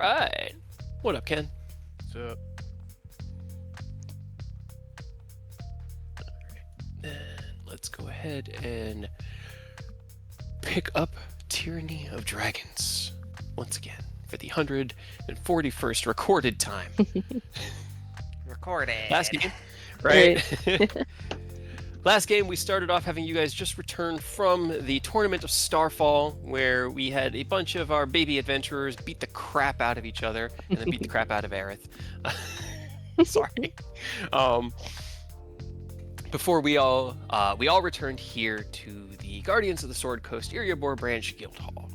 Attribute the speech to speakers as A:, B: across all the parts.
A: right. What up, Ken?
B: What's up?
A: Then let's go ahead and pick up Tyranny of Dragons once again for the 141st recorded time.
C: Recorded.
A: Last game, right? Last game, we started off having you guys just returned from the Tournament of Starfall, where we had a bunch of our baby adventurers beat the crap out of each other, and then beat the crap out of Aerith. Sorry. Before we all returned here to the Guardians of the Sword Coast Iriabor Branch Guild Hall.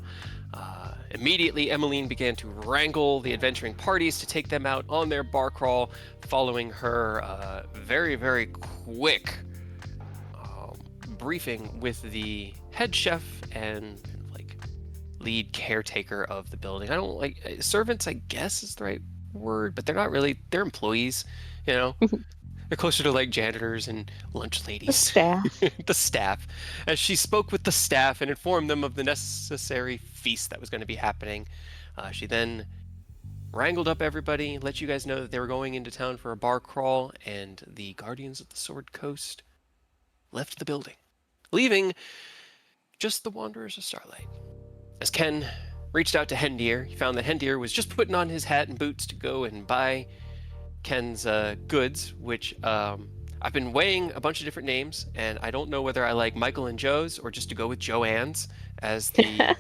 A: Immediately, Emmeline began to wrangle the adventuring parties to take them out on their bar crawl, following her very, very quick briefing with the head chef and like lead caretaker of the building. I don't like servants, I guess is the right word, but they're not really. They're employees, you know. They're closer to like janitors and lunch ladies.
D: The staff.
A: The staff. As she spoke with the staff and informed them of the necessary feast that was going to be happening, she then wrangled up everybody, let you guys know that they were going into town for a bar crawl, and the Guardians of the Sword Coast left the building, leaving just the Wanderers of Starlight. As Ken reached out to Hendir, he found that Hendir was just putting on his hat and boots to go and buy Ken's goods, which I've been weighing a bunch of different names, and I don't know whether I like Michael and Joe's or just to go with Joanne's as the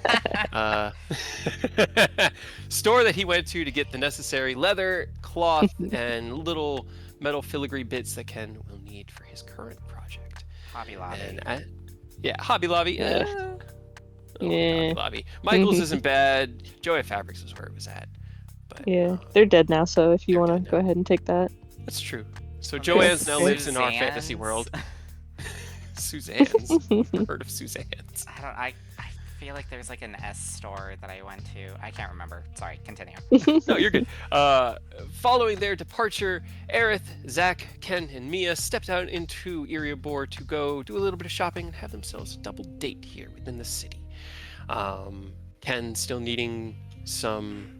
A: store that he went to get the necessary leather, cloth, and little metal filigree bits that Ken will need for his current project.
C: Hobby Lobby.
A: And Hobby Lobby.
D: Yeah.
A: Hobby Lobby. Michael's isn't bad. Joey Fabrics is where it was at. But,
D: Yeah, they're dead now, so if you
A: they're
D: want
A: dead
D: to go ahead and take that.
A: That's true. So
C: Okay.
A: Joanne's now lives in our fantasy
C: Suzanne's.
A: world. Suzanne's. Heard of Suzanne's.
C: I feel like there's like an S store that I went to. I can't remember. Sorry, continue.
A: No, you're good. Following their departure, Aerith, Zach, Ken, and Mia stepped out into Iriabor to go do a little bit of shopping and have themselves a double date here within the city. Ken still needing some...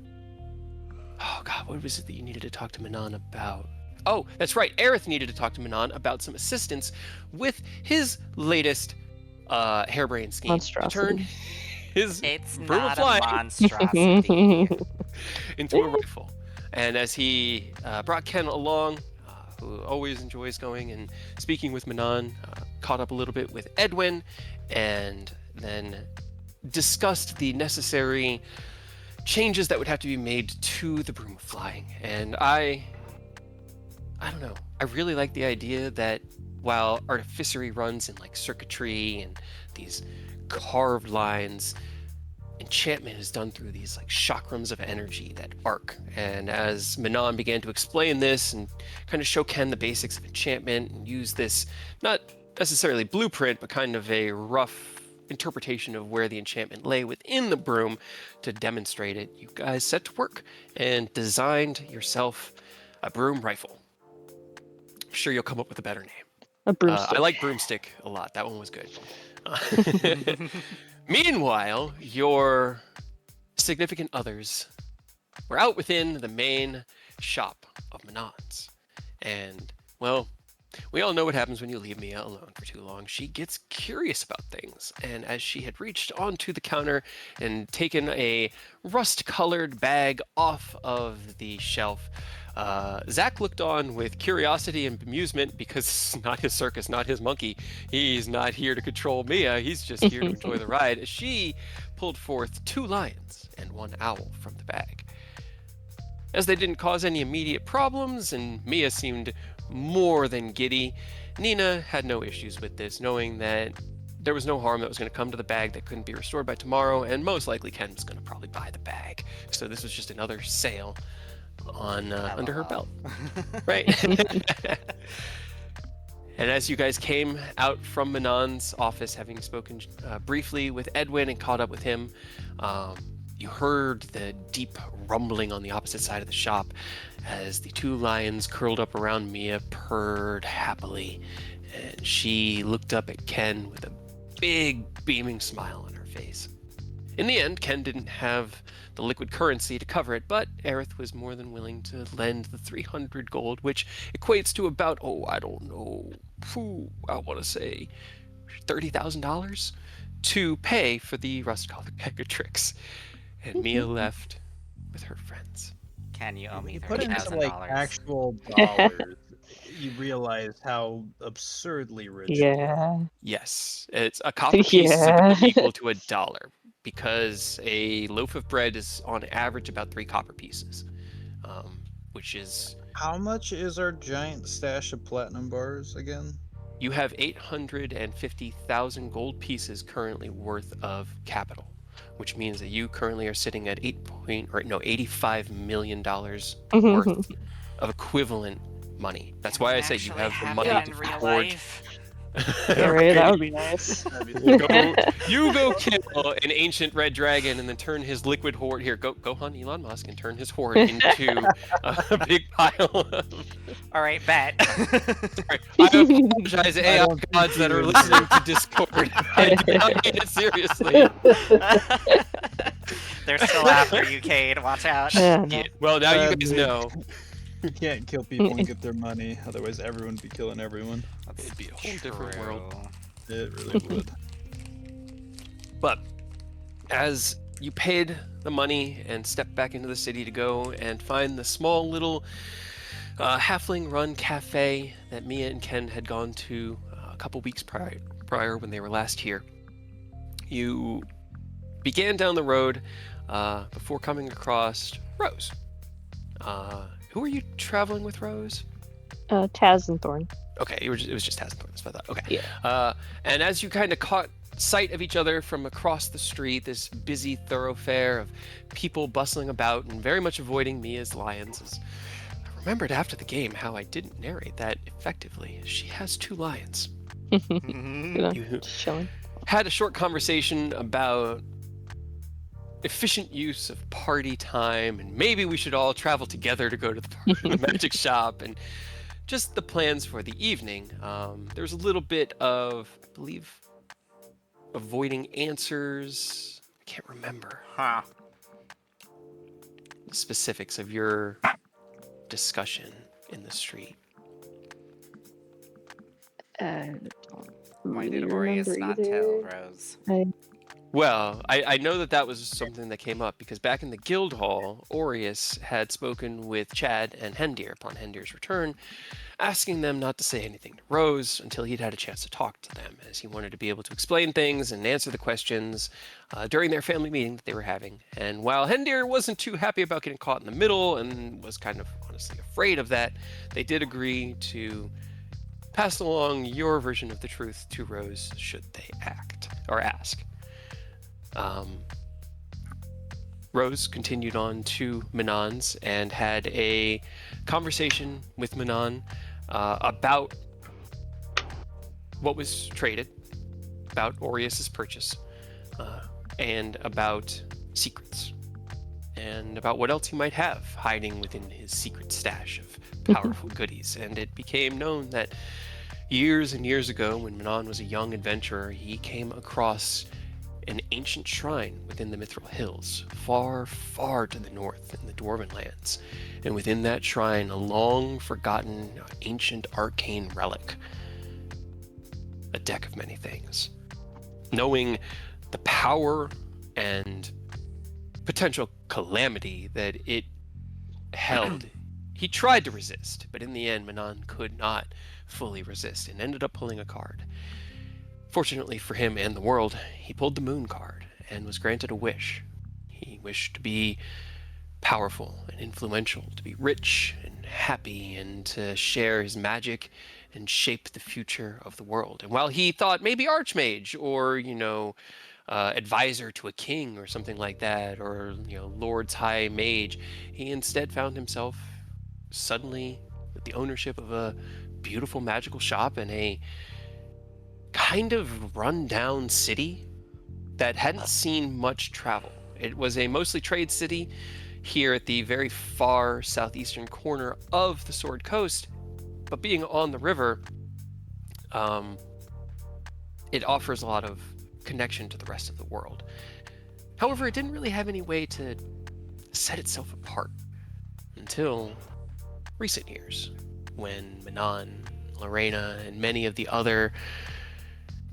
A: Oh god, what was it that you needed to talk to Manon about? Oh, that's right. Aerith needed to talk to Manon about some assistance with his latest harebrained scheme.
D: Monstrosity.
A: Turn his
C: It's
A: broom of
C: not a
A: flying
C: monstrosity.
A: into a rifle. And as he brought Ken along, who always enjoys going and speaking with Manon, caught up a little bit with Edwin, and then discussed the necessary changes that would have to be made to the broom of flying. And I don't know. I really like the idea that while artificery runs in like circuitry and these carved lines, enchantment is done through these like chakrams of energy that arc. And as Manon began to explain this and kind of show Ken the basics of enchantment and use this, not necessarily blueprint, but kind of a rough interpretation of where the enchantment lay within the broom to demonstrate it, you guys set to work and designed yourself a broom rifle. I'm sure you'll come up with a better name.
D: A broomstick.
A: I like broomstick a lot. That one was good. Meanwhile, your significant others were out within the main shop of Manon's. And, well, we all know what happens when you leave Mia alone for too long. She gets curious about things. And as she had reached onto the counter and taken a rust-colored bag off of the shelf, Zach looked on with curiosity and bemusement because this is not his circus, not his monkey. He's not here to control Mia. He's just here to enjoy the ride. As she pulled forth 2 lions and 1 owl from the bag. As they didn't cause any immediate problems and Mia seemed more than giddy, Nina had no issues with this, knowing that there was no harm that was going to come to the bag that couldn't be restored by tomorrow, and most likely Ken was going to probably buy the bag. So this was just another sale on under her belt, right? And as you guys came out from Manon's office, having spoken briefly with Edwin and caught up with him, you heard the deep rumbling on the opposite side of the shop as the 2 lions curled up around Mia purred happily, and she looked up at Ken with a big beaming smile on her face. In the end, Ken didn't have the liquid currency to cover it, but Aerith was more than willing to lend the 300 gold, which equates to about, I don't know, I want to say $30,000 to pay for the rust-colored bag of tricks. And Mia left with her friends.
C: Can you owe me
B: You put into
C: $30,000?
B: actual dollars, you realize how absurdly rich they are.
D: Yeah.
A: Yes, it's a copper piece is
D: Yeah.
A: about equal to $1 because a loaf of bread is on average about 3 copper pieces, which is
B: How much is our giant stash of platinum bars again?
A: you have 850,000 gold pieces currently worth of capital, which means that you currently are sitting at $85 million worth of equivalent money. That's why I say you have the money
C: in
A: to
C: real
A: afford.
C: life.
D: Yeah, right, that would be nice.
A: You go kill an ancient red dragon and then turn his liquid horde here. Go hunt Elon Musk and turn his horde into a big pile of.
C: All right, bet.
A: Sorry, I apologize, AI
B: don't think
A: gods that
B: you
A: are
B: would
A: listening to Discord. I do not mean it seriously.
C: They're still after you, Cade. Watch out.
D: Yeah, no.
A: Yeah, well, now you guys know.
B: You can't kill people and get their money, otherwise everyone would be killing everyone.
A: It'd be a whole different world.
B: It really would.
A: But as you paid the money and stepped back into the city to go and find the small little halfling-run cafe that Mia and Ken had gone to a couple weeks prior when they were last here, you began down the road before coming across Rose. Who are you traveling with, Rose?
D: Taz and Thorn.
A: Okay, it was just Taz and Thorn, that's what I thought. Okay.
D: Yeah.
A: And as you kind of caught sight of each other from across the street, this busy thoroughfare of people bustling about and very much avoiding Mia's lions. I remembered after the game how I didn't narrate that effectively. She has 2 lions.
D: Just chilling.
A: Had a short conversation about efficient use of party time, and maybe we should all travel together to go to the magic shop, and just the plans for the evening. There's a little bit of, I believe, avoiding answers. I can't remember
C: Huh.
A: the specifics of your discussion in the street.
D: Don't
C: Why
D: really
C: did Aureus
D: remember
C: not
D: either.
C: tell Rose?
A: Well, I know that was something that came up because back in the guild hall, Aureus had spoken with Chad and Hendir upon Hendir's return, asking them not to say anything to Rose until he'd had a chance to talk to them, as he wanted to be able to explain things and answer the questions during their family meeting that they were having. And while Hendir wasn't too happy about getting caught in the middle and was kind of honestly afraid of that, they did agree to pass along your version of the truth to Rose should they ask. Rose continued on to Manon's and had a conversation with Manon about what was traded, about Aureus's purchase, and about secrets, and about what else he might have hiding within his secret stash of powerful goodies. And it became known that years and years ago, when Manon was a young adventurer, he came across an ancient shrine within the Mithril Hills, far, far to the north in the Dwarven lands. And within that shrine, a long-forgotten, ancient arcane relic. A deck of many things. Knowing the power and potential calamity that it held, he tried to resist, but in the end, Manon could not fully resist and ended up pulling a card. Fortunately for him and the world, he pulled the moon card and was granted a wish. He wished to be powerful and influential, to be rich and happy, and to share his magic and shape the future of the world. And while he thought maybe Archmage or, advisor to a king or something like that, or, Lord's High Mage, he instead found himself suddenly with the ownership of a beautiful magical shop in a kind of run-down city that hadn't seen much travel. It was a mostly trade city here at the very far southeastern corner of the Sword Coast, but being on the river, it offers a lot of connection to the rest of the world. However, it didn't really have any way to set itself apart until recent years, when Manon, Lorena, and many of the other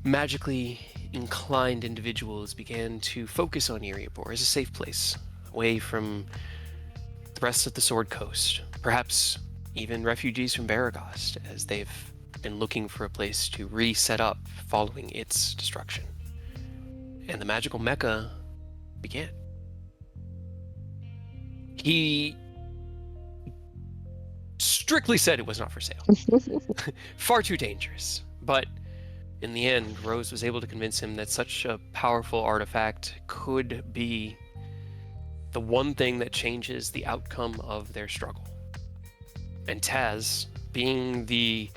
A: magically inclined individuals began to focus on Eriabor as a safe place, away from the rest of the Sword Coast, perhaps even refugees from Baragost, as they've been looking for a place to reset up following its destruction. And the magical Mecca began. He strictly said it was not for sale. Far too dangerous. But in the end, Rose was able to convince him that such a powerful artifact could be the one thing that changes the outcome of their struggle. And Taz, being the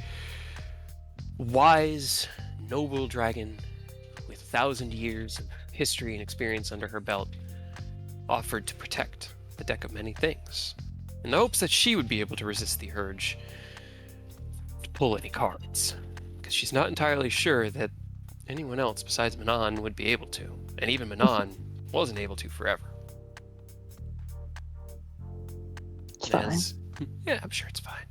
A: wise, noble dragon with 1,000 years of history and experience under her belt, offered to protect the deck of many things, in the hopes that she would be able to resist the urge to pull any cards, because she's not entirely sure that anyone else besides Manon would be able to, and even Manon wasn't able to forever.
D: It's fine.
A: Yeah, I'm sure it's fine.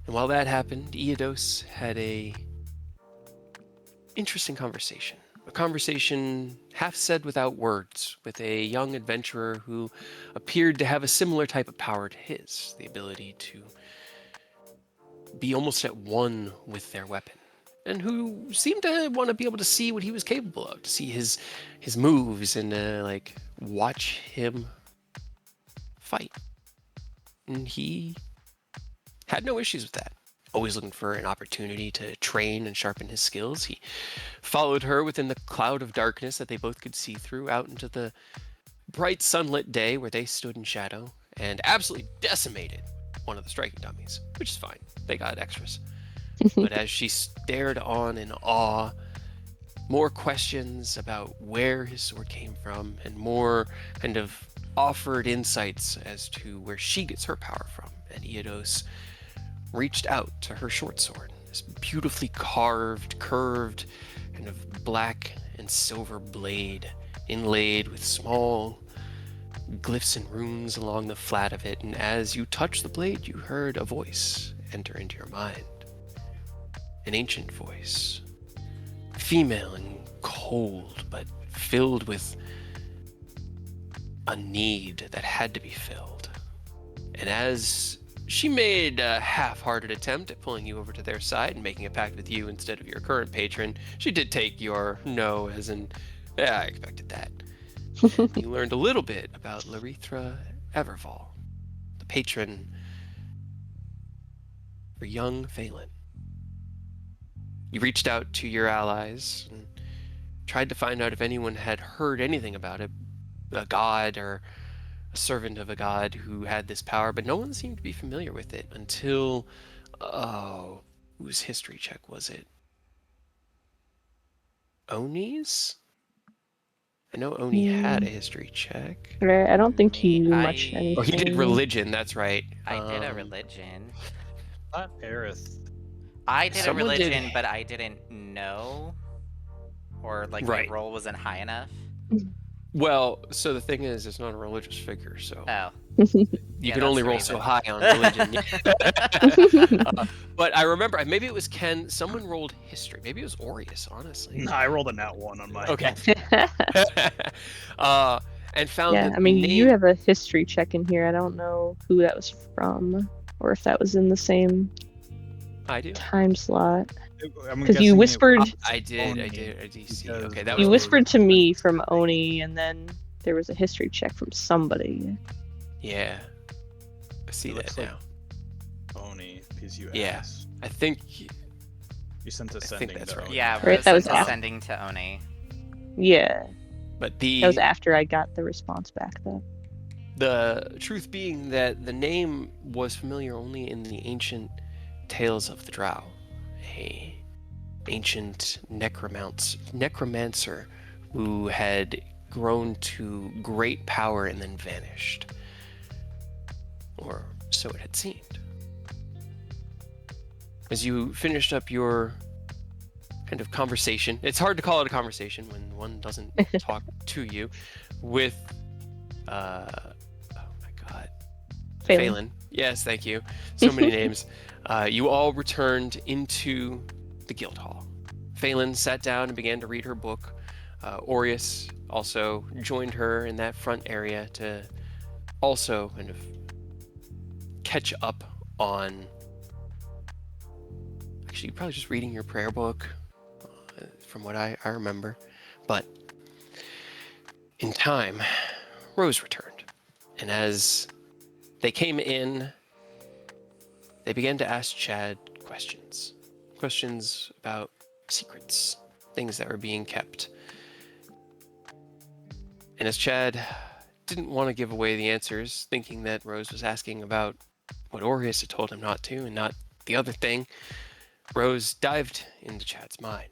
A: And while that happened, Eodos had a interesting conversation. A conversation half said without words with a young adventurer who appeared to have a similar type of power to his, the ability to be almost at one with their weapon, and who seemed to want to be able to see what he was capable of, to see his moves and like watch him fight. And he had no issues with that. Always looking for an opportunity to train and sharpen his skills. He followed her within the cloud of darkness that they both could see through, out into the bright sunlit day where they stood in shadow, and absolutely decimated one of the striking dummies, which is fine. They got extras. But as she stared on in awe, more questions about where his sword came from, and more kind of offered insights as to where she gets her power from. And Eodos reached out to her short sword, this beautifully carved, curved, kind of black and silver blade, inlaid with small glyphs and runes along the flat of it. And as you touched the blade, you heard a voice enter into your mind. An ancient voice, female and cold, but filled with a need that had to be filled. And as she made a half-hearted attempt at pulling you over to their side and making a pact with you instead of your current patron, she did take your no as in, yeah, I expected that. You learned a little bit about Larithra Everval, the patron for young Phelan. You reached out to your allies and tried to find out if anyone had heard anything about it, a god or a servant of a god who had this power, but no one seemed to be familiar with it until, whose history check was it? Oni's? I know Oni had a history check.
D: I don't think he knew
C: I-
D: much anything.
A: Oh, he did religion, that's right.
C: I did a religion.
B: Not Aerith.
C: I did a
A: Someone did-
C: religion, but I didn't know, or like
A: Right.
C: my roll wasn't high enough.
A: Well, so the thing is, it's not a religious figure, so
C: Oh.
A: you
C: Yeah,
A: can
C: that's
A: only
C: the
A: roll
C: reason.
A: so high on religion. But I remember, maybe it was Ken, someone rolled history. Maybe it was Aureus, honestly.
B: No, I rolled a nat 1 on my.
A: Okay. And found
D: Yeah,
A: the
D: I mean,
A: name...
D: you have a history check in here. I don't know who that was from, or if that was in the same
A: I do.
D: time slot.
B: I'm
D: Because
B: guessing
D: you
B: it-
D: whispered,
A: I did
B: Oni,
A: see.
B: because
A: Okay, that
B: the-
A: was
D: you whispered to me from Oni, and then there was a history check from somebody.
A: Yeah. I see
B: It
A: that
B: looks like-
A: now.
B: Oni, because you
A: Yeah.
B: asked.
A: I think
B: You sent
A: think
B: ascending.
A: that's
B: to
A: right.
B: Oni.
C: Yeah,
D: Right,
C: Rose
D: that was
C: sent
D: after.
C: ascending to Oni.
D: Yeah,
A: but the
D: that was after I got the response back, though.
A: the truth being that the name was familiar only in the ancient tales of the Drow, a ancient necromancer who had grown to great power and then vanished, or so it had seemed. As you finished up your kind of conversation. It's hard to call it a conversation when one doesn't talk to you. With, oh my God, Phelan. Yes, thank you. So many names. You all returned into the guild hall. Phelan sat down and began to read her book. Aureus also joined her in that front area to also kind of catch up on, actually probably just reading your prayer book, from what I remember. But in time, Rose returned. And as they came in, they began to ask Chad questions. Questions about secrets, things that were being kept. And as Chad didn't want to give away the answers, thinking that Rose was asking about what Aureus had told him not to and not the other thing, Rose dived into Chad's mind.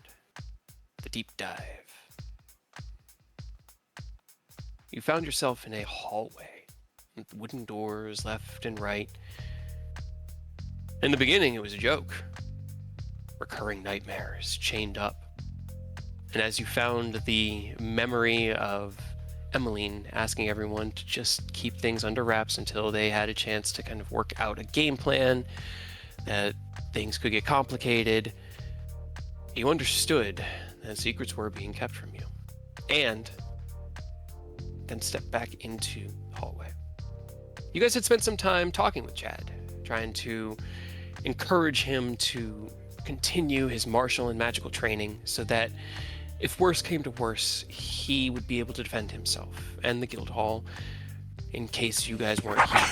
A: The deep dive. You found yourself in a hallway with wooden doors left and right. In the beginning, it was a joke. Recurring nightmares chained up. And as you found the memory of Emmeline asking everyone to just keep things under wraps until they had a chance to kind of work out a game plan, that things could get complicated, you understood that secrets were being kept from you. And then stepped back into the hallway. You guys had spent some time talking with Chad, trying to encourage him to continue his martial and magical training so that if worse came to worse, he would be able to defend himself and the guild hall in case you guys weren't here.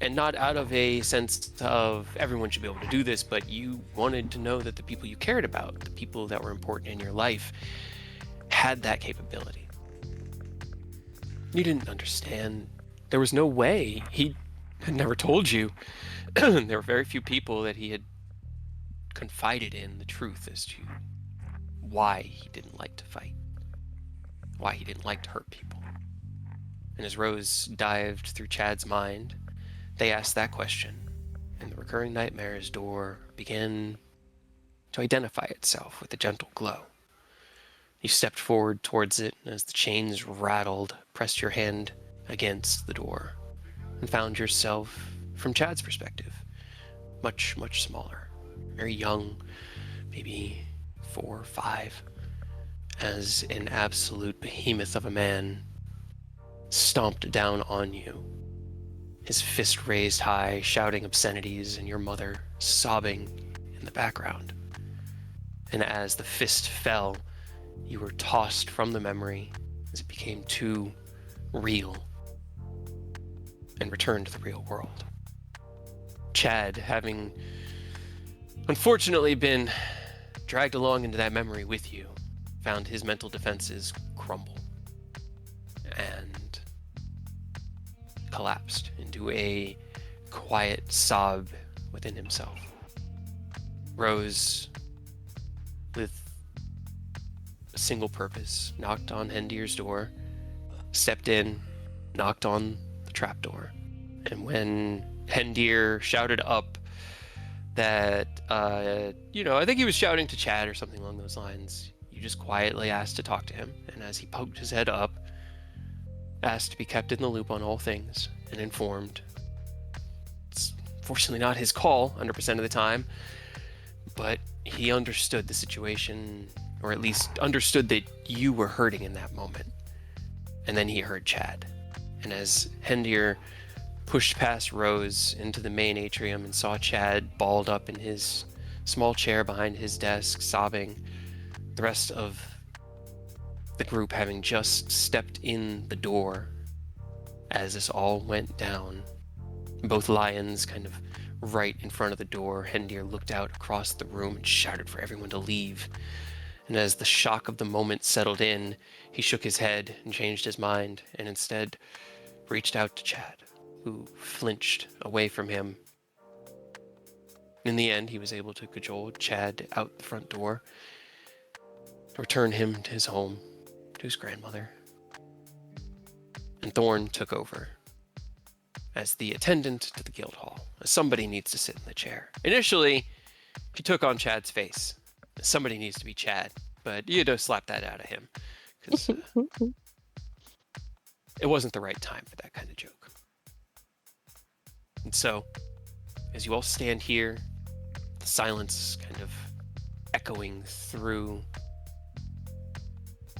A: And not out of a sense of everyone should be able to do this, but you wanted to know that the people you cared about, the people that were important in your life, had that capability. You didn't understand. There was no way. He had never told you. There were very few people that he had confided in the truth as to why he didn't like to fight, why he didn't like to hurt people. And as Rose dived through Chad's mind, they asked that question, and the recurring nightmare's door began to identify itself with a gentle glow. You stepped forward towards it, and as the chains rattled, pressed your hand against the door, and found yourself, from Chad's perspective, much, much smaller, very young, maybe 4 or 5, as an absolute behemoth of a man stomped down on you, his fist raised high, shouting obscenities, and your mother sobbing in the background. And as the fist fell, you were tossed from the memory as it became too real and returned to the real world. Chad, having unfortunately been dragged along into that memory with you, found his mental defenses crumble and collapsed into a quiet sob within himself. Rose, with a single purpose, knocked on Hendir's door, stepped in, knocked on the trapdoor, and when Hendir shouted up that, I think he was shouting to Chad or something along those lines, you just quietly asked to talk to him, and as he poked his head up, asked to be kept in the loop on all things and informed. It's fortunately not his call 100% of the time, but he understood the situation, or at least understood that you were hurting in that moment. And then he heard Chad. And as Hendir pushed past Rose into the main atrium and saw Chad balled up in his small chair behind his desk, sobbing, the rest of the group having just stepped in the door as this all went down, both lions kind of right in front of the door, Hendir looked out across the room and shouted for everyone to leave. And as the shock of the moment settled in, he shook his head and changed his mind, and instead reached out to Chad, who flinched away from him. In the end, he was able to cajole Chad out the front door, to return him to his home, to his grandmother. And Thorn took over as the attendant to the guild hall, as somebody needs to sit in the chair. Initially, he took on Chad's face, Somebody needs to be Chad, but you don't slap that out of him because it wasn't the right time for that kind of joke. And so, as you all stand here, the silence kind of echoing through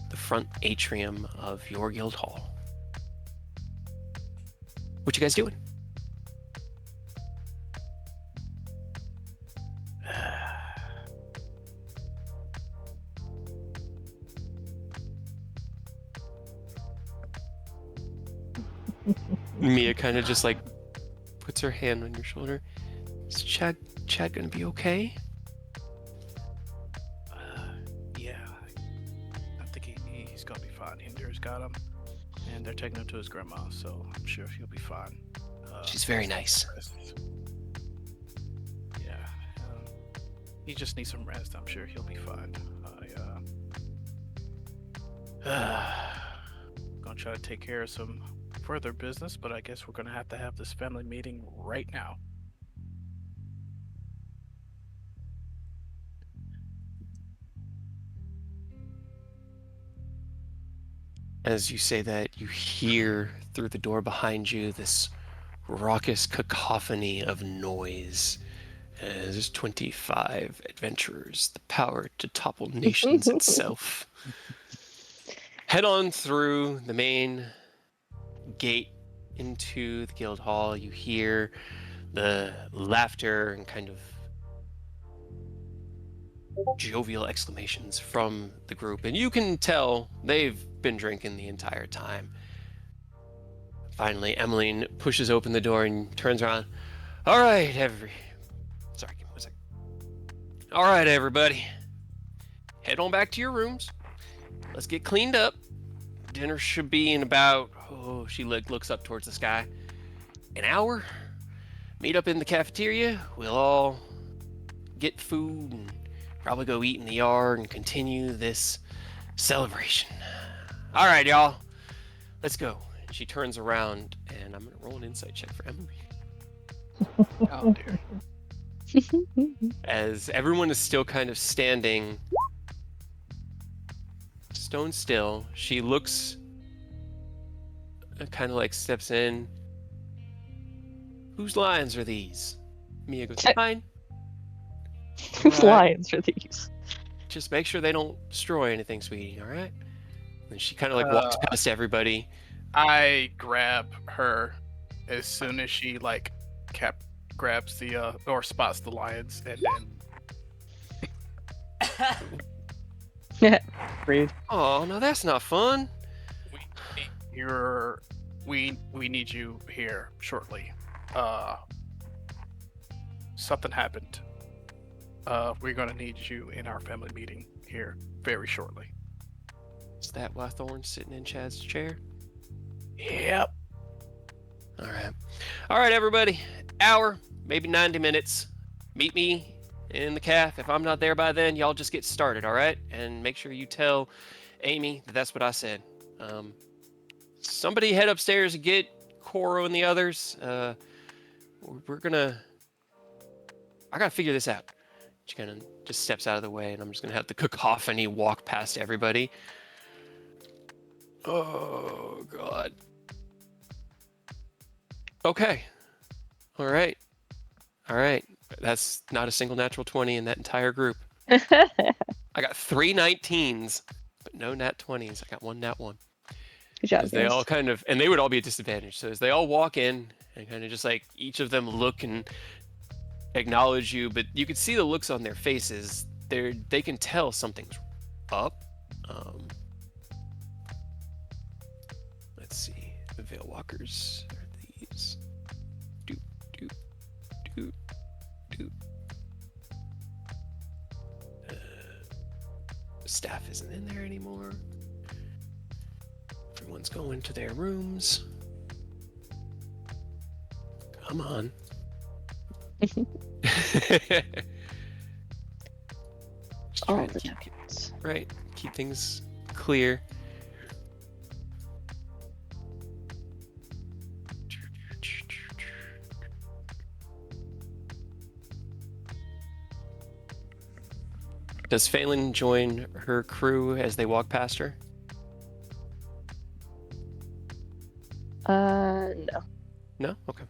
A: the front atrium of your guild hall. What you guys doing? Mia kind of just like puts her hand on your shoulder. Is Chad gonna be okay?
E: Yeah, I think he's gonna be fine. Hinder's got him, and they're taking him to his grandma, so I'm sure he'll be fine.
A: She's very nice.
E: Yeah, he just needs some rest. I'm sure he'll be fine. Gonna try to take care of some further business, but I guess we're gonna have to have this family meeting right now.
A: As you say that, you hear through the door behind you this raucous cacophony of noise. There's 25 adventurers, the power to topple nations itself. Head on through the main gate into the guild hall. You hear the laughter and kind of jovial exclamations from the group, and you can tell they've been drinking the entire time. Finally, Emmeline pushes open the door and turns around. All right, Sorry, give me 1 second. All right, everybody. Head on back to your rooms. Let's get cleaned up. Dinner should be in about, she looks up towards the sky, an hour. Meet up in the cafeteria. We'll all get food and probably go eat in the yard and continue this celebration. All right, y'all. Let's go. She turns around, and I'm going to roll an insight check for Emily.
E: Oh dear.
A: As everyone is still kind of standing stone still, she looks, kind of like steps in. Whose lines are these? Mia goes, mine.
D: Whose
A: All right.
D: lines are these?
A: Just make sure they don't destroy anything, sweetie, all right? And she kind of like walks past everybody.
E: I grab her as soon as she grabs the or spots the lions, and then
D: Rude.
A: Oh, no, that's not fun.
E: we need you here shortly. Something happened. We're gonna need you in our family meeting here very shortly.
A: Is that why Thorn's sitting in Chad's chair?
E: Yep.
A: All right, everybody. Hour, maybe 90 minutes. Meet me in the caf. If I'm not there by then, y'all just get started, all right? And make sure you tell Amy that that's what I said. Somebody head upstairs and get Koro and the others. I gotta figure this out. She kind of just steps out of the way, and I'm just gonna have the cacophony walk past everybody. Oh, God. Okay. All right. That's not a single natural 20 in that entire group. I got 3 19s, but no nat 20s. I got 1 nat 1.
D: Good job,
A: As they all
D: guys.
A: kind of, and they would all be at disadvantage. So as they all walk in and kind of just like each of them look and acknowledge you, but you can see the looks on their faces. They can tell something's up. Let's see. The Veil Walkers are these. Doop, doop, doop, doop. Staff isn't in there anymore. Everyone's going to their rooms. Come on. Just
D: All
A: trying
D: the
A: to
D: tokens.
A: keep things clear. Does Phelan join her crew as they walk past her?
D: No.
A: No? Okay.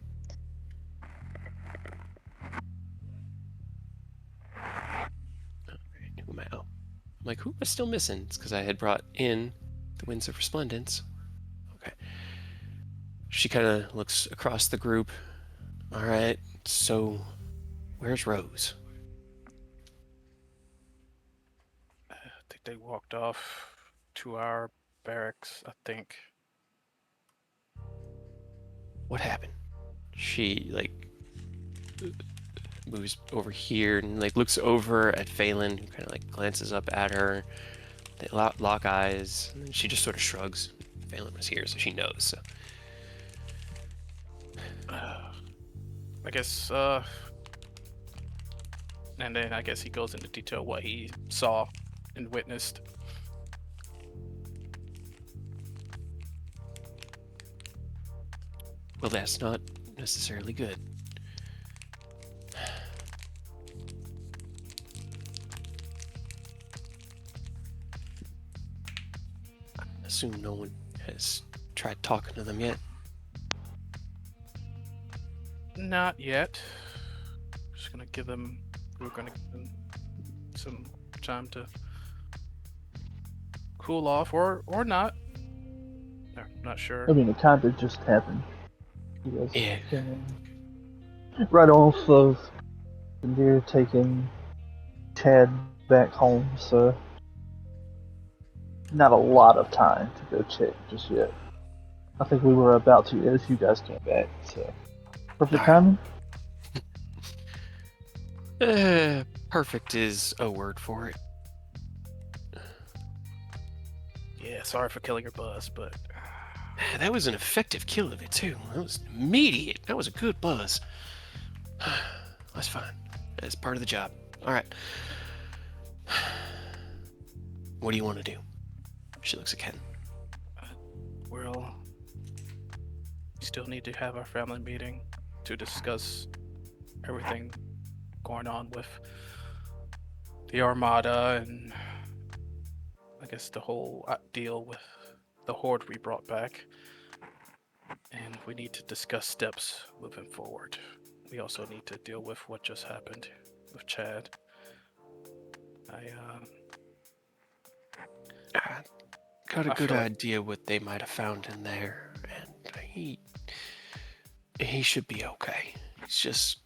A: Alright, who am I? Oh. I'm like, who am I still missing? It's because I had brought in the Winds of Resplendence. Okay. She kind of looks across the group. All right, so where's Rose?
E: I think they walked off to our barracks, I think.
A: What happened? She, like, moves over here and, like, looks over at Phelan, who kind of, like, glances up at her. They lock eyes, and then she just sort of shrugs. Phelan was here, so she knows, so.
E: I guess, and then I guess he goes into detail what he saw and witnessed.
A: Well, that's not necessarily good. I assume no one has tried talking to them yet.
E: Not yet. Just gonna give them. We're gonna give them some time to cool off, or not. No, not sure.
F: I mean, it kind of just happened. You guys
A: Yeah.
F: came in right off of Indira taking Chad back home, so not a lot of time to go check just yet. I think we were about to as you guys came back, so perfect
A: Alright.
F: timing.
A: Perfect is a word for it.
E: Yeah, sorry for killing your buzz, but
A: That was an effective kill of it, too. That was immediate. That was a good buzz. That's fine. That's part of the job. All right. What do you want to do? She looks at Ken.
E: we'll still need to have our family meeting to discuss everything going on with the Armada and I guess the whole deal with the horde we brought back. And we need to discuss steps moving forward. We also need to deal with what just happened with Chad.
A: I got a
E: I
A: good
E: feel like-
A: idea what they might have found in there, and he should be okay. It's just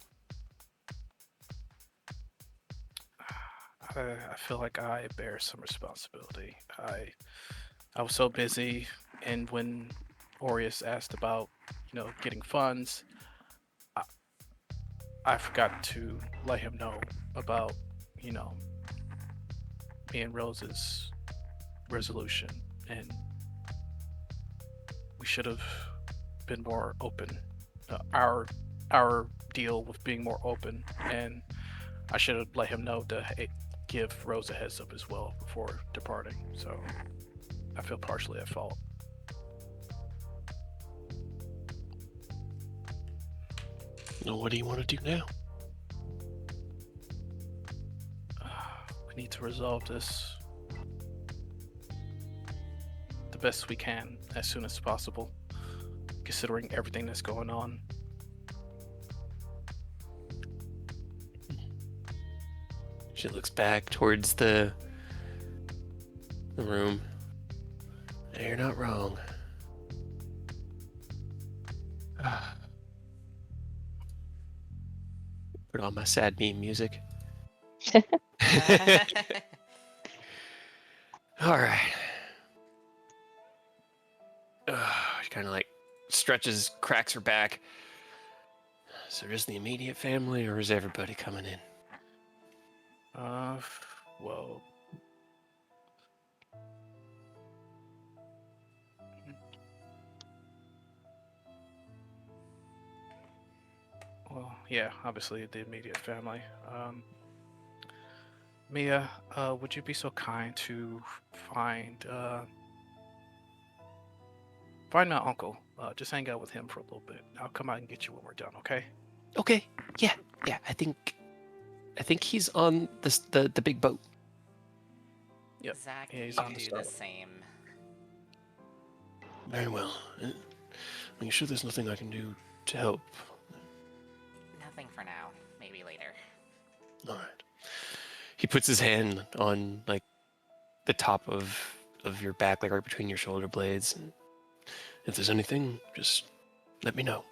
E: I feel like I bear some responsibility. I was so busy, and when Aureus asked about, getting funds, I forgot to let him know about, me and Rose's resolution, and we should have been more open. Our deal with being more open, and I should have let him know to give Rose a heads up as well before departing. So I feel partially at fault.
A: Well, what do you want to do now?
E: We need to resolve this the best we can as soon as possible, considering everything that's going on.
A: She looks back towards the room. You're not wrong. Put on my sad meme music. All right. She kind of like stretches, cracks her back. So just the immediate family, or is everybody coming in?
E: Well, yeah, obviously the immediate family. Mia, would you be so kind to find my uncle? Just hang out with him for a little bit. I'll come out and get you when we're done, okay?
A: Okay. Yeah. I think he's on the big boat.
E: Yep.
C: Zach,
E: Yeah, he's
C: you
E: on the
C: do
E: spot.
C: the same.
A: Very well. Are you sure there's nothing I can do to help?
C: Nothing for now. Maybe later.
A: All right. He puts his hand on like the top of your back, like right between your shoulder blades. And if there's anything, just let me know.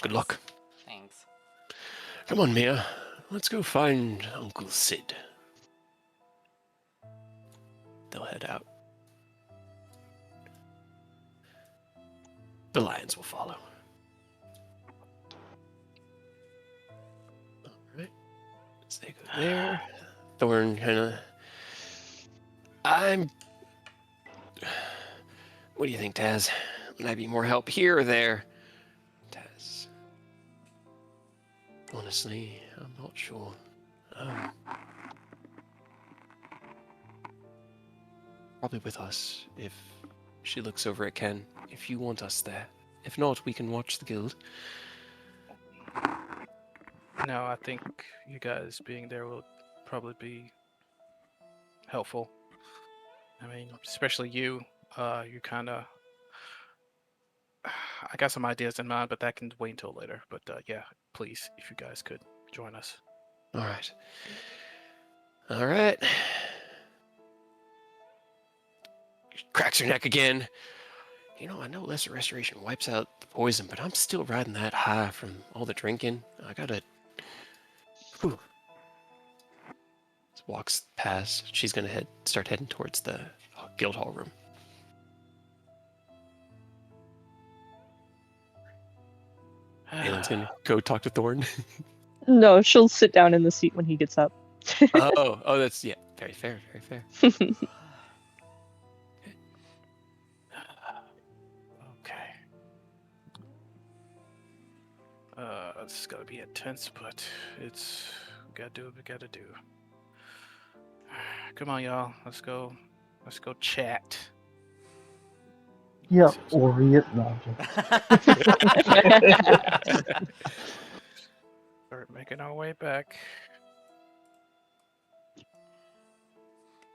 A: Good luck.
C: Thanks.
A: Come on, Mia. Let's go find Uncle Sid. They'll head out. The lions will follow. All right. So they go there. Thorn kind of. I'm. What do you think, Taz? Would I be more help here or there? Taz. Honestly, I'm not sure. Probably with us, if she looks over at Ken. If you want us there. If not, we can watch the guild.
E: No, I think you guys being there will probably be helpful. I mean, especially you. You kind of. I got some ideas in mind, but that can wait until later. But yeah, please, if you guys could join us.
A: All right. All right. Cracks her neck again. You know, I know Lesser Restoration wipes out the poison, but I'm still riding that high from all the drinking. I gotta. Whew. Walks past. She's gonna start heading towards the guild hall room. Aylin's gonna go talk to Thorn.
D: No, she'll sit down in the seat when he gets up.
A: Oh, that's very fair, very fair.
E: Okay. It's gonna be intense, but we gotta do what we gotta do. Come on, y'all. Let's go chat.
F: Yep, Orient. No, I'm joking.
E: Start making our way back.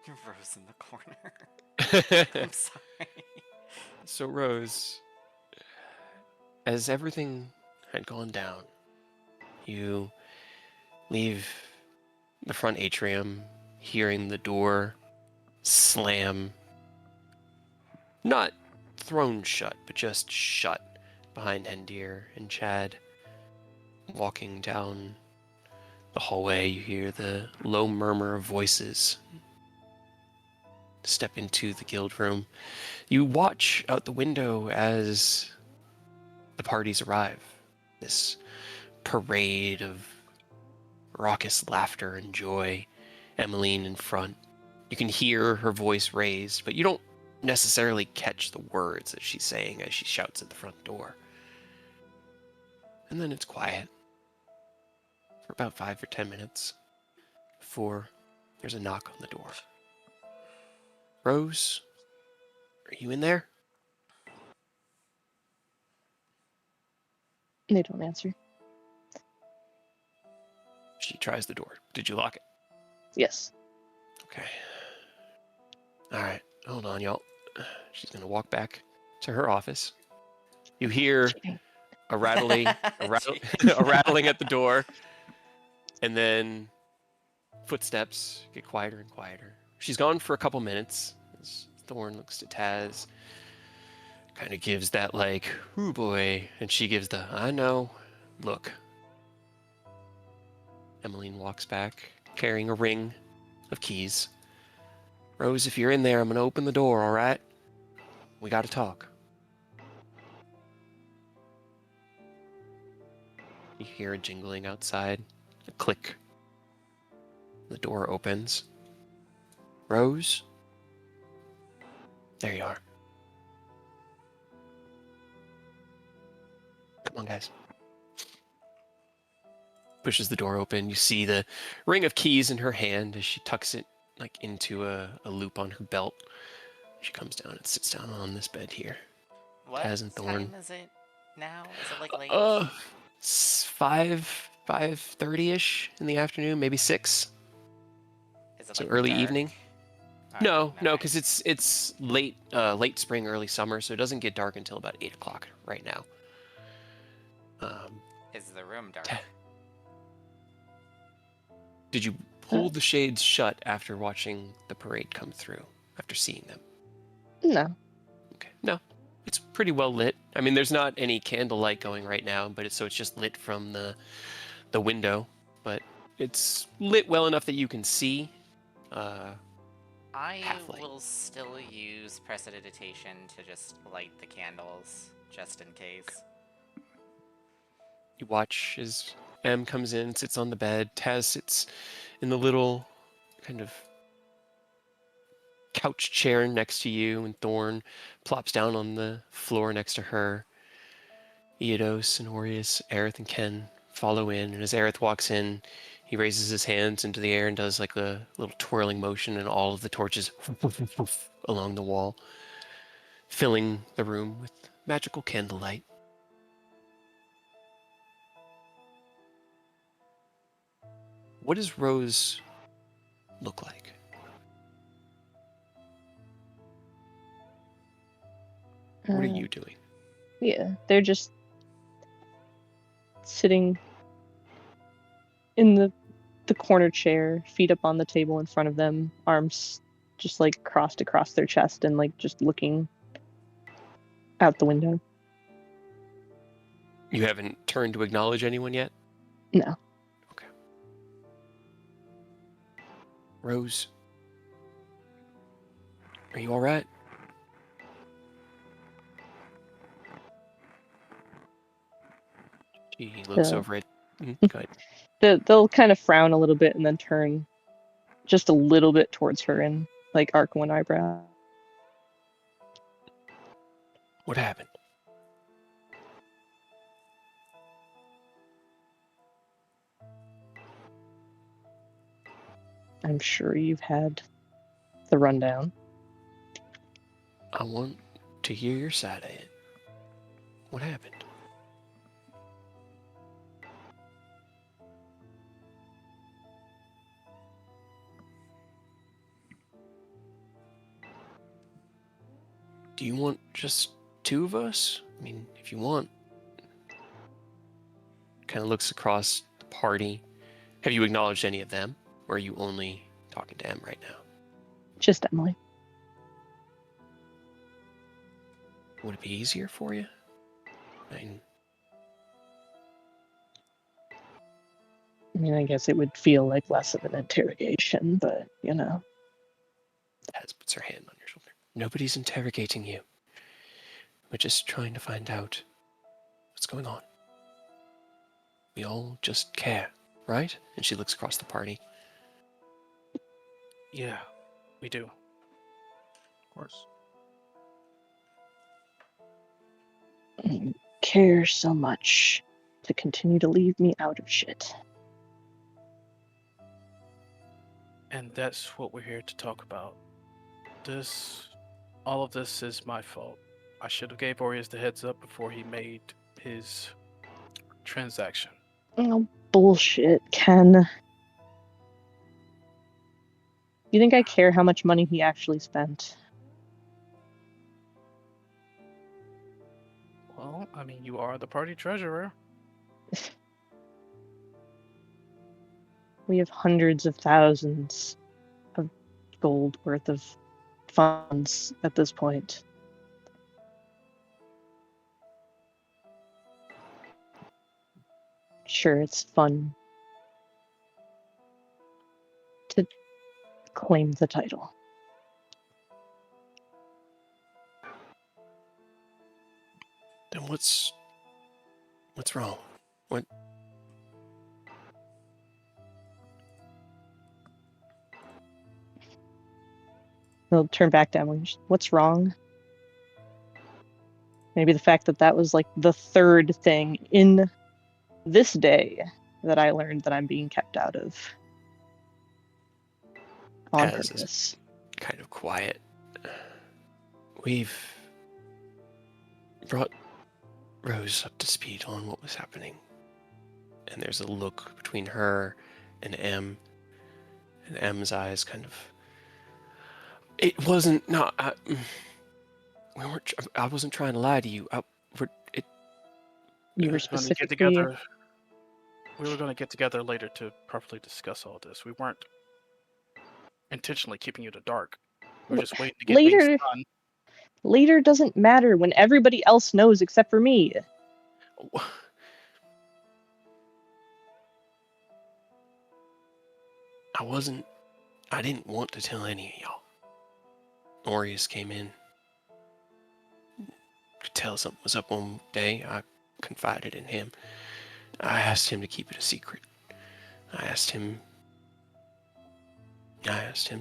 C: Rose in the corner. I'm sorry.
A: So, Rose, as everything had gone down, you leave the front atrium, hearing the door slam. Not thrown shut, but just shut behind Hendir and Chad. Walking down the hallway, you hear the low murmur of voices. Step into the guild room. You watch out the window as the parties arrive. This parade of raucous laughter and joy. Emmeline in front. You can hear her voice raised, but you don't necessarily catch the words that she's saying as she shouts at the front door. And then it's quiet for about 5 or 10 minutes before there's a knock on the door. Rose, are you in there?
D: They don't answer.
A: She tries the door. Did you lock it?
D: Yes.
A: Okay. All right. Hold on, y'all. She's going to walk back to her office. You hear
D: Cheating.
A: a rattling, a rattling at the door, and then footsteps get quieter and quieter. She's gone for a couple minutes. As Thorn looks to Taz, kind of gives that like, "Ooh boy," and she gives the "I know" look. Emmeline walks back, carrying a ring of keys. Rose, if you're in there, I'm gonna open the door. All right? We gotta talk. You hear a jingling outside, a click. The door opens. Rose? There you are. Come on, guys. Pushes the door open. You see the ring of keys in her hand as she tucks it like into a loop on her belt. She comes down and sits down on this bed here.
C: What
A: Taz and Thorn.
C: time is it now? Is it like late?
A: 5:30ish in the afternoon, maybe 6.
C: Is it
A: So
C: like
A: early
C: dark?
A: evening.
C: Okay,
A: No,
C: never mind.
A: because it's late spring, early summer, so it doesn't get dark until about 8 o'clock right now.
C: Is the room dark?
A: Ta- Did you pull the shades shut after watching the parade come through? After seeing them?
D: No.
A: Okay. No, it's pretty well lit. I mean, there's not any candlelight going right now, but it's just lit from the window. But it's lit well enough that you can see.
C: I
A: Half-light.
C: will still use prestidigitation to just light the candles, just in case.
A: You watch as M comes in, sits on the bed. Taz sits in the little kind of couch chair next to you, and Thorn plops down on the floor next to her. Eodos and Aureus, Aerith and Ken follow in, and as Aerith walks in, he raises his hands into the air and does like a little twirling motion, and all of the torches along the wall, filling the room with magical candlelight. What does Rose look like? What are you doing?
D: Yeah, they're just sitting in the corner chair, feet up on the table in front of them, arms just like crossed across their chest and like just looking out the window.
A: You haven't turned to acknowledge anyone yet?
D: No.
A: Okay. Rose, are you all right? She looks
D: Yeah.
A: over at... Go ahead.
D: They'll kind of frown a little bit and then turn just a little bit towards her and like arc one eyebrow.
A: What happened?
D: I'm sure you've had the rundown.
A: I want to hear your side of it. What happened? Do you want just two of us? I mean, if you want. Kind of looks across the party. Have you acknowledged any of them? Or are you only talking to Em right now?
D: Just Emily.
A: Would it be easier for you?
D: I mean, I guess it would feel like less of an interrogation, but you know.
A: Taz puts her hand on your shoulder. Nobody's interrogating you. We're just trying to find out what's going on. We all just care, right? And she looks across the party.
E: Yeah, we do.
B: Of course.
D: Care so much to continue to leave me out of shit.
E: And that's what we're here to talk about. All of this is my fault. I should have gave Aureus the heads up before he made his transaction.
D: Oh, bullshit, Ken. You think I care how much money he actually spent?
E: Well, I mean, you are the party treasurer.
D: We have hundreds of thousands of gold worth of funds at this point. Sure, it's fun to claim the title.
A: Then what's wrong? What?
D: He'll turn back to Emily. What's wrong? Maybe the fact that that was like the third thing in this day that I learned that I'm being kept out of. On
A: Taz is
D: purpose.
A: kind of quiet. We've brought Rose up to speed on what was happening. And there's a look between her and Em. And Em's eyes kind of It wasn't. No, we weren't. I wasn't trying to lie to you.
D: You were
E: Honey,
D: specifically
E: we were going to get together later to properly discuss all this. We weren't intentionally keeping you in the dark. We were just waiting to get things
D: later.
E: done.
D: Later doesn't matter when everybody else knows except for me.
A: I didn't want to tell any of y'all. Orius came in. Could tell something was up one day. I confided in him. I asked him to keep it a secret. I asked him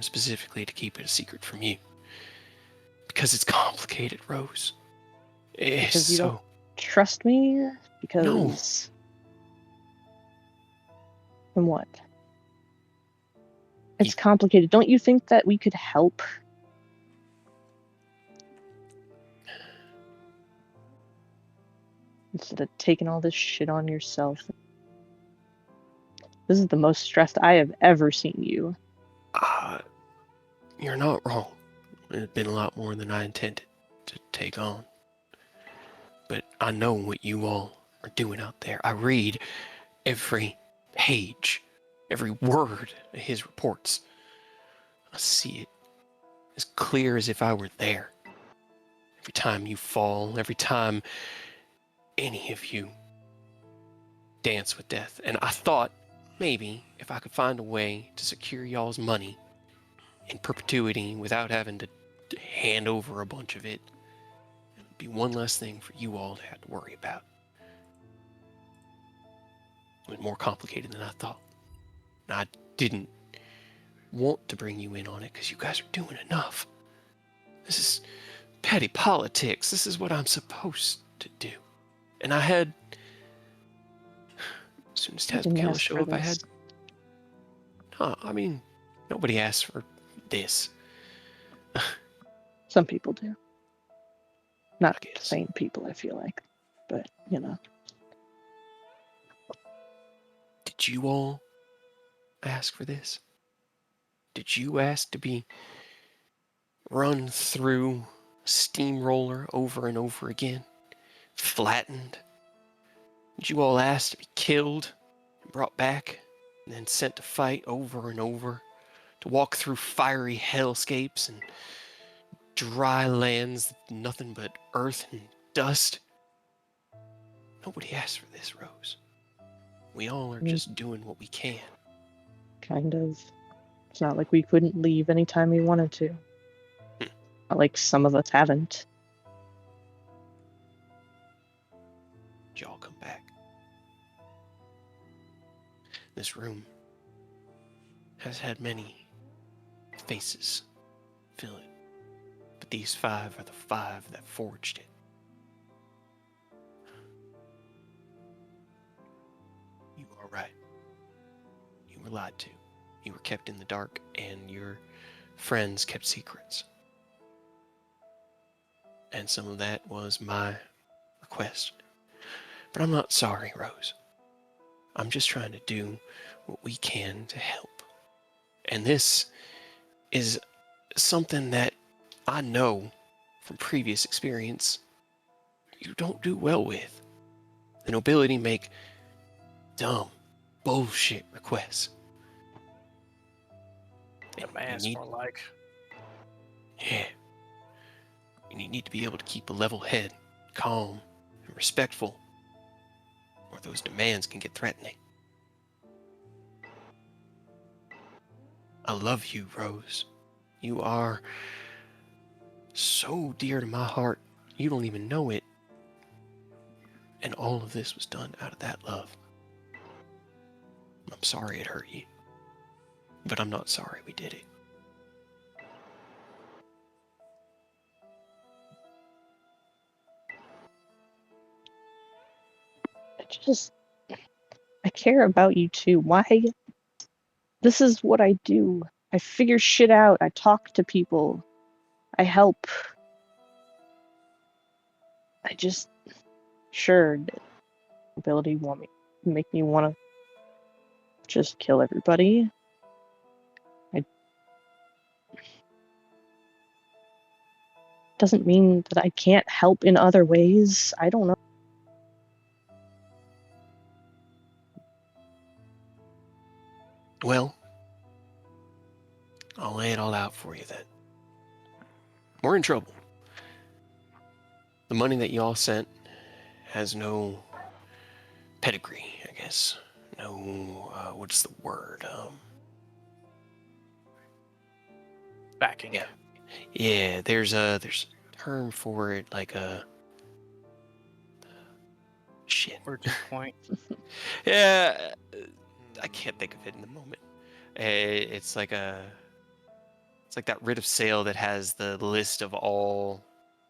A: specifically to keep it a secret from you. Because it's complicated, Rose. It's
D: Because you
A: so...
D: don't trust me? Because... Then what? It's complicated. Don't you think that we could help? Instead of taking all this shit on yourself. This is the most stressed I have ever seen you.
A: You're not wrong. It's been a lot more than I intended to take on. But I know what you all are doing out there. I read every page, every word of his reports. I see it as clear as if I were there. Every time you fall, every time any of you dance with death. And I thought maybe if I could find a way to secure y'all's money in perpetuity without having to hand over a bunch of it, it would be one less thing for you all to have to worry about. It was more complicated than I thought. And I didn't want to bring you in on it because you guys are doing enough. This is petty politics. This is what I'm supposed to do. And I had... As soon as Tazmikella showed up, I had... I mean, nobody asked for this.
D: Some people do. Not the same people, I feel like. But, you know.
A: Did you all ask for this? Did you ask to be run through a steamroller over and over again? Flattened? Did you all ask to be killed and brought back and then sent to fight over and over? To walk through fiery hellscapes and dry lands, nothing but earth and dust? Nobody asked for this, Rose. We all are just doing what we can.
D: Kind of. It's not like we couldn't leave anytime we wanted to. Not like some of us haven't.
A: Did y'all come back? This room has had many faces fill it, but these 5 are the 5 that forged it. You are right. You were lied to. You were kept in the dark, and your friends kept secrets. And some of that was my request. But I'm not sorry, Rose. I'm just trying to do what we can to help. And this is something that I know from previous experience you don't do well with. The nobility make dumb, bullshit requests.
E: Demands more like.
A: Yeah. And you need to be able to keep a level head, calm, and respectful, or those demands can get threatening. I love you, Rose. You are so dear to my heart, you don't even know it. And all of this was done out of that love. I'm sorry it hurt you, but I'm not sorry we did it.
D: I care about you too. Why? This is what I do. I figure shit out. I talk to people. I help. I just... Sure, ability make me want to just kill everybody. doesn't mean that I can't help in other ways. I don't know.
A: Well, I'll lay it all out for you then. We're in trouble. The money that y'all sent has no pedigree, I guess. No, what's the word?
E: Backing.
A: Yeah. Yeah, there's a term for it, like a shit.
E: Origin point.
A: Yeah, I can't think of it in the moment. It's like that writ of sale that has the list of all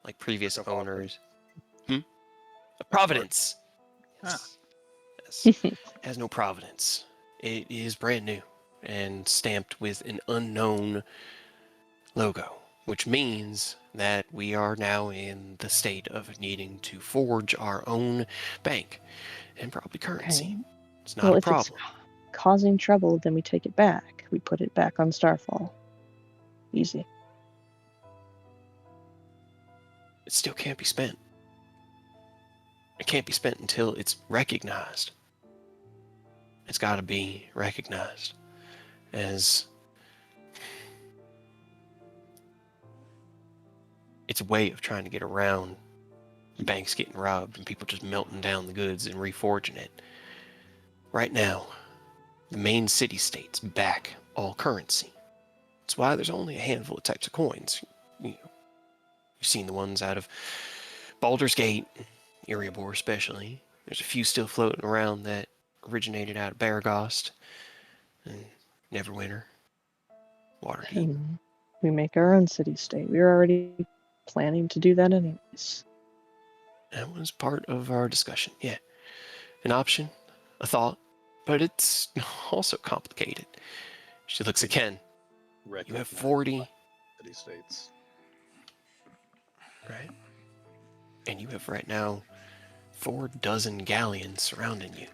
A: like previous
B: Like a offer.
A: owners. Providence.
E: Ah.
A: Yes. It has no providence. It is brand new and stamped with an unknown logo, which means that we are now in the state of needing to forge our own bank and probably currency.
D: Okay.
A: It's not
D: Well,
A: a
D: if it's
A: problem.
D: causing trouble, then we take it back. We put it back on Starfall. Easy.
A: It still can't be spent. It can't be spent until it's recognized. It's got to be recognized as it's a way of trying to get around banks getting robbed and people just melting down the goods and reforging it. Right now, the main city-states back all currency. That's why there's only a handful of types of coins. You've seen the ones out of Baldur's Gate, Erebor especially. There's a few still floating around that originated out of Baragost and Neverwinter, Waterdeep.
D: And we make our own city-state. We were already planning to do that anyways.
A: That was part of our discussion, yeah. An option, a thought, but it's also complicated. She looks at Ken. You have 40,
B: City states.
A: right? And you have right now 4 dozen galleons surrounding you.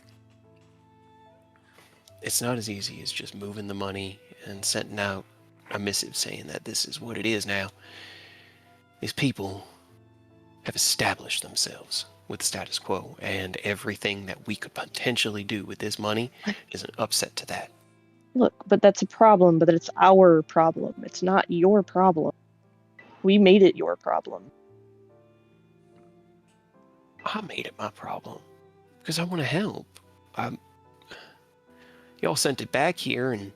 A: It's not as easy as just moving the money and sending out a missive saying that this is what it is now. These people have established themselves with the status quo, and everything that we could potentially do with this money is an upset to that.
D: Look, but that's a problem, but it's our problem. It's not your problem. We made it your problem.
A: I made it my problem because I want to help. Y'all sent it back here, and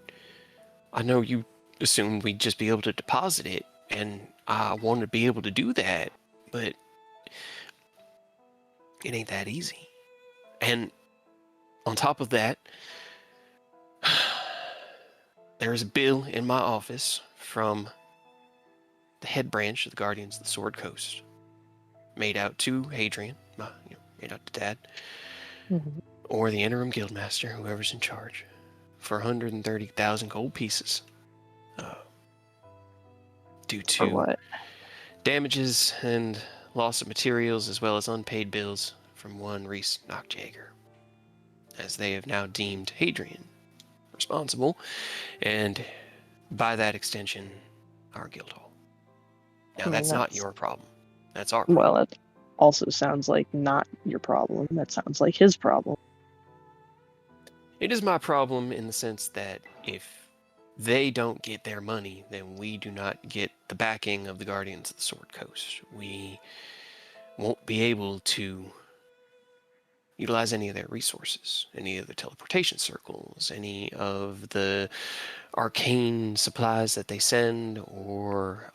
A: I know you assumed we'd just be able to deposit it, and I want to be able to do that, but it ain't that easy. And on top of that, there is a bill in my office from the head branch of the Guardians of the Sword Coast, made out to Hadrian, made out to Dad,
D: Mhm.
A: or the interim guildmaster, whoever's in charge, for 130,000 gold pieces, due
D: For
A: to
D: what?
A: damages and loss of materials, as well as unpaid bills from one Reese Knockjager, as they have now deemed Hadrian responsible, and by that extension, our guild hall. Now,
D: I mean,
A: that's not
D: that's-
A: your problem. That's our problem.
D: Well, that also sounds like not your problem. That sounds like his problem.
A: It is my problem in the sense that if they don't get their money, then we do not get the backing of the Guardians of the Sword Coast. We won't be able to utilize any of their resources, any of the teleportation circles, any of the arcane supplies that they send, or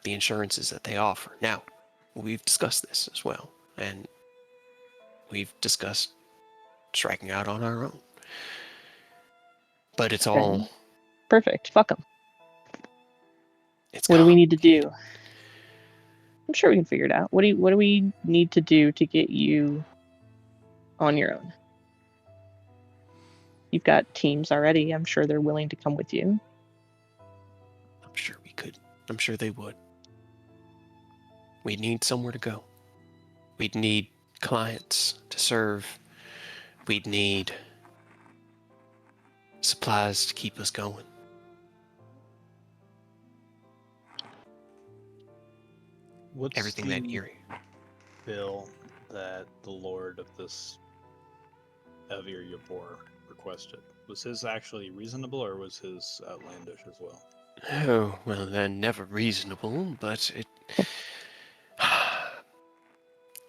A: the insurances that they offer. Now, we've discussed this as well, and we've discussed striking out on our own. But it's all,
D: Okay. Perfect. Fuck him.
A: it's
D: What do we need to
A: complicated.
D: do? I'm sure we can figure it out. What do we need to do to get you on your own? You've got teams already. I'm sure they're willing to come with you.
A: I'm sure we could. I'm sure they would. We'd need somewhere to go. We'd need clients to serve. We'd need supplies to keep us going.
B: What's
A: everything that
B: the
A: eerie.
B: bill that the lord of this Evir Yabor requested? Was his actually reasonable, or was his outlandish as well?
A: Oh, well, they're never reasonable, but it.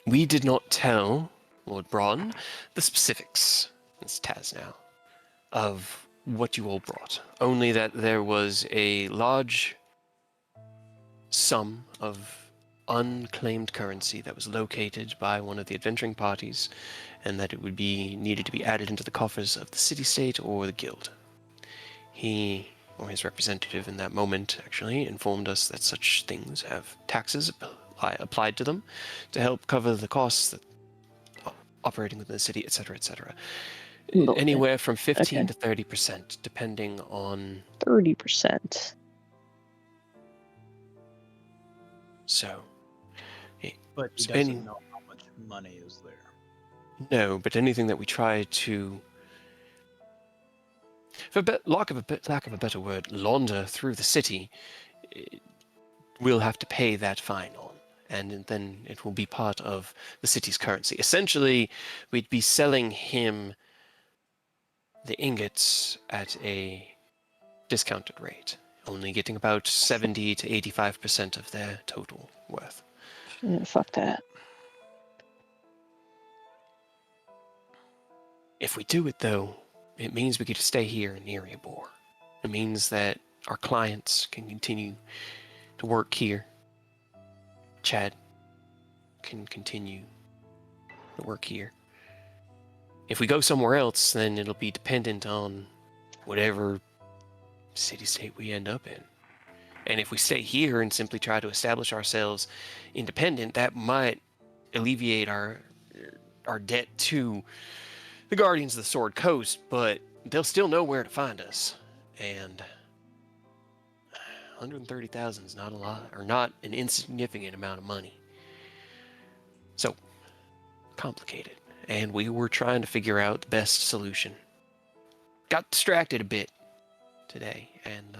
A: We did not tell Lord Braun the specifics, it's Taz now, of what you all brought. Only that there was a large sum of unclaimed currency that was located by one of the adventuring parties, and that it would be needed to be added into the coffers of the city-state or the guild. He, or his representative in that moment, actually informed us that such things have taxes applied to them to help cover the costs that operating within the city, etc., etc. Anywhere from 15
D: Okay.
A: to 30%, depending on.
D: 30%.
A: So,
B: But he
A: so
B: doesn't know how much money is there.
A: no, but anything that we try to, for lack of a better word, launder through the city, we'll have to pay that fine on, and then it will be part of the city's currency. Essentially, we'd be selling him the ingots at a discounted rate, only getting about 70 to 85% of their total worth.
D: Yeah, fuck that.
A: If we do it, though, it means we get to stay here in Erebor. It means that our clients can continue to work here. Chad can continue to work here. If we go somewhere else, then it'll be dependent on whatever city-state we end up in. And if we stay here and simply try to establish ourselves independent, that might alleviate our debt to the Guardians of the Sword Coast, but they'll still know where to find us. And 130,000 is not a lot, or not an insignificant amount of money. So, complicated. And we were trying to figure out the best solution. Got distracted a bit today, and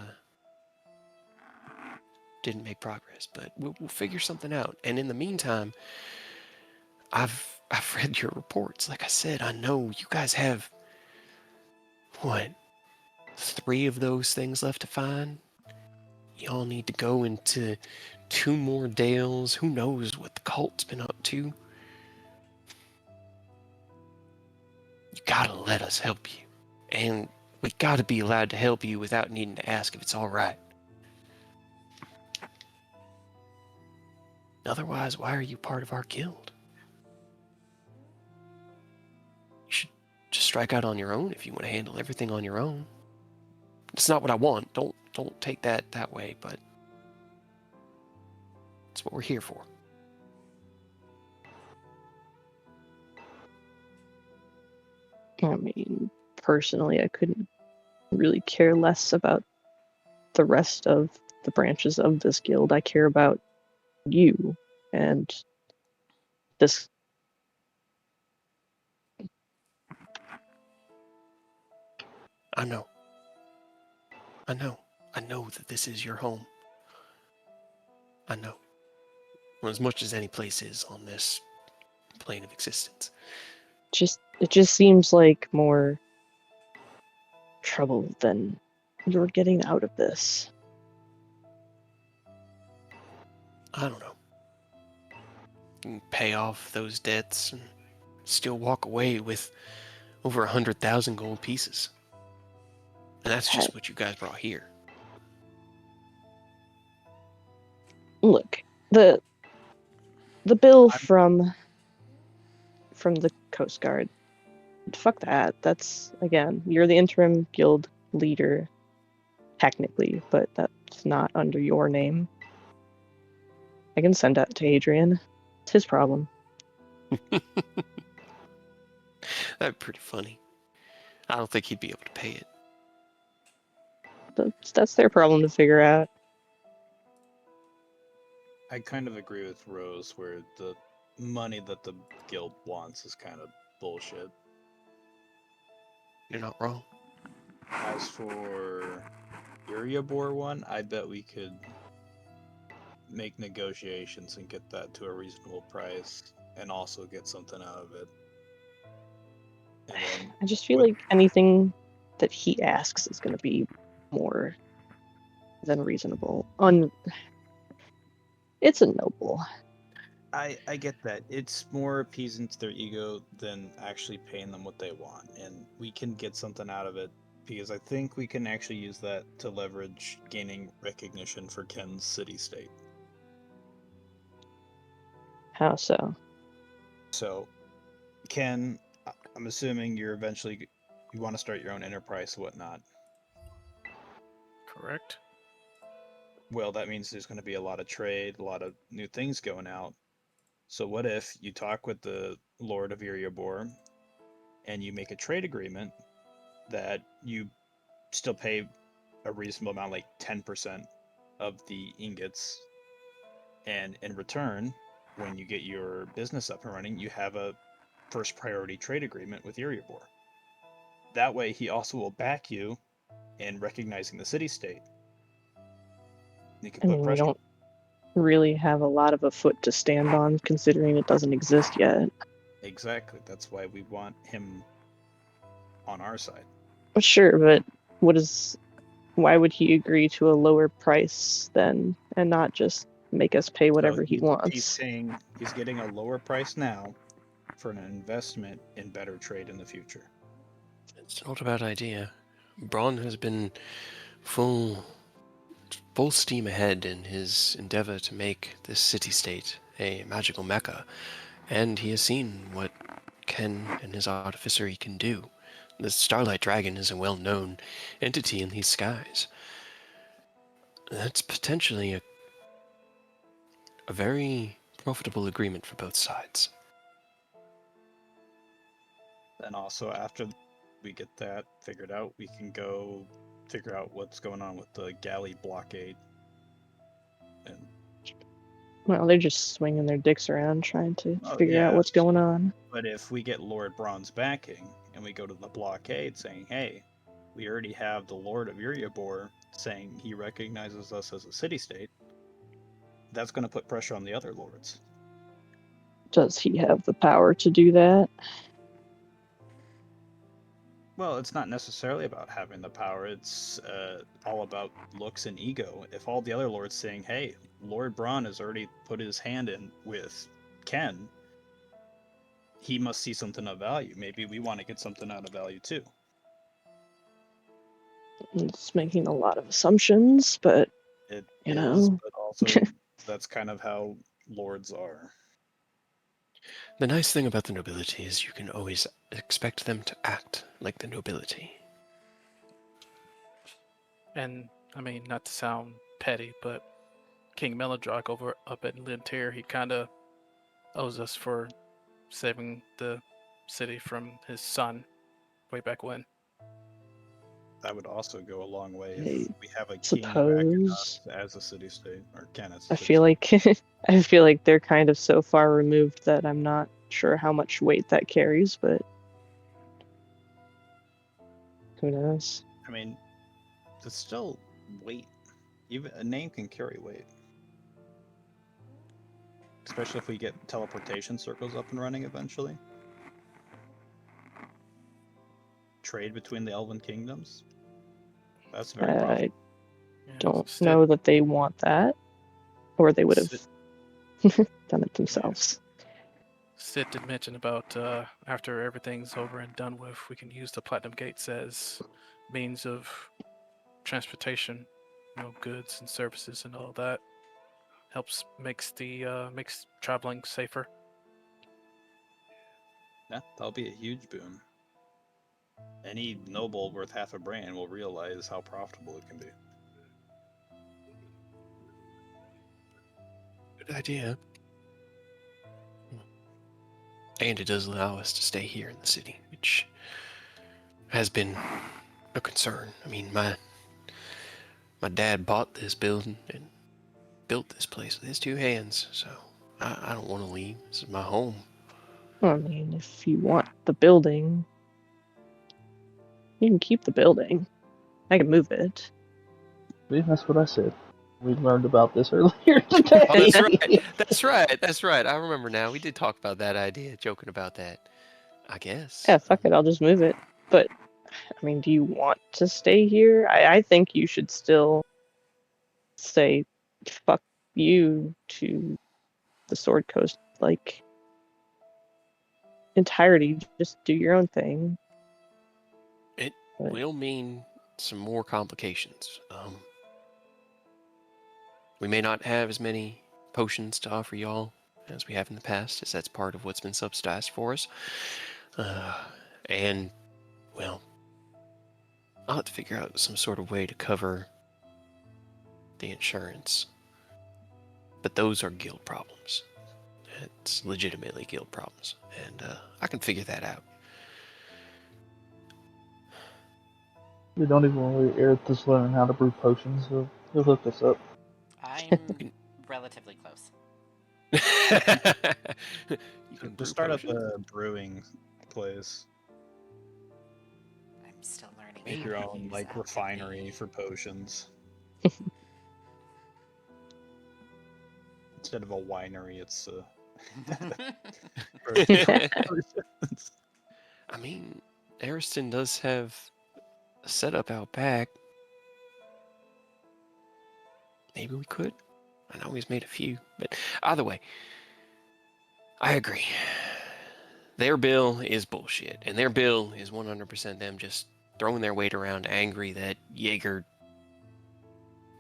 A: didn't make progress, but we'll figure something out. And in the meantime, I've read your reports. Like I said, I know you guys have, what, 3 of those things left to find? Y'all need to go into 2 more dales. Who knows what the cult's been up to? You gotta let us help you. And we gotta be allowed to help you without needing to ask if it's alright. Otherwise, why are you part of our guild? You should just strike out on your own if you want to handle everything on your own. It's not what I want. Don't take that way, but it's what we're here for.
D: I mean, personally, I couldn't really care less about the rest of the branches of this guild. I care about you and this.
A: I know. I know that this is your home. I know. Well, as much as any place is on this plane of existence.
D: It just seems like more trouble than you're getting out of this.
A: I don't know. You can pay off those debts and still walk away with over 100,000 gold pieces. And that's just what you guys brought here.
D: Look, the bill from the Coast Guard. Fuck that. That's, again, you're the interim guild leader, technically, but that's not under your name. I can send that to Adrian. It's his problem.
A: That'd be pretty funny. I don't think he'd be able to pay it.
D: That's their problem to figure out.
B: I kind of agree with Rose, where the money that the guild wants is kind of bullshit.
A: You're not wrong.
B: As for Iriabor one, I bet we could make negotiations and get that to a reasonable price, and also get something out of it. And then
D: I just feel
B: with-
D: like anything that he asks is going to be more than reasonable. It's a noble.
B: I get that. It's more appeasing to their ego than actually paying them what they want, and we can get something out of it because I think we can actually use that to leverage gaining recognition for Ken's city-state.
D: How so?
B: So, Ken, I'm assuming you want to start your own enterprise and whatnot.
E: Correct.
B: Well, that means there's going to be a lot of trade, a lot of new things going out. So what if you talk with the Lord of Iriabor and you make a trade agreement that you still pay a reasonable amount, like 10% of the ingots, and in return, when you get your business up and running, you have a first priority trade agreement with Iriabor. That way, he also will back you in recognizing the city-state. You can
D: I
B: put
D: mean, we
B: pressure.
D: don't really have a lot of a foot to stand on, considering it doesn't exist yet.
B: Exactly. That's why we want him on our side.
D: Sure, but why would he agree to a lower price then, and not just make us pay whatever he
B: He's
D: wants?
B: saying he's getting a lower price now for an investment in better trade in the future.
A: It's not a bad idea. Braun has been full steam ahead in his endeavor to make this city-state a magical mecca, and he has seen what Ken and his artificery can do. The Starlight Dragon is a well-known entity in these skies. That's potentially a very profitable agreement for both sides.
B: And also, after we get that figured out, we can go figure out what's going on with the galley blockade. And
D: Well, they're just swinging their dicks around trying to
B: Oh,
D: figure out
B: yeah.
D: what's going on.
B: but if we get Lord Braun's backing and we go to the blockade saying, "Hey, we already have the Lord of Iriabor saying he recognizes us as a city-state," that's going to put pressure on the other lords.
D: Does he have the power to do that?
B: Well, it's not necessarily about having the power. It's all about looks and ego. If all the other lords saying, "Hey, Lord Braun has already put his hand in with Ken," he must see something of value. Maybe we want to get something out of value too.
D: It's making a lot of assumptions, but
B: It
D: You
B: is,
D: know.
B: but also that's kind of how lords are.
A: The nice thing about the nobility is you can always expect them to act like the nobility.
E: And I mean, not to sound petty, but King Melodrock over up at Lintier, he kind of owes us for saving the city from his son way back when.
B: That would also go a long way
D: I
B: if we have a king backing us
D: suppose.
B: as a city-state, or Ken as a
D: I
B: city-state.
D: feel like I feel like they're kind of so far removed that I'm not sure how much weight that carries, but who knows?
B: I mean, it's still weight. Even a name can carry weight. Especially if we get teleportation circles up and running eventually. Trade between the Elven kingdoms. That's very profitable.
D: I
E: Yeah,
D: don't
E: Sid-
D: know that they want that, or they would have
B: Sid-
D: done it themselves.
E: Sid did mention about after everything's over and done with, we can use the Platinum Gates as means of transportation, goods and services and all that. Helps makes traveling safer.
B: Yeah, that'll be a huge boon. Any noble worth half a brain will realize how profitable it can be.
A: Good idea. And it does allow us to stay here in the city, which has been a concern. I mean, my dad bought this building and built this place with his two hands, so I don't want to leave. This is my home.
D: I mean, if you want the building, you can keep the building. I can move it.
F: See, that's what I said. We learned about this earlier today.
A: Oh, that's right. That's right. That's right. I remember now. We did talk about that idea, joking about that. I guess.
D: Yeah, fuck it, I'll just move it. But, I mean, do you want to stay here? I think you should still say fuck you to the Sword Coast, like, entirety. Just do your own thing.
A: It
D: But-
A: will mean some more complications. We may not have as many potions to offer y'all as we have in the past, as that's part of what's been subsidized for us. And, well, I'll have to figure out some sort of way to cover the insurance. But those are guild problems. It's legitimately guild problems. And I can figure that out.
F: We don't even want Erithus learn how to brew potions. He'll hook us up.
C: I'm relatively close.
A: You can brew
B: Just start up
A: potions.
B: a brewing place.
C: I'm still learning.
B: Make
C: how
B: your
C: to
B: own
C: use
B: like
C: alchemy.
B: refinery for potions. Instead of a winery, it's potions.
A: I mean, Ariston does have a setup out back. Maybe we could. I know he's made a few, but either way, I agree. Their bill is bullshit, and their bill is 100% them just throwing their weight around, angry that Jaeger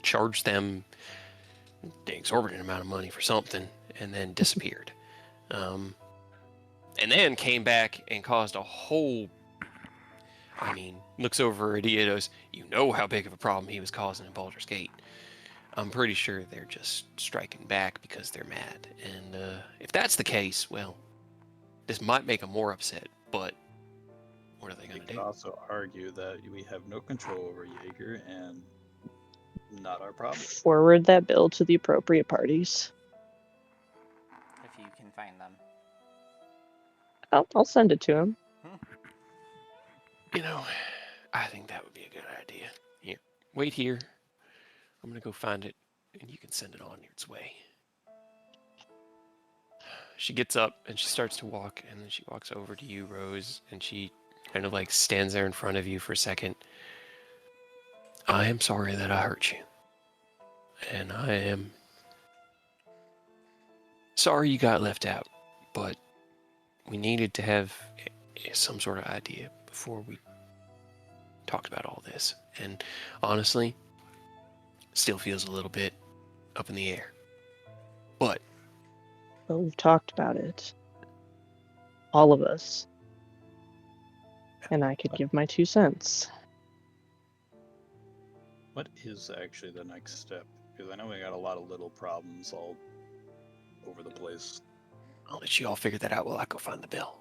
A: charged them an exorbitant amount of money for something and then disappeared. And then came back and caused a whole. I mean, looks over at Eodos. You know how big of a problem he was causing in Baldur's Gate. I'm pretty sure they're just striking back because they're mad. And if that's the case, well, this might make them more upset. But what are they
B: You
A: going to
B: could
A: do?
B: also argue that we have no control over Jaeger and not our problem.
D: Forward that bill to the appropriate parties.
C: If you can find them.
D: I'll send it to him.
A: You know, I think that would be a good idea. Here, wait here. I'm going to go find it, and you can send it on its way. She gets up, and she starts to walk, and then she walks over to you, Rose, and she kind of like stands there in front of you for a second. I am sorry that I hurt you. And I am sorry you got left out, but we needed to have some sort of idea before we talked about all this. And honestly, still feels a little bit up in the air. But
D: Well, we've talked about it. All of us. And I could give my 2 cents.
B: What is actually the next step? Because I know we got a lot of little problems all over the place.
A: I'll let you all figure that out while I go find the bill.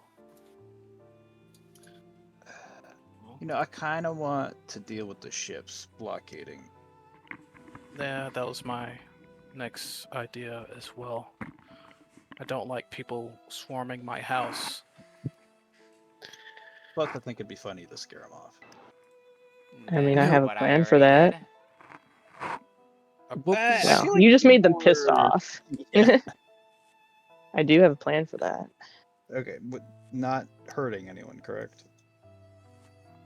B: You know, I kind of want to deal with the ships blockading.
E: Yeah, that was my next idea as well. I don't like people swarming my house.
B: Plus, I think it'd be funny to scare them off.
D: I mean, I
C: That's
D: have a
C: what
D: plan for
C: already
D: that.
C: did.
D: Well, you just made them pissed off.
B: Yeah.
D: I do have a plan for that.
B: Okay, but not hurting anyone, correct?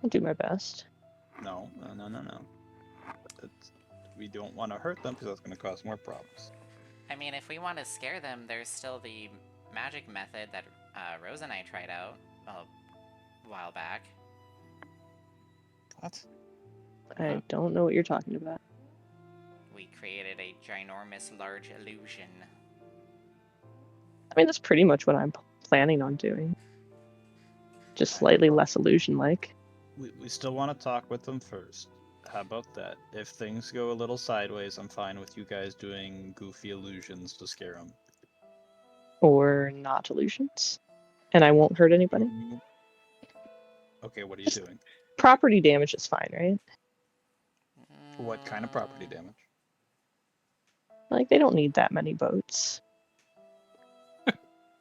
D: I'll do my best.
B: No. We don't want to hurt them because that's going to cause more problems.
C: I mean, if we want to scare them, there's still the magic method that Rose and I tried out a while back.
B: What?
D: I don't know what you're talking about.
C: We created a ginormous large illusion.
D: I mean, that's pretty much what I'm planning on doing. Just slightly less illusion-like.
B: We still want to talk with them first. How about that? If things go a little sideways, I'm fine with you guys doing goofy illusions to scare them.
D: Or not illusions. And I won't hurt anybody.
B: Okay, what are you doing?
D: Property damage is fine, right?
B: What kind of property damage?
D: Like, they don't need that many boats.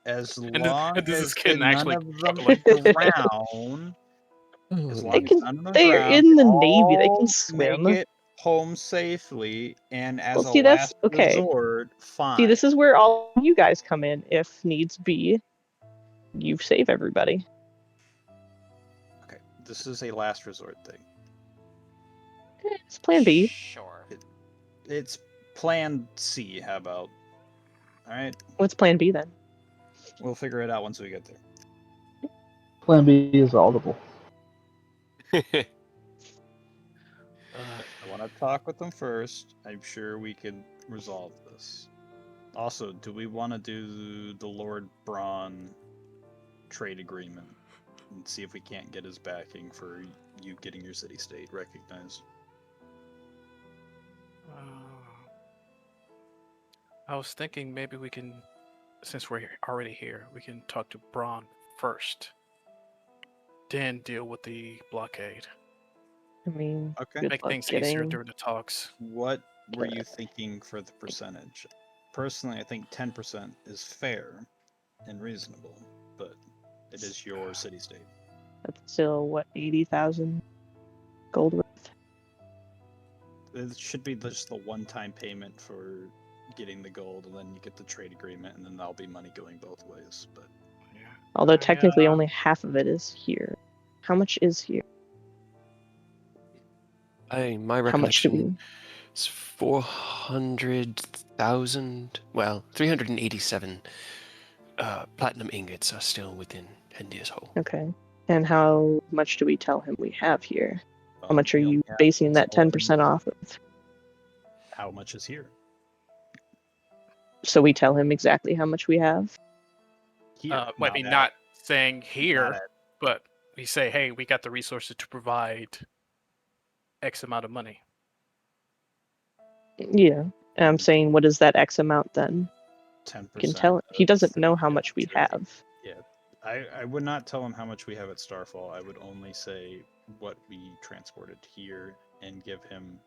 B: As
E: And
B: long
E: this
B: as
E: is getting
B: none
E: actually
B: of them
E: struggling.
B: drown, as long
D: They
B: as
D: can-
B: none of them
D: They're
B: drown,
D: in the Navy, they can
B: all
D: swim.
B: Make it home safely, and as
D: Well,
B: a
D: see, that's
B: last
D: okay.
B: resort, fine.
D: See, this is where all you guys come in. If needs be, you save everybody.
B: Okay, this is a last resort thing.
D: It's plan B.
C: Sure.
B: It's plan C, how about? Alright,
D: What's plan B then?
B: we'll figure it out once we get there.
F: Plan B is audible.
B: I want to talk with them first. I'm sure we can resolve this. Also, do we want to do the Lord Braun trade agreement and see if we can't get his backing for you getting your city-state recognized?
E: I was thinking maybe we can, since we're already here, we can talk to Braun first, then deal with the blockade.
D: I mean,
B: Okay.
D: good
E: Make
D: luck
E: things easier
D: getting.
E: during the talks.
B: What were you thinking for the percentage? Personally, I think 10% is fair and reasonable, but it is your city-state.
D: That's still what 80,000 gold worth.
B: It should be just the one-time payment for getting the gold, and then you get the trade agreement, and then that'll be money going both ways. But
E: Yeah.
D: Although technically only half of it is here. How much is here?
A: My
D: How much do
A: recollection
D: we?
A: is 400,000. Well, 387 platinum ingots are still within Hendia's Hole.
D: Okay. And how much do we tell him we have here? How much are
B: we only
D: you
B: have
D: basing
B: to
D: that
B: tell him
D: 10% off of?
B: how much is here?
D: So we tell him exactly how much we have?
B: Here,
E: I mean,
B: at-
E: not saying here,
B: not at-
E: but we say, hey, we got the resources to provide X amount of money.
D: Yeah. And I'm saying, what is that X amount then?
B: 10%.
D: You can tell him. He doesn't know how
B: of
D: much we
B: trade.
D: have.
B: Yeah, I would not tell him how much we have at Starfall. I would only say what we transported here and give him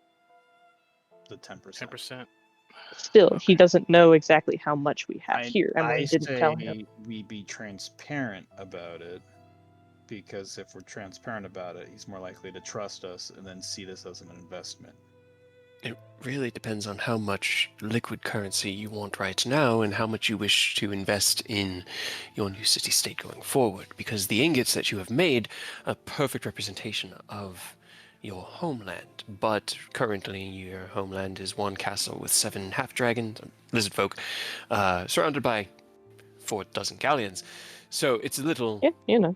B: the 10%.
E: 10%.
D: Still, he
E: Okay.
D: doesn't know exactly how much we have
B: I,
D: here. Emily
B: I
D: didn't
B: say
D: tell him.
B: we be transparent about it, because if we're transparent about it, he's more likely to trust us and then see this as an investment.
A: It really depends on how much liquid currency you want right now and how much you wish to invest in your new city-state going forward, because the ingots that you have made are a perfect representation of your homeland. But currently your homeland is one castle with 7 half-dragons, lizard folk, surrounded by 4 dozen galleons. So it's a little
D: Yeah, you know,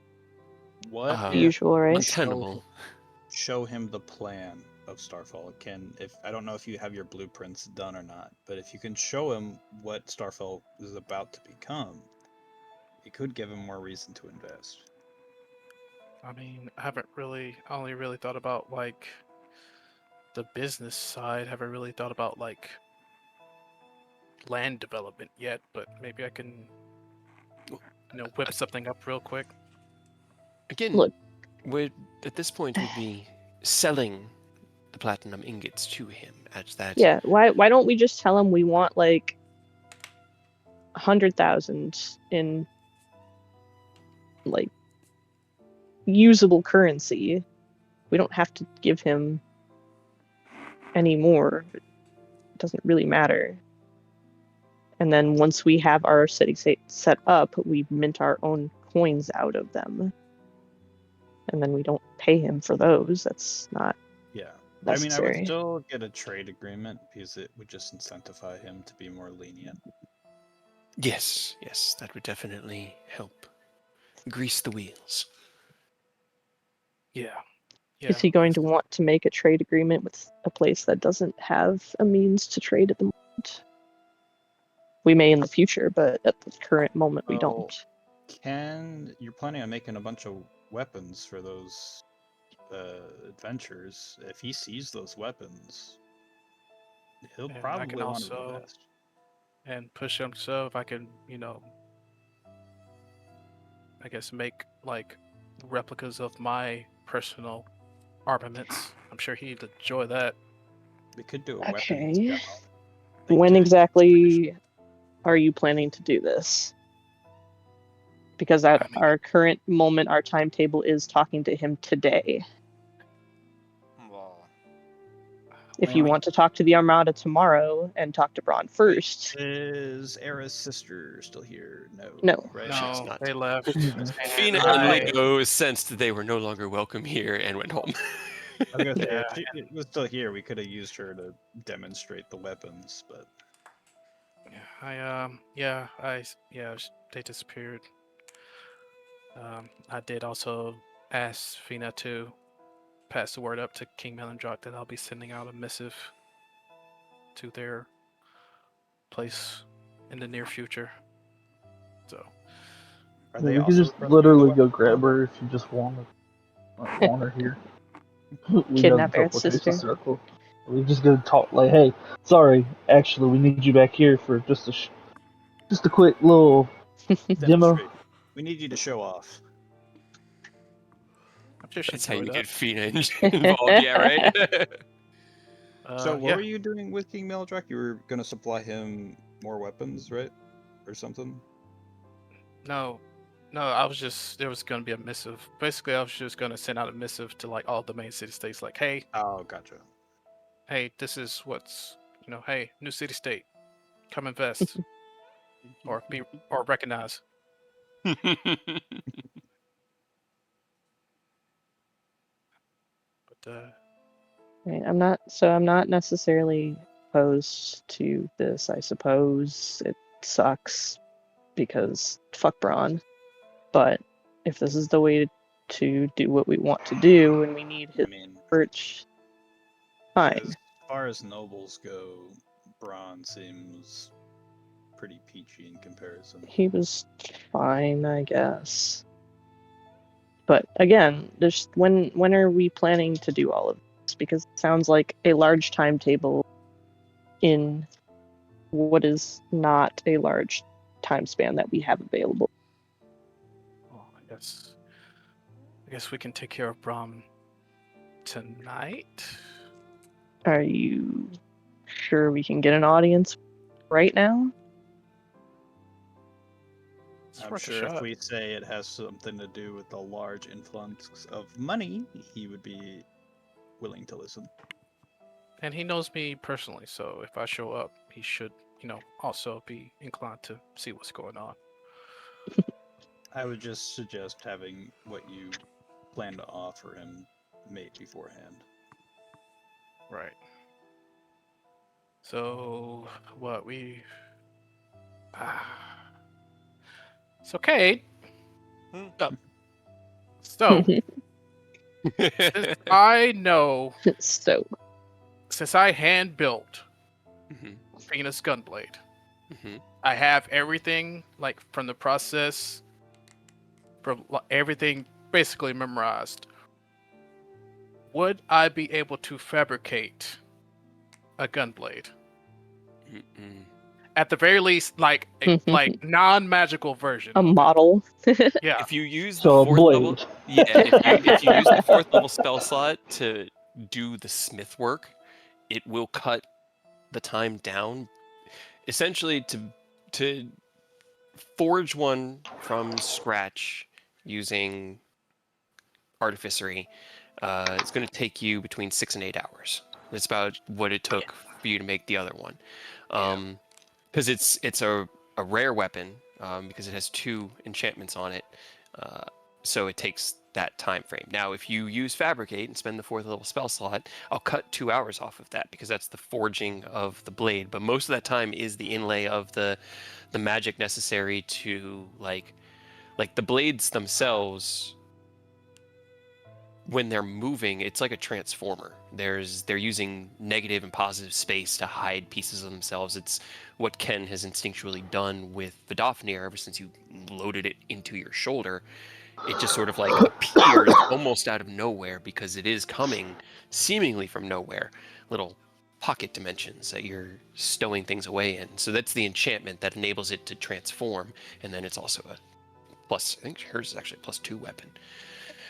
B: What
A: the
B: if
D: usual, right?
A: untenable.
B: show him the plan of Starfall? I don't know if you have your blueprints done or not, but if you can show him what Starfall is about to become, it could give him more reason to invest.
E: I mean, I only really thought about like the business side. Haven't really thought about like land development yet, but maybe I can, whip something up real quick.
A: Again,
D: Look.
A: at this point we'd be selling the platinum ingots to him at that.
D: Yeah, why don't we just tell him we want like 100,000 in like usable currency? We don't have to give him any more. It doesn't really matter. And then once we have our city set up, we mint our own coins out of them. And then we don't pay him for those. That's not
B: Yeah.
D: necessary.
B: I mean, I would still get a trade agreement because it would just incentivize him to be more lenient.
A: Yes, that would definitely help grease the wheels.
E: Yeah.
D: Is he going to want to make a trade agreement with a place that doesn't have a means to trade at the moment? We may in the future, but at the current moment we
B: Well,
D: don't.
B: You're planning on making a bunch of weapons for those adventures. If he sees those weapons, he'll
E: And I
B: probably
E: can
B: want to
E: also
B: invest.
E: and push him so if I can, I guess make like replicas of my personal armaments. I'm sure he'd enjoy that.
B: We could do a weapons
D: Okay.
B: demo.
D: When exactly are you planning to do this? Because at our current moment, our timetable is talking to him today.
C: Well,
D: If you want to talk to the Armada tomorrow and talk to Braun first,
B: Is Era's sister still here? No.
D: No.
B: Right?
A: She's
E: No,
A: not.
E: they left.
F: Mhm.
A: Fina
E: And
A: and
E: I,
A: Lego sensed that they were no longer welcome here and went home.
B: I was gonna say,
E: Yeah,
B: if she was still here, we could have used her to demonstrate the weapons, but
E: they disappeared. I did also ask Fina to pass the word up to King Melandrock that I'll be sending out a missive to their place in the near future. So
B: are
F: We
B: they
F: could
B: also
F: just
B: requesting the
F: literally go
B: weapons?
F: grab her if you just want her here. We got
D: Kidnap
F: the
D: Eric's
F: teleportation
D: sister.
F: circle. We just go talk like, hey, sorry, actually, we need you back here for just a quick little demo.
B: Demonstrate. We need you to show off.
E: I'm sure she'd
A: That's how you
E: enjoy
A: get
E: that.
A: Fina involved, yeah, right?
B: So what
E: Yeah.
B: were you doing with King Meldrak? You were gonna supply him more weapons, right? Or something?
E: No, there was going to be a missive. Basically, I was just going to send out a missive to like all the main city states, like,
B: Oh, gotcha.
E: hey, this is hey, new city state, come invest or recognize. But
D: Right, I'm not necessarily opposed to this. I suppose it sucks because fuck Braun. But if this is the way to do what we want to do and we need
B: I
D: his
B: mean,
D: church, fine.
B: as far as nobles go, Braun seems pretty peachy in comparison.
D: He was fine, I guess. But again, just when are we planning to do all of this? Because it sounds like a large timetable in what is not a large time span that we have available.
E: well, I guess we can take care of Brahm tonight.
D: Are you sure we can get an audience right now?
E: It's
B: I'm
E: worth a
B: sure if
E: shot.
B: we say it has something to do with the large influx of money, he would be willing to listen.
E: And he knows me personally, so if I show up, he should, also be inclined to see what's going on.
B: I would just suggest having what you plan to offer him made beforehand.
E: Right. So what we it's okay.
A: Oh.
E: So since I know
D: So,
E: since I hand built
A: Mhm,
E: Venus Gunblade,
A: mhm.
E: I have everything like from the process, from everything basically memorized. Would I be able to fabricate a gunblade?
A: Mm-mm.
E: At the very least, like a non-magical version
D: a
E: of it.
D: model.
E: Yeah.
A: If you use the
F: So a
A: fourth level,
F: blade.
A: yeah, if you use the fourth level spell slot to do the smith work, it will cut the time down. Essentially, to forge one from scratch using artificery, it's going to take you between 6 and 8 hours. That's about what it took for you to make the other one. Because it's a rare weapon, because it has 2 enchantments on it, so it takes that time frame. Now, if you use fabricate and spend the 4th level spell slot, I'll cut 2 hours off of that because that's the forging of the blade. But most of that time is the inlay of the magic necessary to like the blades themselves. When they're moving, it's like a transformer. They're using negative and positive space to hide pieces of themselves. It's what Ken has instinctually done with Vidofnir ever since you loaded it into your shoulder. It just sort of like appears almost out of nowhere because it is coming seemingly from nowhere. Little pocket dimensions that you're stowing things away in. So that's the enchantment that enables it to transform. And then it's also a plus, I think hers is actually a +2 weapon.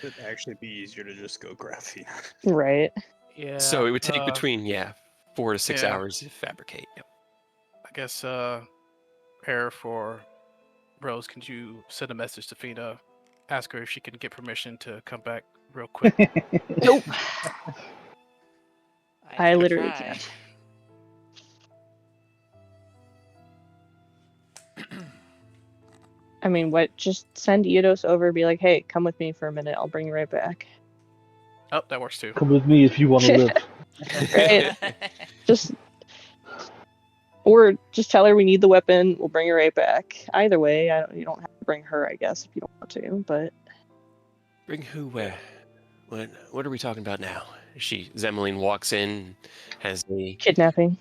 B: It'd actually be easier to just go graphene.
D: Right.
E: Yeah.
A: So it would take between 4 to 6
E: yeah.
A: hours to fabricate. Yep.
E: I guess Air for Rose, can you send a message to Fina? Ask her if she can get permission to come back real quick.
D: Nope. I
C: can
D: literally
C: try.
D: can't. I mean, what? Just send Eidos over. Be like, hey, come with me for a minute. I'll bring you right back.
E: Oh, that works too.
F: Come with me if you want to live.
D: Right. Just or just tell her we need the weapon. We'll bring her right back. Either way, you don't have to bring her, I guess, if you don't want to. But
A: Bring who where? What are we talking about now? Zemeline walks in, has a
D: kidnapping.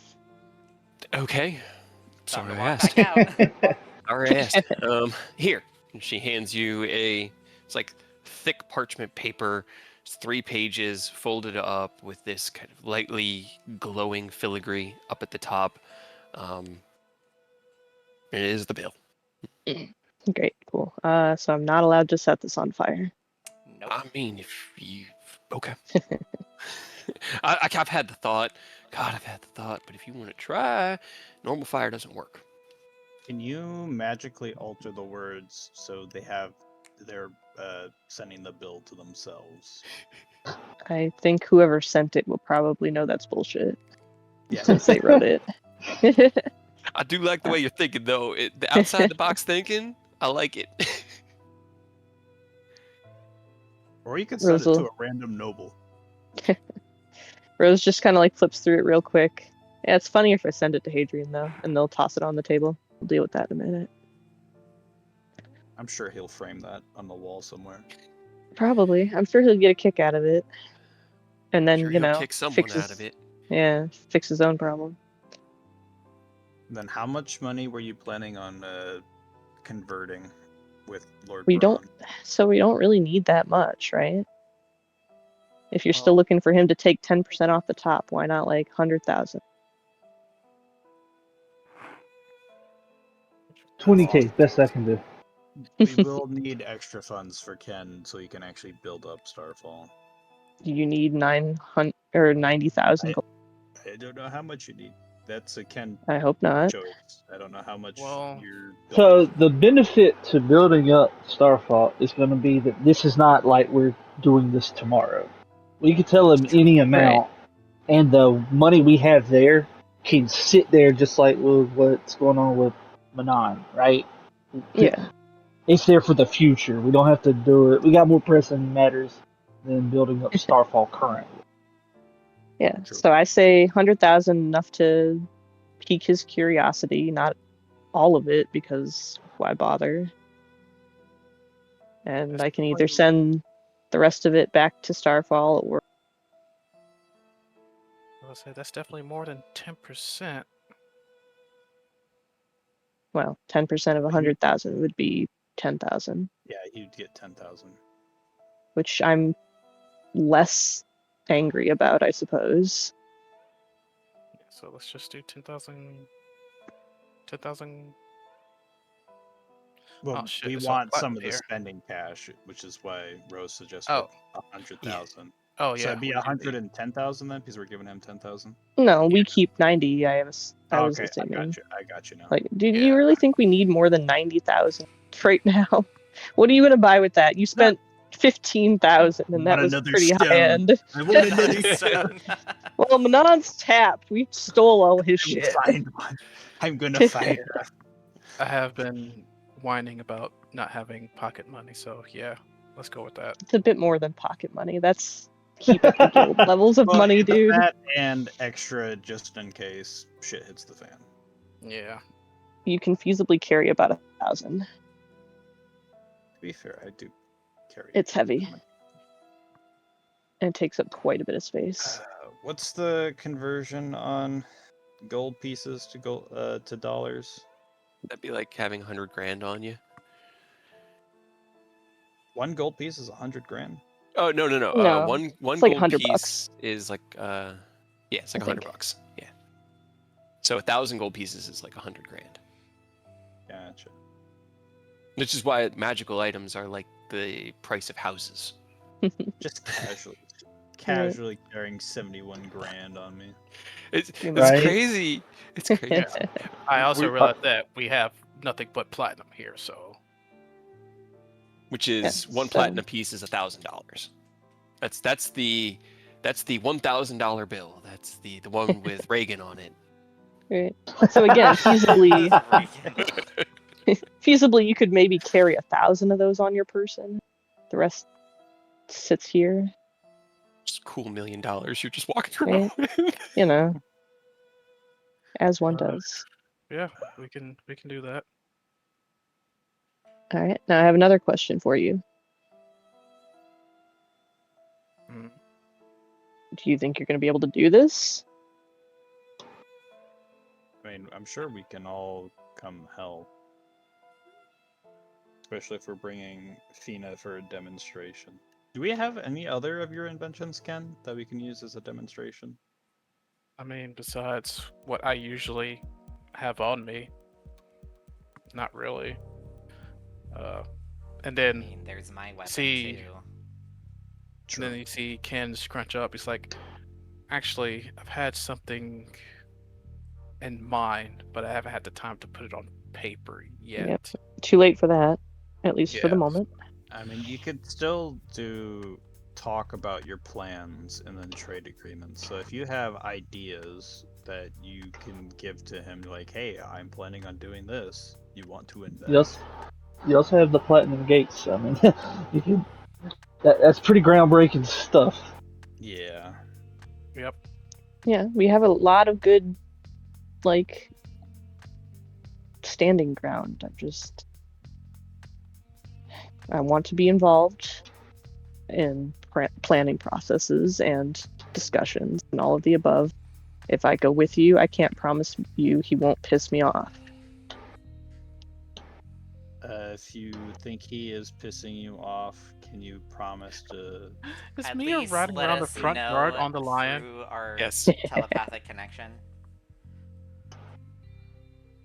A: okay.
C: Time
A: Sorry
C: to
A: I
C: walk
A: asked.
C: back out.
A: Sorry I asked. Here. And she hands you it's like thick parchment paper. It's 3 pages folded up with this kind of lightly glowing filigree up at the top. It is the bill.
D: Great, cool. So I'm not allowed to set this on fire.
C: Nope.
A: I mean, if you okay. I've had the thought. God, I've had the thought. But if you want to try, normal fire doesn't work.
B: Can you magically alter the words so they're sending the bill to themselves?
D: I think whoever sent it will probably know that's bullshit
B: Yeah.
D: since they wrote it.
A: I do like the way you're thinking, though. The outside the box thinking, I like it.
B: Or you could send it to
D: Rosal.
B: a random noble.
D: Rose just kind of like flips through it real quick. Yeah, it's funny if I send it to Hadrian though, and they'll toss it on the table. We'll deal with that in a minute.
B: I'm sure he'll frame that on the wall somewhere.
D: Probably. I'm sure he'll get a kick out of it. And then,
A: Sure,
D: you
A: he'll
D: know,
A: kick someone
D: fix
A: out of it.
D: fix his own problem.
B: Then how much money were you planning on converting with Lord
D: We
B: Braun?
D: we don't really need that much, right? If you're still
B: Well-
D: looking for him to take 10% off the top, why not like 100,000?
F: 20k, best I can do.
B: We will need extra funds for Ken so he can actually build up Starfall.
D: Do you need 900 or 90,000 gold?
B: I don't know how much you need. That's a Ken
D: I hope not.
B: choice. I don't know how much
E: Well,
B: you're
F: So
B: building.
F: the benefit to building up Starfall is going to be that this is not like we're doing this tomorrow. We could tell him any amount, and the money we have there can sit there just like with what's going on with Manon, right?
D: Yeah.
F: It's there for the future. We don't have to do it. We got more pressing matters than building up Starfall currently.
D: Yeah.
B: True.
D: So I say 100,000 enough to pique his curiosity, not all of it because why bother? And
E: That's
D: I can either
E: definitely-
D: send the rest of it back to Starfall or
E: I would say that's definitely more than 10%.
D: well, 10% of 100,000 would be 10,000,
B: Yeah, you'd get 10,000.
D: which I'm less angry about, I suppose.
E: Yeah, so let's just do 10,000. 10,000.
B: Well,
E: Oh, shit,
B: we
E: it's all
B: want some
E: platinum
B: of the
E: here.
B: spending cash, which is why Rose suggested
E: Oh.
B: 100,000.
E: Oh,
B: So
E: yeah.
B: it'd be
E: we do need-
B: 110,000 then, because we're giving him 10,000.
D: No, we
E: Yeah.
D: keep 90. I was
B: Okay,
D: assuming.
B: I got you now.
D: Like, do you
E: Yeah.
D: really think we need more than 90,000 right now? What are you gonna buy with that? You spent 15,000, and that
B: Want
D: was
B: another
D: pretty high
B: stone.
D: end.
B: I want another stone.
D: Well, Manon's tapped. We stole all his
B: I will
D: shit.
B: find one. I'm gonna find her.
E: I have been whining about not having pocket money, so yeah, let's go with that.
D: It's a bit more than pocket money. That's keep at the guild levels of
B: Well,
D: money,
B: it's
D: dude.
B: that and extra just in case shit hits the fan.
E: Yeah.
D: You can feasibly carry about 1,000.
B: To be fair, I do carry.
D: It's heavy. And it takes up quite a bit of space.
B: What's the conversion on gold pieces to dollars?
A: That'd be like having 100 grand on you.
B: One gold piece is 100 grand.
A: Oh no.
D: No,
A: One
D: it's like
A: gold
D: $100
A: piece
D: bucks.
A: is like yeah, it's like
D: I
A: $100.
D: think.
A: Yeah. So 1,000 gold pieces is like 100 grand.
B: Gotcha.
A: Which is why magical items are like the price of houses.
B: Just casually carrying 71 grand on me.
A: It's
F: Right.
A: crazy. It's crazy.
E: I also
A: We-
E: realized that we have nothing but platinum here, so
A: Which is
D: Yeah,
A: one
D: so-
A: platinum piece is $1,000. That's That's the $1,000 bill. That's the one with Reagan on it.
D: Right. So again, feasibly,
C: Freaking-
D: feasibly, you could maybe carry 1,000 of those on your person. The rest sits here,
A: Just cool $1 million. You're just walking
D: Right.
A: around.
D: you know, as one
E: Uh,
D: does.
E: Yeah, we can do that.
D: All right. Now I have another question for you.
E: Mm.
D: Do you think you're going to be able to do this?
B: I mean, I'm sure we can all come help. Especially if we're bringing Fina for a demonstration. Do we have any other of your inventions, Ken, that we can use as a demonstration?
E: I mean, besides what I usually have on me, not really. And
C: I
E: then
C: mean, there's my weapon
E: see-
C: too.
E: and then you see Ken scrunch up. He's like, actually, I've had something in mind, but I haven't had the time to put it on paper yet.
D: Yep. Too late for that, at least for the
E: Yeah.
D: moment.
B: I mean, you could still talk about your plans and then trade agreements. So if you have ideas that you can give to him, like, hey, I'm planning on doing this. You want to invest?
F: You also have the platinum gates. I mean, you can. That's pretty groundbreaking stuff.
B: Yeah.
E: Yep.
D: Yeah, we have a lot of good, like, standing ground. I want to be involved in planning processes and discussions and all of the above. If I go with you, I can't promise you he won't piss me off.
B: If you think he is pissing you off, can you promise to?
E: Is
C: At
E: Mia
C: least
E: riding
C: let
E: around the
C: us
E: front yard
C: know
E: on the lion?
C: through our
A: Yes.
C: telepathic connection.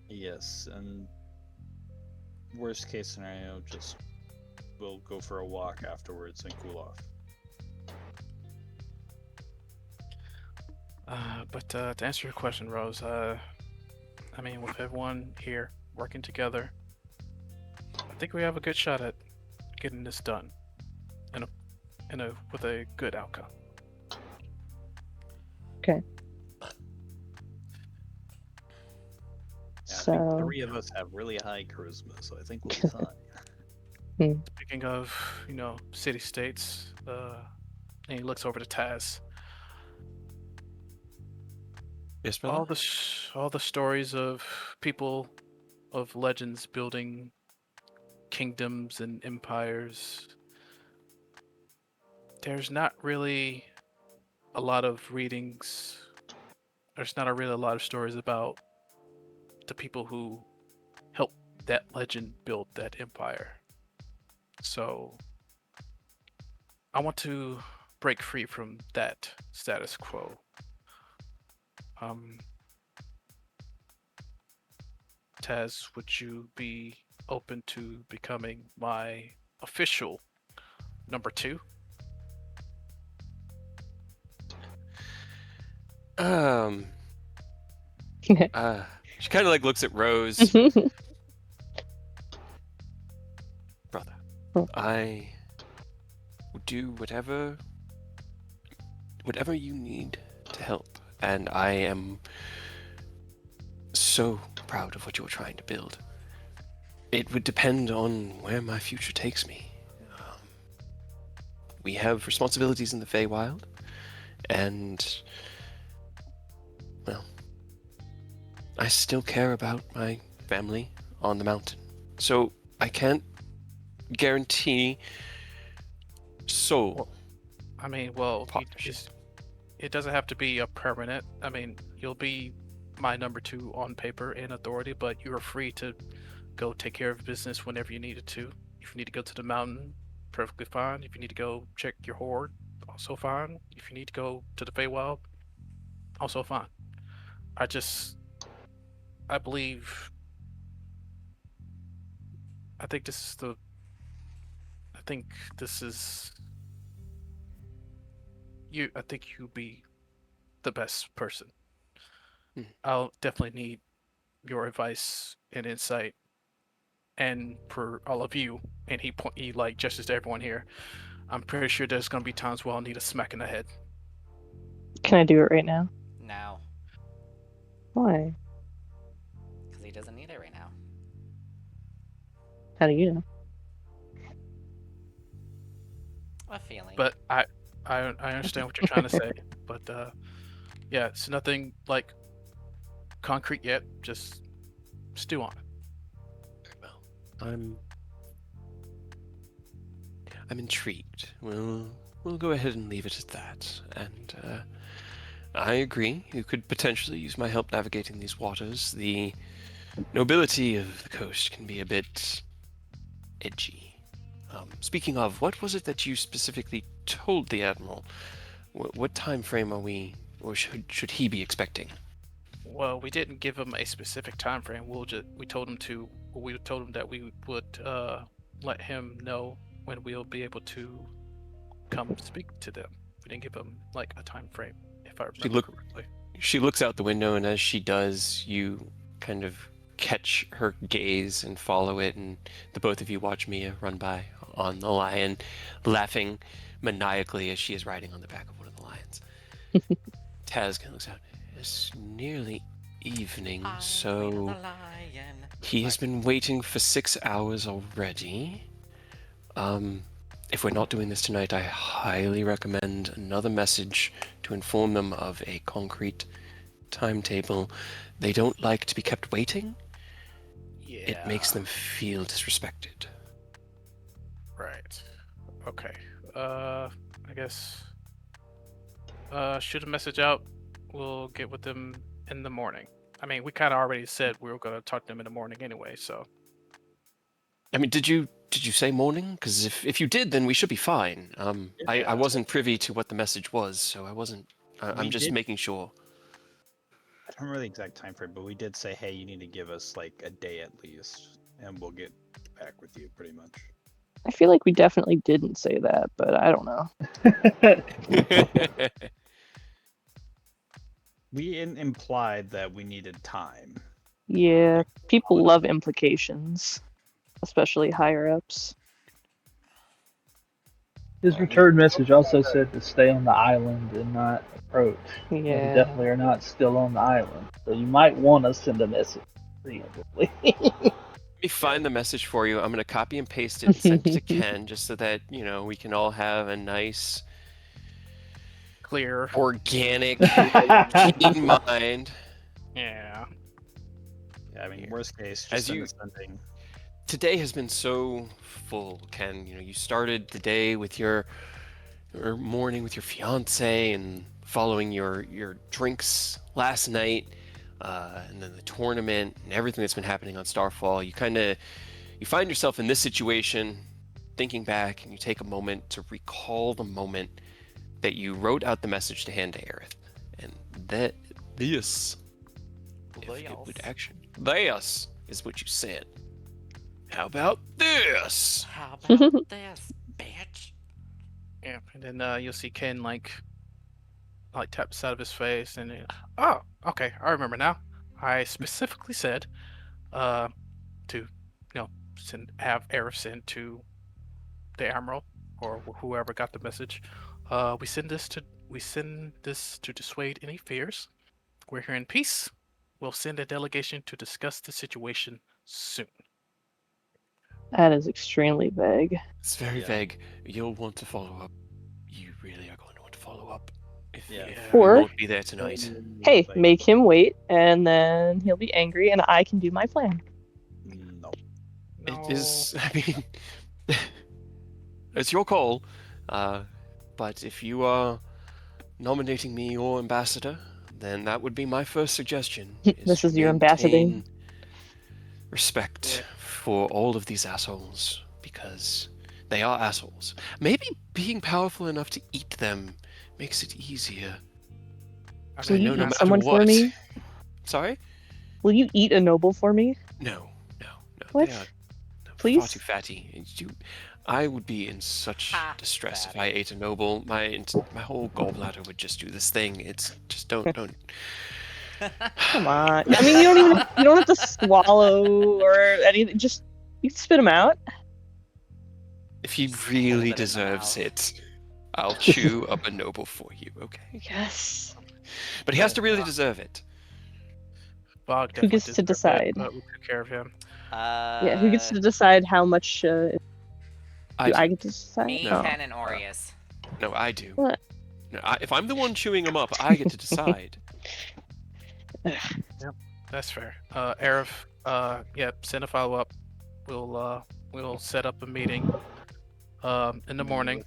B: Yes, and worst case scenario, just we'll go for a walk afterwards and cool off.
E: But to answer your question, Rose, I mean, with everyone here working together, I think we have a good shot at getting this done, with a good outcome.
B: Yeah, I think
D: So,
B: 3 of us have really high charisma, so I think we'll be fine.
E: Speaking of, city states, and he looks over to Taz.
A: Yes, brother.
E: All the stories of people, of legends building kingdoms and empires. There's not really a lot of readings. There's not really a lot of stories about the people who helped that legend build that empire. So I want to break free from that status quo. Taz, would you be open to becoming my official number 2?
A: She kind of like looks at Rose. Brother,
D: Oh.
A: I will do whatever you need to help, and I am so proud of what you're trying to build. It would depend on where my future takes me. We have responsibilities in the Feywild, and well, I still care about my family on the mountain. So I can't guarantee soul.
E: I mean, well,
A: Partnership.
E: it doesn't have to be a permanent. I mean, you'll be my number 2 on paper in authority, but you are free to go take care of business whenever you needed to. If you need to go to the mountain, perfectly fine. If you need to go check your hoard, also fine. If you need to go to the Feywild, also fine. I believe, I think this is you. I think you'll be the best person.
A: Hmm.
E: I'll definitely need your advice and insight, and for all of you. And he like gestures to everyone here. I'm pretty sure there's gonna be times where I'll need a smack in the head.
D: Can I do it right now?
C: No,
D: Why?
C: because he doesn't need it right now.
D: How do you know?
C: A feeling.
E: But I understand what you're trying to say. But yeah, it's nothing like concrete yet. Just stew on it.
A: Very well. I'm intrigued. We'll go ahead and leave it at that. And I agree. You could potentially use my help navigating these waters. The nobility of the coast can be a bit edgy. Speaking of, what was it that you specifically told the admiral? What time frame are we, or should he be expecting?
E: Well, we didn't give him a specific time frame. We told him that we would let him know when we'll be able to come speak to them. We didn't give him like a time frame, if I remember correctly.
A: She looks out the window, and as she does, you kind of catch her gaze and follow it, and the both of you watch Mia run by on the lion, laughing maniacally as she is riding on the back of one of the lions. Taz kind of looks out. It's nearly evening,
C: I feel
A: so
C: the lion.
A: he has been waiting for 6 hours already. If we're not doing this tonight, I highly recommend another message to inform them of a concrete timetable. They don't like to be kept waiting.
E: Yeah.
A: It makes them feel disrespected.
E: Right. Okay. I guess. Shoot a message out. We'll get with them in the morning. I mean, we kind of already said we were going to talk to them in the morning anyway, so.
A: I mean, did you say morning? Because if you did, then we should be fine. I wasn't privy to what the message was, so I wasn't. I'm just
B: did-
A: making sure.
B: I don't remember the exact time frame, but we did say, hey, you need to give us like a day at least, and we'll get back with you pretty much.
D: I feel like we definitely didn't say that, but I don't know.
B: We implied that we needed time.
D: Yeah, people love implications, especially higher ups.
F: His return message also said to stay on the island and not approach. And we
D: Yeah.
F: definitely are not still on the island. So you might want to send a message. Preemptively.
A: Let me find the message for you. I'm going to copy and paste it and send it to Ken just so that, we can all have a nice,
E: Clear.
A: organic, clean mind.
E: Yeah.
B: Yeah, I mean, worst case,
A: As
B: just
A: you-
B: send something.
A: Today has been so full, Ken. You started the day with your morning with your fiance and following your drinks last night, and then the tournament and everything that's been happening on Starfall. You find yourself in this situation, thinking back, and you take a moment to recall the moment that you wrote out the message to hand to Aerith, and that this, if it would actually, this is what you said. How about this?
C: How about this, bitch?
E: Yeah. And then you'll see Ken like tap the side of his face and oh, okay, I remember now. I specifically said to have Aerith send to the Admiral or whoever got the message. We send this to dissuade any fears. We're here in peace. We'll send a delegation to discuss the situation soon.
D: That is extremely vague.
A: It's very
B: Yeah.
A: vague. You'll want to follow up. You really are going to want to follow up. If
B: Yeah.
A: we
D: Or-
A: won't be there tonight.
D: Hey,
B: Like,
D: make him wait, and then he'll be angry, and I can do my plan.
B: No.
A: It is. I mean, it's your call. But if you are nominating me your ambassador, then that would be my first suggestion.
D: This is your
A: maintain
D: ambassading?
A: Respect for all of these assholes, because they are assholes. Maybe being powerful enough to eat them makes it easier.
E: I
D: Will
A: I
D: you
A: know no
D: eat
A: matter
D: someone
A: what.
D: for me?
A: Sorry?
D: Will you eat a noble for me?
A: No.
D: What?
A: They are far
D: Please?
A: too fatty. I would be in such
C: Ha,
A: distress if
C: fatty.
A: I ate a noble. My whole gallbladder would just do this thing. It's just don't.
D: Come on. I mean, you don't have to swallow or anything. Just you can spit them out.
A: If he
C: Just
A: really
C: hold it in the
A: deserves
C: mouth.
A: it, I'll chew up a noble for you, okay?
D: Yes.
A: But he has to really deserve it.
E: Bog
D: Who
E: definitely
D: gets to
E: deserved it,
D: decide?
E: but we took care of him.
D: Yeah, who gets to decide how much do I get to decide?
C: Me,
A: No.
C: Ken, and Aureus.
A: No, I do.
D: What?
A: No, if I'm the one chewing them up, I get to decide.
E: That's fair. Arif, send a follow up. We'll set up a meeting in the morning.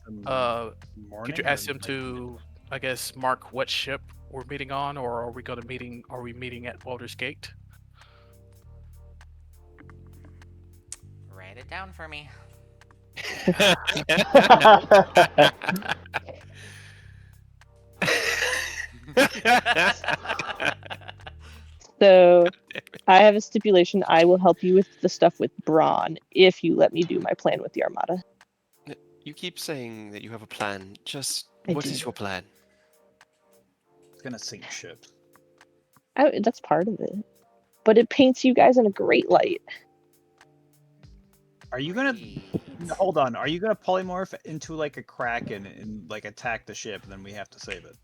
E: Could you ask him to, I guess, mark what ship we're meeting on, or are we meeting at Baldur's Gate?
C: Write it down for me.
D: So I have a stipulation. I will help you with the stuff with Braun if you let me do my plan with the Armada.
A: You keep saying that you have a plan. Just what
D: I
A: is
D: do.
A: your plan?
B: It's gonna sink ships.
D: That's part of it. But it paints you guys in a great light.
B: Are you gonna
C: Great.
B: hold on? Are you gonna polymorph into like a kraken and like attack the ship, and then we have to save it?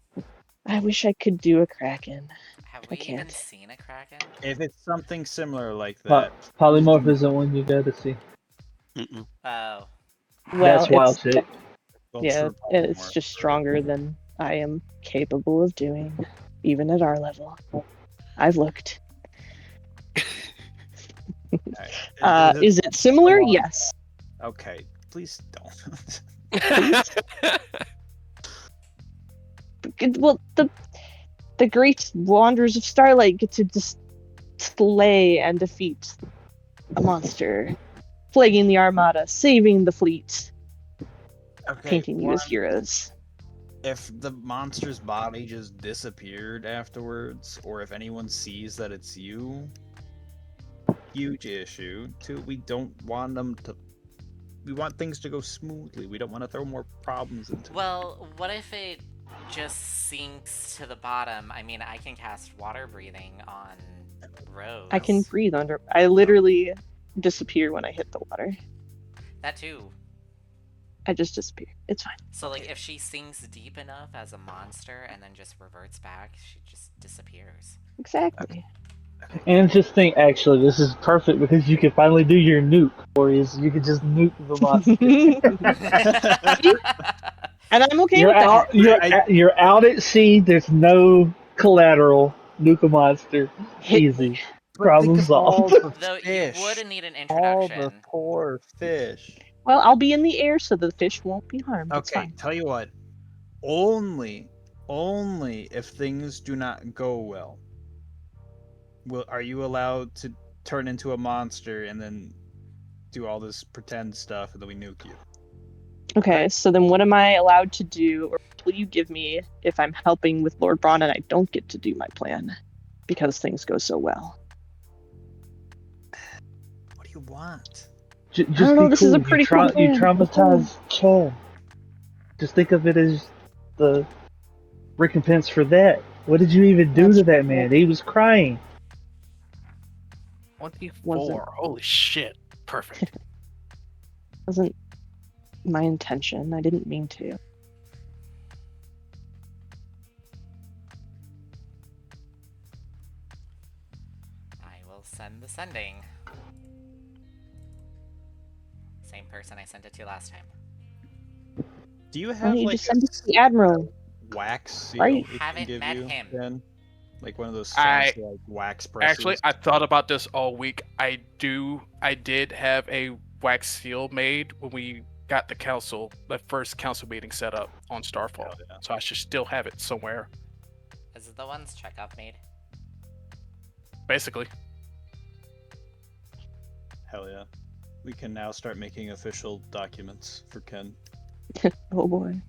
D: I wish I could do a Kraken.
C: Have
D: I
C: we even
D: can't.
C: seen a Kraken?
B: If it's something similar like
F: Po-
B: that,
F: Polymorph isn't one you gotta see.
A: Mm-mm.
C: Oh.
D: Well,
F: That's wild
D: it's
F: shit.
B: well,
D: yeah,
B: true
D: it's
B: polymorph,
D: just
B: sure.
D: stronger than I am capable of doing, even at our level. I've looked.
B: Alright.
D: Is it similar?
B: Go on.
D: Yes.
B: Okay, please don't.
D: Well, the great wanderers of Starlight get to just slay and defeat a monster, plaguing the Armada, saving the fleet,
B: Okay,
D: painting you as
B: one,
D: heroes.
B: if the monster's body just disappeared afterwards, or if anyone sees that it's you, huge issue. Two, we don't want them to. We want things to go smoothly. We don't want to throw more problems into it.
C: Well, what if it just sinks to the bottom? I mean, I can cast water breathing on Rose.
D: I can breathe under. I literally disappear when I hit the water.
C: That too.
D: I just disappear. It's fine.
C: So, like, if she sinks deep enough as a monster and then just reverts back, she just disappears.
D: Exactly.
F: And just think, actually, this is perfect because you can finally do your nuke, or is you can just nuke the monster.
D: And I'm okay
F: You're
D: with that.
F: out. You're out at sea. There's no collateral. Nuke a monster.
D: Hit
F: Easy.
D: me.
B: But
F: Problem
B: think of all
F: solved.
B: the
C: Though
B: fish.
C: you would need an
B: All
C: introduction.
B: the poor fish.
D: Well, I'll be in the air so the fish won't be harmed. It's
B: Okay,
D: fine.
B: tell you what. Only if things do not go well, are you allowed to turn into a monster and then do all this pretend stuff and then we nuke you?
D: Okay, so then what am I allowed to do, or what will you give me if I'm helping with Lord Braun and I don't get to do my plan because things go so well?
B: What do you want?
F: Just
D: don't know,
F: be
D: this
F: cool.
D: is a pretty cool
F: You
D: plan.
F: traumatize Chad. Just think of it as the recompense for that. What did you even do
D: That's
F: to that man? He was crying.
E: 24. Holy shit. Perfect.
D: Wasn't my intention. I didn't mean to.
C: I will send the sending. Same person I sent it to last time.
B: Do you
D: Why
B: have
D: don't you
B: like
D: just send it to the Admiral?
B: wax seal
D: Right.
B: we can
C: Haven't
B: give
C: met
B: you,
C: him.
B: Ben? Like one of those
E: I-
B: fancy like wax presses.
E: Actually, I thought about this all week. I did have a wax seal made when we got the first council meeting set up on Starfall.
B: Hell yeah.
E: So I should still have it somewhere.
C: Is it the ones Chekhov made?
E: Basically.
B: Hell yeah. We can now start making official documents for Ken.
D: Oh boy.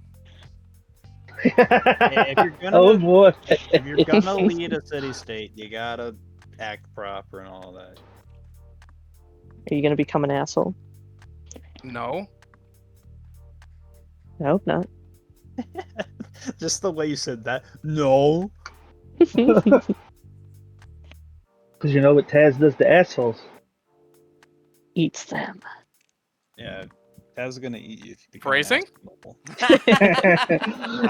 B: If you're gonna,
F: Oh boy.
B: if you're gonna lead a city state, you gotta act proper and all that.
D: Are you gonna become an asshole?
E: No.
D: I hope not.
B: Just the way you said that. No.
F: Because you know what Taz does to assholes.
D: Eats them.
B: Yeah. Taz is gonna eat you if you become
E: Phrasing?
B: noble.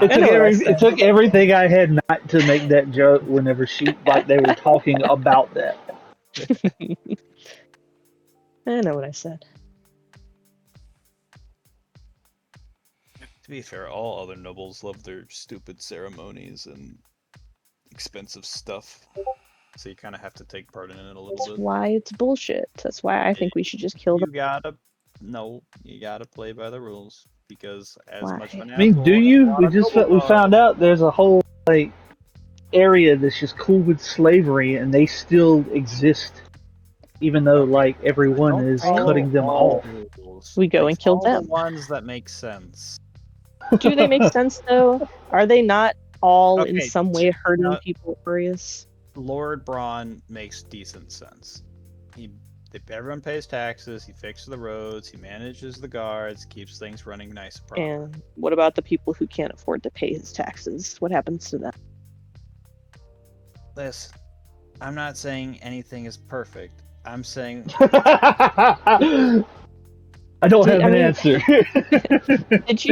F: It took everything I had not to make that joke whenever they were talking about that.
D: I know what I said.
B: To be fair, all other nobles love their stupid ceremonies and expensive stuff, so you kind of have to take part in it a little
D: That's
B: bit.
D: why it's bullshit. That's why I think we should just kill them.
B: You gotta play by the rules because as
D: Why?
B: much of an
F: I mean, do
B: asshole as a
F: you?
B: lot of
F: We
B: nobles
F: found
B: are,
F: out there's a whole like area that's just cool with slavery, and they still exist, even though
B: okay,
F: like everyone
B: don't
F: is
B: follow
F: cutting them
B: all
F: off.
B: the rules.
D: We go
B: Like,
D: and kill
B: follow the
D: them.
B: ones that make sense.
D: Do they make sense though? Are they not all in
B: Okay,
D: some way hurting
B: now,
D: people? Glorious.
B: Lord Braun makes decent sense. Everyone pays taxes. He fixes the roads. He manages the guards. Keeps things running nice and proper.
D: And what about the people who can't afford to pay his taxes? What happens to them?
B: Listen, I'm not saying anything is perfect. I'm saying
F: I don't have an answer.
D: Did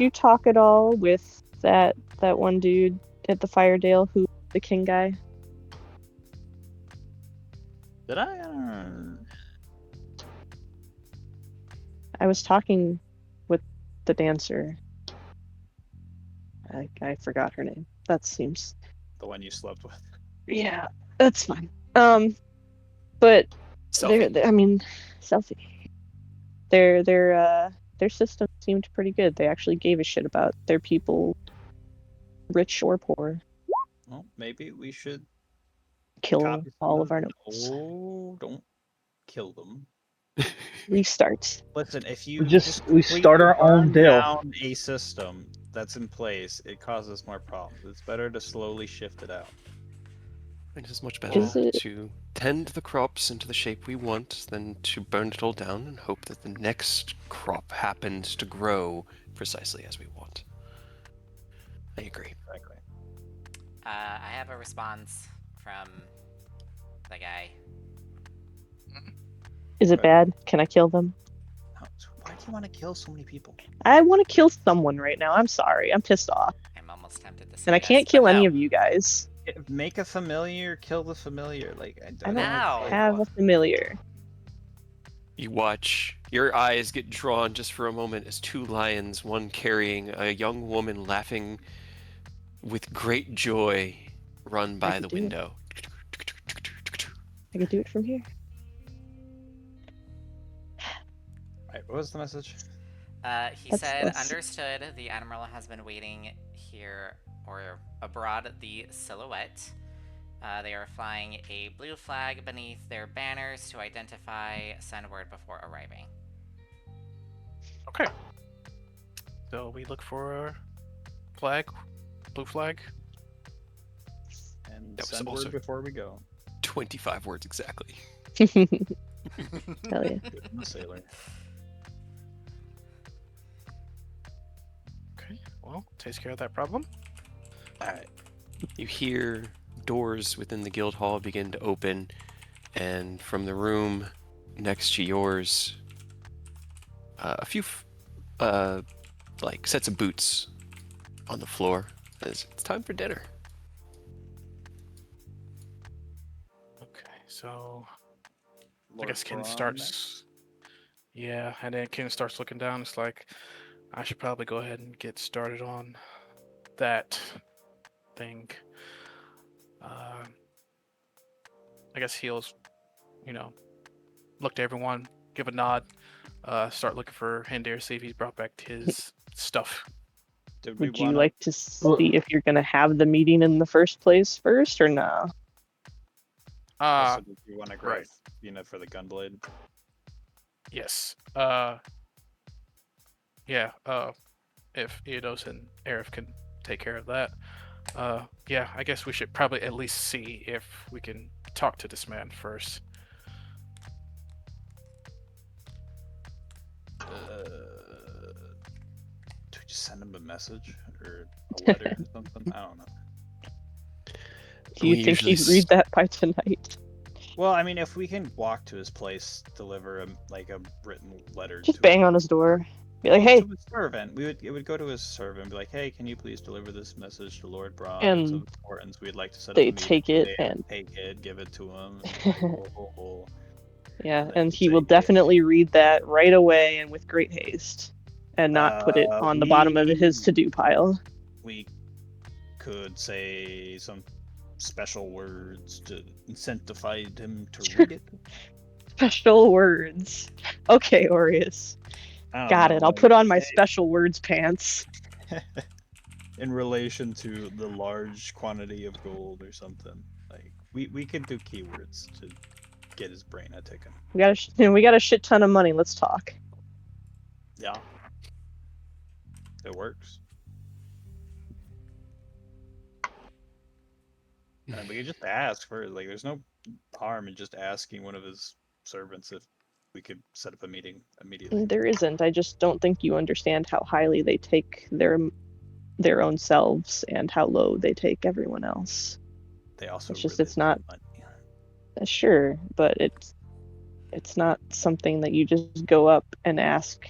D: you talk at all with that one dude at the Firedale who the king guy?
B: did I?
D: I was talking with the dancer. I forgot her name. That seems
B: The one you slept with.
D: yeah, that's fine. But
A: Selfie.
D: I mean, Selfie. Their system seemed pretty good. They actually gave a shit about their people, rich or poor.
B: Well, maybe we should
D: Kill
B: copy some
D: all of our nobles.
B: Oh, don't kill them.
D: Restart.
B: Listen, if you
F: we
B: completely
F: start our own
B: burn
F: deal.
B: down a system that's in place, it causes more problems. It's better to slowly shift it out.
A: It is much
D: Is
A: better
D: it-
A: to tend the crops into the shape we want than to burn it all down and hope that the next crop happens to grow precisely as we want. I agree.
B: Exactly.
C: I have a response from the guy.
D: Is it bad? Can I kill them?
B: Why do you want to kill so many people?
D: I want to kill someone right now. I'm sorry. I'm pissed off.
C: I'm almost tempted to say
D: And I
C: yes,
D: can't
C: but
D: kill
C: no.
D: any of you guys.
B: Make a familiar, kill the familiar. Like I
D: I
B: don't
D: don't
C: Ow.
D: have a familiar.
A: You watch, your eyes get drawn just for a moment as two lions, one carrying a young woman laughing with great joy, run by
D: could
A: the
D: do it.
A: window.
D: I could do it from here.
B: Right, what was the message?
C: He
D: That's-
C: said,
D: that's-
C: understood, the Admiral has been waiting here, or aboard the Silhouette. They are flying a blue flag beneath their banners to identify, send word before arriving.
E: Okay. So we look for a flag, blue flag.
B: And
A: That was
B: send
A: also-
B: word before we go.
A: 25 words exactly.
D: Hell yeah.
B: Good, I'm a sailor.
E: Okay. Well, takes care of that problem.
B: Alright.
A: You hear doors within the guild hall begin to open, and from the room next to yours, a few like sets of boots on the floor. It's time for dinner.
E: Okay. So I
B: Lord
E: guess Ken
B: Braun
E: starts. Yeah, and then Ken starts looking down. It's like, I should probably go ahead and get started on that thing. I guess he'll, look to everyone, give a nod, start looking for Hendir, see if he's brought back his stuff.
B: Did we
D: Would you
B: wanna-
D: like to see if you're gonna have the meeting in the first place first or no?
B: Also, did you want to grab,
E: right.
B: for the gunblade?
E: Yes. Yeah. If Eodos and Aerith can take care of that. Yeah, I guess we should probably at least see if we can talk to this man first.
B: Do we just send him a message or a letter or something? I don't know.
D: Do you
A: We
D: think
A: usually
D: he'd read that by tonight?
B: Well, I mean, if we can walk to his place, deliver him like a written letter
D: Just
B: to
D: bang
B: him.
D: on his door. Be like,
B: Well,
D: hey,
B: to his servant. It would go to his servant and be like, hey, can you please deliver this message to Lord Braun? It's of
D: and
B: importance. We'd like to set up
D: they
B: a meeting
D: take it
B: today.
D: and
B: Take it, give it to him, and like,
D: yeah,
B: and then
D: and
B: he'd
D: he
B: say,
D: will
B: hey,
D: definitely read that right away and with great haste, and not put it on the bottom of his to-do pile.
B: we could say some special words to incentivize him to read it.
D: Special words. Okay, Aureus.
B: I don't
D: Got
B: know,
D: it. I'll
B: like,
D: put on my special words pants.
B: in relation to the large quantity of gold or something. Like we could do keywords to get his brain a ticking.
D: We got a shit ton of money. Let's talk.
B: Yeah, it works. And we could just ask first. Like, there's no harm in just asking one of his servants if we could set up a meeting immediately.
D: There isn't. I just don't think you understand how highly they take their own selves and how low they take everyone else.
B: They also
D: It's just
B: really
D: it's not
B: love money.
D: sure, but it's not something that you just go up and ask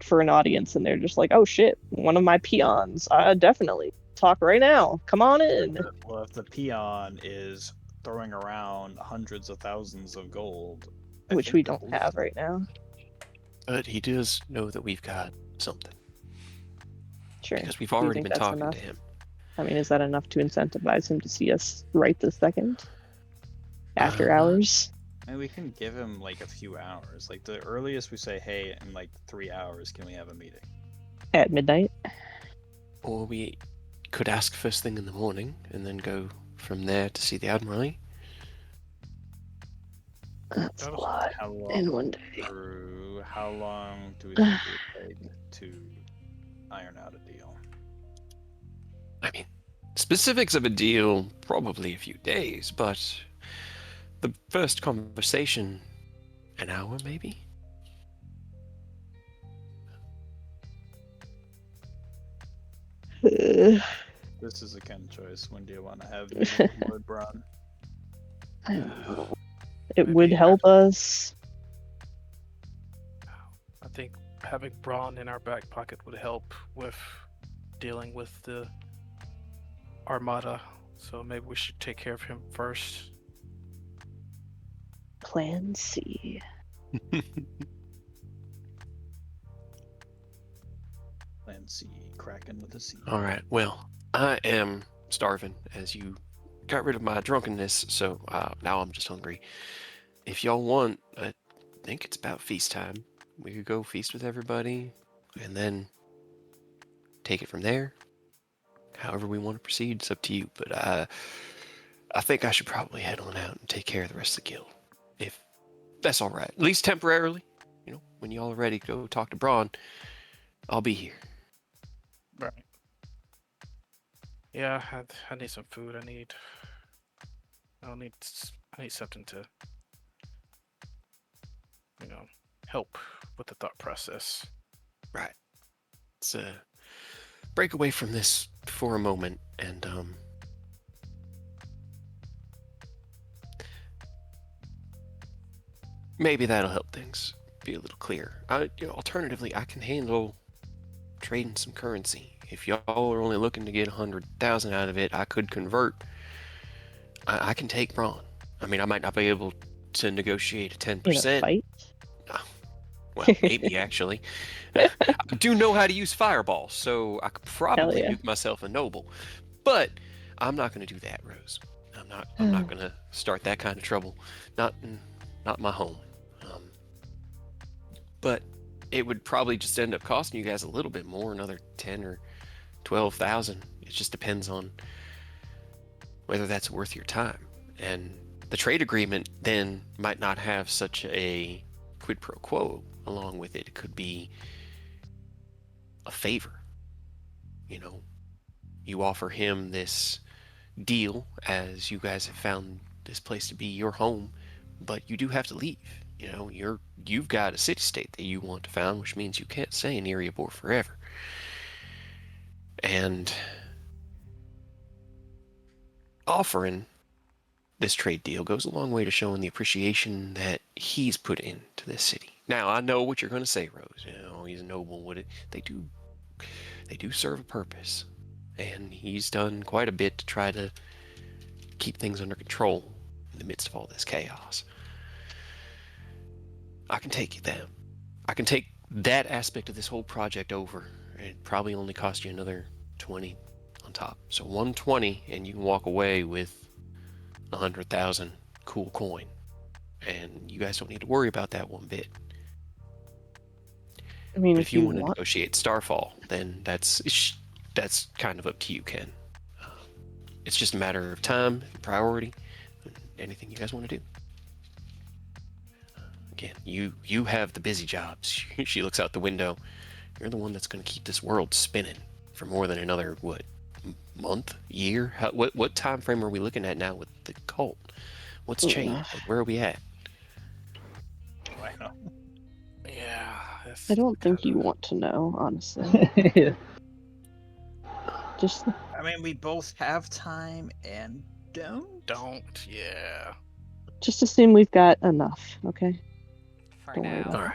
D: for an audience and they're just like, oh shit, one of my peons. Definitely talk right now. Come on in.
B: Well, if the peon is throwing around hundreds of thousands of gold, I
D: Which
B: think
D: we
B: they'll
D: don't have right now.
A: But he does know that we've got something
D: Sure.
A: because we've
D: Do you
A: already
D: think
A: been
D: that's
A: talking
D: enough?
A: to him.
D: I mean, is that enough to incentivize him to see us right this second? After
A: Uh,
D: hours?
B: And we can give him like a few hours. Like the earliest we say, hey, in like 3 hours, can we have a meeting?
D: At midnight?
A: Or we could ask first thing in the morning and then go from there to see the Admiralty.
D: That's a
E: That was-
D: lot
B: How long?
D: in one day.
B: How long do we think it would take to iron out a deal?
A: I mean, specifics of a deal, probably a few days, but the first conversation, an hour maybe?
B: This is a Ken choice. When do you want to have the meeting with Lord Braun?
D: I don't know. It
E: Maybe
D: would help us.
E: I think having Braun in our back pocket would help with dealing with the Armada. So maybe we should take care of him first.
D: Plan C.
B: Plan C, Kraken with a C.
A: All right, well, I am starving as you got rid of my drunkenness, so now I'm just hungry. If y'all want, I think it's about feast time. We could go feast with everybody and then take it from there. However we want to proceed, it's up to you. But I think I should probably head on out and take care of the rest of the guild. If that's all right. At least temporarily. You know, when y'all are ready to go talk to Braun, I'll be here.
E: Right. Yeah, I need some food. I need something to, help with the thought process.
A: Right. Let's break away from this for a moment and maybe that'll help things be a little clearer. Alternatively, I can handle trading some currency. If y'all are only looking to get 100,000 out of it, I could convert. I can take Braun. I mean, I might not be able to negotiate a
D: In a
A: 10%.
D: fight?
A: Well, maybe actually. I do know how to use fireballs, so I could probably
D: yeah.
A: nuke myself a noble. But I'm not going to do that, Rose. I'm not going to start that kind of trouble. Not my home. But it would probably just end up costing you guys a little bit more, another 10 or 12,000. It just depends on whether that's worth your time. And the trade agreement then might not have such a quid pro quo along with it. It could be a favor. You offer him this deal as you guys have found this place to be your home, but you do have to leave. You've got a city state that you want to found, which means you can't stay in Erebor forever. And offering this trade deal goes a long way to showing the appreciation that he's put into this city. Now, I know what you're going to say, Rose. You know, he's a noble. They do serve a purpose, and he's done quite a bit to try to keep things under control in the midst of all this chaos. I can take that. I can take that aspect of this whole project over. It probably only cost you another 20 on top. So 120, and you can walk away with 100,000 cool coin. And you guys don't need to worry about that one bit.
D: I mean,
A: But
D: if
A: if you
D: you
A: want to
D: want,
A: negotiate Starfall, then that's kind of up to you, Ken. It's just a matter of time, priority, and anything you guys want to do. Again, you have the busy jobs. She looks out the window. You're the one that's going to keep this world spinning for more than another month, year? What time frame are we looking at now with the cult? What's changed? Like, where are we at?
B: Wow.
E: Yeah. That's
D: I don't think you
E: kinda-
D: want to know, honestly.
F: Yeah.
D: Just
B: I mean, we both have time and don't.
E: Don't. Yeah.
D: just assume we've got enough, okay?
C: For
D: Don't worry
C: now.
D: about
A: All right.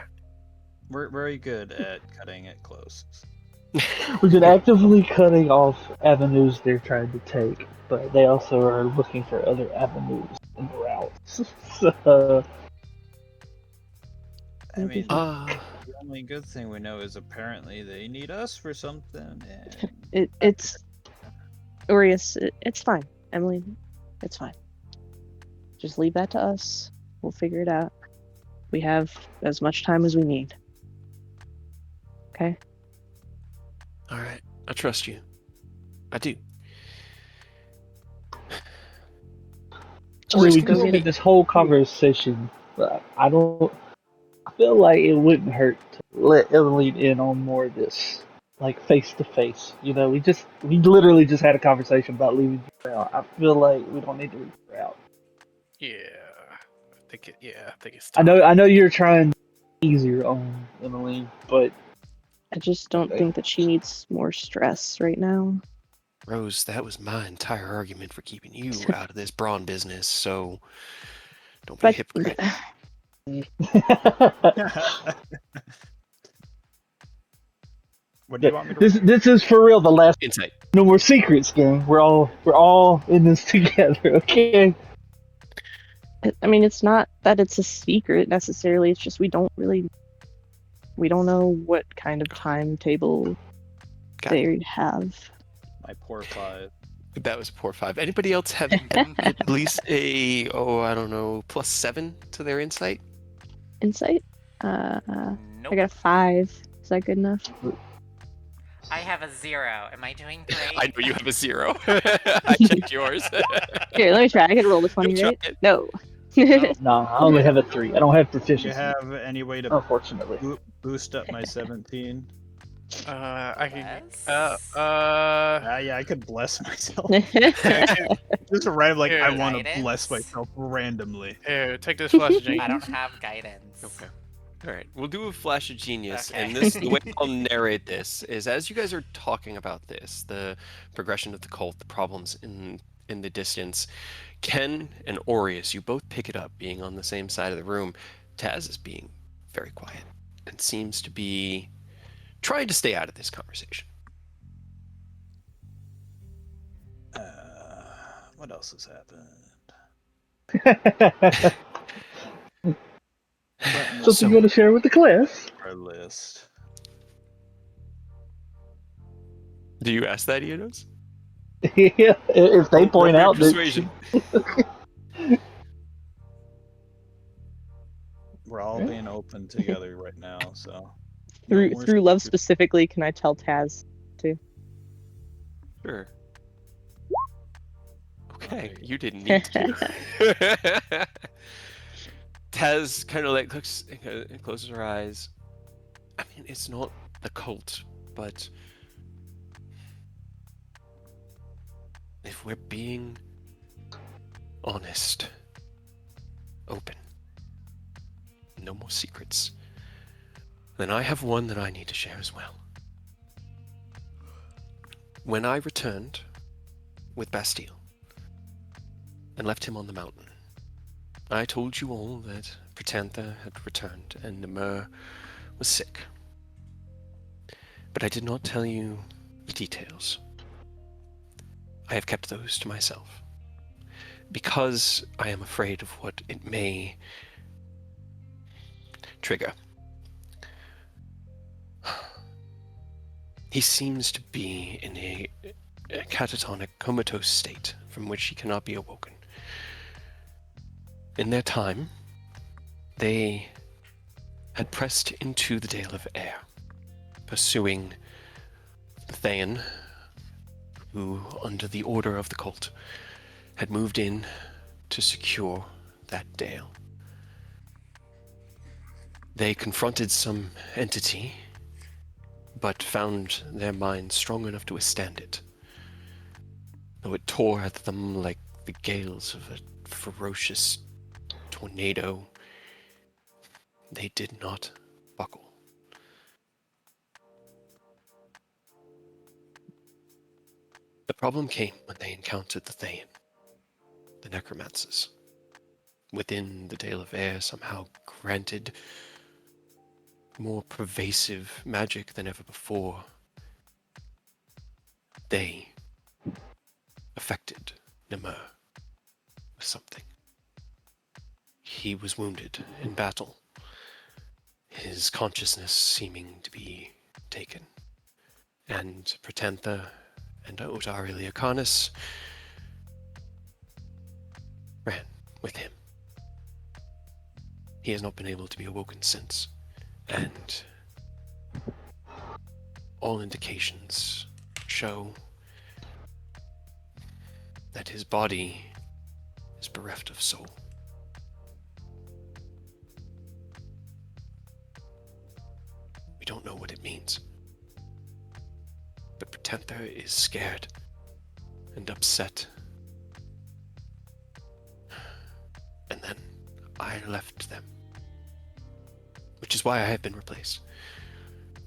B: We're very good at cutting it close.
F: We're just actively cutting off avenues they're trying to take, but they also are looking for other avenues and routes. So,
B: I mean,
A: Uh,
B: the only good thing we know is apparently they need us for something. And
D: It's Orius. It's fine, Emily. It's fine. Just leave that to us. We'll figure it out. We have as much time as we need. Okay.
A: all right. I trust you. I do.
F: so
A: Or is
F: we
D: go
F: just
D: get
F: had
D: it.
F: this whole conversation, but I feel like it wouldn't hurt to let Evelyn in on more of this, like face to face. You know, we literally just had a conversation about leaving her out. I feel like we don't need to leave her out.
E: Yeah. I think it's
F: I
E: time.
F: know you're trying easier on Emily, but
D: I just don't think that she needs more stress right now.
A: Rose, that was my entire argument for keeping you out of this brawn business, so don't be a
D: But
A: hypocrite.
B: what do you want me to?
F: this is for real. The last
A: Insight.
F: no more secrets, gang. We're all in this together, okay?
D: I mean, it's not that it's a secret necessarily. It's just we don't know what kind of timetable
A: Got it.
D: they have.
B: My poor 5.
A: That was a poor 5. Anybody else have at least a, I don't know, +7 to their insight?
D: Insight?
C: Nope.
D: I got a 5. Is that good enough?
C: I have a 0. Am I doing great?
A: I know you have a 0. I checked yours.
D: Here, let me try. I can roll the 20,
A: Go try
D: right?
A: it.
D: No.
F: No, I only have a 3. I don't have
B: Do you
F: proficiency,
B: have any way to
F: unfortunately.
B: boost up my 17?
E: I can.
C: Yes.
B: Yeah, I could bless myself. Just a random, like, I
E: Yeah.
B: want to
C: Guidance?
B: bless myself randomly.
E: Here, take this flash of genius.
C: I don't have guidance.
A: Okay. All right, we'll do a flash of genius,
C: Okay.
A: and the way I'll narrate this is as you guys are talking about this, the progression of the cult, the problems in the distance, Ken and Aureus, you both pick it up, being on the same side of the room. Taz is being very quiet and seems to be trying to stay out of this conversation.
B: What else has happened?
F: Something you want to share with the class?
B: Our list.
A: Do you ask that, Enos?
F: Yeah, if they point
A: Roll your
F: out that
A: persuasion.
B: We're all being open together right now, so.
D: through
B: No more
D: through love
B: secrets.
D: specifically, can I tell Taz?
A: Sure. Okay,
B: Okay.
A: you didn't need to. Taz kind of like looks and closes her eyes. I mean, it's not the cult, but if we're being honest, open, no more secrets, then I have one that I need to share as well. When I returned with Bastille, and left him on the mountain. I told you all that Pratantha had returned and Nimur was sick. But I did not tell you the details. I have kept those to myself, because I am afraid of what it may trigger. He seems to be in a catatonic, comatose state from which he cannot be awoken. In their time, they had pressed into the Dale of Air, pursuing the Thayan, who, under the order of the cult, had moved in to secure that Dale. They confronted some entity, but found their minds strong enough to withstand it. Though it tore at them like the gales of a ferocious tornado, they did not buckle. The problem came when they encountered the Thayan, the necromancers. Within the Dale of Air, somehow granted more pervasive magic than ever before. They affected Nimur with something. He was wounded in battle, his consciousness seeming to be taken. And Pratantha and Otari Leocanis ran with him. He has not been able to be awoken since, and all indications show that his body is bereft of soul. We don't know what it means, but Pratantha is scared and upset. And then I left them, which is why I have been replaced,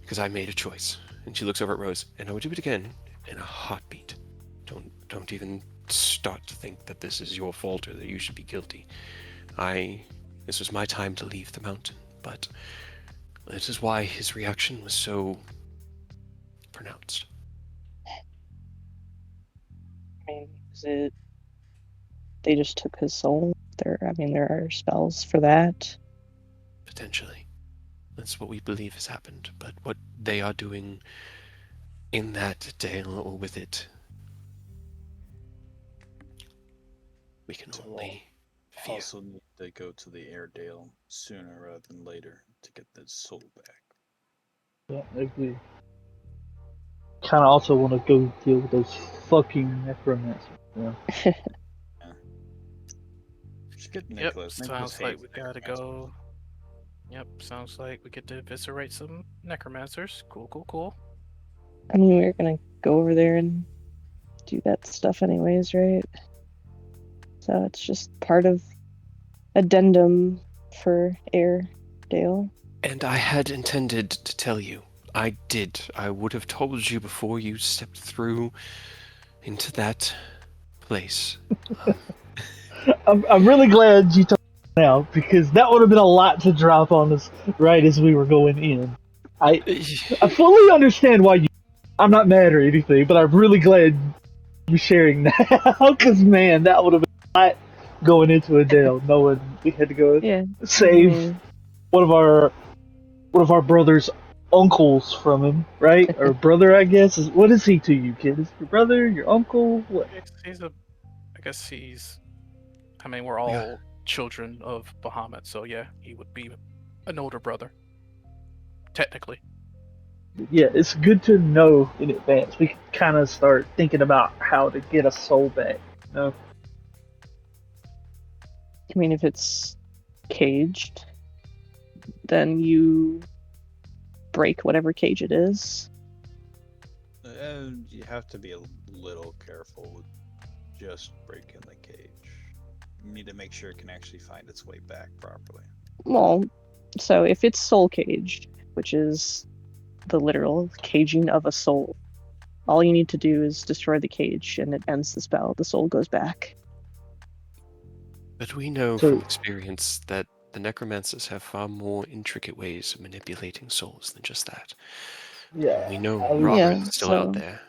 A: because I made a choice. And she looks over at Rose, and I would do it again in a heartbeat. Don't even start to think that this is your fault or that you should be guilty. This was my time to leave the mountain, but this is why his reaction was so pronounced.
D: I mean, is it they just took his soul? There are spells for that.
A: Potentially. That's what we believe has happened, but what they are doing in that dale or with it, we can
B: So
A: only fear.
B: Also need to go to the Airedale sooner rather than later to get the soul back.
F: Yeah, I agree. Kind of also want to go deal with those fucking necromancers. Yeah.
B: Just get
E: Yep,
B: Nicholas.
E: sounds like
B: hates
E: we gotta
B: necromancers.
E: go. Yep, sounds like we get to eviscerate some necromancers. Cool.
D: I mean, we're gonna go over there and do that stuff anyways, right? So it's just part of addendum for Airedale.
A: And I had intended to tell you. I did. I would have told you before you stepped through into that place.
F: I'm really glad you told me now, because that would have been a lot to drop on us right as we were going in. I fully understand why you. I'm not mad or anything, but I'm really glad you're sharing now, because man, that would have been a lot going into a Dale, knowing we had to go
D: Yeah.
F: save
D: I mean,
F: one of our brother's uncles from him, right? Or brother, I guess. What is he to you, kid? Is your brother, your uncle? What?
E: I guess he's. I mean, we're all children of Bahamut, so yeah, he would be an older brother. Technically.
F: Yeah, it's good to know in advance. We can kind of start thinking about how to get a soul back. You know?
D: I mean, if it's caged, then you break whatever cage it is.
B: You have to be a little careful with just breaking the cage. You need to make sure it can actually find its way back properly.
D: Well, so if it's soul caged, which is the literal caging of a soul, all you need to do is destroy the cage and it ends the spell. The soul goes back.
A: But we know
F: So-
A: from experience that the necromancers have far more intricate ways of manipulating souls than just that.
F: Yeah,
A: We know
F: I was-
A: Robert
D: Yeah,
A: is still out
D: so-
A: there.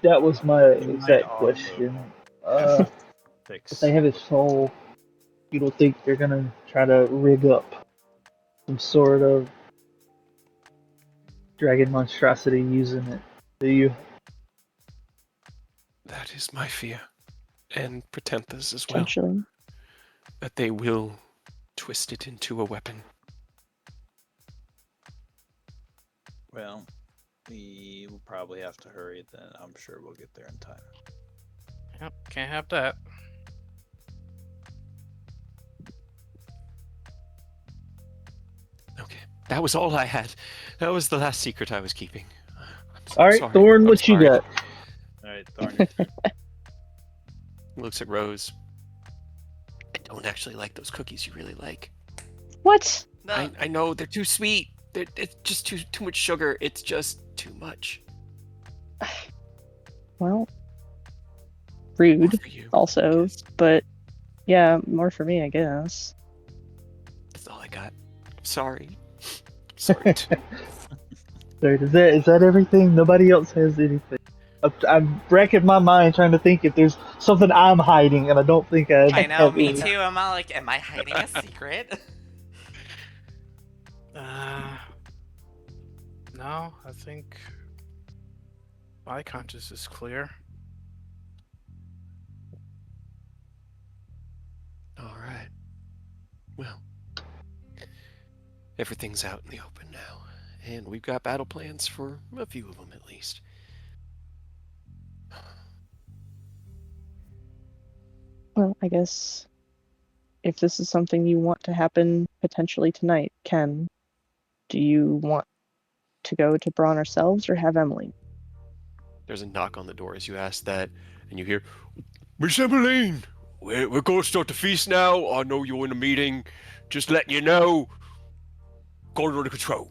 F: that was my
B: You might
F: exact
B: also
F: question.
B: have
F: If
B: to fix.
F: they have his soul, you don't think they're gonna try to rig up some sort of dragon monstrosity using it? Do you?
A: That is my fear. And Pretentha's as well.
D: Potentially.
A: That they will twist it into a weapon.
B: Well, we will probably have to hurry then. I'm sure we'll get there in time.
E: Yep, can't have that.
A: Okay. That was all I had. That was the last secret I was keeping.
F: All right,
A: sorry.
F: Thorn,
A: I'm
F: what you
A: sorry.
F: got?
B: All right, Thorn.
A: Looks at Rose. I don't actually like those cookies you really like.
D: What?
C: No.
A: I know they're too sweet. It's just too much sugar. It's just too much.
D: Well,
A: More
D: rude
A: for you.
D: also,
A: Yes.
D: but yeah, more for me, I guess.
A: That's all I got. Sorry. Sorry. too.
F: Sorry, is that everything? Nobody else has anything. I'm racking my mind trying to think if there's something I'm hiding, and I don't think I
C: I know,
F: have
C: me
F: any.
C: too. I'm all like, am I hiding a secret?
E: No, I think my conscience is clear.
A: All right. Well, everything's out in the open now, and we've got battle plans for a few of them at least.
D: Well, I guess if this is something you want to happen potentially tonight, Ken, do you want to go to Braun ourselves or have Emily?
A: There's a knock on the door as you ask that, and you hear, Miss Emmeline, we're going to start the feast now. I know you're in a meeting. Just letting you know. Going under control.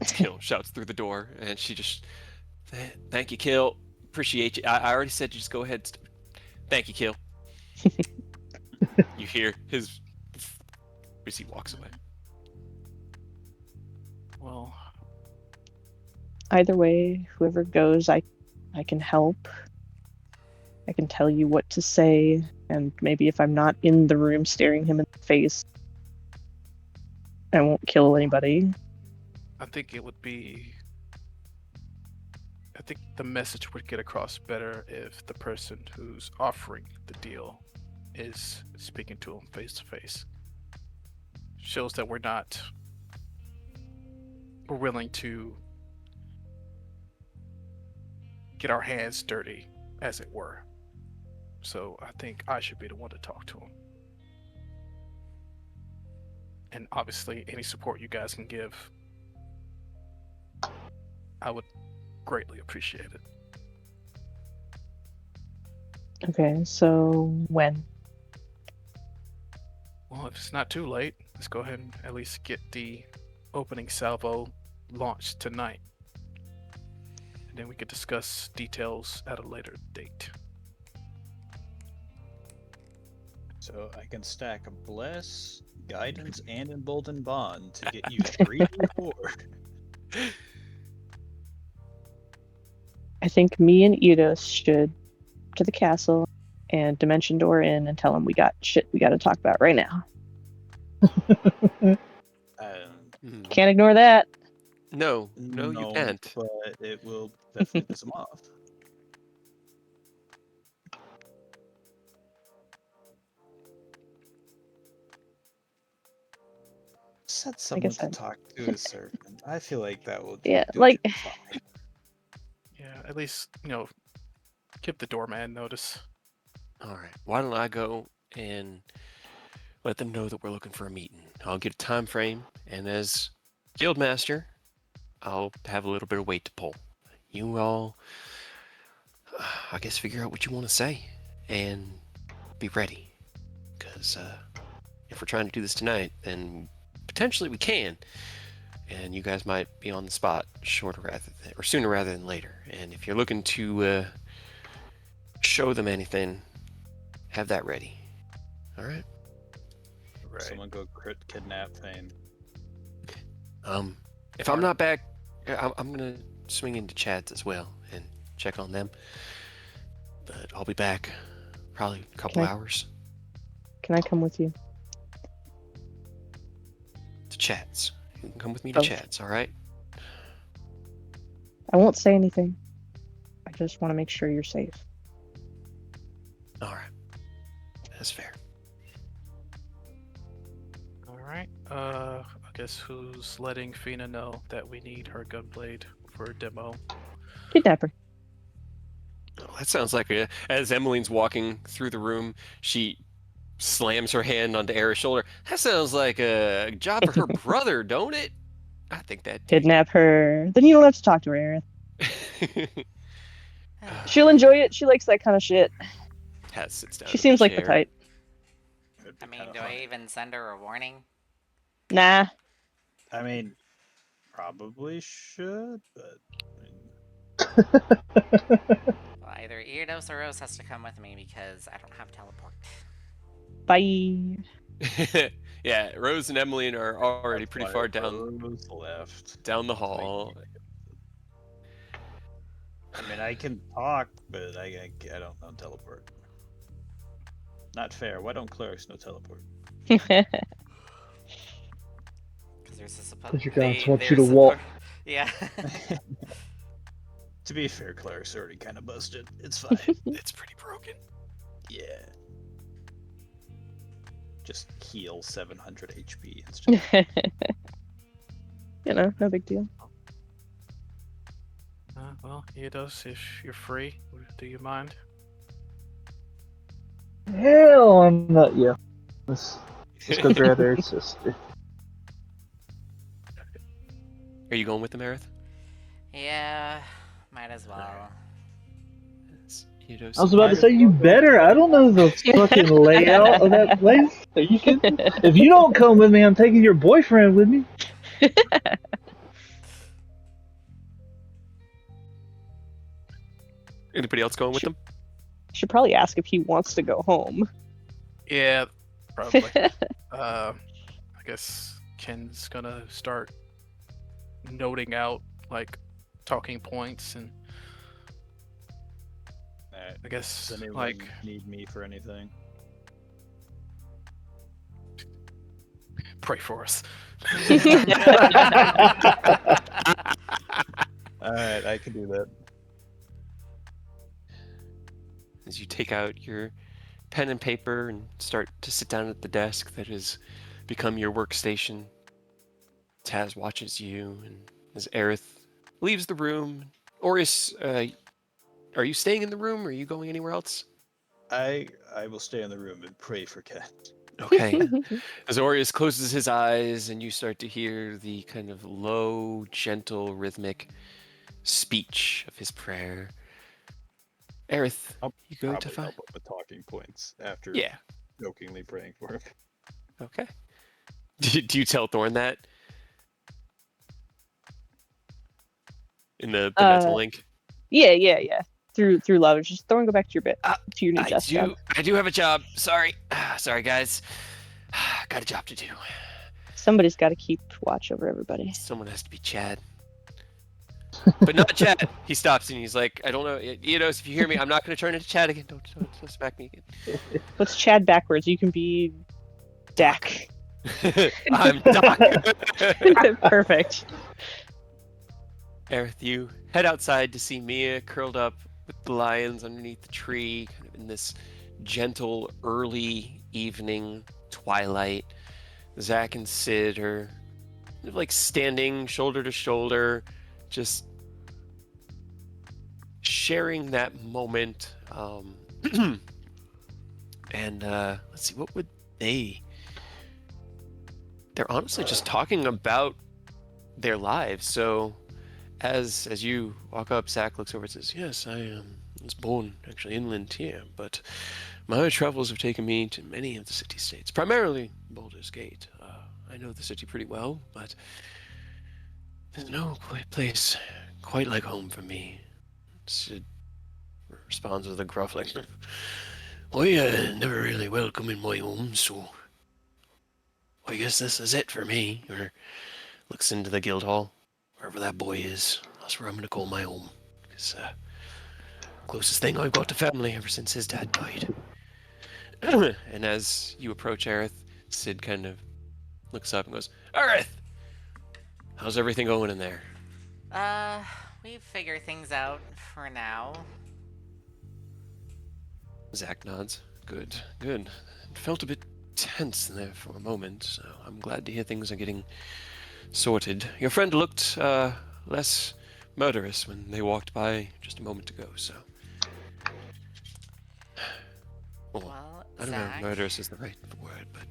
A: Kill shouts through the door, and she just, thank you, Kill. Appreciate you. I already said you just go ahead. Thank you, Kill. You hear his as he walks away.
E: Well,
D: Either way, whoever goes, I can help. I can tell you what to say, and maybe if I'm not in the room staring him in the face, I won't kill anybody.
E: I think it would be. I think the message would get across better if the person who's offering the deal is speaking to him face to face. Shows that we're willing to get our hands dirty, as it were. So I think I should be the one to talk to him. And obviously, any support you guys can give, I would greatly appreciate it.
D: Okay, so when?
E: Well, if it's not too late, let's go ahead and at least get the opening salvo launched tonight. And then we could discuss details at a later date.
B: So I can stack a bless, guidance, and embolden bond to get you 3d4.
D: I think me and Eidos should to the castle and Dimension Door in and tell him we got shit we got to talk about right now. Can't ignore that.
A: No, you can't.
B: But it will definitely piss him off. Set someone to talk to a servant. I feel like that will
D: Yeah,
B: do
D: like
B: just fine.
E: Yeah, at least, give the doorman notice.
A: All right. Why don't I go and let them know that we're looking for a meeting? I'll get a time frame, and as Guildmaster, I'll have a little bit of weight to pull. You all, I guess, figure out what you want to say and be ready. Because if we're trying to do this tonight, then potentially we can. And you guys might be on the spot sooner rather than later. And if you're looking to show them anything, have that ready. All right?
E: Right.
B: Someone go kidnap Thane.
A: If I'm not back, I'm gonna swing into Chad's as well and check on them. But I'll be back probably a couple hours.
D: Can I come with you?
A: To Chad's. You can come with me to
D: Oh.
A: Chad's, all right?
D: I won't say anything. I just want to make sure you're safe.
A: All right. That's fair.
E: All right. I guess who's letting Fina know that we need her gunblade for a demo?
D: Kidnapper.
A: Oh, that sounds like as Emmeline's walking through the room, she slams her hand onto Era's shoulder. That sounds like a job for her brother, don't it? I think that.
D: Kidnap her. Then you don't have to talk to her, Aerith. She'll enjoy it. She likes that kind of shit.
A: Taz sits down.
D: She seems like the
A: chair.
D: type.
B: It'd be
C: I mean,
B: kinda
C: do I
B: funny.
C: even send her a warning?
D: Nah.
B: I mean, probably should, but I mean,
C: Well, either Iridos or Rose has to come with me because I don't have teleport.
D: Bye.
A: Yeah, Rose and Emmeline are already
B: that's
A: pretty
B: why
A: far down
B: Rose left.
A: the hall.
B: I mean, I can talk, but I don't know teleport. Not fair. Why don't clerics know teleport?
C: Because there's a
F: Because your gods want you to walk.
C: Yeah.
B: To be fair, clerics already kind of busted. It's fine.
A: It's pretty broken.
B: Yeah. Just heal 700 HP instead.
D: You know, no big deal.
E: Well, Eidos, if you're free, do you mind?
F: Hell, I'm not. Yeah. Let's go grab Eric's sister.
A: Are you going with them, Aerith?
C: Yeah, might as well.
F: I was about to say you better. I don't know the fucking layout of that place. Are you kidding? If you don't come with me, I'm taking your boyfriend with me.
A: Anybody else going with them?
D: Should probably ask if he wants to go home.
E: Yeah, probably. I guess Ken's gonna start noting out like talking points, and
B: Alright.
E: I guess
B: Does anyone
E: like
B: need me for anything?
E: pray for us.
B: Alright, I can do that.
A: As you take out your pen and paper and start to sit down at the desk that has become your workstation, Taz watches you, and as Aerith leaves the room, Orius, are you staying in the room, or are you going anywhere else?
B: I will stay in the room and pray for Cat.
A: Okay. As Orius closes his eyes and you start to hear the kind of low, gentle, rhythmic speech of his prayer, Aerith,
B: I'll
A: you go to
B: probably
A: find.
B: help with talking points after
A: Yeah.
B: jokingly praying for him.
A: Okay. Do you tell Thorn that? In the mental link?
D: Yeah. Through love. Just throw and go back to your bit.
A: Uh,
D: To your new desk job.
A: I do have a job. Sorry. Sorry, guys. Got a job to do.
D: Somebody's got to keep watch over everybody.
A: Someone has to be Chad. But not Chad. He stops and he's like, I don't know. Eidos, if you hear me, I'm not going to turn into Chad again. Don't smack me again.
D: What's Chad backwards? You can be Dak.
A: I'm Doc.
D: Perfect.
A: Aerith, you head outside to see Mia curled up with the lions underneath the tree, kind of in this gentle early evening twilight. Zach and Sid are kind of like standing shoulder to shoulder, just sharing that moment. And let's see, what would they? They're honestly just talking about their lives. So as you walk up, Zach looks over and says, yes, I was born actually inland here, but my travels have taken me to many of the city-states, primarily Baldur's Gate. I know the city pretty well, but there's no place quite like home for me. Sid responds with a gruff like, well, never really welcome in my home, so I guess this is it for me. Or looks into the guild hall. Wherever that boy is, that's where I'm gonna call my home. It's closest thing I've got to family ever since his dad died. And as you approach Aerith, Sid kind of looks up and goes, Aerith! How's everything going in there?
C: We figure things out for now.
A: Zach nods. Good, good. It felt a bit tense there for a moment, so I'm glad to hear things are getting sorted. Your friend looked less murderous when they walked by just a moment ago, so.
C: Well,
A: I don't know
C: Zach.
A: if murderous is the right word, but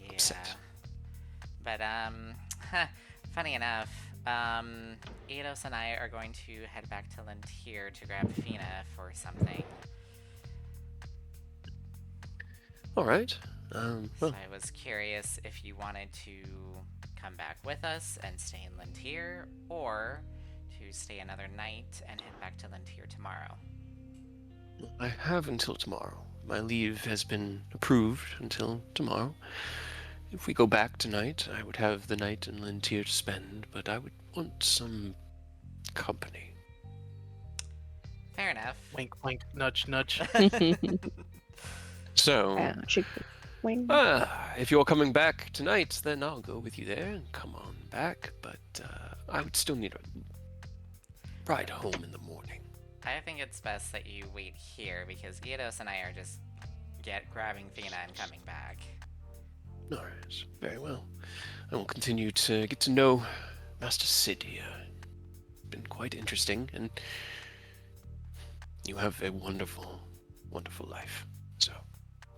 C: Yeah.
A: upset.
C: But funny enough, Eidos and I are going to head back to Lintier to grab Fina for something.
A: All right.
C: So
A: Well,
C: I was curious if you wanted to come back with us and stay in Lintier, or to stay another night and head back to Lintier tomorrow.
A: I have until tomorrow. My leave has been approved until tomorrow. If we go back tonight, I would have the night in Lintier to spend, but I would want some company.
C: Fair enough.
E: Wink, wink, nudge, nudge.
A: So,
D: Chicken wing.
A: if you're coming back tonight, then I'll go with you there and come on back, but I would still need a ride home in the morning.
C: I think it's best that you wait here because Eidos and I are just grabbing Fina and coming back.
A: All right, very well. I will continue to get to know Master Sid here. Been quite interesting, and you have a wonderful, wonderful life. So,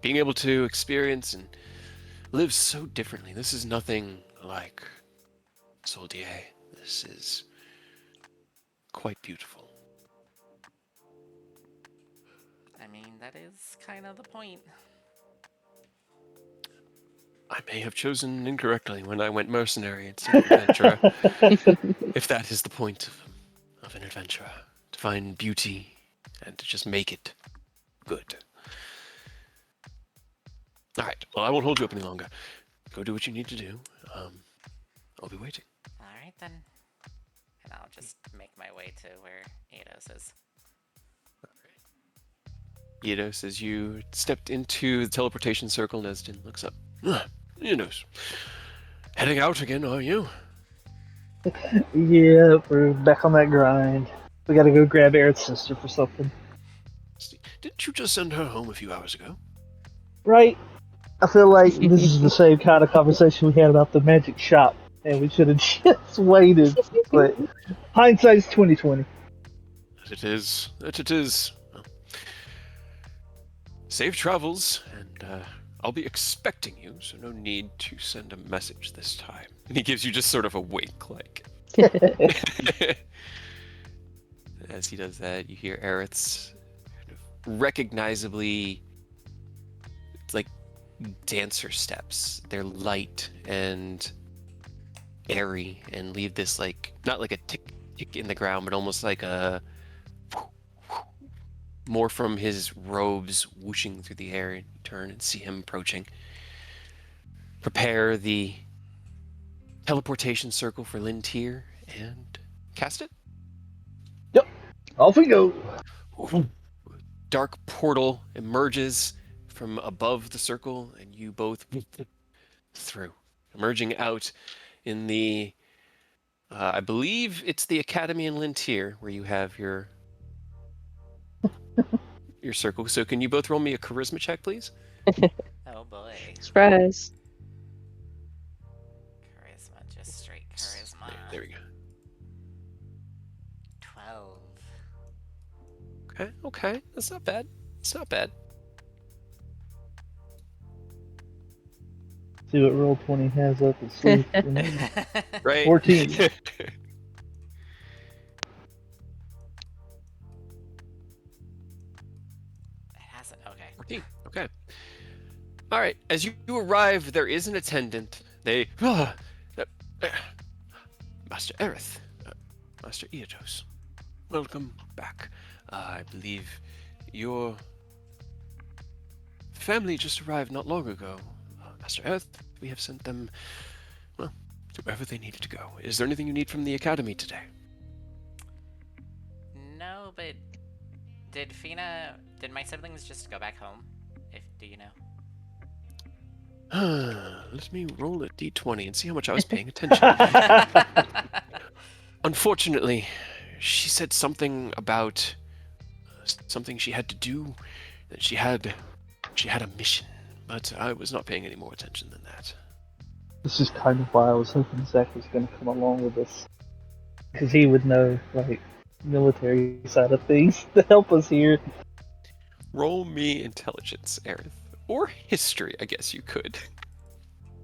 A: being able to experience and live so differently, this is nothing like Soldier. This is quite beautiful.
C: I mean, that is kind of the point.
A: I may have chosen incorrectly when I went mercenary instead of adventurer. If that is the point of an adventurer, to find beauty and to just make it good. All right, well, I won't hold you up any longer. Go do what you need to do. I'll be waiting.
C: Alright then. And I'll just make my way to where Eidos is.
A: Eidos, as you stepped into the teleportation circle, Nesdin looks up. Eidos, heading out again, are you?
F: Yeah, we're back on that grind. We gotta go grab Eric's sister for something.
A: Didn't you just send her home a few hours ago?
F: Right? I feel like this is the same kind of conversation we had about the magic shop, and we should have just waited. But hindsight's 2020.
A: That it is. That it is. Well, safe travels, and I'll be expecting you, so no need to send a message this time. And he gives you just sort of a wink, like. As he does that, you hear Aerith's kind of recognizably, it's like dancer steps. They're light and airy and leave this like, not like a tick tick in the ground, but almost like a more from his robes whooshing through the air. And you turn and see him approaching. Prepare the teleportation circle for Lintier and cast it.
F: Yep. Off we go.
A: Dark portal emerges from above the circle, and you both through, emerging out in the, I believe it's the Academy in Lintier where you have your circle. So can you both roll me a charisma check, please?
C: Oh boy.
D: Surprise.
C: Charisma, just straight charisma.
A: There we go.
C: 12.
A: Okay, that's not bad. It's not bad.
F: See what Roll20 has up its sleeve.
A: Right?
F: 14.
C: It hasn't. Okay.
A: 14. Okay. All right. As you arrive, there is an attendant. They, Master Aerith, Master Eidos, welcome back. I believe your family just arrived not long ago. Master Earth. We have sent them, well, to wherever they needed to go. Is there anything you need from the Academy today?
C: No, but did my siblings just go back home? Do you know?
A: Let me roll a d20 and see how much I was paying attention. Unfortunately, she said something about something she had to do. That she had a mission, but I was not paying any more attention than that.
F: This is kind of why I was hoping Zach was going to come along with us, because he would know, like, military side of things to help us here.
A: Roll me intelligence, Aerith. Or history, I guess you could.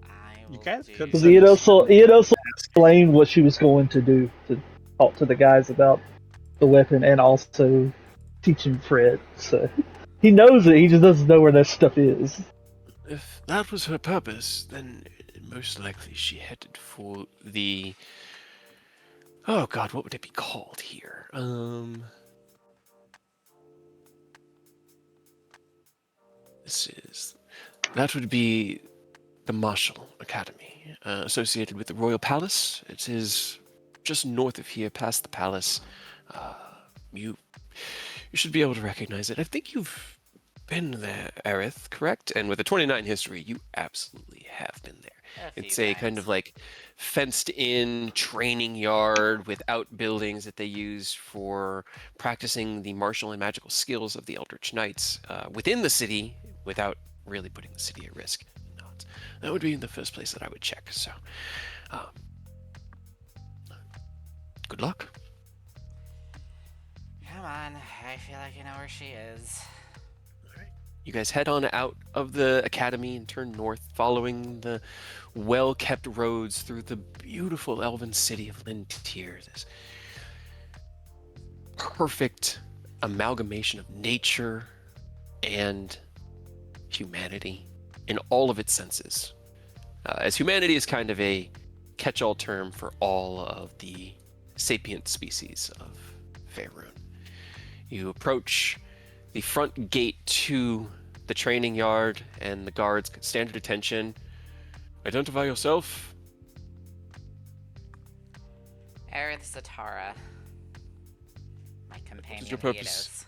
C: I
B: You
C: will
B: guys
C: do...
B: could
F: Because
B: send
F: he had
B: us
F: also
B: an
F: explained what she was going to do to talk to the guys about the weapon and also teaching Fred. So he knows it. He just doesn't know where that stuff is.
A: If that was her purpose, then most likely she headed for the... Oh god, what would it be called here? That would be the Marshall Academy, associated with the Royal Palace. It is just north of here, past the palace. You should be able to recognize it. I think you've been there, Aerith, correct? And with a 29 history, you absolutely have been there. It's a kind of like fenced-in training yard with outbuildings that they use for practicing the martial and magical skills of the Eldritch Knights within the city without really putting the city at risk. Not. That would be the first place that I would check. So, good luck.
C: Come on, I feel like I know where she is.
A: You guys head on out of the academy and turn north, following the well-kept roads through the beautiful elven city of Lintier. This perfect amalgamation of nature and humanity in all of its senses. As humanity is kind of a catch-all term for all of the sapient species of Faerun. You approach the front gate to the training yard, and the guards stand at attention. Identify yourself.
C: Aerith Zatara. My companion,
A: your purpose?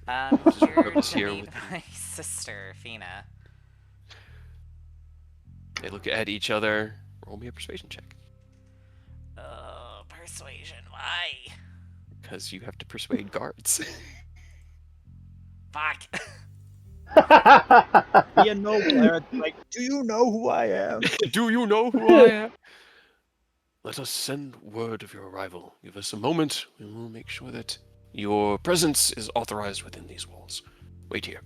C: Eidos.
A: What is your
C: Here
A: purpose
C: to
A: here
C: meet
A: with
C: my sister, Fina.
A: They look at each other. Roll me a persuasion check.
C: Oh, persuasion, why?
A: Because you have to persuade guards.
C: Fuck.
B: be a noble, Eric. Like, do you know who I am?
A: Do you know who I am? Let us send word of your arrival. Give us a moment, and we'll make sure that your presence is authorized within these walls. Wait here.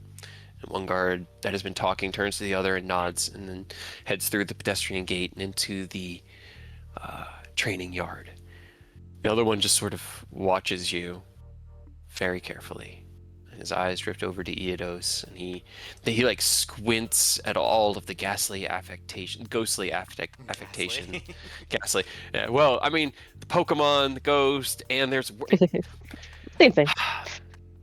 A: And one guard that has been talking turns to the other and nods, and then heads through the pedestrian gate and into the training yard. The other one just sort of watches you very carefully. His eyes drift over to Eidos, and he like squints at all of the ghostly affectation. Ghastly. Yeah, well, I mean, the Pokemon, the ghost, and there's
D: Same thing.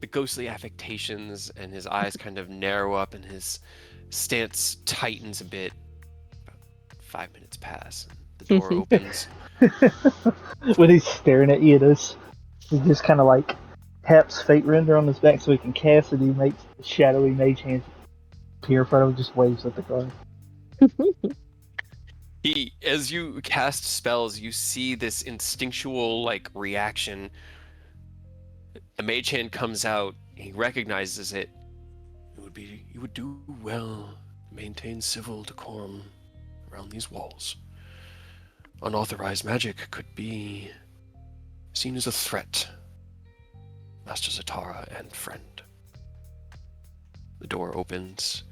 A: the ghostly affectations, and his eyes kind of narrow up, and his stance tightens a bit. About 5 minutes pass, and the door opens.
F: When he's staring at Eidos, he just kind of like taps Fate Render on his back so he can cast it. He makes the shadowy mage hand appear in front of him, just waves at the guard.
A: As you cast spells, you see this instinctual like reaction. The mage hand comes out. He recognizes it. You would do well to maintain civil decorum around these walls. Unauthorized magic could be seen as a threat. Master Zatara and friend. The door opens.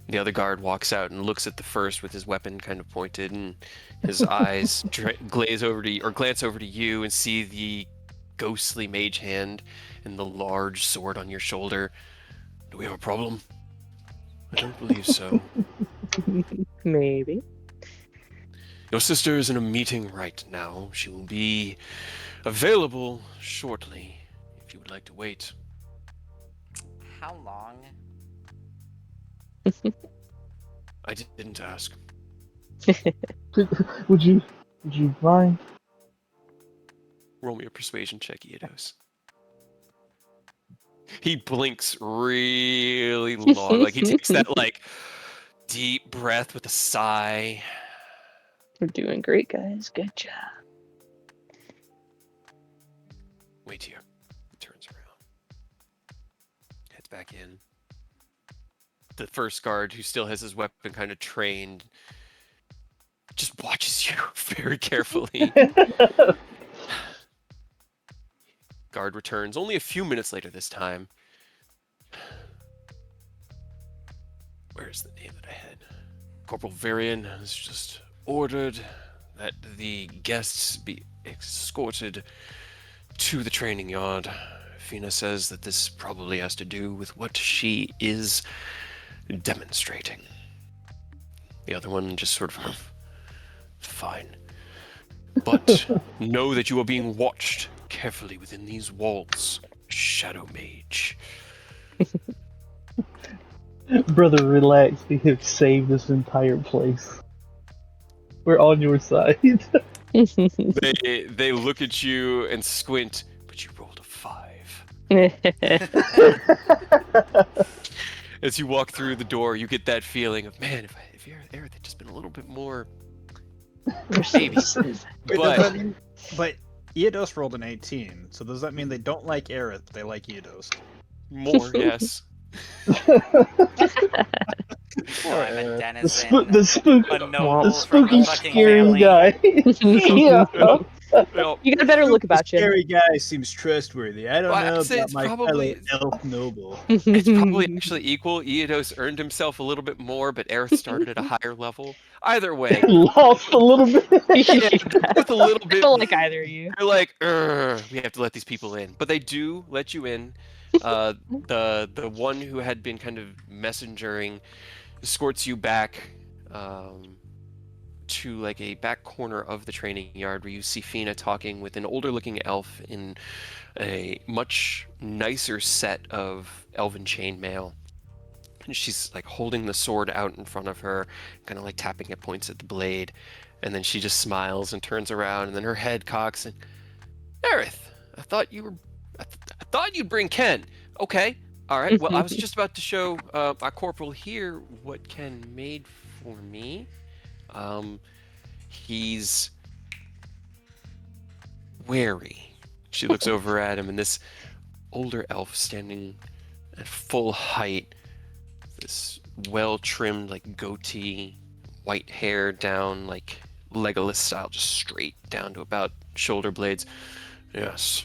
A: The other guard walks out and looks at the first with his weapon kind of pointed, and his eyes glance over to you and see the ghostly mage hand and the large sword on your shoulder. Do we have a problem? I don't believe so.
D: Maybe.
A: Your sister is in a meeting right now. She will be available shortly, if you would like to wait.
C: How long?
A: I didn't ask.
F: Would you mind?
A: Roll me a persuasion check, Eidos. He blinks really long. Like he takes that like deep breath with a sigh.
D: We're doing great, guys. Good job.
A: Wait here. He turns around. Heads back in. The first guard, who still has his weapon kind of trained, just watches you very carefully. Guard returns only a few minutes later this time. Where's the name that I had? Corporal Varian has just ordered that the guests be escorted to the training yard. Fina says that this probably has to do with what she is demonstrating. The other one just sort of, fine. But know that you are being watched carefully within these walls, Shadow Mage.
F: Brother, relax. We have saved this entire place. We're on your side.
A: They look at you and squint, but you rolled a 5. As you walk through the door, you get that feeling of, man, if you're there, they'd just been a little bit more maybe.
B: But Eidos rolled an 18, so does that mean they don't like Aerith, but they like Eidos?
A: More, yes.
C: No, I'm a
F: the,
C: denizen.
F: the spook,
C: A noble
F: the
C: from
F: spooky,
C: a fucking
F: scary
C: family.
F: guy. Yeah.
A: Well,
D: You got a better look about you.
B: Scary guy seems trustworthy. I don't
A: Well, I'd
B: know
A: say
B: about
A: it's
B: my
A: probably-
B: fellow elf noble.
A: it's probably actually equal. Eidos earned himself a little bit more, but Aerith started at a higher level. Either way,
F: Lost a little bit.
A: with a little
D: I
A: bit,
D: don't like either of you.
A: you're like, we have to let these people in. But they do let you in. The one who had been kind of messengering escorts you back to like a back corner of the training yard where you see Fina talking with an older looking elf in a much nicer set of elven chainmail. And she's like holding the sword out in front of her, kind of like tapping at points at the blade. And then she just smiles and turns around, and then her head cocks and, Aerith, I thought you'd bring Ken. Okay, all right. Well, I was just about to show my corporal here what Ken made for me. He's wary. She looks over at him, and this older elf standing at full height, this well-trimmed, like, goatee, white hair down, like, Legolas style, just straight down to about shoulder blades. Yes.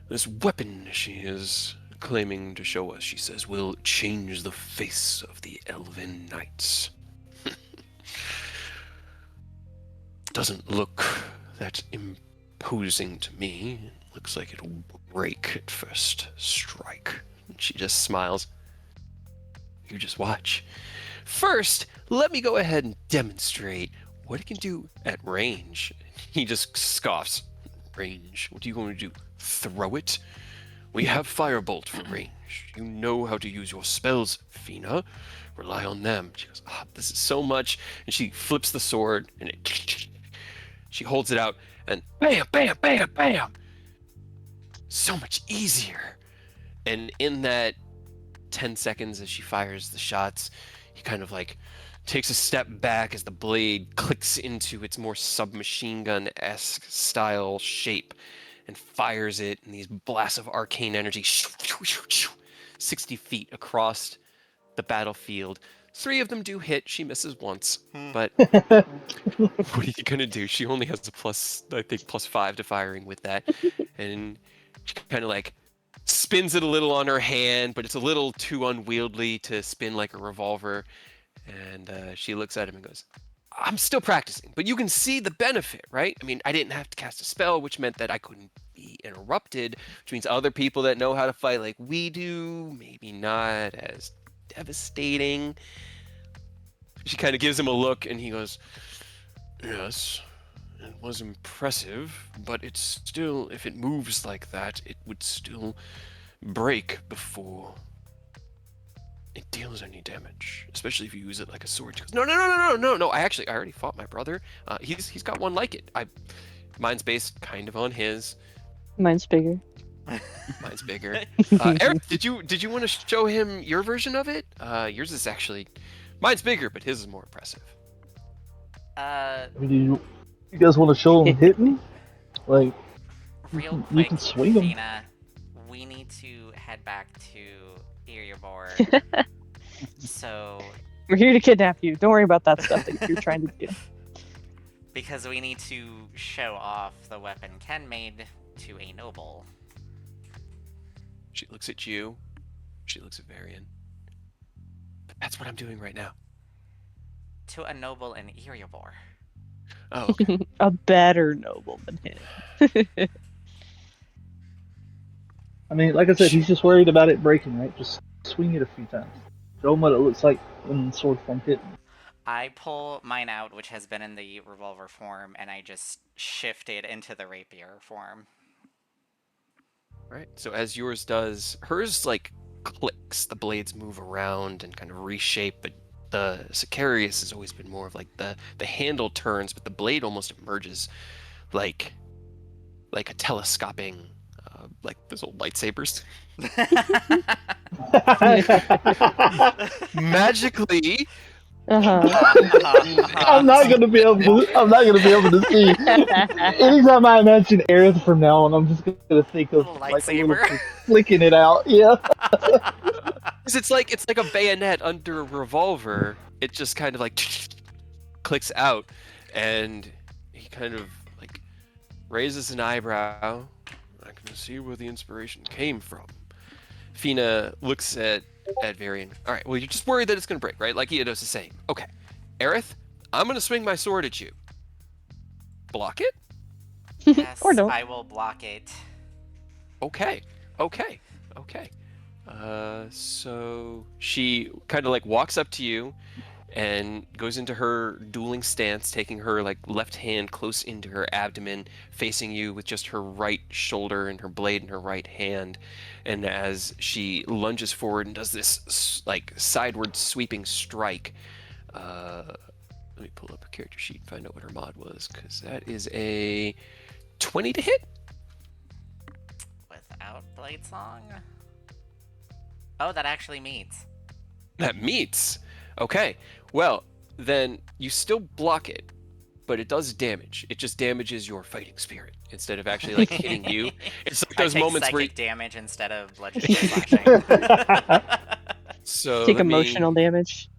A: This weapon she is claiming to show us, she says, will change the face of the Elven Knights. Doesn't look that imposing to me. It looks like it'll break at first strike. And she just smiles. You just watch. First, let me go ahead and demonstrate what it can do at range. He just scoffs. Range? What are you going to do? Throw it? We have Firebolt for range. You know how to use your spells, Fina. Rely on them. She goes, this is so much. And she flips the sword, and she holds it out, and bam, bam, bam, bam. So much easier. And in that 10 seconds as she fires the shots, he kind of like takes a step back as the blade clicks into its more submachine gun-esque style shape and fires it in these blasts of arcane energy 60 feet across the battlefield. 3 of them do hit. She misses once, but what are you gonna do? She only has a +5 to firing with that, and she kind of like spins it a little on her hand, but it's a little too unwieldy to spin like a revolver. And she looks at him and goes, I'm still practicing, but you can see the benefit, right? I mean, I didn't have to cast a spell, which meant that I couldn't be interrupted, which means other people that know how to fight like we do, maybe not as devastating. She kind of gives him a look, and he goes, yes, it was impressive, but it's still, if it moves like that, it would still break before it deals cause any damage, especially if you use it like a sword. She goes, no. I already fought my brother. He's got one like it. Mine's based kind of on his.
D: Mine's bigger.
A: Mine's bigger. Eric, did you want to show him your version of it? Yours is actually, mine's bigger, but his is more impressive.
F: I mean, you guys want to show him hitting? Like,
C: Real
F: you
C: quick,
F: can swing him.
C: Fina, we need to head back to Erebor. So,
D: We're here to kidnap you. Don't worry about that stuff that you're trying to do.
C: because we need to show off the weapon Ken made to a noble.
A: She looks at you. She looks at Varian. But that's what I'm doing right now.
C: To a noble in Erebor.
A: Oh, okay.
D: A better noble than him.
F: I mean, like I said, he's just worried about it breaking, right? Just swing it a few times. Show him what it looks like when the sword form hitting.
C: I pull mine out, which has been in the revolver form, and I just shift it into the rapier form.
A: Right. So as yours does, hers like clicks. The blades move around and kind of reshape, but the Sicarius has always been more of like the handle turns, but the blade almost emerges like a telescoping, like those old lightsabers. Magically,
F: I'm not gonna be able to see. Anytime I imagine Aerith from now on, I'm just gonna think of
C: Little
F: like a little
C: lightsaber.
F: kid flicking it out. Yeah.
A: 'cause it's like a bayonet under a revolver. It just kind of like clicks out, and he kind of like raises an eyebrow. I can see where the inspiration came from. Fina looks at Varian. All right, well, you're just worried that it's going to break, right? Like Eidos is saying. Okay, Aerith, I'm going to swing my sword at you. Block it?
C: Yes,
D: Or don't.
C: I will block it.
A: Okay. So she kind of like walks up to you and goes into her dueling stance, taking her like left hand close into her abdomen, facing you with just her right shoulder and her blade in her right hand. And as she lunges forward and does this like sideward sweeping strike, let me pull up her character sheet and find out what her mod was, because that is a 20 to hit.
C: Without Blade Song? Oh, that actually meets.
A: That meets. Okay. Well, then you still block it, but it does damage. It just damages your fighting spirit instead of actually like hitting you. It's like those
C: I take
A: moments where
C: psychic damage instead of legendary slashing.
A: so
D: Take
A: let me
D: emotional damage.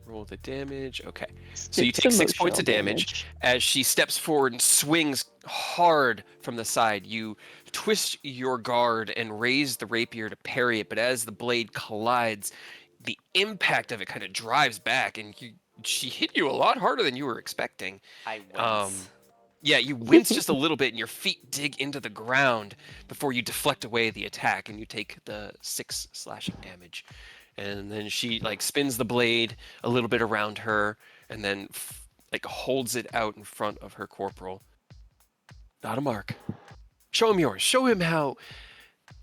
A: roll the damage. Okay. So you
D: It's
A: take 6 points of
D: emotional
A: damage. As she steps forward and swings hard from the side, you twist your guard and raise the rapier to parry it, but as the blade collides, the impact of it kind of drives back, and she hit you a lot harder than you were expecting.
C: I wince.
A: Yeah, you wince just a little bit, and your feet dig into the ground before you deflect away the attack, and you take the 6 slashing damage. And then she like spins the blade a little bit around her, and then like holds it out in front of her corporal. Not a mark. Show him yours. Show him how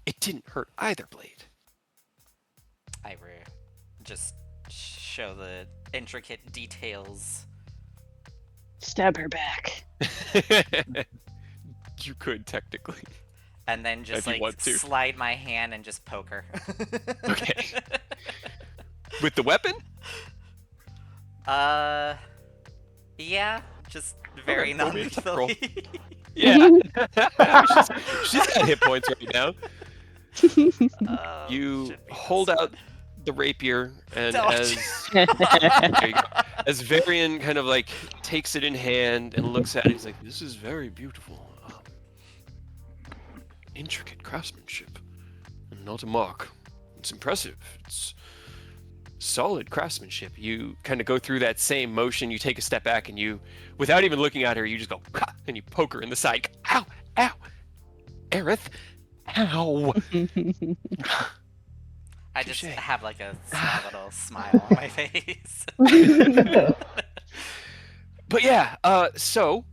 A: it didn't hurt either blade.
C: I just show the intricate details.
D: Stab her back.
A: You could technically.
C: And then
A: If
C: just
A: you
C: like
A: want to.
C: slide my hand and just poke her.
A: Okay. With the weapon?
C: Yeah, just very
A: Okay, roll me a attack roll.
C: non-lethally.
A: Yeah. she's got hit points right now.
C: Oh,
A: You
C: should be
A: hold
C: this
A: out
C: one.
A: the rapier, and
C: Don't.
A: as there you go. As Varian kind of like takes it in hand and looks at it, he's like, "This is very beautiful. Intricate craftsmanship, and not a mark. It's impressive. It's solid craftsmanship." You kind of go through that same motion. You take a step back, and you, without even looking at her, you just go, "Ka," and you poke her in the side. Ow! Ow! Aerith! Ow!
C: I just
A: Touche.
C: have like a small little smile on my face.
A: But yeah, so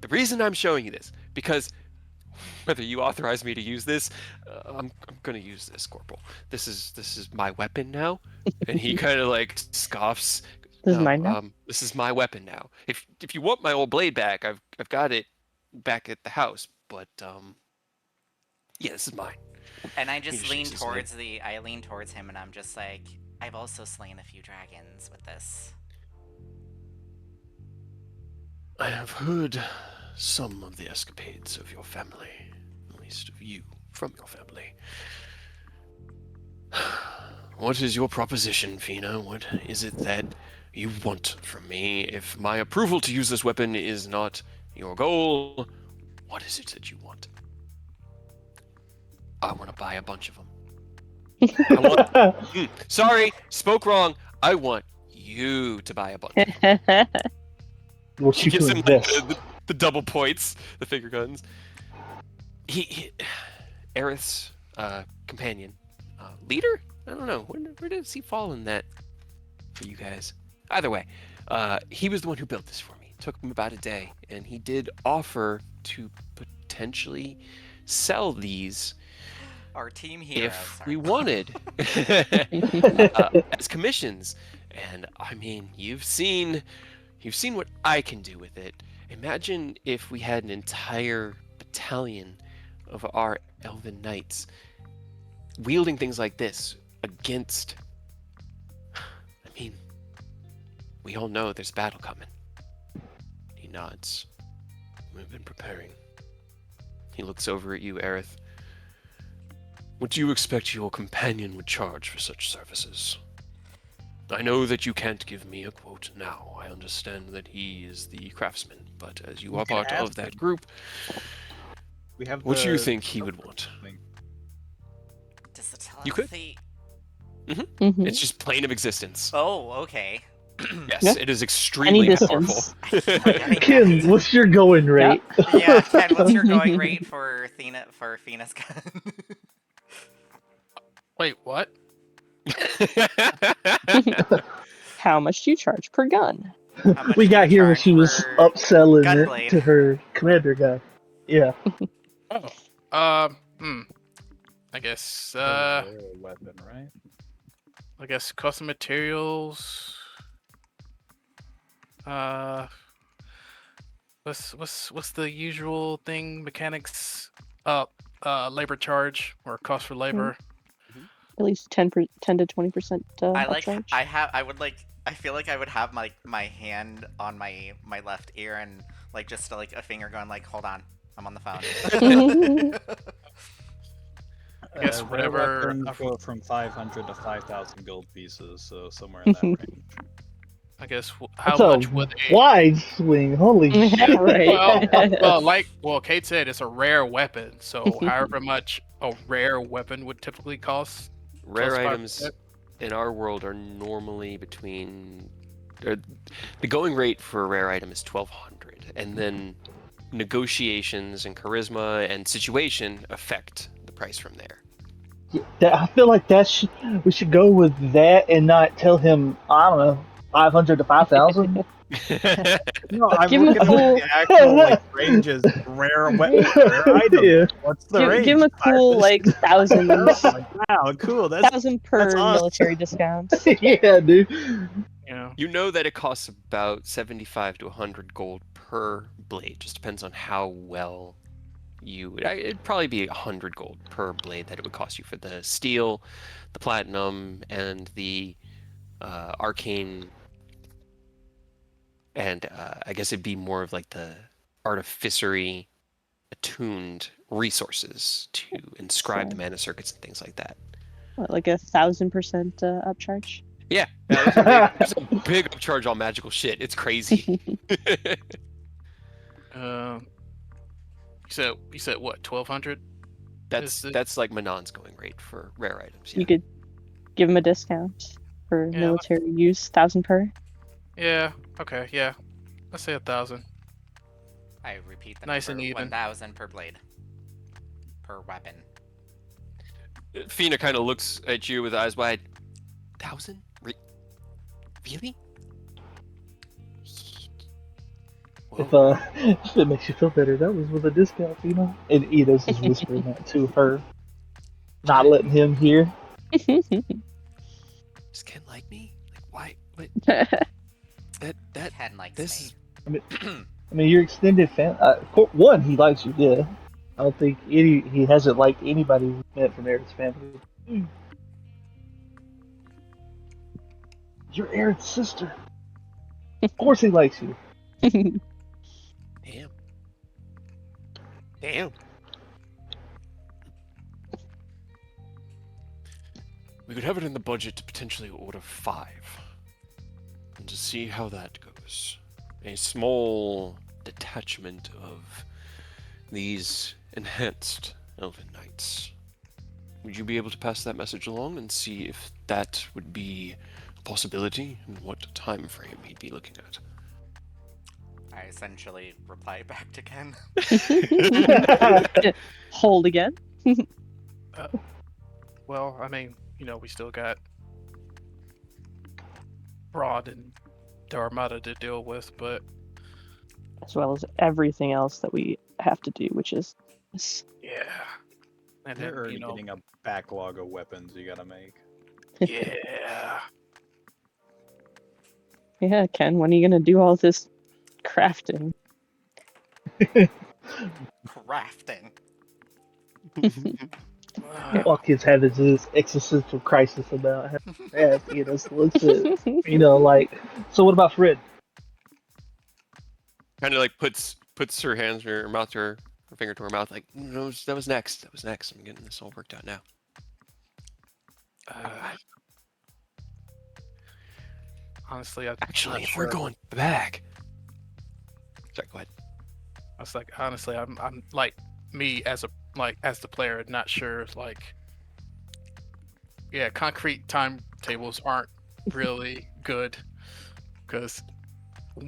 A: the reason I'm showing you this, because whether you authorize me to use this, I'm gonna use this, Corporal. This is my weapon now. And he kind of like scoffs.
D: This is
A: No,
D: mine now.
A: this is my weapon now. If you want my old blade back, I've got it back at the house. But yeah, this is mine.
C: And I
A: He
C: just
A: just
C: lean
A: shakes his head.
C: towards I lean towards him, and I'm just like, I've also slain a few dragons with this.
A: I have heard some of the escapades of your family, at least of you from your family. What is your proposition, Fina? What is it that you want from me? If my approval to use this weapon is not your goal, what is it that you want? I want to buy a bunch of them. I want. Sorry, spoke wrong. I want you to buy a bunch of them.
F: What
A: She
F: you
A: gives
F: to
A: him like
F: invest?
A: the double points, the finger guns. He Aerith's companion, leader. I don't know where does he fall in that for you guys. Either way, he was the one who built this for me. It took him about a day, and he did offer to potentially sell these
C: Our team heroes.
A: if
C: are-
A: we wanted as commissions. And I mean, you've seen what I can do with it. Imagine if we had an entire battalion of our elven knights wielding things like this against. I mean, we all know there's battle coming. He nods. We've been preparing. He looks over at you, Aerith. What do you expect your companion would charge for such services? I know that you can't give me a quote now. I understand that he is the craftsman, but as you
B: We
A: are
B: can
A: part of
B: ask
A: that
B: him.
A: group,
B: We have.
A: what do you
B: the-
A: think he would want?
C: Does the
A: You could.
C: telepathy?
D: Mhm.
A: It's just plane of existence.
C: Oh, okay.
A: Yes,
D: Yeah.
A: it is extremely
D: distance.
A: powerful.
F: Kim, what's your going rate?
C: Yeah, Ken, what's your going rate for Fina's gun?
E: Wait, what?
D: How much do you charge per gun?
C: How much
F: We
C: do
F: got
C: you
F: here when
C: charge
F: she was
C: for
F: upselling
C: Gunblade?
F: it to her commander guy. Yeah.
E: Oh. I guess
B: Rare weapon, right?
E: I guess custom materials. What's the usual thing? Mechanics. Labor charge or cost for labor.
D: At least 10 to 20%
C: I like.
D: upcharge.
C: I would like. I feel like I would have my hand on my left ear and like just like a finger going like, hold on, I'm on the phone.
E: I guess
B: Rare
E: whatever-
B: weapons go from 500 to 5,000 gold pieces, so somewhere in that range.
E: I guess how
F: That's
E: much
F: a
E: would a
F: wide swing. Holy shit.
D: Right.
E: well, Kate said it's a rare weapon, so however much a rare weapon would typically cost.
A: Rare
E: plus
A: items
E: 5%.
A: in our world are normally between. The going rate for a rare item is 1,200, and then negotiations and charisma and situation affect the price from there.
F: I feel like we should go with that and not tell him, I don't know, 500 to 5,000.
B: No, I'm
D: Give him a
B: looking
D: cool-
B: at the actual like ranges. Rare weapon, rare item.
F: Yeah.
B: What's the range?
D: Give him a cool
B: 5%?
D: like thousand,
B: Like, wow, cool. That's
D: 1,000 per
B: that's awesome.
D: military discount.
F: Yeah, dude.
E: You know,
A: You know that it costs about 75 to 100 gold per blade. Just depends on how well it'd probably be 100 gold per blade that it would cost you for the steel, the platinum, and the arcane. And I guess it'd be more of like the artificery attuned resources to inscribe the
D: So-
A: mana circuits and things like that.
D: What, like 1,000% upcharge?
A: Yeah, there's a big upcharge on magical shit. It's crazy.
E: you said what, 1,200?
A: That's
E: Is it-
A: that's like Manon's going rate for rare items. Yeah.
D: You could give him a discount for
E: Yeah,
D: military use, 1,000 per.
E: Yeah. Okay. Yeah. Let's say 1,000.
C: I repeat the
E: Nice
C: number,
E: and even.
C: 1,000 per blade. Per weapon.
A: Fina kind of looks at you with eyes wide. 1,000? Really? Whoa.
F: If it makes you feel better, that was with a discount, Fina. And Enos is whispering that to her, not letting him hear.
A: Does Ken like me? Like, why? What? That
C: Ken likes
A: this
C: me.
F: I mean, your extended family. One, he likes you, yeah. I don't think he hasn't liked anybody we met from Aaron's family. You're Aaron's sister. Of course he likes you.
A: Damn. Damn. We could have it in the budget to potentially order 5. And to see how that goes. A small detachment of these enhanced Elven Knights. Would you be able to pass that message along and see if that would be a possibility and what time frame he'd be looking at?
C: I essentially reply back to Ken.
D: Hold again.
E: Well, I mean, we still got Broad and the Armada to deal with, but
D: As well as everything else that we have to do, which is
E: yeah. And
B: They're
E: then,
B: already getting a backlog of weapons you gotta make.
E: yeah.
D: yeah, Ken, when are you gonna do all this crafting?
C: Crafting.
F: While kids have this existential crisis about how fast Enos looks at, like, so what about Fred?
A: Kind of like puts her hands in her mouth to her finger to her mouth, like, no, that was next. That was next. I'm getting this all worked out now.
E: Honestly,
A: Actually,
E: not
A: if we're
E: sure.
A: going back. Sorry, go ahead.
E: I was like, honestly, I'm like me as the player, not sure. Like, yeah, concrete timetables aren't really good because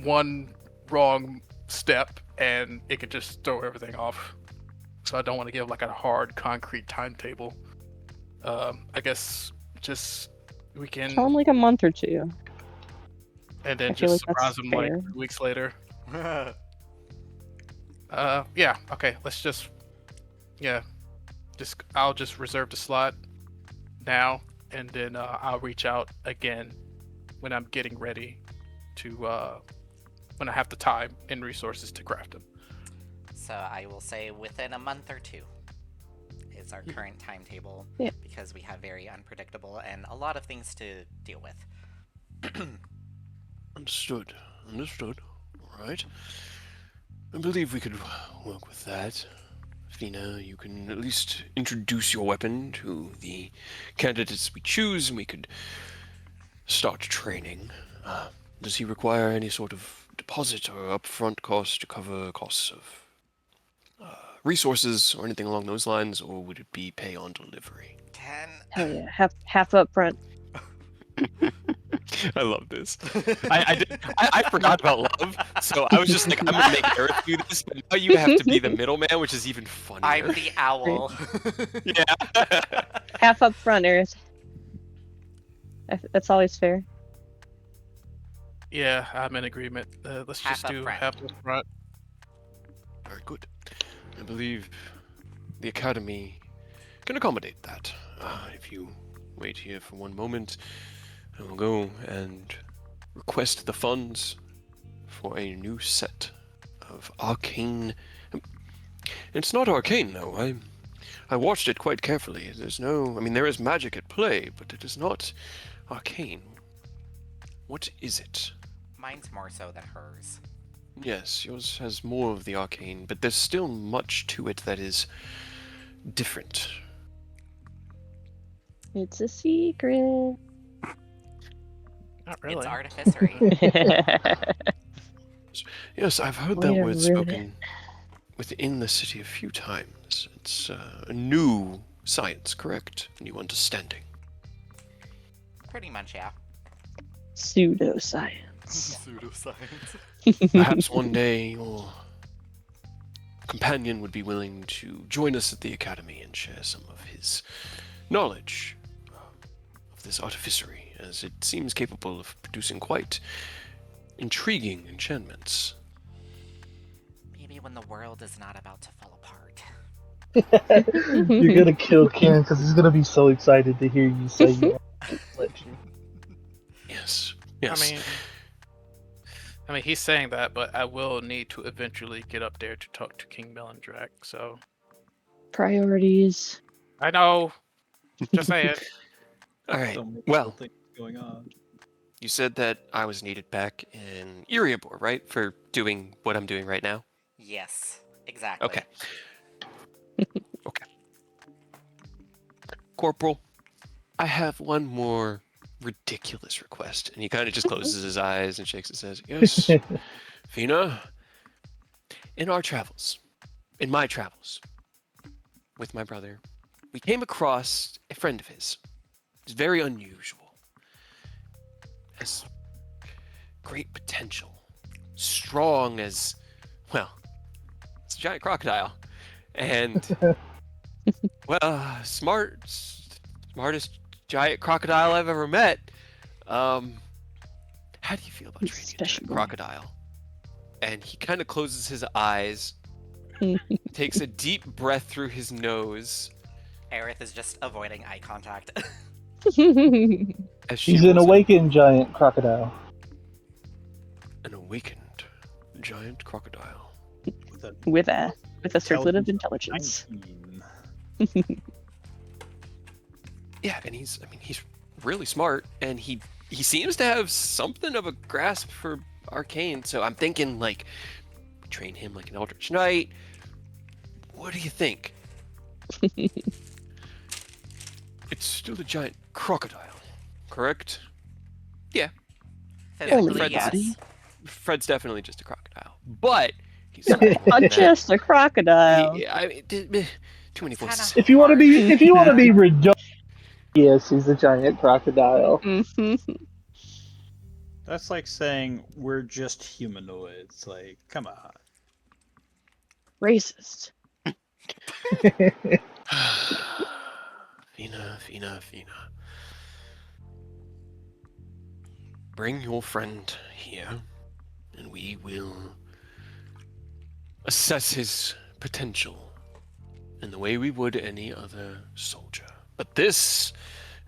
E: one wrong step and it could just throw everything off. So I don't want to give like a hard concrete timetable. I guess just we
D: Tell him
E: can,
D: like a month or two.
E: and then
D: I feel
E: just
D: like that's
E: surprise them like
D: fair.
E: 2 weeks later. Yeah, okay, let's just, yeah, I'll just reserve the slot now, and then I'll reach out again when I'm getting ready to, when I have the time and resources to craft them.
C: So I will say within a month or 2 is our current timetable,
D: Yeah.
C: because we have very unpredictable and a lot of things to deal with.
A: Understood. All right. I believe we could work with that. Fina, you can at least introduce your weapon to the candidates we choose, and we could start training. Does he require any sort of deposit or upfront cost to cover costs of resources or anything along those lines, or would it be pay on delivery?
C: Ken.
D: Hell yeah, half up front.
A: I love this. I forgot about love, so I was just like, I'm gonna make Aerith do this, but now you have to be the middleman, which is even funnier.
C: I'm the owl.
A: Yeah.
D: Half up front, Eris. That's always fair.
E: Yeah, I'm in agreement. Let's
C: Half
E: just
C: up
E: do
C: front.
E: half up front.
A: Very good. I believe the Academy can accommodate that. If you wait here for one moment, I will go and request the funds for a new set of arcane. It's not arcane, though. I watched it quite carefully. There is magic at play, but it is not arcane. What is it?
C: Mine's more so than hers.
A: Yes, yours has more of the arcane, but there's still much to it that is different.
D: It's a secret.
E: Not really.
C: It's artificery.
A: Yes, I've heard
D: Way
A: that
D: to
A: word
D: ruin
A: spoken within the city a few times. It's a new science, correct? A new understanding.
C: Pretty much, yeah.
D: Pseudoscience.
C: Pseudoscience.
A: Perhaps one day your companion would be willing to join us at the Academy and share some of his knowledge of this artificery, as it seems capable of producing quite intriguing enchantments.
C: maybe when the world is not about to fall apart.
F: You're gonna kill Ken because he's gonna be so excited to hear you say you want to let you.
A: Yes. Yes.
E: I mean, he's saying that, but I will need to eventually get up there to talk to King Melindrak. So
D: Priorities.
E: I know. Just saying.
A: All right.
B: So many
A: Well,
B: things going on.
A: you said that I was needed back in Iriabor, right? For doing what I'm doing right now?
C: Yes, exactly.
A: Okay. Okay. Corporal, I have one more ridiculous request. And he kind of just closes his eyes and shakes his head. Yes, Fina, in our travels, in my travels with my brother, we came across a friend of his. It's very unusual. Has great potential. Strong as, well, it's a giant crocodile. And, well, smartest giant crocodile I've ever met. How do you feel about training a
D: Special
A: giant
D: boy.
A: crocodile? And he kind of closes his eyes, takes a deep breath through his nose.
C: Aerith is just avoiding eye contact.
A: As she
F: He's an
A: rolls
F: awakened giant crocodile.
A: an awakened giant crocodile.
B: With a
D: with a circlet of
B: intelligence
D: intelligence.
B: 19.
A: Yeah, and he's really smart, and he seems to have something of a grasp for arcane. So I'm thinking, like, train him like an Eldritch Knight. What do you think? It's still a giant crocodile, correct? Yeah.
C: Physically,
A: Fred's-
C: yes.
A: Fred's definitely just a crocodile, but he's
D: Not
A: smart.
D: just a crocodile.
A: I mean, too many
C: It's kinda
A: voices.
F: If you want to be, if you want to
C: Yeah.
F: be redundant, yes, he's a giant crocodile.
D: Mhm.
B: That's like saying we're just humanoids. Like, come on.
D: Racist.
A: Fina. Bring your friend here, and we will assess his potential in the way we would any other soldier. But this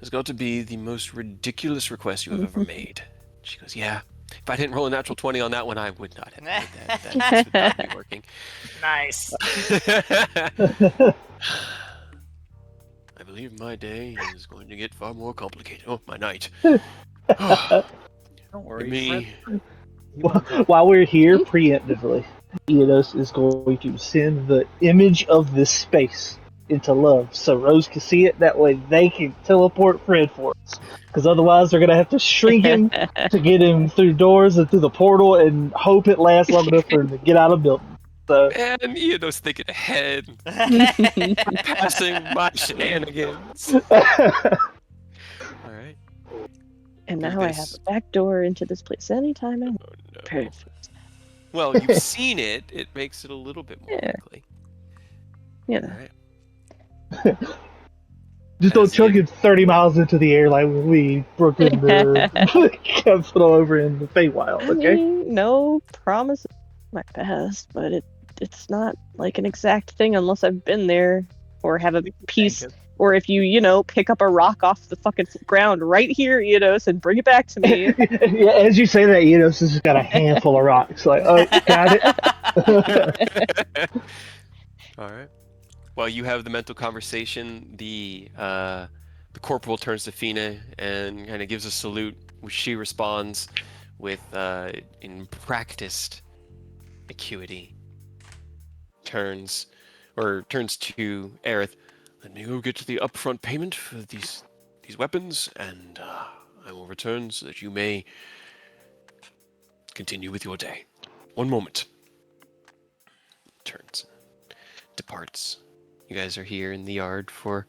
A: has got to be the most ridiculous request you have ever made. She goes, yeah. If I didn't roll a natural 20 on that one, I would not have made that. That would not be working.
E: Nice.
A: I believe my day is going to get far more complicated. Oh, my night.
B: Don't
A: Give
B: worry.
A: me...
F: While we're here, preemptively, Enos is going to send the image of this space into love so Rose can see it. That way they can teleport Fred for us. Because otherwise they're going to have to shrink him to get him through doors and through the portal and hope it lasts long enough for him to get out of the building. So,
A: Man, Ian's thinking ahead, passing my shenanigans. All right.
D: And
A: Do
D: now I have
A: this.
D: a back door into this place anytime I want.
A: Oh, no.
D: Perfect.
A: Well, you've seen it. It makes it a little bit more
D: Yeah.
A: likely.
D: You
A: All
D: know.
A: right.
F: just don't
A: As
F: chuck
A: you-
F: it 30 miles into the air like when we broke into capital over in the Feywild,
D: I
F: okay?
D: mean, no promises of my past, but it's not like an exact thing unless I've been there or have a piece, or if you pick up a rock off the fucking ground right here, and bring it back to me.
F: Yeah, as you say that, Enos has just got a handful of rocks. Like, oh, got it.
A: All right. While you have the mental conversation, the corporal turns to Fina and kind of gives a salute, which she responds with in practiced acuity. Turns to Aerith. Let me go get the upfront payment for these weapons, and I will return so that you may continue with your day. One moment. Turns. Departs. You guys are here in the yard for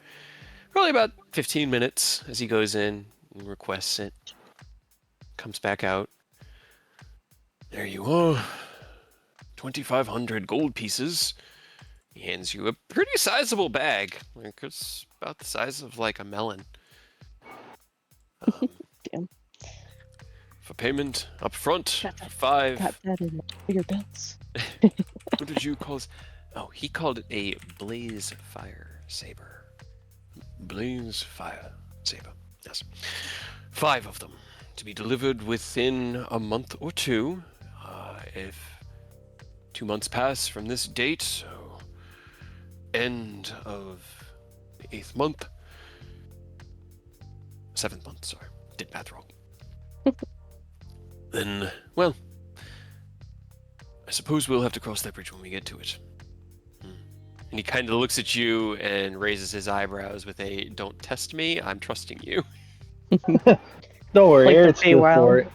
A: probably about 15 minutes as he goes in and requests it. Comes back out. There you are. 2,500 gold pieces. He hands you a pretty sizable bag. Like, it's about the size of like a melon.
D: Damn.
A: For payment up front,
D: Got that-
A: 5.
D: Got that in my bigger belts.
A: What did you call it? Oh, he called it a blaze fire saber. Blaze fire saber. Yes. 5 of them to be delivered within a month or 2. If 2 months pass from this date, so end of the 8th month, 7th month, sorry, did math wrong. Then, well, I suppose we'll have to cross that bridge when we get to it. And he kind of looks at you and raises his eyebrows with a, "Don't test me, I'm trusting you."
F: Don't worry,
D: Like the
F: Eric's good for
D: Feywild.
F: it.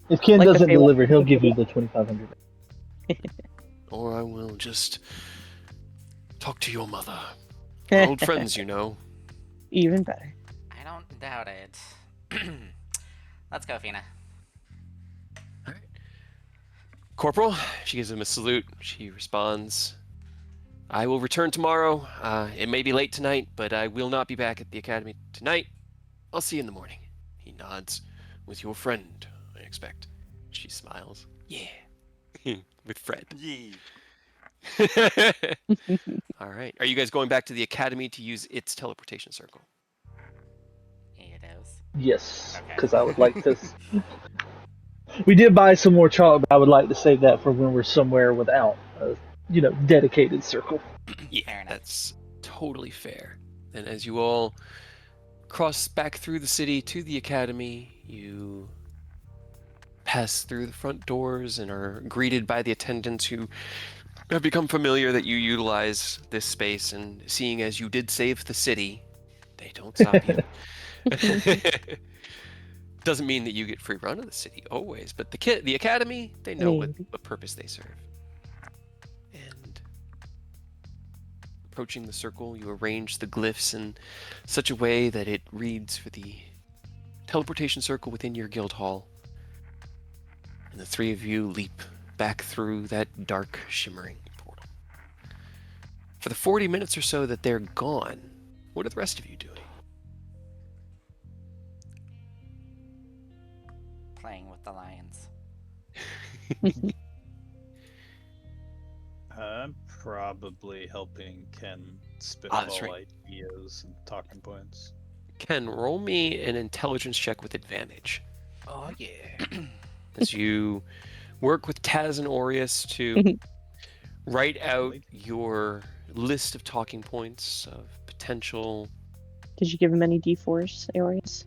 F: If Ken
D: Like the
F: doesn't
D: Feywild.
F: deliver, he'll give you the 2,500.
A: Or I will just talk to your mother. We're old friends, you know.
D: Even better.
C: I don't doubt it. Let's go, Fina.
A: Corporal, she gives him a salute. She responds, "I will return tomorrow. It may be late tonight, but I will not be back at the academy tonight. I'll see you in the morning." He nods. "With your friend, I expect." She smiles. "Yeah." With Fred.
G: Yee.
A: All right. Are you guys going back to the academy to use its teleportation circle?
C: It is.
F: Yes,
C: Okay.
F: because I would like to. We did buy some more chocolate, but I would like to save that for when we're somewhere without a, dedicated circle.
A: Yeah,
C: Fair enough.
A: that's totally fair. And as you all cross back through the city to the academy, you pass through the front doors and are greeted by the attendants who have become familiar that you utilize this space, and seeing as you did save the city, they don't stop you. Doesn't mean that you get free run of the city always, but the academy, they know what purpose they serve. And approaching the circle, you arrange the glyphs in such a way that it reads for the teleportation circle within your guild hall. And the 3 of you leap back through that dark, shimmering portal. For the 40 minutes or so that they're gone, what are the rest of you doing?
C: Playing with the lions.
B: I'm probably helping Ken
A: that's
B: spitball
A: right.
B: ideas and talking points.
A: Ken, roll me an intelligence check with advantage.
E: Oh yeah.
A: As you work with Taz and Aureus to write out your list of talking points of potential.
D: Did you give him any D4s, Aries?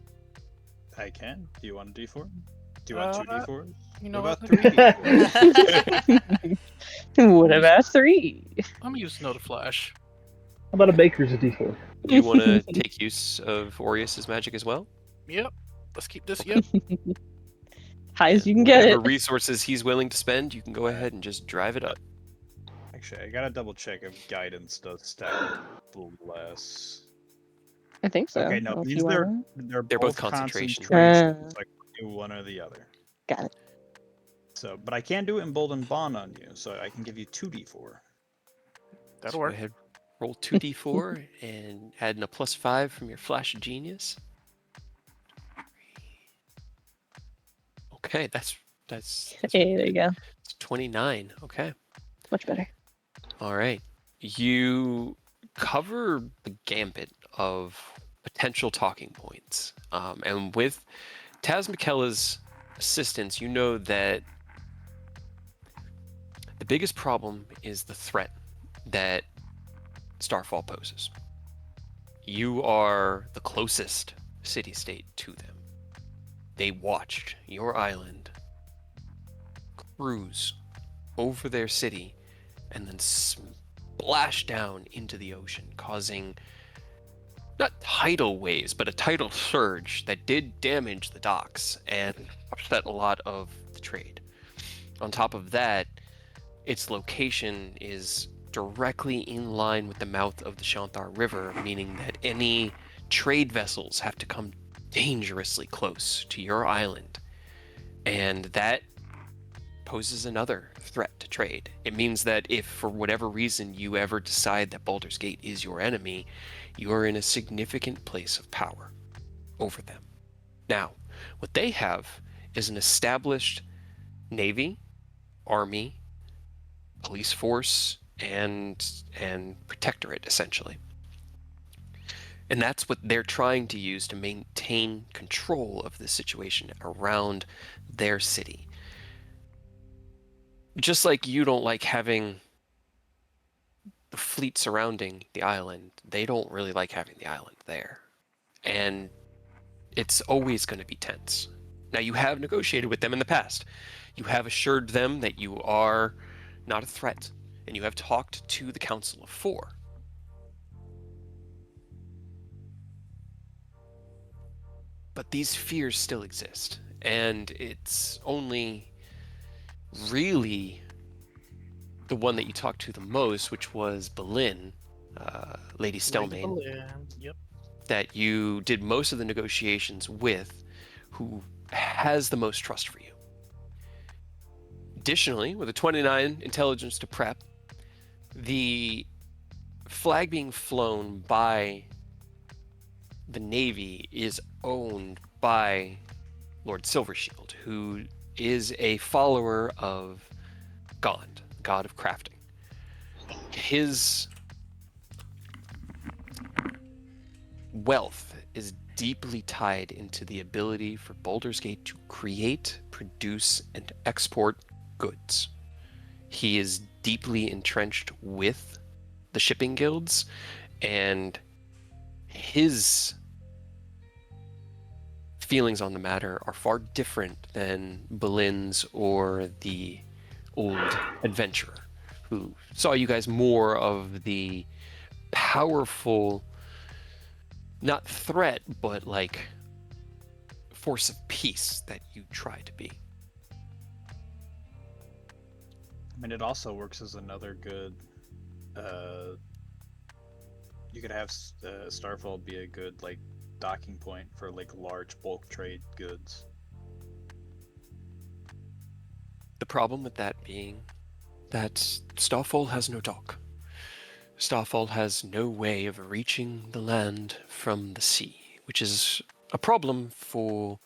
B: I can. Do you want a D4? Do you want 2 D4s?
E: You know
B: What
E: what?
B: about 3 D4s?
D: What about 3?
E: I'm gonna use Note Flash.
F: How about a baker's a D4?
A: Do you want to take use of Aureus's magic as well?
E: Yep. Let's keep this. Yep.
D: High as you can
A: And
D: get
A: whatever
D: it.
A: resources he's willing to spend, you can go ahead and just drive it up.
B: Actually, I gotta double check if guidance does stack less.
D: I think so.
B: Okay, no,
D: Well, if
B: these
D: you
B: they're
D: wanna-
B: they're
A: They're both
B: both
A: concentration.
B: concentrations, so I can do one or the other.
D: Got it.
B: So, but I can do Emboldened Bond on you, so I can give you 2 D4.
E: That'll
A: So
E: work.
A: Go ahead, roll 2d4 and add in a +5 from your flash of genius. Okay, that's
D: Hey, there you go.
A: it's 29. Okay.
D: Much better.
A: All right. You cover the gambit of potential talking points. And with Taz McKella's assistance, you know that the biggest problem is the threat that Starfall poses. You are the closest city-state to them. They watched your island cruise over their city and then splash down into the ocean, causing not tidal waves, but a tidal surge that did damage the docks and upset a lot of the trade. On top of that, its location is directly in line with the mouth of the Shantar River, meaning that any trade vessels have to come dangerously close to your island. And that poses another threat to trade. It means that if for whatever reason you ever decide that Baldur's Gate is your enemy, you are in a significant place of power over them. Now, what they have is an established navy, army, police force and protectorate, essentially. And that's what they're trying to use to maintain control of the situation around their city. Just like you don't like having the fleet surrounding the island, they don't really like having the island there. And it's always going to be tense. Now, you have negotiated with them in the past. You have assured them that you are not a threat, and you have talked to the Council of Four. But these fears still exist, and it's only really the one that you talked to the most, which was Boleyn, Lady Stelmane,
E: Yep.
A: that you did most of the negotiations with, who has the most trust for you. Additionally, with a 29 intelligence to prep, the flag being flown by the Navy is owned by Lord Silvershield, who is a follower of Gond, god of crafting. His wealth is deeply tied into the ability for Baldur's Gate to create, produce, and export goods. He is deeply entrenched with the shipping guilds, and his feelings on the matter are far different than Boleyn's or the old adventurer, who saw you guys more of the powerful, not threat, but like force of peace that you try to be.
B: I mean, it also works as another good. You could have Starfall be a good like docking point for like large bulk trade goods.
A: The problem with that being that Starfall has no dock. Starfall has no way of reaching the land from the sea, which is a problem for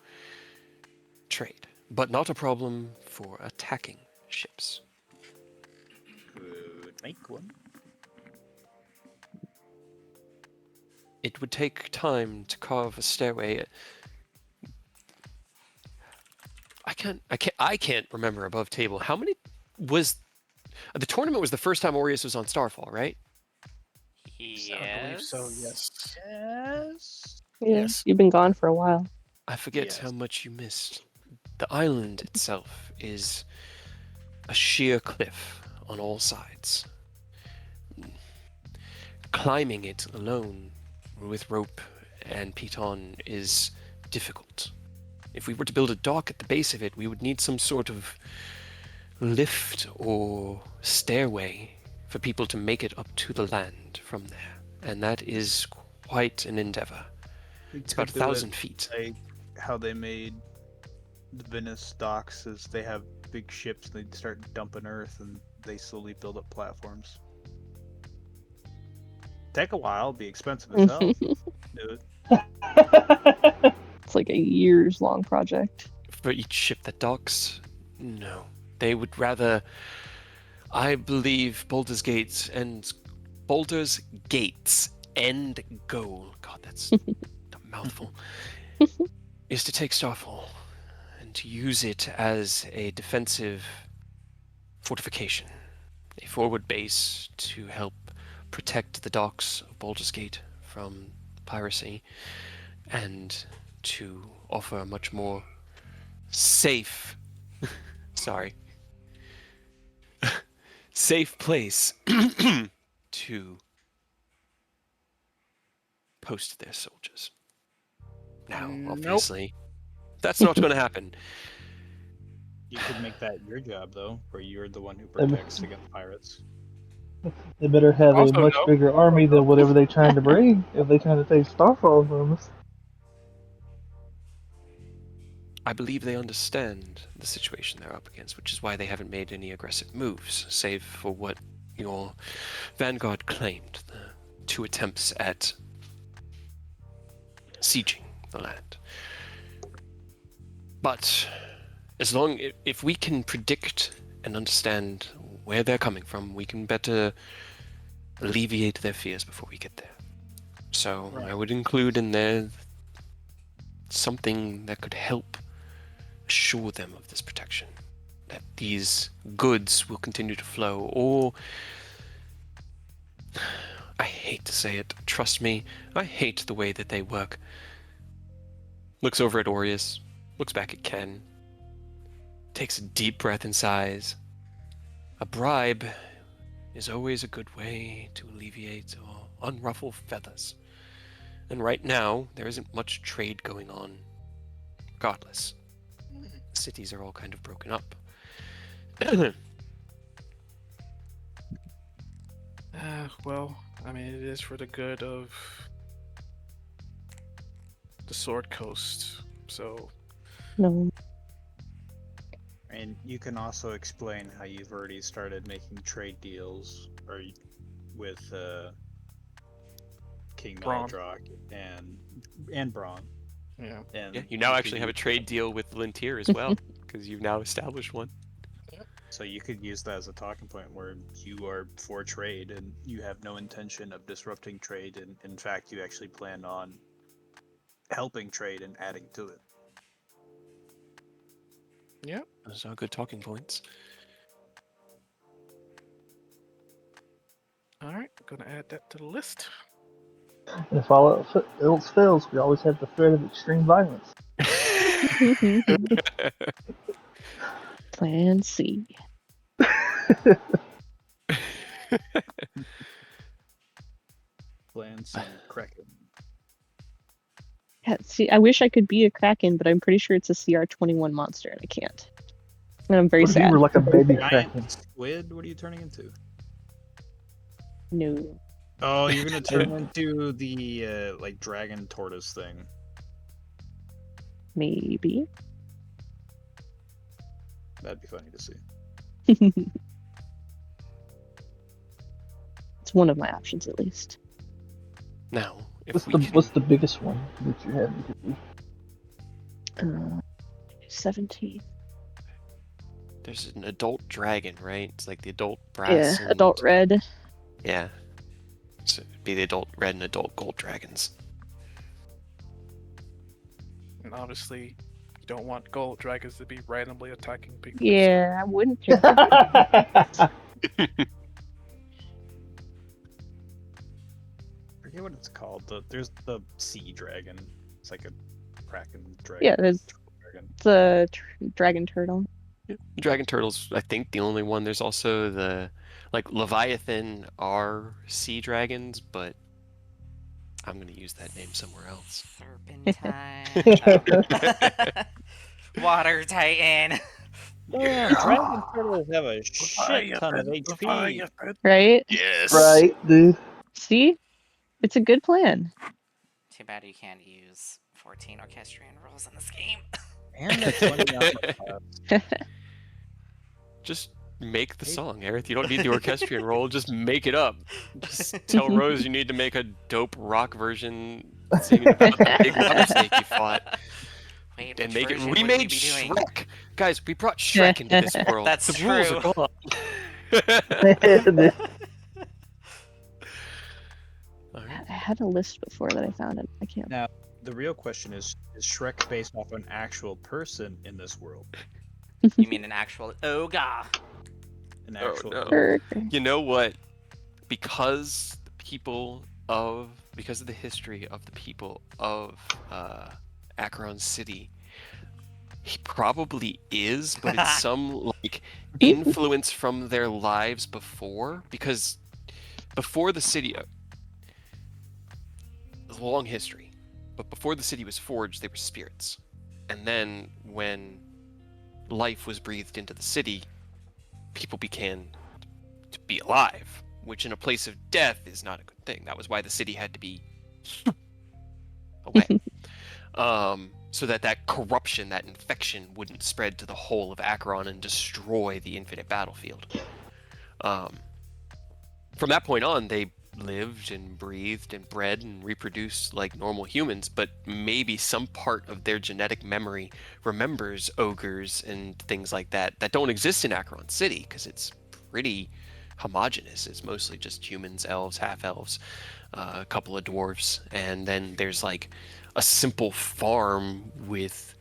A: trade, but not a problem for attacking ships.
B: Could make one.
A: It would take time to carve a stairway. I can't remember above table. How many was the tournament? Was the first time Aureus was on Starfall, right?
E: I believe so. Yes.
B: Yes.
D: Yeah,
E: Yes.
D: you've been gone for a while.
A: I forget
B: Yes.
A: how much you missed. The island itself is a sheer cliff on all sides. Climbing it alone with rope and piton is difficult. If we were to build a dock at the base of it, we would need some sort of lift or stairway for people to make it up to the land from there. And that is quite an endeavor. It's about 1,000 feet.
B: Like how they made the Venice docks is they have big ships, they start dumping earth and they slowly build up platforms. Take a while, be expensive as hell. Do it.
D: It's like a years long project.
A: For each ship that docks? No. They would rather, I believe, Baldur's Gates end goal. God, that's a mouthful. Is to take Starfall and to use it as a defensive fortification, a forward base to help protect the docks of Baldur's Gate from piracy, and to offer a much more safe safe place to post their soldiers. Now, obviously, that's not going to happen.
B: You could make that your job though, where you're the one who protects against pirates.
F: They better have a
E: Also,
F: much
E: no.
F: bigger army than whatever they're trying to bring if they're trying to take Starfall from us.
A: I believe they understand the situation they're up against, which is why they haven't made any aggressive moves, save for what your Vanguard claimed, the 2 attempts at sieging the land. But if we can predict and understand where they're coming from, we can better alleviate their fears before we get there. So I
B: Right.
A: would include in there something that could help assure them of this protection, that these goods will continue to flow, or I hate to say it, trust me, I hate the way that they work. Looks over at Aureus, looks back at Ken, takes a deep breath and sighs. A bribe is always a good way to alleviate or unruffle feathers. And right now, there isn't much trade going on. Regardless, the cities are all kind of broken up.
E: Well, I mean, it is for the good of the Sword Coast, so
D: No.
B: And you can also explain how you've already started making trade deals with King
E: Braun.
B: Maladrock and Braun.
E: yeah.
B: And
A: Yeah, you now
B: could
A: actually have a
B: use
A: trade
B: that-
A: deal with Lintier as well, because you've now established one.
B: So you could use that as a talking point where you are for trade and you have no intention of disrupting trade, and in fact you actually plan on helping trade and adding to it.
A: Those are good talking points.
E: All right, gonna add that to the list.
F: And if all else fails, we always have the threat of extreme violence.
D: Plan C.
B: Plan C, Kraken.
D: Yeah, see, I wish I could be a Kraken, but I'm pretty sure it's a CR21 monster, and I can't. And I'm very
F: What if you
D: sad.
F: were like a baby kraken?
B: Giant squid? What are you turning into?
D: No.
B: Oh, you're gonna turn into the like dragon tortoise thing.
D: Maybe.
B: That'd be funny to see.
D: It's one of my options, at least.
A: Now, if
F: What's
A: we
F: the
A: can...
F: what's the biggest one that you have?
D: 17.
A: There's an adult dragon, right? It's like the adult brass.
D: Yeah,
A: and...
D: adult red.
A: Yeah. So it'd be the adult red and adult gold dragons.
E: And obviously, you don't want gold dragons to be randomly attacking people.
D: Yeah, I wouldn't pick that.
B: I forget what it's called. There's the sea dragon. It's like a kraken dragon.
D: Yeah, there's
B: dragon.
D: the dragon turtle.
A: Yeah. Dragon turtle's, I think, the only one. There's also the, like, Leviathan are sea dragons, but I'm gonna use that name somewhere else.
C: Serpentine. Oh. Water Titan.
B: Yeah, dragon turtles have a shit ton of HP.
D: Right?
A: Yes.
F: Right, dude.
D: See? It's a good plan.
C: Too bad you can't use 14 orchestrion rules in this game.
B: And the 20 armor class.
A: Just make the song, Aerith. You don't need the orchestrion roll. Just make it up. Just tell Rose you need to make a dope rock version singing about the big rattlesnake you fought.
C: Wait,
A: And
C: which
A: make it.
C: version
A: We
C: would
A: made
C: we be doing?
A: Shrek. Guys, we brought Shrek into this world.
C: That's
A: the rules
C: true.
A: are gone. All right.
D: I had a list before that I found it. I can't.
B: Now, the real question is Shrek based off an actual person in this world?
C: You mean an actual ogre?
B: An
A: Oh,
B: actual
A: no. You know what? Because of the history of the people of Acheron City, he probably is, but it's some like influence from their lives before. Because before the city, it's a long history, but before the city was forged, they were spirits, and then when life was breathed into the city, people began to be alive, which in a place of death is not a good thing. That was why the city had to be away. So that corruption, that infection wouldn't spread to the whole of Acheron and destroy the infinite battlefield. From that point on, they lived and breathed and bred and reproduced like normal humans, but maybe some part of their genetic memory remembers ogres and things like that don't exist in Acheron City because it's pretty homogenous. It's mostly just humans, elves, half elves, a couple of dwarves, and then there's like a simple farm with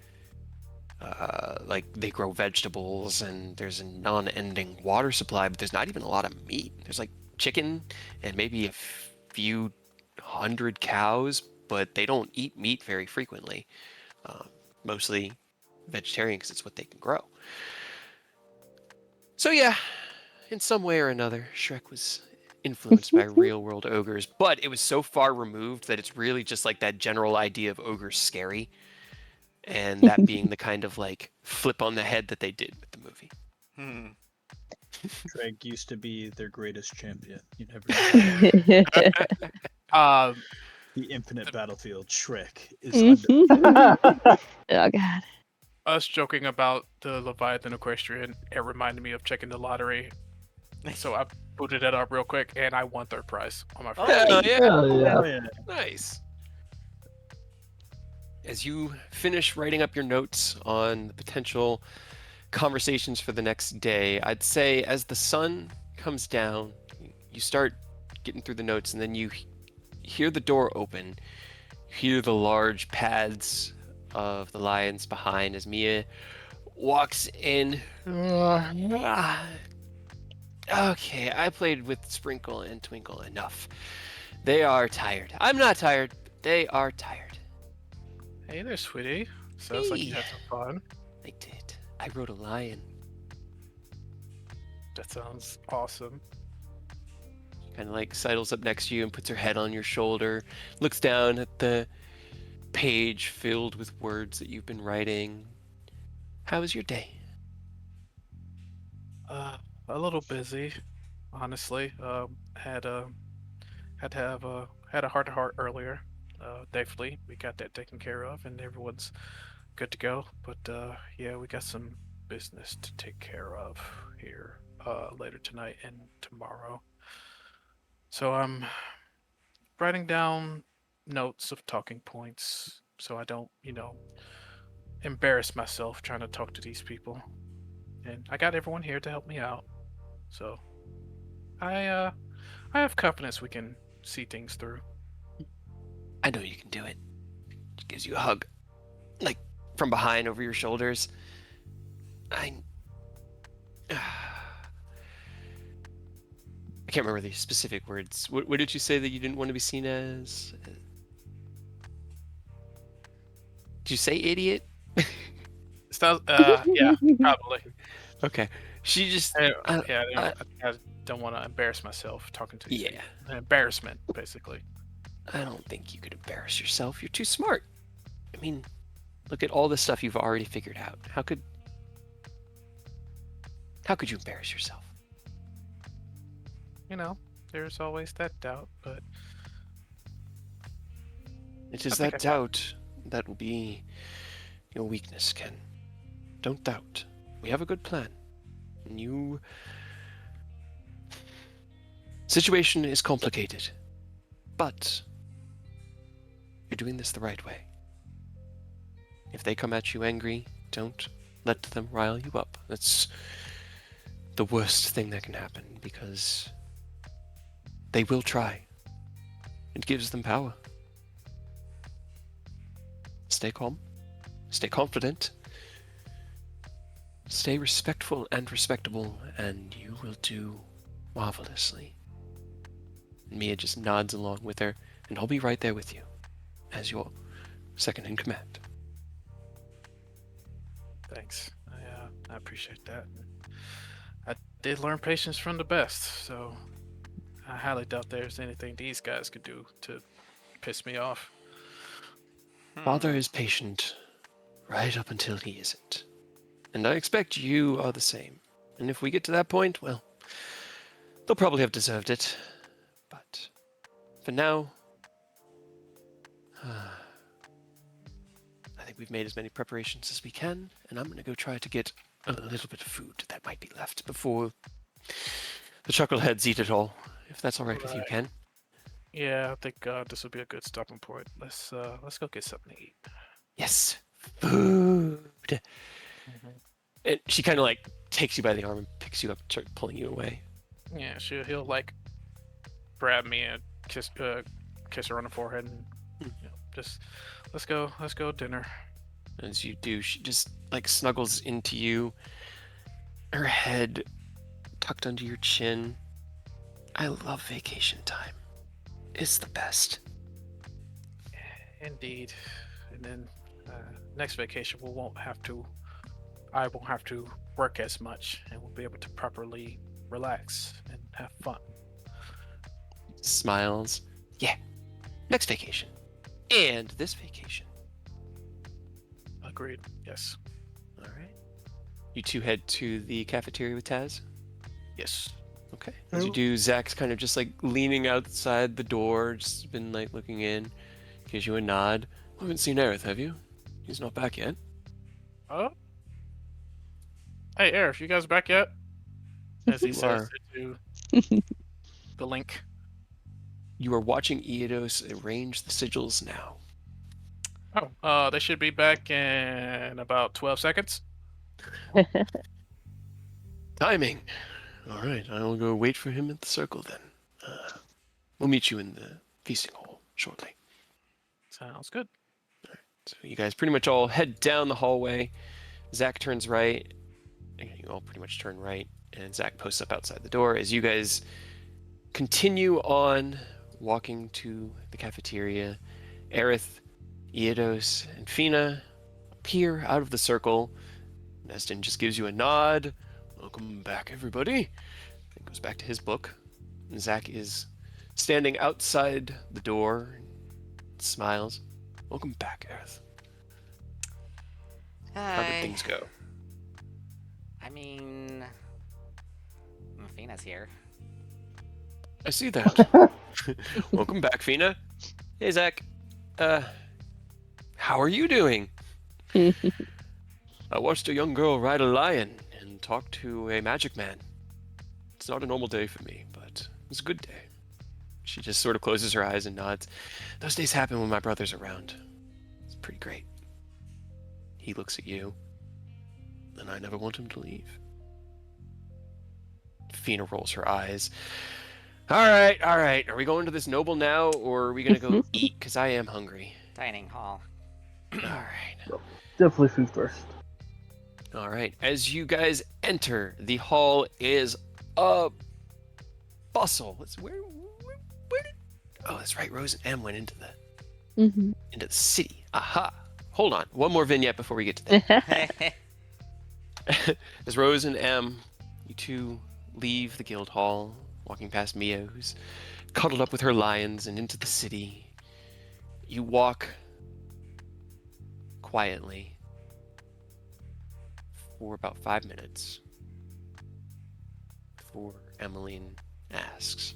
A: like they grow vegetables, and there's a non-ending water supply, but there's not even a lot of meat. There's like chicken and maybe a few hundred cows, but they don't eat meat very frequently. Uh, Mostly vegetarian because it's what they can grow. So yeah, in some way or another, Shrek was influenced by real-world ogres, but it was so far removed that it's really just like that general idea of ogres scary, and that being the kind of like flip on the head that they did with the movie.
C: Hmm.
B: Dreg used to be their greatest champion. You never know.
E: Um,
B: The infinite battlefield Shrek is
D: Oh god.
E: us joking about the Leviathan Equestrian, it reminded me of checking the lottery. So I booted it up real quick, and I won third prize on my first.
A: Hell yeah,
F: Hell yeah.
B: Oh, yeah.
A: nice. As you finish writing up your notes on the potential conversations for the next day, I'd say as the sun comes down, you start getting through the notes, and then you hear the door open, hear the large pads of the lions behind as Mia walks in. Okay, I played with Sprinkle and Twinkle enough. They are tired. I'm not tired, but they are tired.
E: Hey there, sweetie. Sounds like you had
A: Hey.
E: some fun.
A: I did. I rode a lion.
E: That sounds awesome.
A: Kind of like sidles up next to you and puts her head on your shoulder, looks down at the page filled with words that you've been writing. How was your day?
E: A little busy, honestly. Had to have had a heart to heart earlier. Thankfully, we got that taken care of, and everyone's good to go. But yeah, we got some business to take care of here later tonight and tomorrow. So I'm writing down notes of talking points so I don't, embarrass myself trying to talk to these people. And I got everyone here to help me out. So I have confidence we can see things through.
A: I know you can do it. She gives you a hug, like from behind over your shoulders. I can't remember the specific words. What did you say that you didn't want to be seen as? Did you say idiot?
E: Yeah, probably.
A: Okay. She just
E: Yeah, I don't want to embarrass myself talking to these
A: yeah.
E: people. An embarrassment, basically.
A: I don't think you could embarrass yourself. You're too smart. I mean, look at all the stuff you've already figured out. How could you embarrass yourself?
E: There's always that doubt, but
A: It is
E: I think
A: that
E: I got
A: doubt that will be your weakness, Ken. Don't doubt. We have a good plan. And you... Situation is complicated, but you're doing this the right way. If they come at you angry, don't let them rile you up. That's the worst thing that can happen, because they will try. It gives them power. Stay calm. Stay confident. Stay respectful and respectable, and you will do marvelously. And Mia just nods along with her, and I'll be right there with you, as your second in command.
E: thanks. I appreciate that. I did learn patience from the best, so I highly doubt there's anything these guys could do to piss me off.
A: Father is patient right up until he isn't. And I expect you are the same. And if we get to that point, well, they'll probably have deserved it. But for now, I think we've made as many preparations as we can, and I'm going to go try to get a little bit of food that might be left before the chuckleheads eat it all. If that's all right with you,
E: Right.
A: Ken.
E: Yeah, I think this will be a good stopping point. Let's go get something to eat.
A: Yes, food. And she kind of like takes you by the arm and picks you up, pulling you away.
E: Yeah, he'll like grab me and kiss her on the forehead and just let's go dinner.
A: As you do, she just like snuggles into you, her head tucked under your chin. I love vacation time. It's the best.
E: Indeed. And then next vacation I won't have to work as much, and we'll be able to properly relax and have fun.
A: Smiles. Yeah, next vacation. And this vacation.
E: Agreed. Yes.
A: All right. You two head to the cafeteria with Taz?
E: Yes.
A: Okay. As you do, Zach's kind of just like leaning outside the door, just been like looking in, gives you a nod. I haven't seen Aerith, have you? He's not back yet.
E: Oh. Hey, Aerith, you guys back yet? As he
A: You
E: says
A: are.
E: to the link.
A: You are watching Eidos arrange the sigils now.
E: Oh, they should be back in about 12 seconds.
A: Timing. All right, I will go wait for him at the circle then. We'll meet you in the feasting hall shortly.
E: Sounds good.
A: So you guys pretty much all head down the hallway. Zach turns right. You all pretty much turn right, and Zach posts up outside the door. As you guys continue on walking to the cafeteria, Aerith, Eidos, and Fina appear out of the circle. Neston just gives you a nod. Welcome back, everybody. And goes back to his book. And Zach is standing outside the door and smiles. Welcome back, Aerith. How did things go?
C: I mean, Fina's here.
A: I see that. Welcome back, Fina. Hey, Zach. How are you doing? I watched a young girl ride a lion and talk to a magic man. It's not a normal day for me, but it was a good day. She just sort of closes her eyes and nods. Those days happen when my brother's around. It's pretty great. He looks at you, and I never want him to leave. Fina rolls her eyes. All right. Are we going to this noble now, or are we going to go eat? Because I am hungry.
C: Dining hall.
A: All right.
F: Definitely food first.
A: All right. As you guys enter, the hall is a bustle. Where did? Oh, that's right. Rose and M went into the city. Aha. Hold on. One more vignette before we get to that. As Rose and M, you two leave the guild hall, walking past Mia, who's cuddled up with her lions, and into the city. You walk quietly for about 5 minutes before Emmeline asks,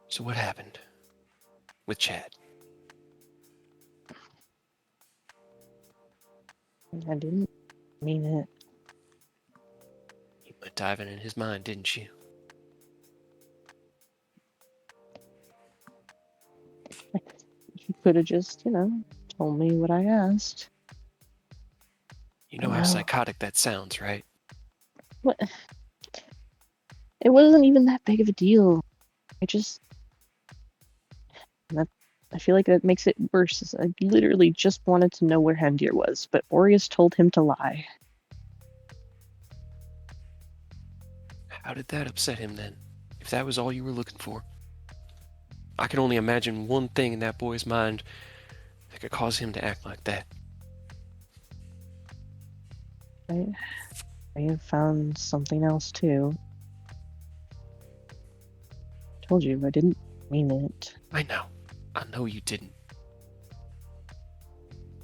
A: so what happened with Chad?
D: I didn't mean it.
A: You went diving in his mind, didn't you?
D: You could have just, told me what I asked.
A: You know how psychotic that sounds, right?
D: What? It wasn't even that big of a deal. I feel like that makes it worse. I literally just wanted to know where Hendir was, but Aureus told him to lie.
A: How did that upset him then, if that was all you were looking for? I can only imagine one thing in that boy's mind that could cause him to act like that.
D: I have found something else too. Told you I didn't mean it.
A: I know you didn't.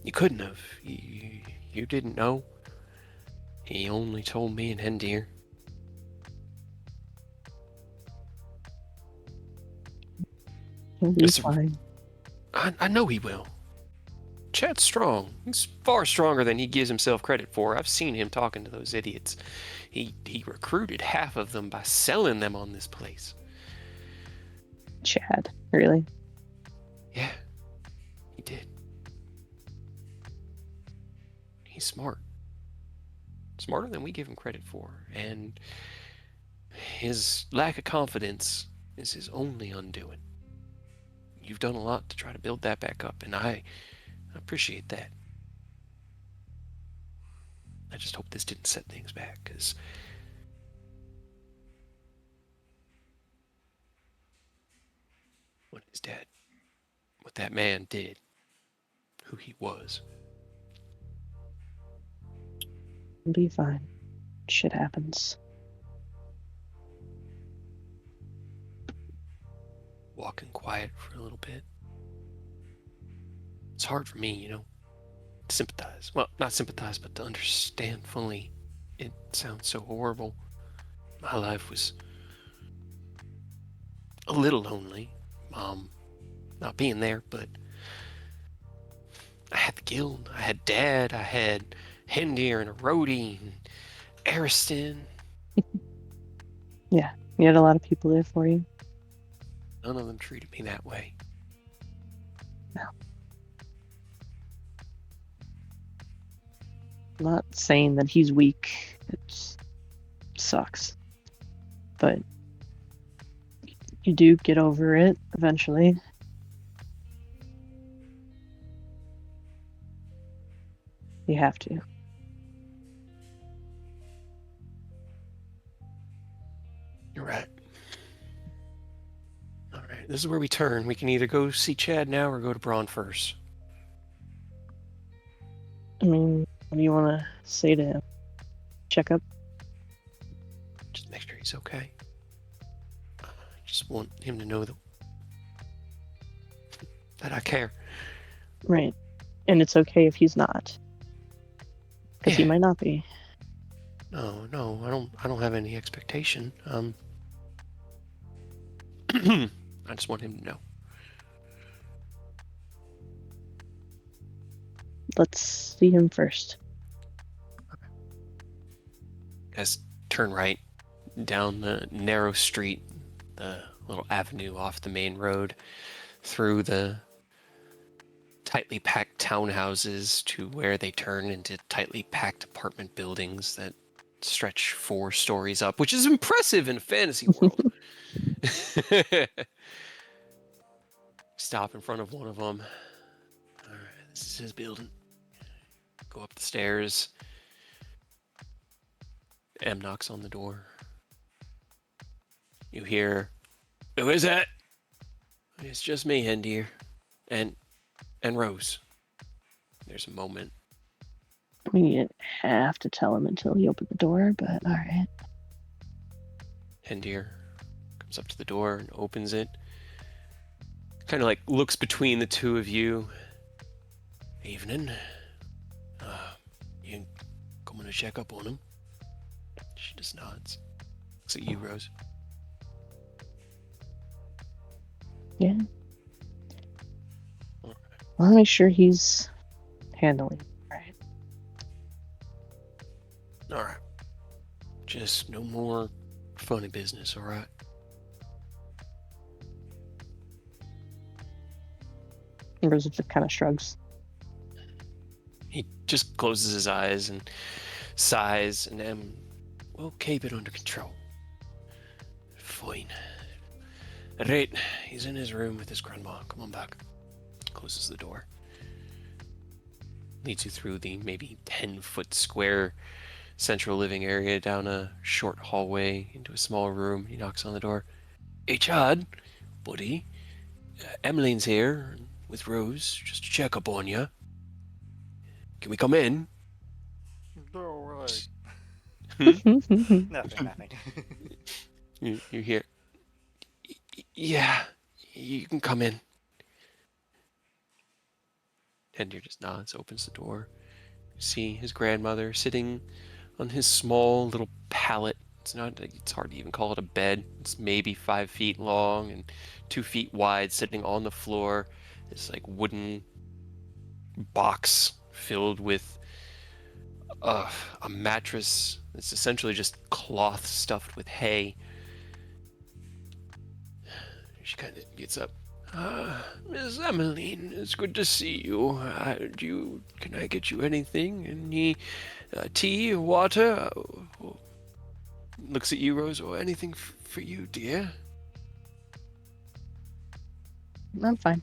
A: You couldn't have. You didn't know. He only told me and Hendir.
D: He'll be
A: It's-
D: fine.
A: I know he will. Chad's strong. He's far stronger than he gives himself credit for. I've seen him talking to those idiots. He recruited half of them by selling them on this place.
D: Chad, really?
A: Yeah, he did. He's smart. smarter than we give him credit for, and his lack of confidence is his only undoing. You've done a lot to try to build that back up, and I appreciate that. I just hope this didn't set things back, because what his dad, what that man did, who he was.
D: It'll be fine. Shit happens.
A: Walking quiet for a little bit. It's hard for me, to sympathize. Well, not sympathize, but to understand fully. It sounds so horrible. My life was a little lonely. Mom not being there, but I had the guild. I had Dad. I had Hendir and a roadie and Ariston.
D: Yeah, you had a lot of people there for you.
A: None of them treated me that way.
D: No. I'm not saying that he's weak. It sucks. But you do get over it eventually. You have to.
A: You're right. All right, this is where we turn. We can either go see Chad now or go to Braun first.
D: I mean, what do you want to say to him? Check up?
A: Just make sure he's okay. I just want him to know that I care.
D: Right. And it's okay if he's not. Because he
A: Yeah.
D: might not be.
A: No, I don't have any expectation. I just want him to know.
D: Let's see him first.
A: Guys, turn right down the narrow street, the little avenue off the main road, through the tightly packed townhouses to where they turn into tightly packed apartment buildings that stretch 4 stories up, which is impressive in a fantasy world. Stop in front of one of them. All right, this is his building. Go up the stairs. M knocks on the door. You hear, "Who is that?" "It's just me, Hendir. And Rose." There's a moment.
D: We didn't have to tell him until he opened the door, but alright.
A: Hendir comes up to the door and opens it. Kind of like looks between the two of you. "Evening. You coming to check up on him?" She just nods. Looks at you, Rose.
D: Yeah. I want to make sure he's handling it right.
A: All right. Just no more funny business, all right?
D: And Rose just kind of shrugs.
A: He just closes his eyes and sighs, and we'll keep it under control. Fine. Right, he's in his room with his grandma. Come on back. Closes the door. Leads you through the maybe 10-foot square central living area down a short hallway into a small room. He knocks on the door. "Hey, Chad, buddy. Emmeline's here with Rose just to check up on you. Can we come in?"
C: No way.
A: Hmm?
C: Nothing.
A: You hear, "Yeah, you can come in." Hendir just nods, opens the door. You see his grandmother sitting on his small little pallet. It's hard to even call it a bed. It's maybe 5 feet long and 2 feet wide, sitting on the floor. This like wooden box filled with a mattress. It's essentially just cloth stuffed with hay. She kind of gets up. Miss Emmeline, it's good to see you. Can I get you anything? Any tea or water? Looks at you, Rose, or anything for you, dear?
D: I'm fine.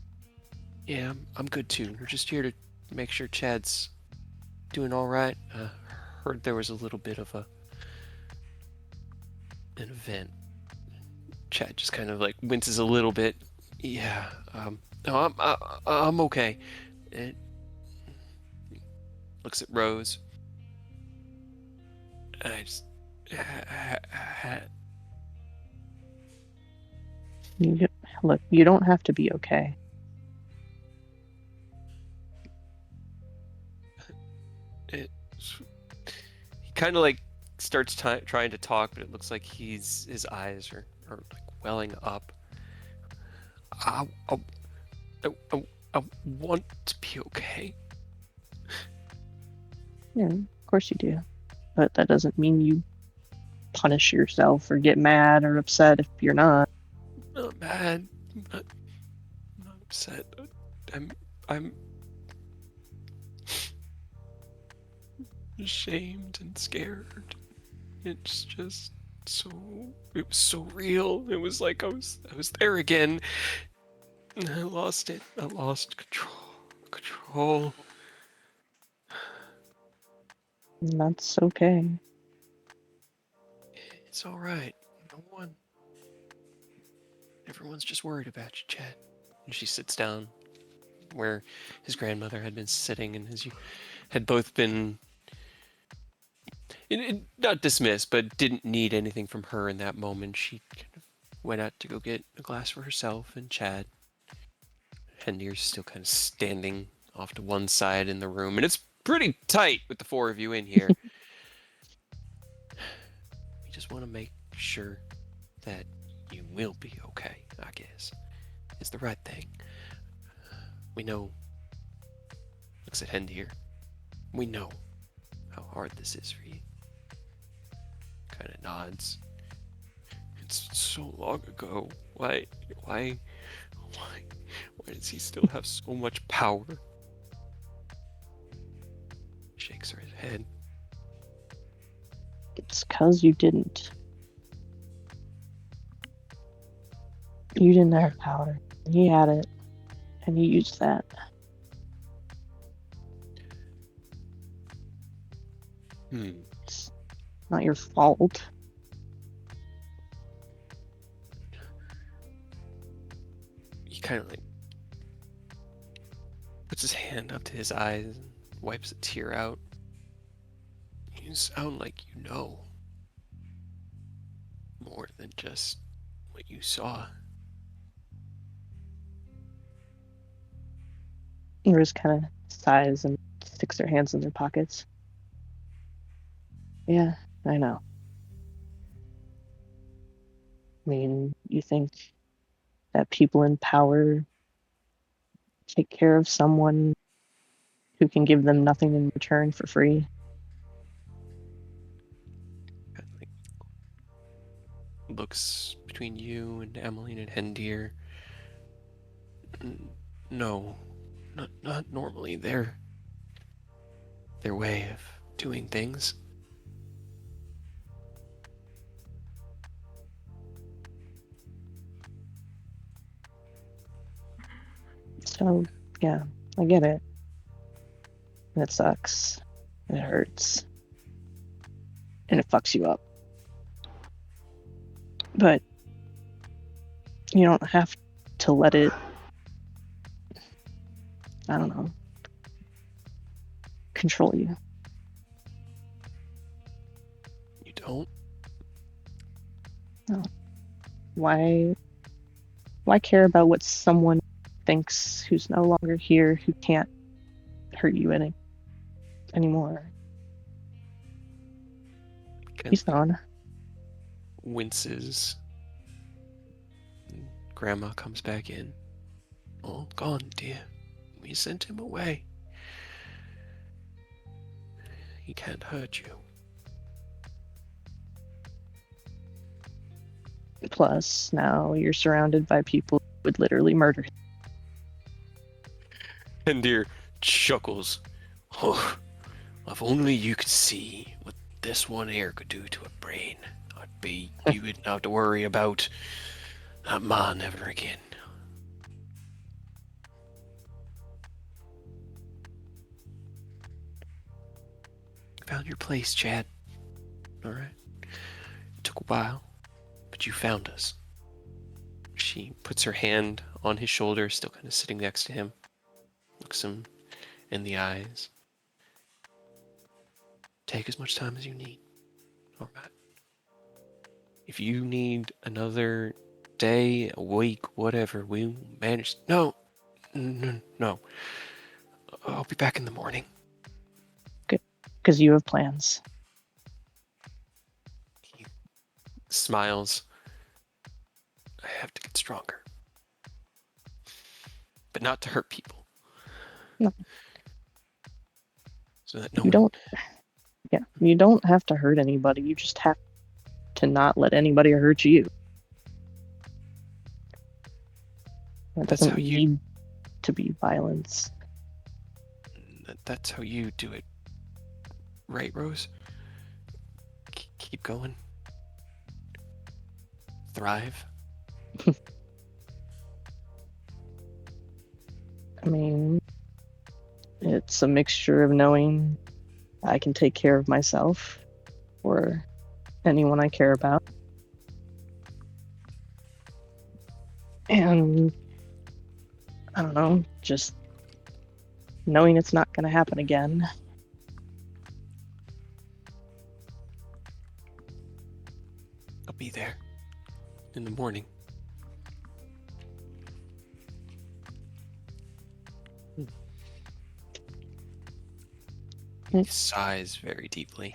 A: Yeah, I'm good too. We're just here to make sure Chad's doing all right. Heard there was a little bit of an event. Chad just kind of like winces a little bit. Yeah. No, I'm okay. It looks at Rose. I just
D: Look, you don't have to be okay.
A: he kind of like starts trying to talk, but it looks like his eyes are like welling up. I, I, I want to be okay.
D: Yeah, of course you do. But that doesn't mean you punish yourself or get mad or upset if you're not.
A: I'm not mad. I'm not upset. I'm ashamed and scared. It's just it was so real. It was like I was there again. And I lost it. I lost control.
D: And that's okay.
A: It's all right. Everyone's just worried about you, Chad. And she sits down where his grandmother had been sitting, and as you had both been not dismissed, but didn't need anything from her in that moment. She kind of went out to go get a glass for herself and Chad. Hendir's still kind of standing off to one side in the room, and it's pretty tight with the four of you in here. We just want to make sure that you will be okay, I guess. It's the right thing. We know. Looks at Hendir. We know how hard this is for you. Kind of nods. It's so long ago. Why does he still have so much power? Shakes her head.
D: It's 'cause you didn't. You didn't have power. He had it, and you used that. It's not your fault.
A: He kind of like puts his hand up to his eyes and wipes a tear out. You sound like you know more than just what you saw.
D: Rose kind of sighs and sticks their hands in their pockets. Yeah, I know. I mean, you think that people in power take care of someone who can give them nothing in return for free?
A: Kind of like looks between you and Emmeline and Hendir. No, not normally. Their way of doing things.
D: So, yeah, I get it. And it sucks. And it hurts. And it fucks you up. But you don't have to let it, I don't know, control you.
A: You don't?
D: No. Why care about what someone thinks who's no longer here, who can't hurt you anymore? He's gone.
A: Winces. Grandma comes back in. All gone, dear. We sent him away. He can't hurt you.
D: Plus, now you're surrounded by people would literally murder him.
A: Hendir chuckles. Oh, if only you could see what this one here could do to a brain. You wouldn't have to worry about that man ever again. Found your place, Chad. Alright. It took a while, but you found us. She puts her hand on his shoulder, still kind of sitting next to him. Looks him in the eyes. Take as much time as you need. Alright. If you need another day, a week, whatever, we'll manage. No. I'll be back in the morning.
D: Good. Because you have plans.
A: He smiles. I have to get stronger. But not to hurt people.
D: No.
A: So that no
D: You
A: one...
D: don't. Yeah, you don't have to hurt anybody. You just have to not let anybody hurt you. That
A: That's
D: doesn't
A: how you-
D: need to be violence.
A: That's how you do it. Right, Rose? Keep going. Thrive.
D: I mean, it's a mixture of knowing I can take care of myself or anyone I care about. And I don't know, just knowing it's not going to happen again.
A: I'll be there. In the morning. He sighs very deeply.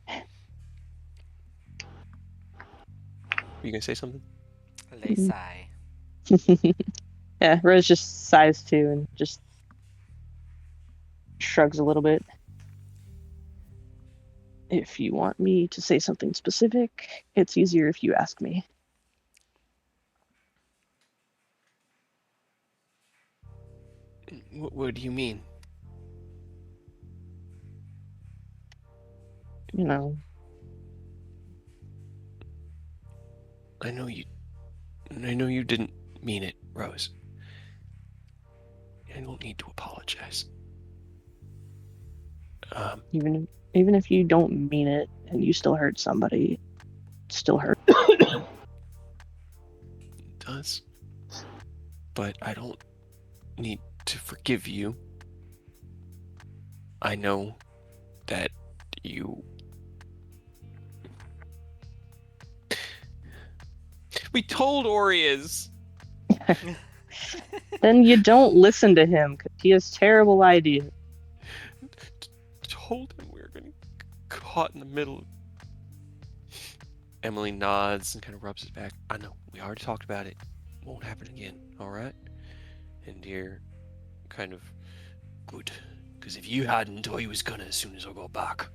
A: Were you gonna say something?
C: They sigh.
D: Yeah, Rose just sighs too and just shrugs a little bit. If you want me to say something specific, it's easier if you ask me.
A: What do you mean?
D: You know,
A: I know you didn't mean it, Rose. I don't need to apologize.
D: even if you don't mean it and you still hurt somebody, it still hurt.
A: It does. But I don't need to forgive you. I know that you... We told Orias!
D: Then you don't listen to him because he has terrible ideas.
A: Told him we were getting caught in the middle. Emily nods and kind of rubs his back. I know, we already talked about it. Won't happen again, alright? And you're kind of good. Because if you hadn't, I was gonna as soon as I got back.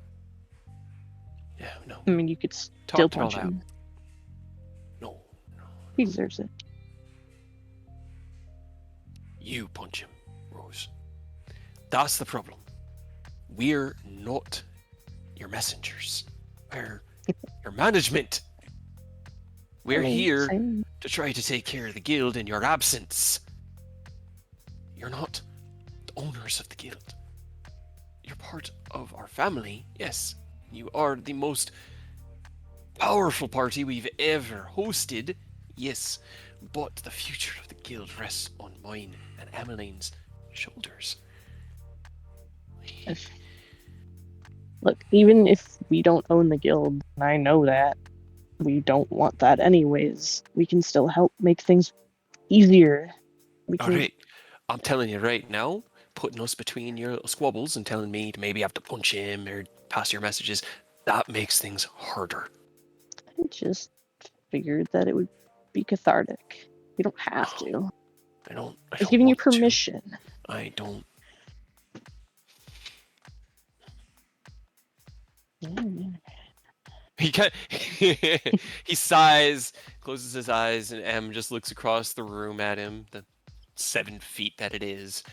A: Yeah, no.
D: I mean, you could still
A: Talked it all
D: punch
A: out.
D: him.
A: No.
D: He deserves it.
A: You punch him, Rose. That's the problem. We're not your messengers. We're your management. We're
D: I mean,
A: here
D: same.
A: to try to take care of the guild in your absence. You're not the owners of the guild. You're part of our family, yes. You are the most powerful party we've ever hosted, yes. But the future of the guild rests on mine and Emmeline's shoulders.
D: Look, even if we don't own the guild, and I know that, we don't want that anyways. We can still help make things easier. We can.
A: Alright, I'm telling you right now, putting us between your little squabbles and telling me to maybe have to punch him or pass your messages, that makes things harder.
D: I just figured that it would be cathartic. You don't have to.
A: I don't
D: It's giving you
A: want to.
D: permission.
A: I don't. He sighs, closes his eyes, and M just looks across the room at him, the 7 feet that it is.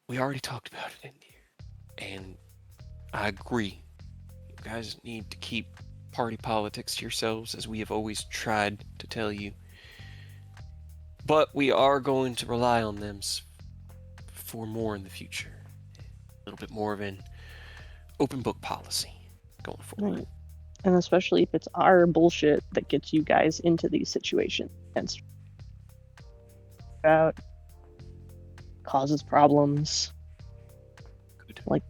A: We already talked about it in here, and I agree. You guys need to keep party politics to yourselves, as we have always tried to tell you. But we are going to rely on them for more in the future. A little bit more of an open book policy going forward.
D: Right. And especially if it's our bullshit that gets you guys into these situations and about causes problems.
A: Good.
D: Like,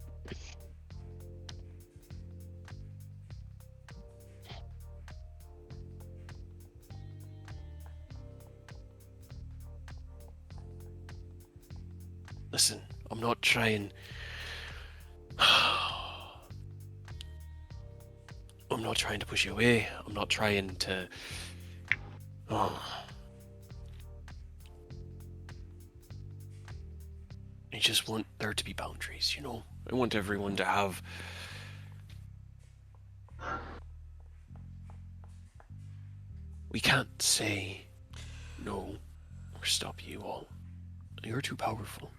A: Listen, I'm not trying. I'm not trying to push you away. I'm not trying to. I just want there to be boundaries, you know? I want everyone to have. We can't say no or stop you all. You're too powerful.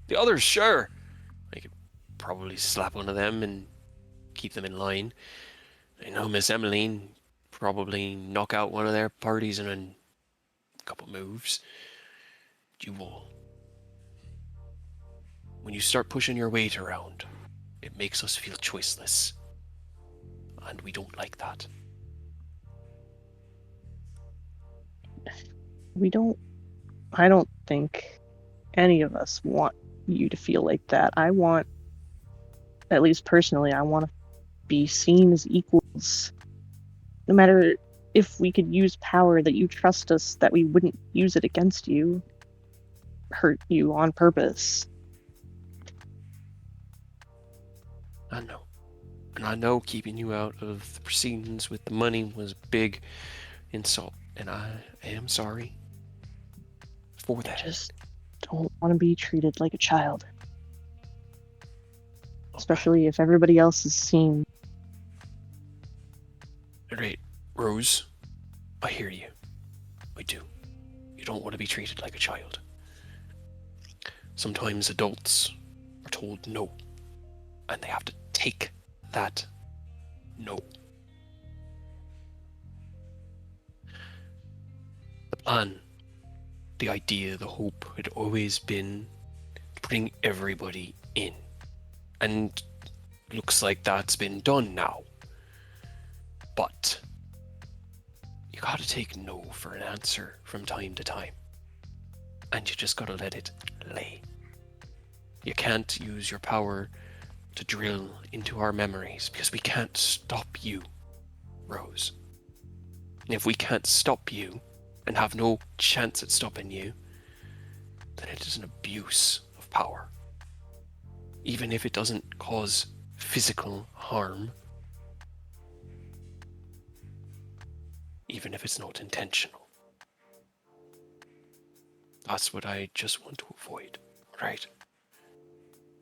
A: The others, sure. I could probably slap one of them and keep them in line. I know Miss Emmeline probably knock out one of their parties in a couple moves. You all. When you start pushing your weight around, it makes us feel choiceless. And we don't like that.
D: I don't think any of us want you to feel like that. I want, at least personally, I want to be seen as equals. No matter if we could use power that you trust us, that we wouldn't use it against you, hurt you on purpose.
A: I know. And I know keeping you out of the proceedings with the money was a big insult. And I am sorry for
D: I
A: that.
D: just don't want to be treated like a child. Especially if everybody else is seen.
A: Alright, Rose, I hear you. I do. You don't want to be treated like a child. Sometimes adults are told no, and they have to take that no. The plan, the idea, the hope had always been to bring everybody in. And looks like that's been done now. But you gotta take no for an answer from time to time. And you just gotta let it lay. You can't use your power to drill into our memories because we can't stop you, Rose. And if we can't stop you and have no chance at stopping you, then it is an abuse of power. Even if it doesn't cause physical harm, even if it's not intentional. That's what I just want to avoid, right?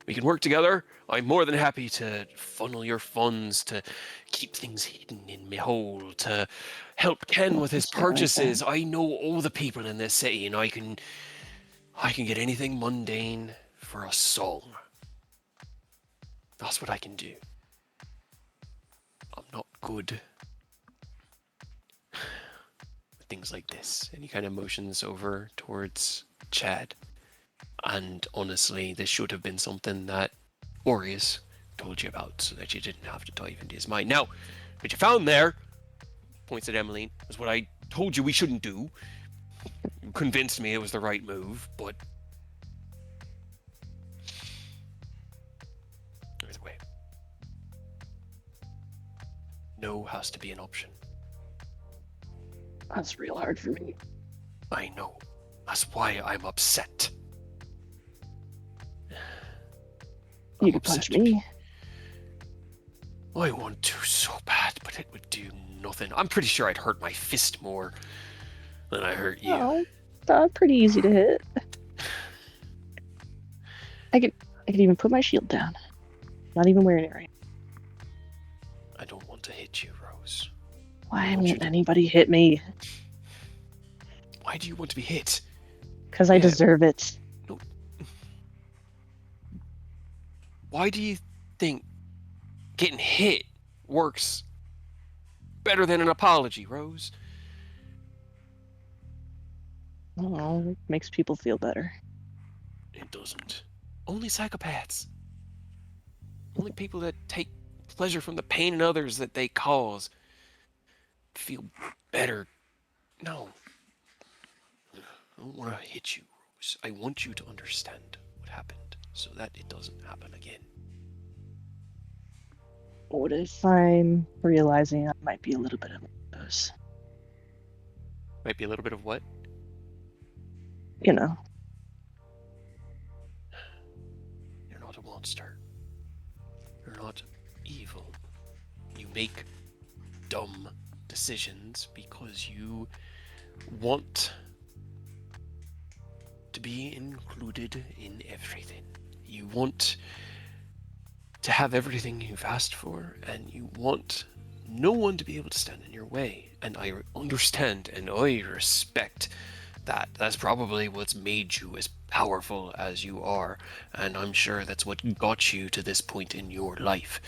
A: We can work together. I'm more than happy to funnel your funds, to keep things hidden in my hole, to help Ken with his
D: It's not like
A: purchases.
D: that.
A: I know all the people in this city, and I can get anything mundane for a song. That's what I can do. I'm not good with things like this. And he kind of motions over towards Chad. And honestly, this should have been something that Orius told you about so that you didn't have to dive into his mind. Now, what you found there, points at Emmeline, was what I told you we shouldn't do. You convinced me it was the right move, but either way, no has to be an option.
D: That's real hard for me.
A: I know. That's why I'm upset.
D: You
A: I'm
D: could punch
A: upset.
D: me.
A: I want to so bad, but it would do nothing. I'm pretty sure I'd hurt my fist more than I hurt you.
D: Oh, that's pretty easy to hit. I could even put my shield down. Not even wearing it right.
A: I don't want want to hit you, Rose.
D: Why
A: want you
D: won't
A: to-
D: anybody hit me?
A: Why do you want to be hit?
D: Because I
A: Yeah.
D: deserve it.
A: Why do you think getting hit works better than an apology, Rose?
D: I don't know, it makes people feel better.
A: It doesn't. Only psychopaths. Only people that take pleasure from the pain in others that they cause feel better. No. I don't want to hit you, Rose. I want you to understand what happened so that it doesn't happen again.
D: What if I'm realizing I might be a little bit of those?
A: Might be a little bit of what?
D: You know,
A: You're not a monster. You're not evil. You make dumb decisions because you want to be included in everything. You want to have everything you've asked for, and you want no one to be able to stand in your way. And I understand and I respect that. That's probably what's made you as powerful as you are, and I'm sure that's what got you to this point in your life.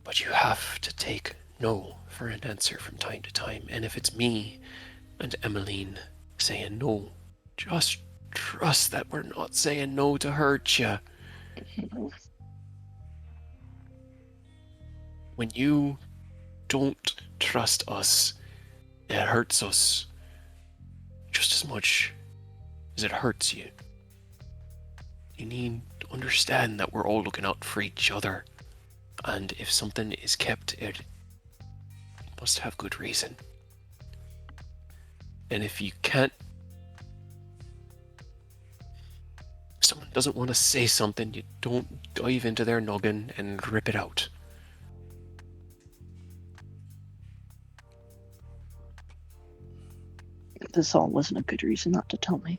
A: But you have to take no for an answer from time to time, and if it's me and Emmeline saying no, just trust that we're not saying no to hurt you. When you don't trust us, it hurts us just as much as it hurts you. You need to understand that we're all looking out for each other, and if something is kept, it must have good reason. And if you can't, if someone doesn't want to say something, you don't dive into their noggin and rip it out.
D: this all wasn't a good reason not to tell me.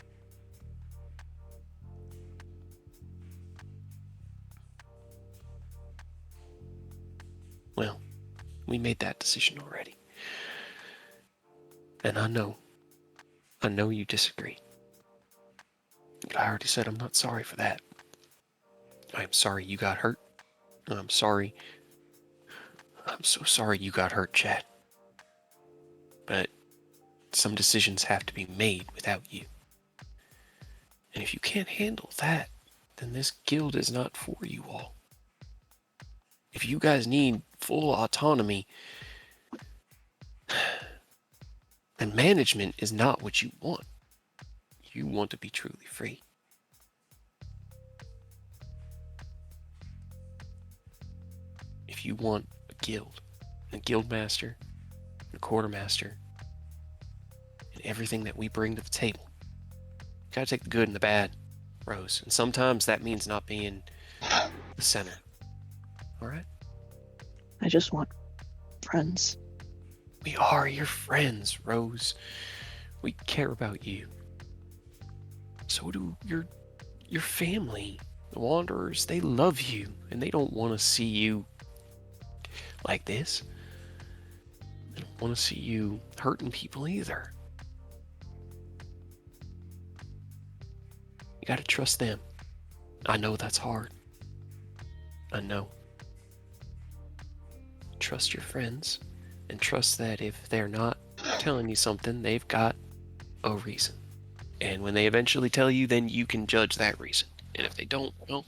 A: Well, we made that decision already. And I know you disagree. But I already said I'm not sorry for that. I'm sorry you got hurt. I'm sorry. I'm so sorry you got hurt, Chad. But some decisions have to be made without you. And if you can't handle that, then this guild is not for you all. If you guys need full autonomy, then management is not what you want. You want to be truly free. If you want a guild master, a quartermaster, and everything that we bring to the table, you gotta take the good and the bad, Rose. And sometimes that means not being the center. Alright?
D: I just want friends.
A: We are your friends, Rose. We care about you. So do your family. The Wanderers, they love you, and they don't want to see you like this. They don't want to see you hurting people either. You gotta trust them. I know that's hard. I know. Trust your friends, and trust that if they're not telling you something, they've got a reason. And when they eventually tell you, then you can judge that reason. And if they don't, well...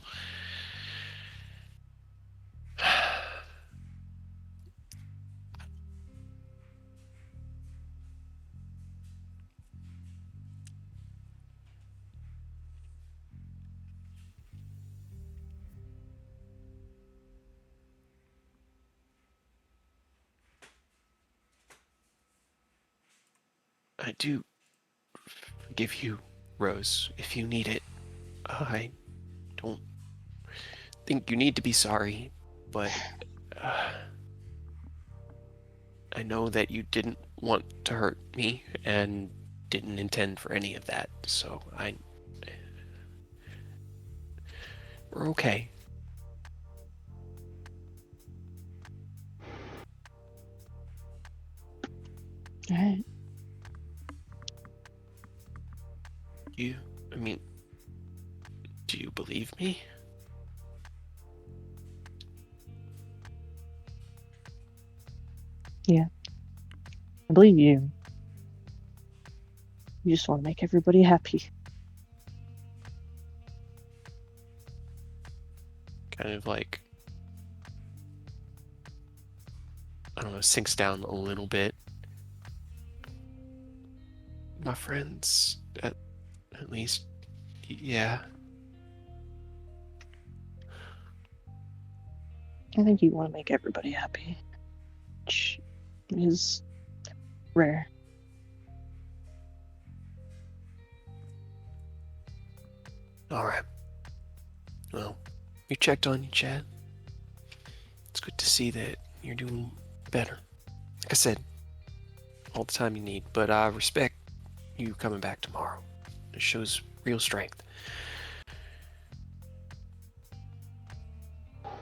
A: I do forgive you, Rose, if you need it. I don't think you need to be sorry, but I know that you didn't want to hurt me and didn't intend for any of that, so we're okay.
D: Alright.
A: Do you believe me?
D: I believe you. You just want to make everybody happy.
A: Kind of like, I don't know, sinks down a little bit. My friends, at least, yeah.
D: I think you want to make everybody happy. Which is rare.
A: All right. Well, we checked on you, Chad. It's good to see that you're doing better. Like I said, all the time you need, but I respect you coming back tomorrow. It shows real strength.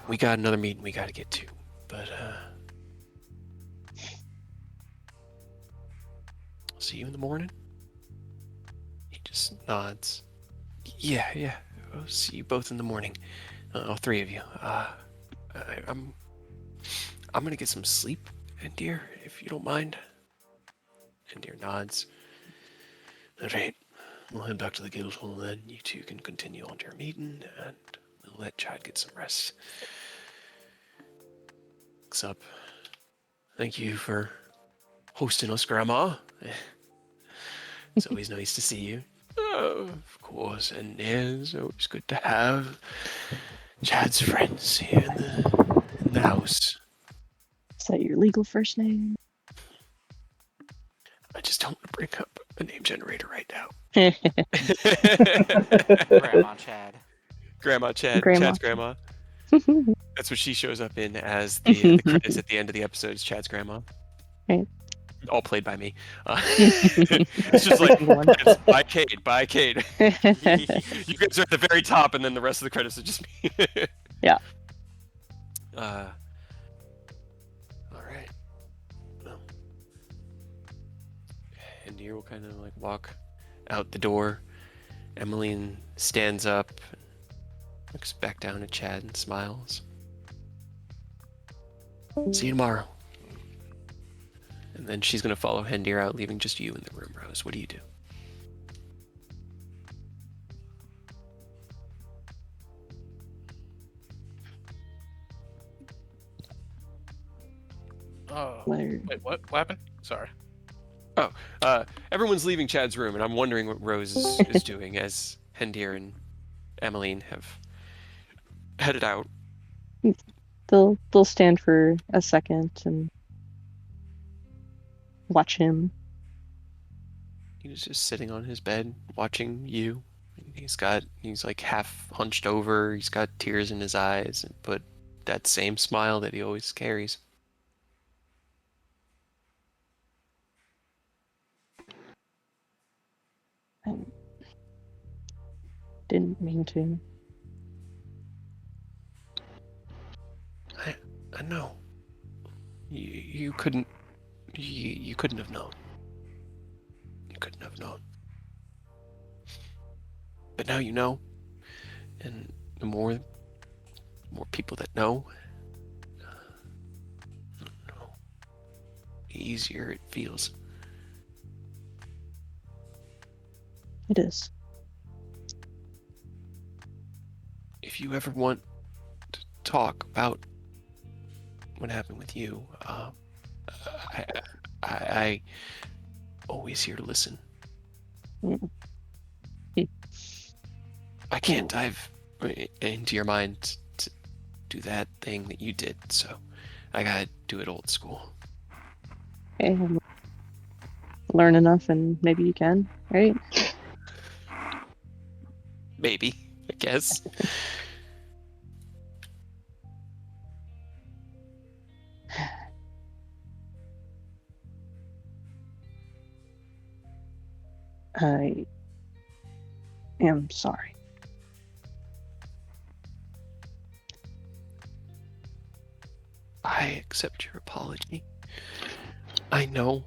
A: We got another meeting we gotta get to, but I'll see you in the morning. He just nods. Yeah. I'll see you both in the morning. All three of you. I'm gonna get some sleep, Endear, if you don't mind. Endear nods. All right. We'll head back to the guild hall then. You two can continue on to your meeting, and we'll let Chad get some rest. Looks up. Thank you for hosting us, Grandma. It's always nice to see you. Oh, of course, and it's always good to have Chad's friends here in the house.
D: Is that your legal first name?
A: I just don't want to bring up a name generator right now.
C: Grandma Chad.
A: Grandma Chad.
D: Grandma.
A: Chad's grandma. That's what she shows up in as the credits at the end of the episode is Chad's grandma.
D: Right.
A: All played by me. It's just like, it's by Cade. You guys are at the very top, and then the rest of the credits are just me.
D: Yeah.
A: All right. And you will kind of like walk out the door. Emmeline stands up, looks back down at Chad, and smiles. See you tomorrow. And then she's going to follow Hendir out, leaving just you in the room, Rose. What do you do?
D: Where-
E: Wait, what happened? Sorry.
A: Everyone's leaving Chad's room, and I'm wondering what Rose is doing as Hendir and Emmeline have headed out.
D: They'll stand for a second and watch him.
A: He's just sitting on his bed, watching you. He's like half hunched over. He's got tears in his eyes, but that same smile that he always carries.
D: I didn't mean to.
A: I know. You couldn't. You couldn't have known. You couldn't have known. But now you know, and the more people that know, the easier it feels.
D: It is.
A: If you ever want to talk about what happened with you, I always here to listen.
D: Mm.
A: I can't dive into your mind to do that thing that you did, so I gotta do it old school.
D: Okay, learn enough and maybe you can, right?
A: Maybe, I guess.
D: I am sorry.
A: I accept your apology. I know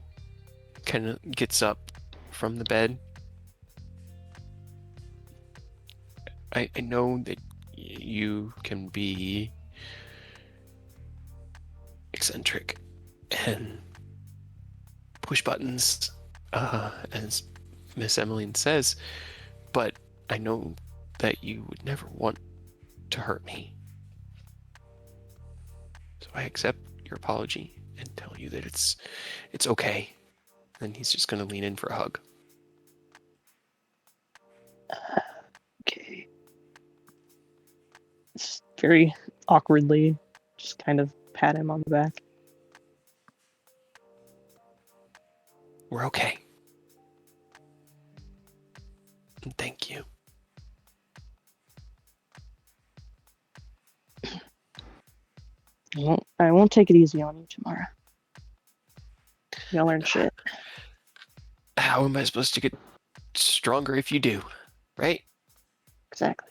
A: kind of gets up from the bed. I know that you can be eccentric and push buttons, as Miss Emmeline says, but I know that you would never want to hurt me. So I accept your apology and tell you that it's okay. And he's just gonna lean in for a hug.
D: Okay. Just very awkwardly, just kind of pat him on the back.
A: We're okay. And thank you.
D: I won't take it easy on you tomorrow. You'll learn shit.
A: How am I supposed to get stronger if you do? Right?
D: Exactly.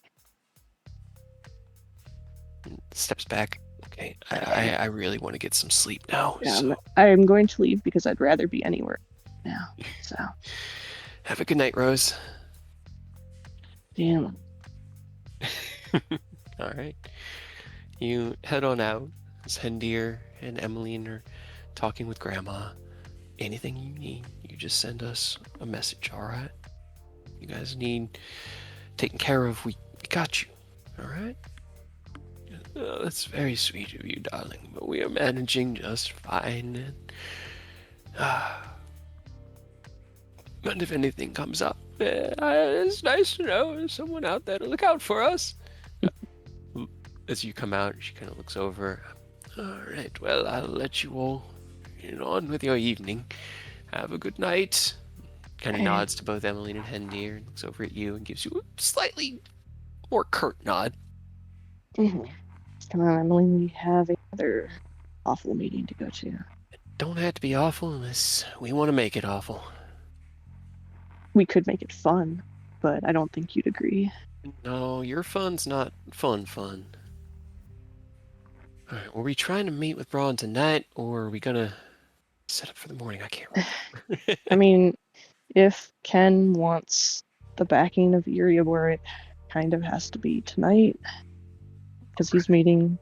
A: Steps back. Okay, I really want to get some sleep now.
D: Yeah,
A: So
D: I'm going to leave because I'd rather be anywhere now. So,
A: have a good night, Rose.
D: damn.
A: All right. You head on out as Hendir and Emmeline are talking with Grandma. Anything you need, you just send us a message, all right? You guys need taken care of, we got you, all right? That's very sweet of you, darling, but we are managing just fine. But if anything comes up, it's nice to know there's someone out there to look out for us. As you come out, she kind of looks over. All right, well, I'll let you all get on with your evening. Have a good night. Kind of nods to both Emmeline and Hendir and looks over at you and gives you a slightly more curt nod.
D: Mm-hmm. Come on, Emily, we have another awful meeting to go to.
A: Don't have to be awful unless we want to make it awful.
D: We could make it fun, but I don't think you'd agree.
A: No, your fun's not fun. Alright, were we trying to meet with Braun tonight, or are we gonna set up for the morning? I can't remember.
D: I mean, if Ken wants the backing of Iriabor, it kind of has to be tonight. Because he's meeting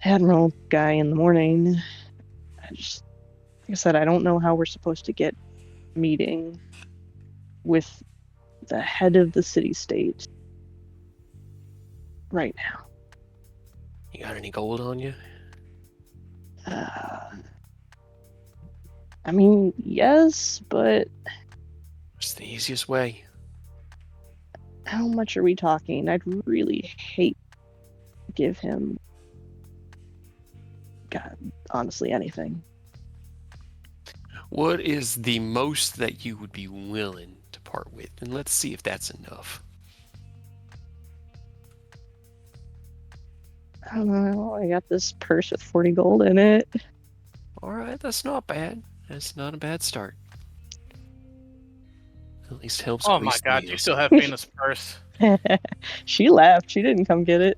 D: Admiral guy in the morning. Like I said, I don't know how we're supposed to get a meeting with the head of the city-state right now.
A: You got any gold on you?
D: I mean, yes, but
A: It's the easiest way.
D: how much are we talking? I'd really hate to give him, God, honestly, anything.
A: What is the most that you would be willing to part with? And let's see if that's enough.
D: I don't know. I got this purse with 40 gold in it.
A: Alright, that's not bad. That's not a bad start. At least helps
E: Oh
A: grease
E: my
A: the
E: god, you
A: wheels.
E: still have Venus' purse.
D: She left. She didn't come get it.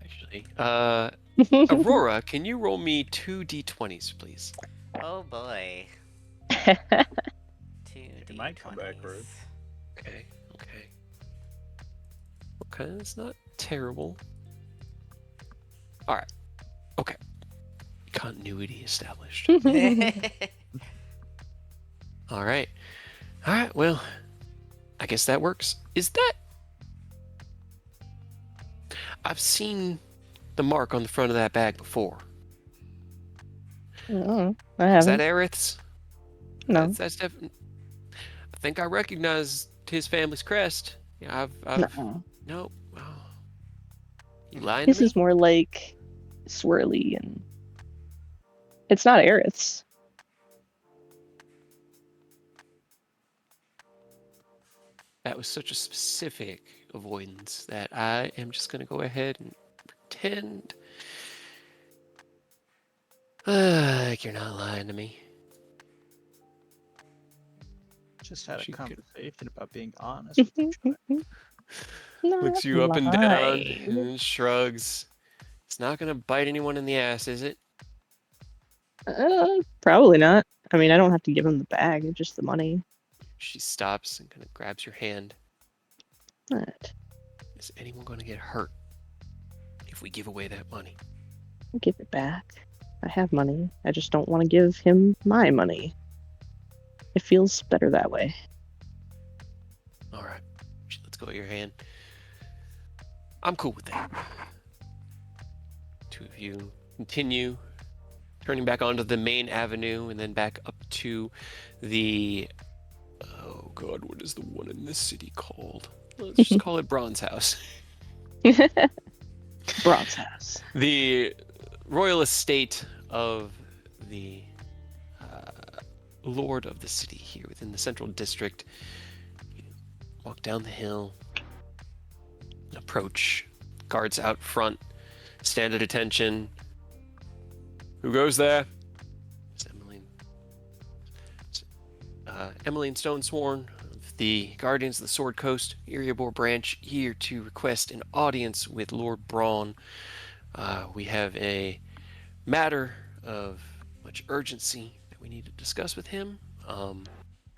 A: Actually, Aurora, can you roll me 2 d20s, please?
C: Oh boy. 2
B: It might come back, Rude.
A: Okay. Okay, that's not terrible. Alright. Okay. Continuity established. Alright. Alright, well, I guess that works. Is that... I've seen the mark on the front of that bag before.
D: I
A: Is
D: haven't.
A: that Aerith's?
D: No.
A: That's definitely... I think I recognized his family's crest. Yeah, I've...
D: No.
A: No. Oh. You lying
D: His
A: to me?
D: is more like swirly and it's not Aerith's.
A: That was such a specific avoidance that I am just going to go ahead and pretend like you're not lying to me.
B: Just had
A: She
B: a
A: could-
B: conversation about being honest with each other.
A: Looks you up and down
D: lying.
A: and shrugs. It's not going to bite anyone in the ass, is it?
D: Probably not. I mean, I don't have to give him the bag, just the money.
A: She stops and kind of grabs your hand.
D: Alright.
A: Is anyone going to get hurt if we give away that money?
D: I'll give it back. I have money. I just don't want to give him my money. It feels better that way.
A: All right. She lets go of your hand. I'm cool with that. Two of you continue turning back onto the main avenue and then back up to the... Oh, God, what is the one in this city called? Let's just call it Bronze House.
D: Bronze House.
A: The royal estate of the lord of the city here within the central district. You walk down the hill, approach, guards out front, stand at attention. Who goes there? It's Emmeline. Emmeline Stonesworn of the Guardians of the Sword Coast, Iriabor branch, here to request an audience with Lord Braun. We have a matter of much urgency that we need to discuss with him,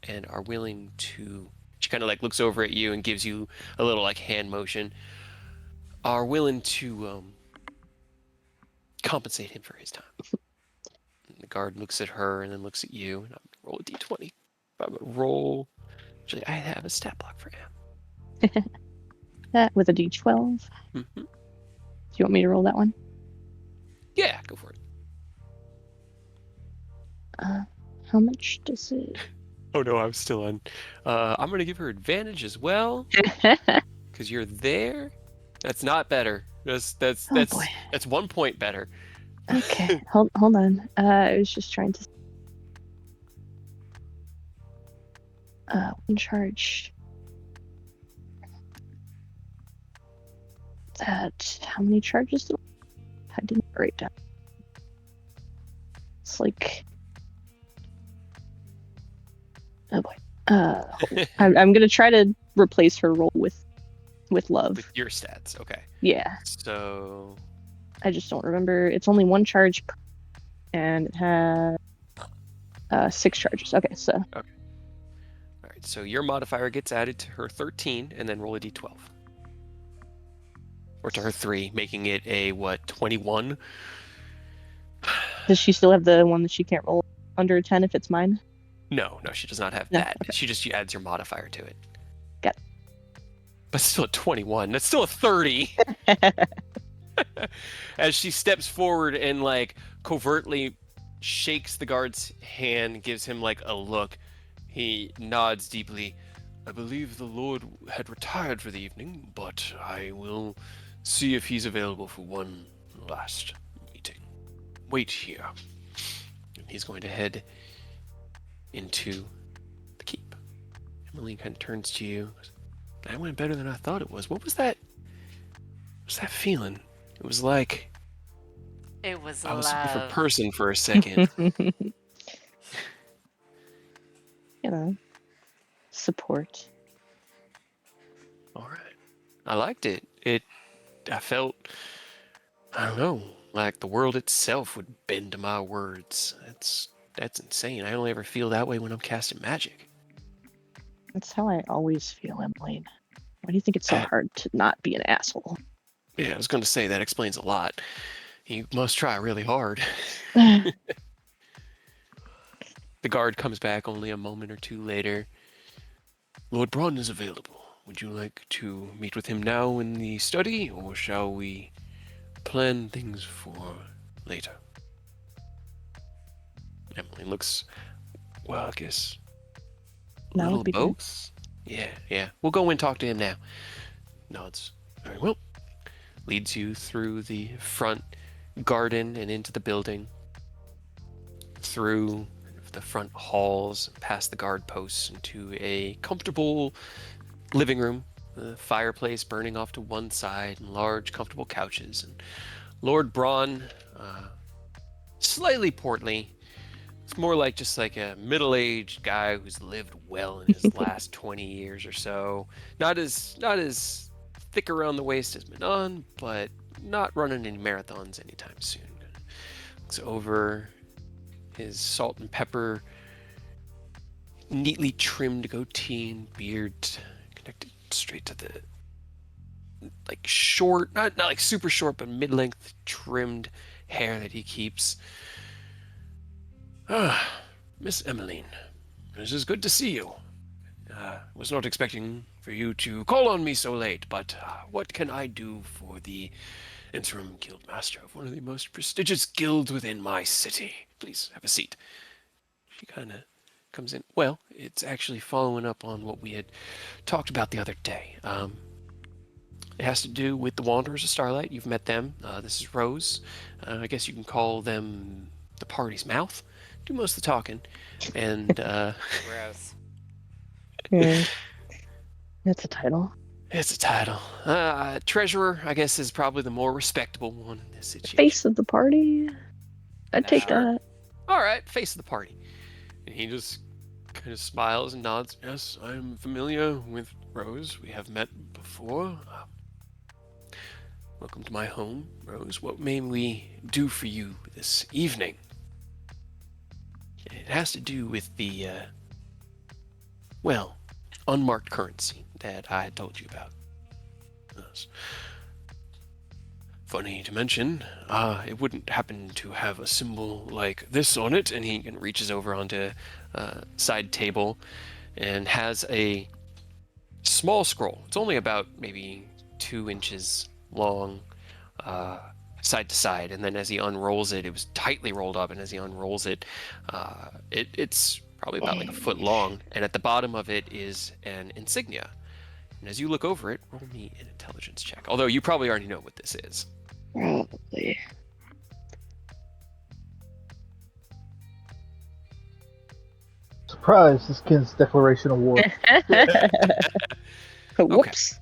A: and are willing to... She kind of like looks over at you and gives you a little like hand motion. Are willing to compensate him for his time. And the guard looks at her and then looks at you, and I'm gonna roll a d20. If I'm gonna roll, actually, I have a stat block for him.
D: That with a d12.
A: Mm-hmm.
D: Do you want me to roll that one?
A: Yeah, go for it.
D: How much does it?
A: Oh no, I'm still on. I'm gonna give her advantage as well because you're there. That's not better. That's
D: Oh, boy.
A: that's 1 point better.
D: Okay, hold on. I was just trying to. One charge. That how many charges? I didn't write down. It's like. Oh boy. I'm gonna try to replace her roll with love.
A: With your stats, okay.
D: Yeah,
A: So
D: I just don't remember. It's only one charge, and it has 6 charges. Okay, so.
A: all right, so your modifier gets added to her 13, and then roll a d12, or to her 3, making it a what 21.
D: Does she still have the one that she can't roll under a 10 if it's mine?
A: No, she does not have
D: No,
A: that.
D: okay.
A: She just adds your modifier to it.
D: Got it.
A: But still a 21. That's still a 30. As she steps forward and like covertly shakes the guard's hand, gives him like a look. He nods deeply. I believe the Lord had retired for the evening, but I will see if he's available for one last meeting. Wait here. And he's going to head into the keep. Emily kind of turns to you. That went better than I thought it was. What was that? What was that feeling? It was like
C: It was
A: I was a different
C: love.
A: person for a second.
D: You know, support.
A: All right. I liked it. I felt, I don't know, like the world itself would bend to my words. That's insane. I only ever feel that way when I'm casting magic.
D: That's how I always feel, Emily. Why do you think it's so hard to not be an asshole?
A: Yeah, I was going to say that explains a lot. You must try really hard.
D: I
A: The guard comes back only a moment or two later. Lord Braun is available. Would you like to meet with him now in the study, or shall we plan things for later? Emily looks, well, I guess a
D: That would
A: little
D: be good.
A: both. Yeah. We'll go and talk to him now. Nods. Very well. Leads you through the front garden and into the building, through the front halls, past the guard posts, into a comfortable living room, the fireplace burning off to one side, and large, comfortable couches. And Lord Braun, slightly portly. It's more like just like a middle-aged guy who's lived well in his last 20 years or so. Not as thick around the waist as Manon, but not running any marathons anytime soon. Looks over his salt and pepper, neatly trimmed goatee and beard connected straight to the like short, not like super short, but mid-length trimmed hair that he keeps. Ah, Miss Emmeline, it is good to see you. Was not expecting for you to call on me so late, but what can I do for the interim guild master of one of the most prestigious guilds within my city? Please have a seat. She kind of comes in. Well, it's actually following up on what we had talked about the other day. It has to do with the Wanderers of Starlight. You've met them. This is Rose. I guess you can call them the party's mouth. Do most of the talking. And
C: Gross.
D: Yeah. That's a title.
A: it's a title. Treasurer, I guess, is probably the more respectable one in this situation.
D: Face of the party. I'd take
C: No.
D: that.
A: All right, face of the party. And he just kind of smiles and nods. Yes, I'm familiar with Rose. We have met before. Welcome to my home, Rose. What may we do for you this evening? It has to do with the, unmarked currency that I had told you about. Yes. Funny to mention, it wouldn't happen to have a symbol like this on it, and he reaches over onto a side table and has a small scroll. It's only about maybe 2 inches long, side to side, and then as he unrolls it, it was tightly rolled up, and as he unrolls it, it's probably about like a foot long, and at the bottom of it is an insignia. And as you look over it, roll me an intelligence check. Although you probably already know what this is.
D: Probably.
F: Surprise! This kid's declaration of war.
D: Whoops.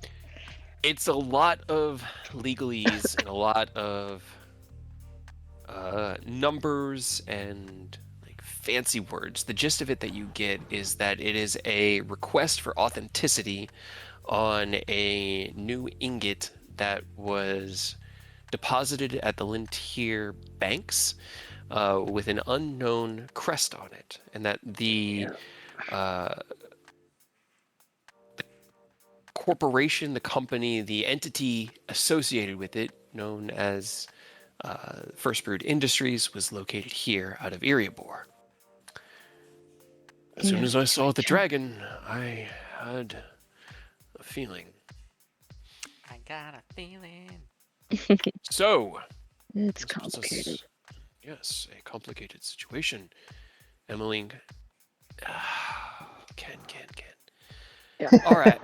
A: It's a lot of legalese and a lot of numbers and like fancy words. The gist of it that you get is that it is a request for authenticity on a new ingot that was deposited at the Lintier banks with an unknown crest on it, and that the corporation, the company, the entity associated with it, known as First Brood Industries, was located here out of Erebor. As soon as I saw the dragon, I had a feeling.
C: I got a feeling.
A: So,
D: It's
A: this puts us-
D: complicated.
A: yes, a complicated situation. Emmeline. Ken.
D: Yeah.
A: All right.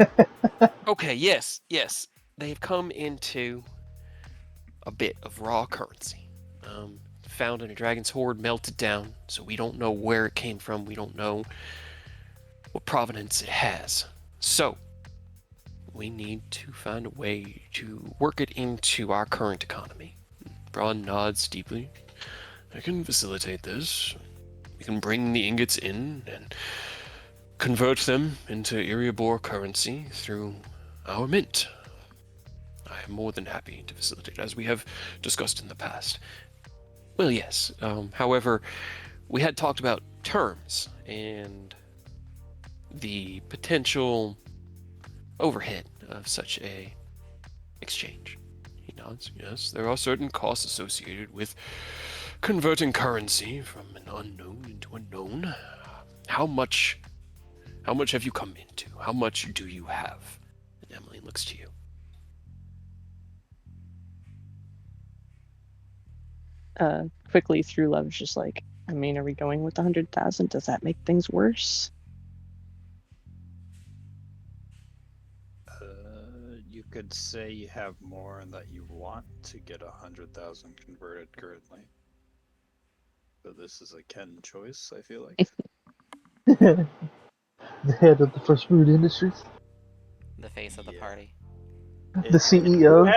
A: Okay, yes. They've come into a bit of raw currency. Found in a dragon's hoard, melted down, so we don't know where it came from. We don't know what provenance it has. So, we need to find a way to work it into our current economy. Braun nods deeply. I can facilitate this. We can bring the ingots in and convert them into Erebor currency through our mint. I am more than happy to facilitate, as we have discussed in the past. Well, yes. However, we had talked about terms and the potential overhead of such a exchange. He nods. Yes, there are certain costs associated with converting currency from an unknown into a known. How much have you come into? How much do you have? And Emily looks to you.
D: Quickly through love is just like, I mean, are we going with 100,000? Does that make things worse?
B: You could say you have more and that you want to get 100,000 converted currently. So this is a Ken choice, I feel like.
F: The head of the First Brood Industries,
C: The face of the
B: Yeah.
C: party.
F: the CEO.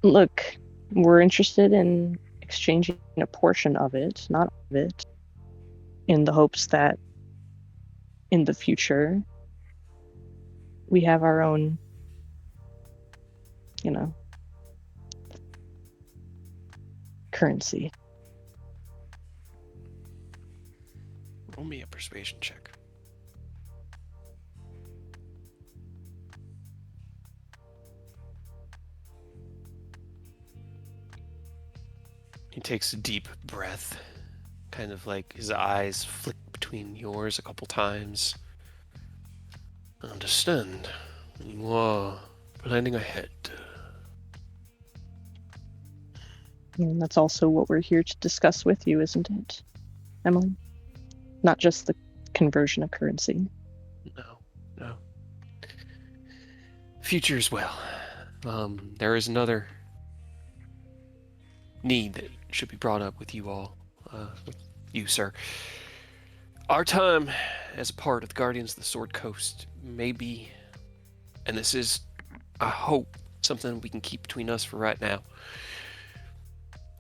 D: Look, we're interested in exchanging a portion of it, not all of it, in the hopes that in the future we have our own, currency.
A: Roll me a persuasion check. He takes a deep breath, kind of like his eyes flick between yours a couple times. I understand. You are planning ahead.
D: And that's also what we're here to discuss with you, isn't it, Emily? Not just the conversion of currency.
A: No. Future as well. There is another need that should be brought up with you all, with you, sir. Our time as a part of the Guardians of the Sword Coast may be, and this is, I hope, something we can keep between us for right now,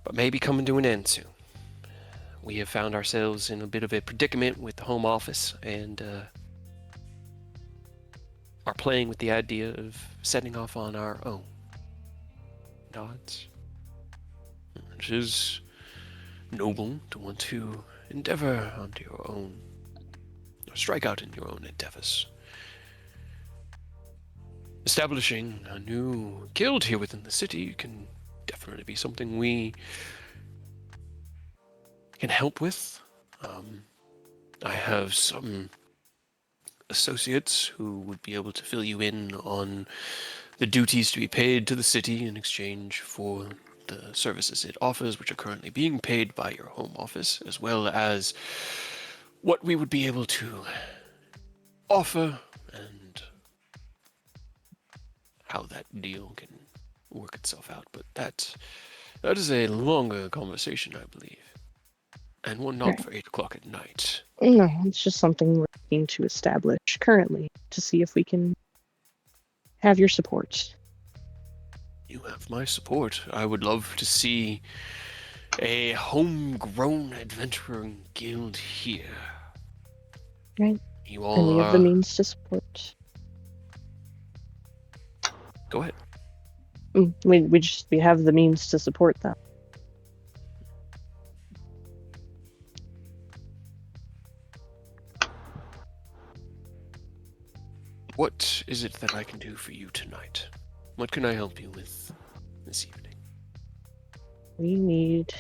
A: but may be coming to an end soon. We have found ourselves in a bit of a predicament with the Home Office, and are playing with the idea of setting off on our own. Nods. It is noble to want to endeavor onto your own, or strike out in your own endeavors. Establishing a new guild here within the city can definitely be something we can help with. I have some associates who would be able to fill you in on the duties to be paid to the city in exchange for the services it offers, which are currently being paid by your home office, as well as what we would be able to offer and how that deal can work itself out. But that is a longer conversation, I believe, and one not for 8 o'clock at night.
D: No, it's just something we're looking to establish currently to see if we can have your support.
A: You have my support. I would love to see a homegrown adventuring guild here.
D: Right.
A: You
D: And
A: all
D: we have the
A: are...
D: means to support.
A: Go ahead.
D: We have the means to support them.
A: What is it that I can do for you tonight? What can I help you with this evening?
D: We need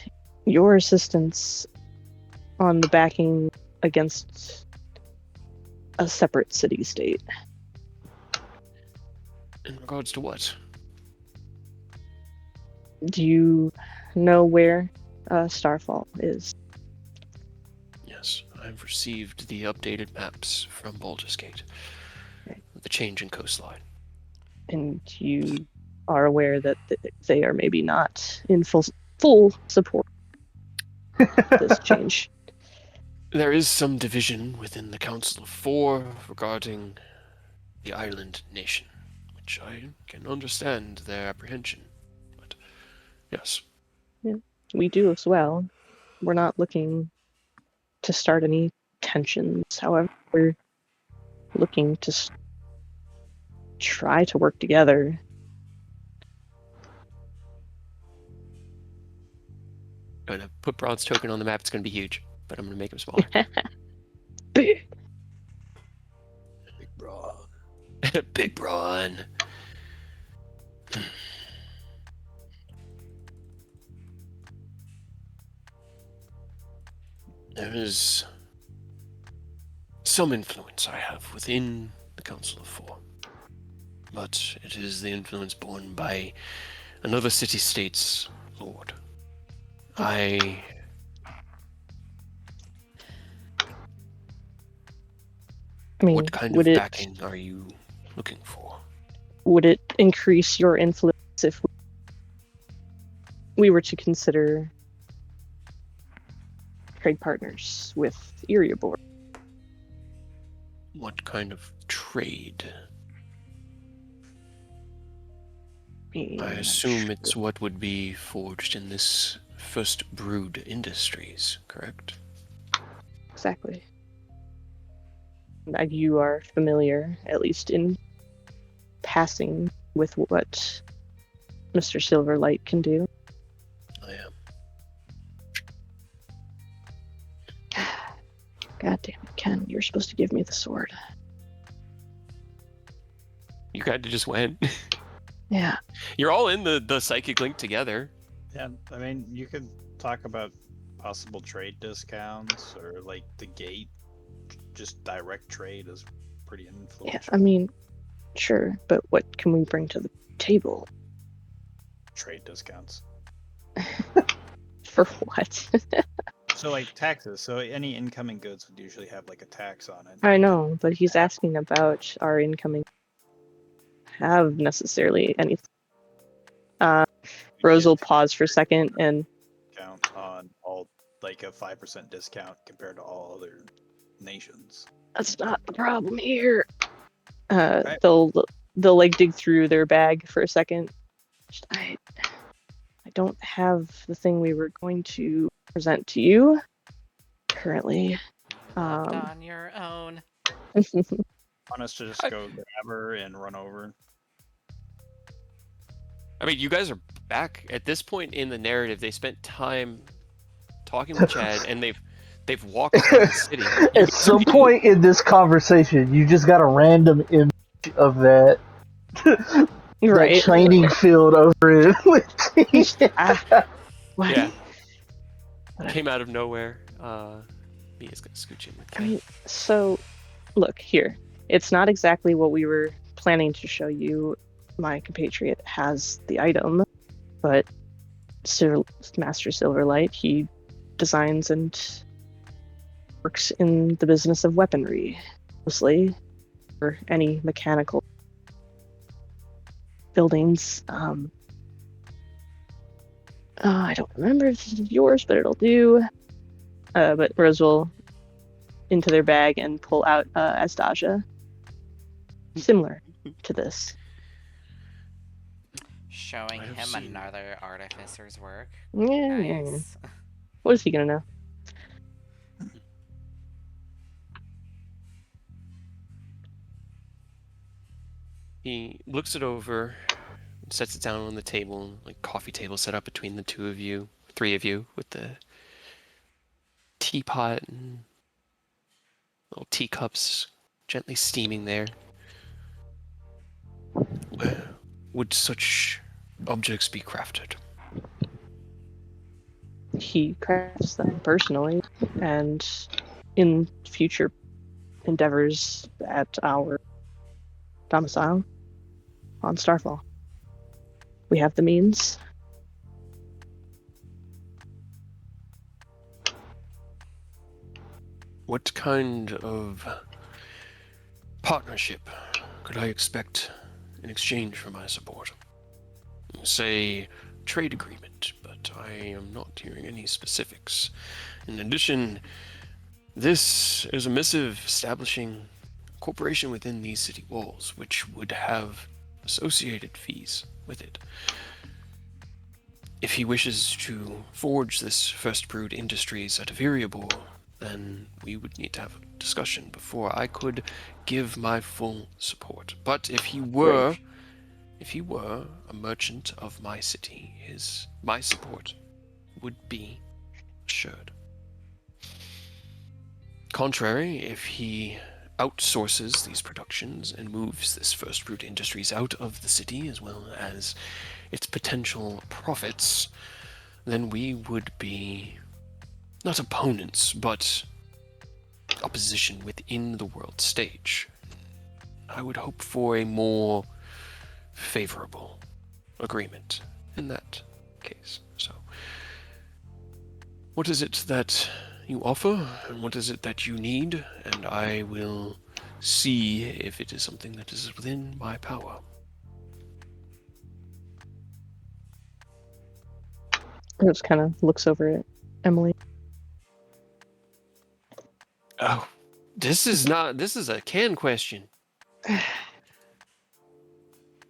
D: your assistance on the backing against a separate city-state.
A: In regards to what?
D: Do you know where Starfall is?
A: Yes, I've received the updated maps from Baldur's Gate.
D: Okay.
A: The change in coastline.
D: And you are aware that they are maybe not in full support of this change.
A: There is some division within the Council of Four regarding the island nation, which I can understand their apprehension. But yes.
D: Yeah, we do as well. We're not looking to start any tensions. However, we're looking to try to work together.
A: I'm going to put Broad's token on the map. It's going to be huge, but I'm going to make him smaller.
D: Big.
B: Big Braun.
A: Big Braun. There is some influence I have within the Council of Four, but it is the influence borne by another city-state's lord.
D: I mean,
A: What kind of backing are you looking for?
D: Would it increase your influence if we were to consider trade partners with Eriabor?
A: What kind of trade? I assume it's what would be forged in this First Brood Industries, correct?
D: Exactly. And you are familiar, at least in passing, with what Mr. Silverlight can do.
A: I am.
D: God damn it, Ken, you're supposed to give me the sword.
A: You kind of just went.
D: Yeah.
A: You're all in the psychic link together.
B: Yeah, I mean, you could talk about possible trade discounts or like the gate. Just direct trade is pretty
D: Yeah,
B: influential.
D: I mean, sure, but what can we bring to the table?
B: Trade discounts.
D: For what?
B: So like taxes. So any incoming goods would usually have like a tax on it.
D: I know, but he's asking about our incoming. Have necessarily anything. Rose will pause for a second and
B: Count on all like a 5% discount compared to all other nations.
D: that's not the problem here.
B: Right.
D: They'll like dig through their bag for a second. I don't have the thing we were going to present to you currently.
C: Left on your own.
B: Want us to just go grab her and run over?
A: I mean, you guys are back at this point in the narrative. They spent time talking with Chad, and they've walked through the city.
F: At some point in this conversation, you just got a random image of that,
D: Right.
F: that training field over in
D: What?
A: Yeah. Came out of nowhere. Mia's gonna scooch in with
D: I
A: Ken.
D: mean, so look here. It's not exactly what we were planning to show you. My compatriot has the item, but Master Silverlight, he designs and works in the business of weaponry, mostly, or any mechanical buildings. I don't remember if this is yours, but it'll do. But Rose will into their bag and pull out Asdaja. Similar to this.
C: Showing
A: I have
C: him
A: seen-
C: another artificer's work.
D: Yeah.
C: Nice.
D: What is he gonna know?
A: He looks it over, sets it down on the table, like coffee table set up between the two of you, three of you, with the teapot and little teacups gently steaming there. Where would such objects be crafted?
D: He crafts them personally, and in future endeavors at our domicile on Starfall. We have the means.
A: What kind of partnership could I expect in exchange for my support? Say, trade agreement, but I am not hearing any specifics. In addition, this is a missive establishing a corporation within these city walls, which would have associated fees with it. If he wishes to forge this First Brood Industries at Viriabor, then we would need to have a discussion before I could give my full support. But if he were a merchant of my city, my support would be assured. Contrary, if he outsources these productions and moves this First Brood Industries out of the city as well as its potential profits, then we would be not opponents, but opposition within the world stage. I would hope for a more favorable agreement in that case. So, what is it that you offer, and what is it that you need? And I will see if it is something that is within my power.
D: Rose kind of looks over at Emily.
A: Oh, this is a Can question.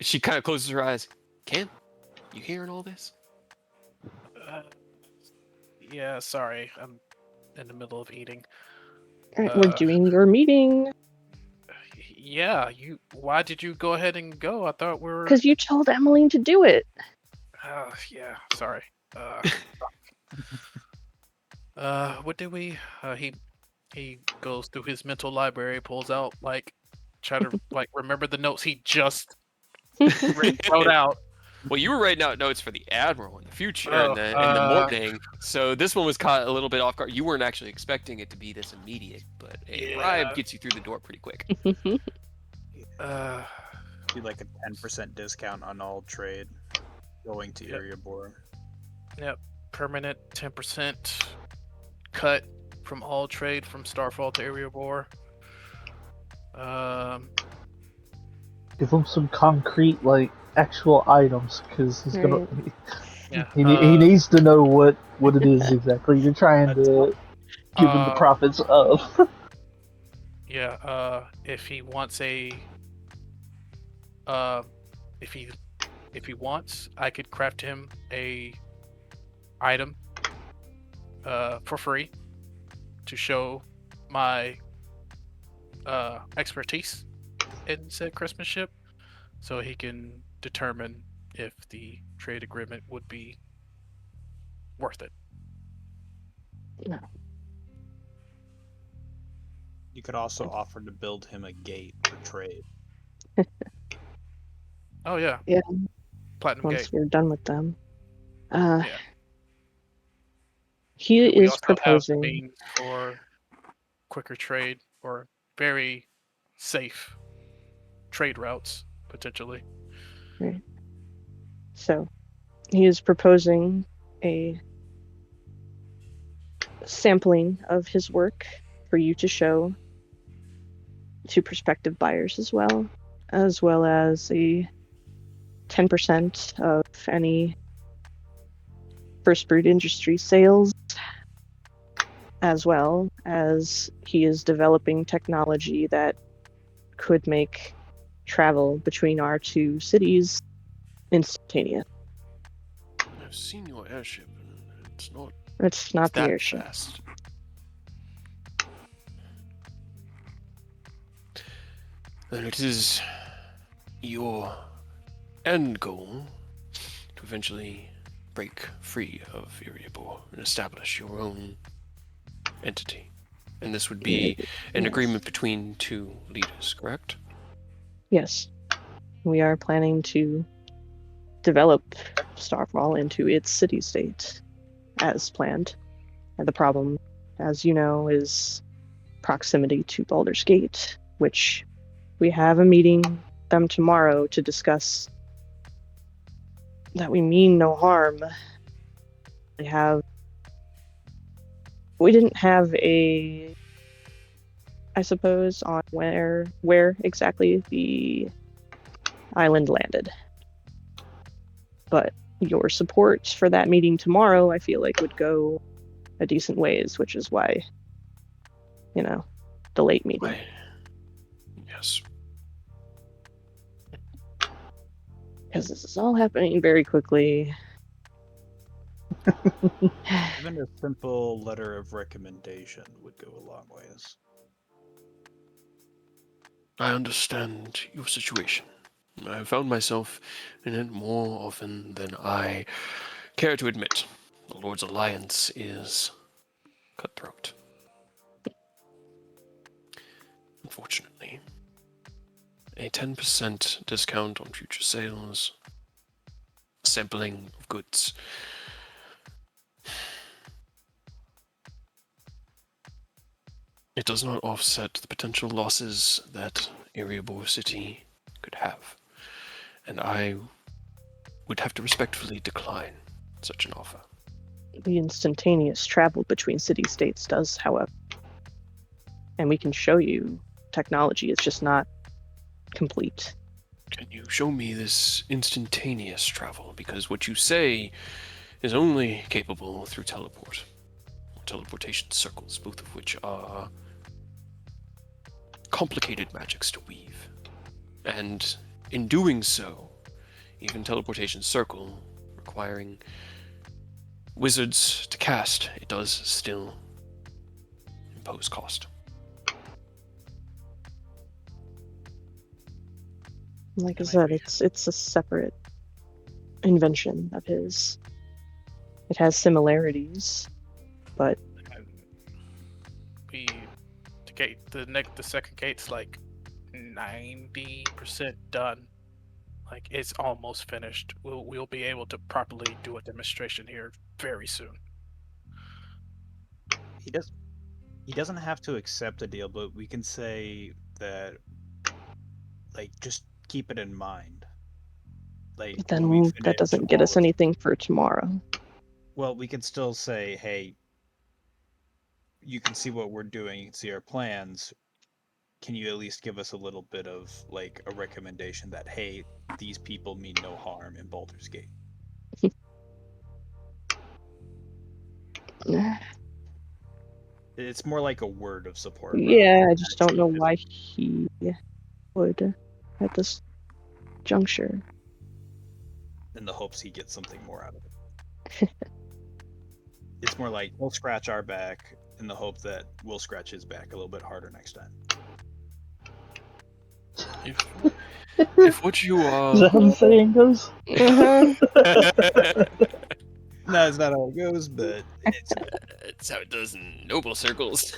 A: She kind of closes her eyes. Can, you hearing all this?
E: Yeah, sorry. I'm in the middle of eating.
D: All right, we're doing your meeting.
E: Yeah, why did you go ahead and go? I thought we were...
D: Because you told Emmeline to do it.
E: Yeah, sorry. What did we... he He goes through his mental library, pulls out try to remember the notes he just wrote out.
A: Well, you were writing out notes for the admiral in the future,
E: Oh,
A: in the morning. So this one was caught a little bit off guard. You weren't actually expecting it to be this immediate, but a bribe
E: Yeah.
A: gets you through the door pretty quick.
B: Do like a 10% discount on all trade going to
E: Yep.
B: Erebor.
E: Yep. Permanent 10% cut from all trade from Starfall to Erebor.
F: Give him some concrete, actual items, because he's gonna.
D: Right.
E: Yeah.
F: He needs to know what it is exactly you're trying to give him the
E: Uh,
F: profits of.
E: Yeah. If he wants if he wants, I could craft him a item for free to show my expertise in said craftsmanship, so he can determine if the trade agreement would be worth it.
B: You could also offer to build him a gate for trade.
E: Oh yeah.
D: Yeah.
E: Platinum
D: Once
E: Gate.
D: we're done with them.
E: Yeah.
D: He
E: We
D: is
E: also
D: proposing.
E: have means for quicker trade or very safe trade routes potentially.
D: Right. So, he is proposing a sampling of his work for you to show to prospective buyers as well as a 10% of any first brood industry sales, as well as he is developing technology that could make travel between our two cities instantaneous.
A: I've seen your airship, and
D: It's not the
A: that
D: airship.
A: fast. Then it is your end goal to eventually break free of Erebor and establish your own entity. And this would be an
D: Yes.
A: agreement between two leaders, correct?
D: Yes. We are planning to develop Starfall into its city-state as planned. And the problem, as you know, is proximity to Baldur's Gate, which we have a meeting with them tomorrow to discuss that we mean no harm. We didn't have a, I suppose, on where exactly the island landed. But your support for that meeting tomorrow, I feel like, would go a decent ways, which is why, the late meeting.
A: Yes.
D: Because this is all happening very quickly.
B: Even a simple letter of recommendation would go a long ways.
A: I understand your situation. I have found myself in it more often than I care to admit. The Lord's Alliance is cutthroat. Unfortunately, a 10% discount on future sales, sampling of goods. It does not offset the potential losses that Erebor City could have, and I would have to respectfully decline such an offer.
D: The instantaneous travel between city-states does, however. And we can show you technology. It's just not complete.
A: Can you show me this instantaneous travel? Because what you say is only capable through teleport. Or teleportation circles, both of which are complicated magics to weave. And in doing so, even teleportation circle requiring wizards to cast, it does still impose cost.
D: Like I said, it's a separate invention of his. It has similarities, but
E: We gate, the second gate's like 90% done. Like it's almost finished. We'll be able to properly do a demonstration here very soon.
B: He doesn't have to accept a deal, but we can say that, like, just keep it in mind. Like,
D: But
B: when we
D: then that
B: finish
D: doesn't get
B: all
D: us
B: of,
D: anything for tomorrow.
B: well, we can still say, hey, you can see what we're doing, you can see our plans. Can you at least give us a little bit of, like, a recommendation that, hey, these people mean no harm in Baldur's Gate? It's more like a word of support. rather
D: Yeah,
B: than
D: I just don't know
B: actually
D: why he would at this juncture.
B: in the hopes he gets something more out of it. It's more like we'll scratch our back in the hope that we'll scratch his back a little bit harder next time.
A: If what you
F: Is
A: are,
F: that how the saying goes?
D: Uh-huh.
B: No, it's not how it goes, but it's
A: it's how it does in noble circles.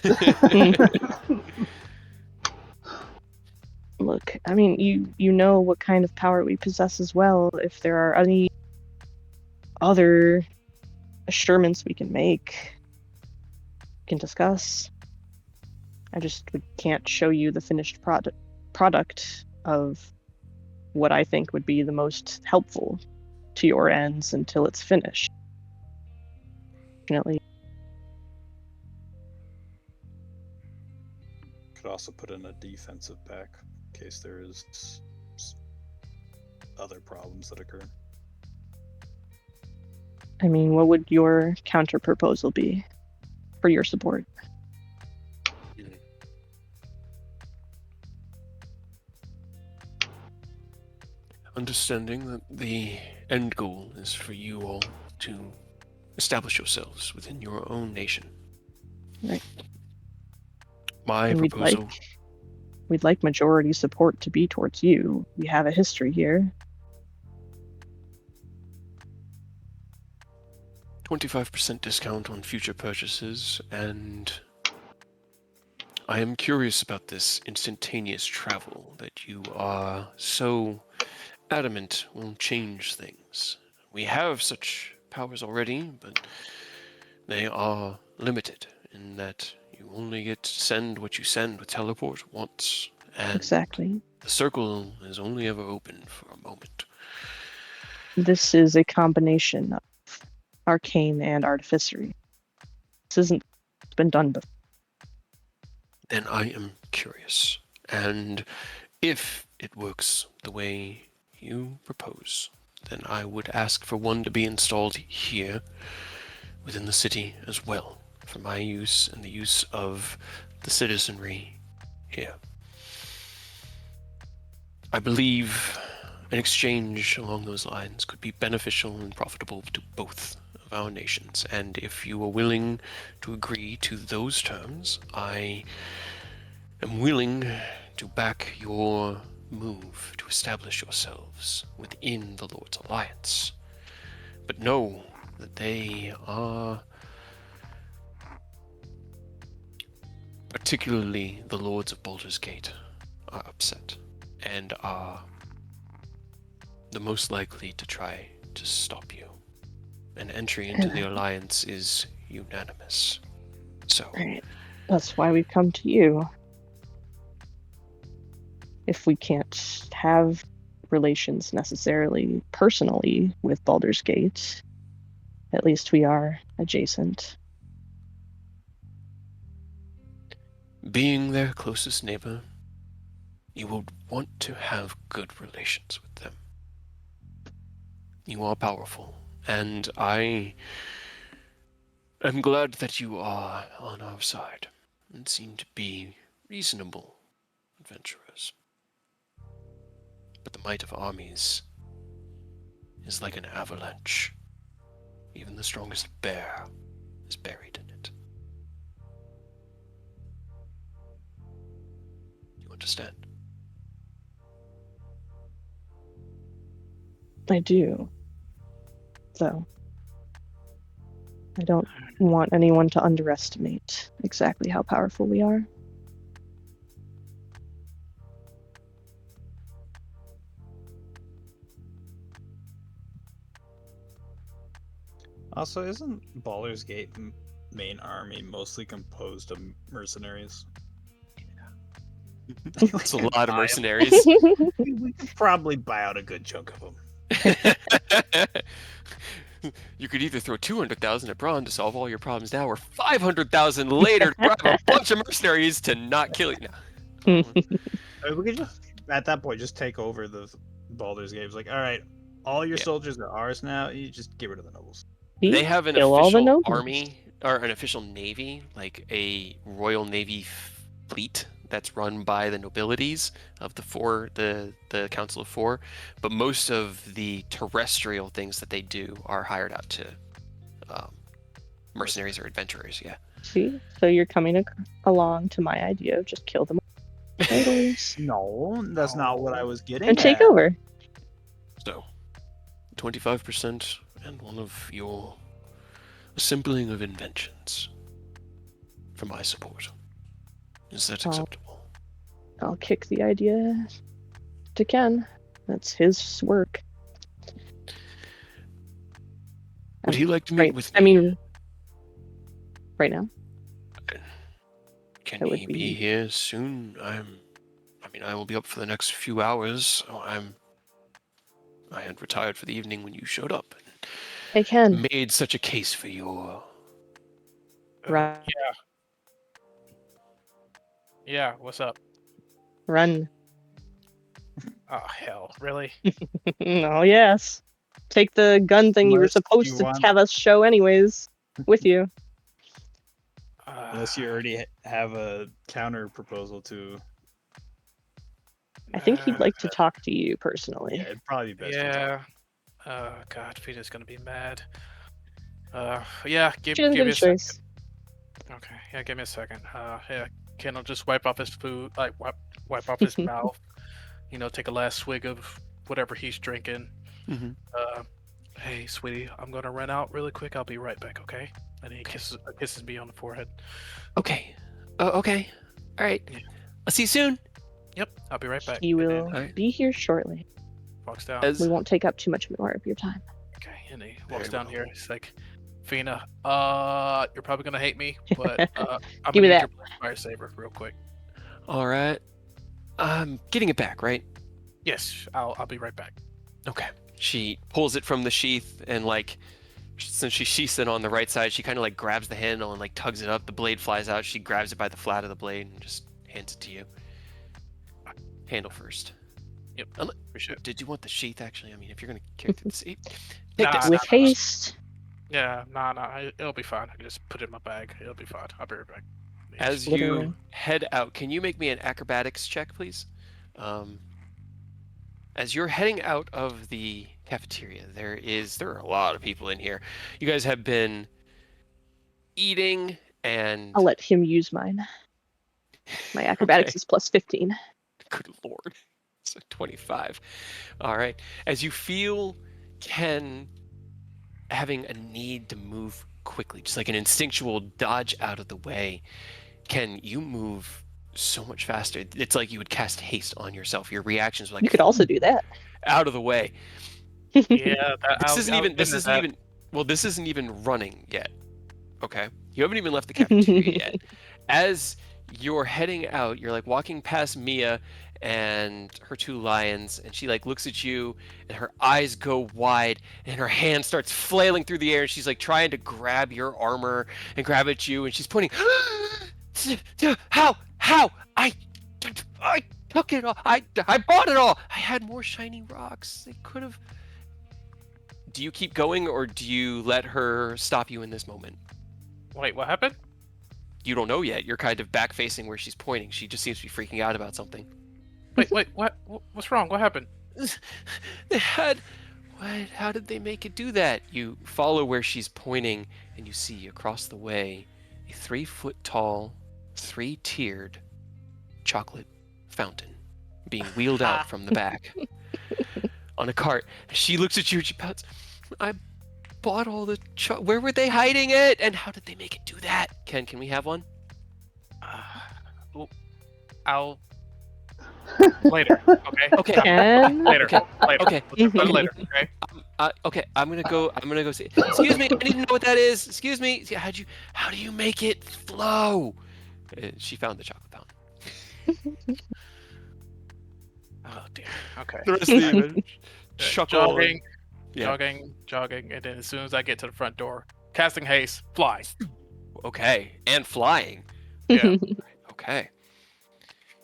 D: Look, I mean, you know what kind of power we possess as well. If there are any other assurements we can make, we can discuss. We can't show you the finished product of what I think would be the most helpful to your ends until it's finished. Fortunately,
B: could also put in a defensive pack in case there is other problems that occur.
D: I mean, what would your counter proposal be for your support?
A: Understanding that the end goal is for you all to establish yourselves within your own nation.
D: Right.
A: My
D: And
A: proposal.
D: we'd like majority support to be towards you. We have a history here.
A: 25% discount on future purchases, and I am curious about this instantaneous travel that you are so adamant will change things. We have such powers already, but they are limited in that you only get to send what you send with teleport once, and
D: Exactly.
A: the circle is only ever open for a moment.
D: This is a combination of arcane and artificery. This isn't been done before.
A: Then I am curious, and if it works the way you propose, then I would ask for one to be installed here within the city as well, for my use and the use of the citizenry here. I believe an exchange along those lines could be beneficial and profitable to both of our nations, and if you are willing to agree to those terms, I am willing to back your move to establish yourselves within the Lord's Alliance. But know that they are, particularly the Lords of Baldur's Gate, are upset and are the most likely to try to stop you. And entry into the Alliance is unanimous. So,
D: Right. That's why we've come to you. If we can't have relations necessarily personally with Baldur's Gate, at least we are adjacent.
A: being their closest neighbor, you would want to have good relations with them. You are powerful, and I am glad that you are on our side and seem to be reasonable adventurers. But the might of armies is like an avalanche. Even the strongest bear is buried in it. You understand?
D: I do. So, I don't want anyone to underestimate exactly how powerful we are.
B: Also, isn't Baldur's Gate main army mostly composed of mercenaries?
A: It's a lot of mercenaries.
B: We could probably buy out a good chunk of them.
A: You could either throw 200,000 at Braun to solve all your problems now, or 500,000 later to grab a bunch of mercenaries to not kill you. No.
B: We could just, at that point, just take over the Baldur's Gate. It's like, all right, all your soldiers are ours now. You just get rid of the nobles.
A: They have an
D: Kill all the
A: official
D: nobles.
A: army or an official navy, like a Royal Navy fleet that's run by the nobilities of the Council of Four, but most of the terrestrial things that they do are hired out to mercenaries or adventurers. Yeah.
D: See, so you're coming along to my idea of just kill them all.
B: No, that's not what I was getting
D: And take
B: at.
D: over.
A: So, 25% and one of your assembling of inventions for my support. Is that
D: Oh.
A: acceptable?
D: I'll kick the idea to Ken. That's his work.
A: Would he like to meet
D: Right.
A: with me?
D: I mean, right now.
A: Can
D: that would
A: he
D: be-
A: be here soon? I will be up for the next few hours. So I had retired for the evening when you showed up.
D: Hey, Ken.
A: Made such a case for your.
D: Run.
E: Yeah, what's up?
D: Run.
E: Oh, hell, really?
D: Oh, yes. Take the gun thing you were
B: Unless
D: supposed
B: you
D: to
B: want-
D: have us show anyways with you.
B: Unless you already have a counter proposal to.
D: I think he'd like to talk to you personally.
B: Yeah, it'd probably be best. to talk.
E: Yeah. Oh, God, Peter's gonna be mad. Yeah, give
D: She doesn't
E: me
D: get
E: a
D: a
E: second.
D: choice.
E: Okay, yeah, give me a second. Yeah, Ken will just wipe off his food, like wipe off his mouth. You know, take a last swig of whatever he's drinking.
A: Mhm.
E: Hey, sweetie, I'm gonna run out really quick. I'll be right back, okay? And he kisses me on the forehead.
A: Okay. Okay. All right.
E: Yeah.
A: I'll see you soon.
E: Yep, I'll be right back.
D: He
E: And then
D: will
A: Alright.
D: be here shortly.
E: walks down.
A: As
D: We won't take up too much more of your time.
E: Okay, and he walks
A: Very
E: down
A: well.
E: here. He's like, Fina, you're probably gonna hate me, but I'm
D: Give me
E: gonna
D: that.
E: need your fire saber real quick.
A: all right. I'm getting it back, right?
E: Yes, I'll be right back.
A: Okay. She pulls it from the sheath and since she sheaths it on the right side, she kind of grabs the handle and tugs it up. The blade flies out. She grabs it by the flat of the blade and just hands it to you. Handle first.
E: Yep, appreciate it.
A: Did you want the sheath actually? I mean, if you're gonna carry through the sheath, take
E: Nah,
A: this.
D: With haste.
E: Yeah, nah, it'll be fine. I can just put it in my bag. It'll be fine. I'll be right back.
A: As
D: Literally.
A: you head out, can you make me an acrobatics check, please? As you're heading out of the cafeteria, there are a lot of people in here. You guys have been eating and
D: I'll let him use mine. My acrobatics
A: Okay.
D: is plus 15.
A: Good lord. It's a 25. All right. As you feel Ken having a need to move quickly, just like an instinctual dodge out of the way, Ken, you move so much faster. It's like you would cast haste on yourself. Your reactions are
D: You could also do that.
A: out of the way.
E: Yeah,
A: This isn't even running yet. Okay. You haven't even left the cafeteria yet. As you're heading out, you're walking past Mia and her two lions, and she looks at you and her eyes go wide and her hand starts flailing through the air and she's trying to grab your armor and grab at you and she's pointing. How I took it all. I bought it all. I had more shiny rocks. They could have. Do you keep going or do you let her stop you in this moment?
E: Wait, what happened?
A: You don't know yet. You're kind of back facing where she's pointing. She just seems to be freaking out about something.
E: Wait, what? What's wrong? What happened?
A: They had. What? How did they make it do that? You follow where she's pointing, and you see across the way a 3-foot tall, 3-tiered chocolate fountain being wheeled out from the back on a cart. She looks at you and she pouts. I bought all the where were they hiding it? And how did they make it do that? Ken, can we have one?
E: Well, I'll later. Okay.
A: Okay.
D: Ken?
E: Later.
A: Okay.
E: Later.
A: Okay.
E: We'll talk about it later. Okay.
A: Okay, I'm gonna go. I'm gonna go see. Excuse me, I need to know what that is. Excuse me. How do you make it flow? She found the chocolate fountain.
E: Oh dear. Okay.
A: The rest of the image.
E: Right,
A: Chuckle.
E: jogging,
A: Yeah.
E: jogging, and then as soon as I get to the front door, casting haste, fly.
A: Okay, and flying.
E: Yeah.
A: Okay.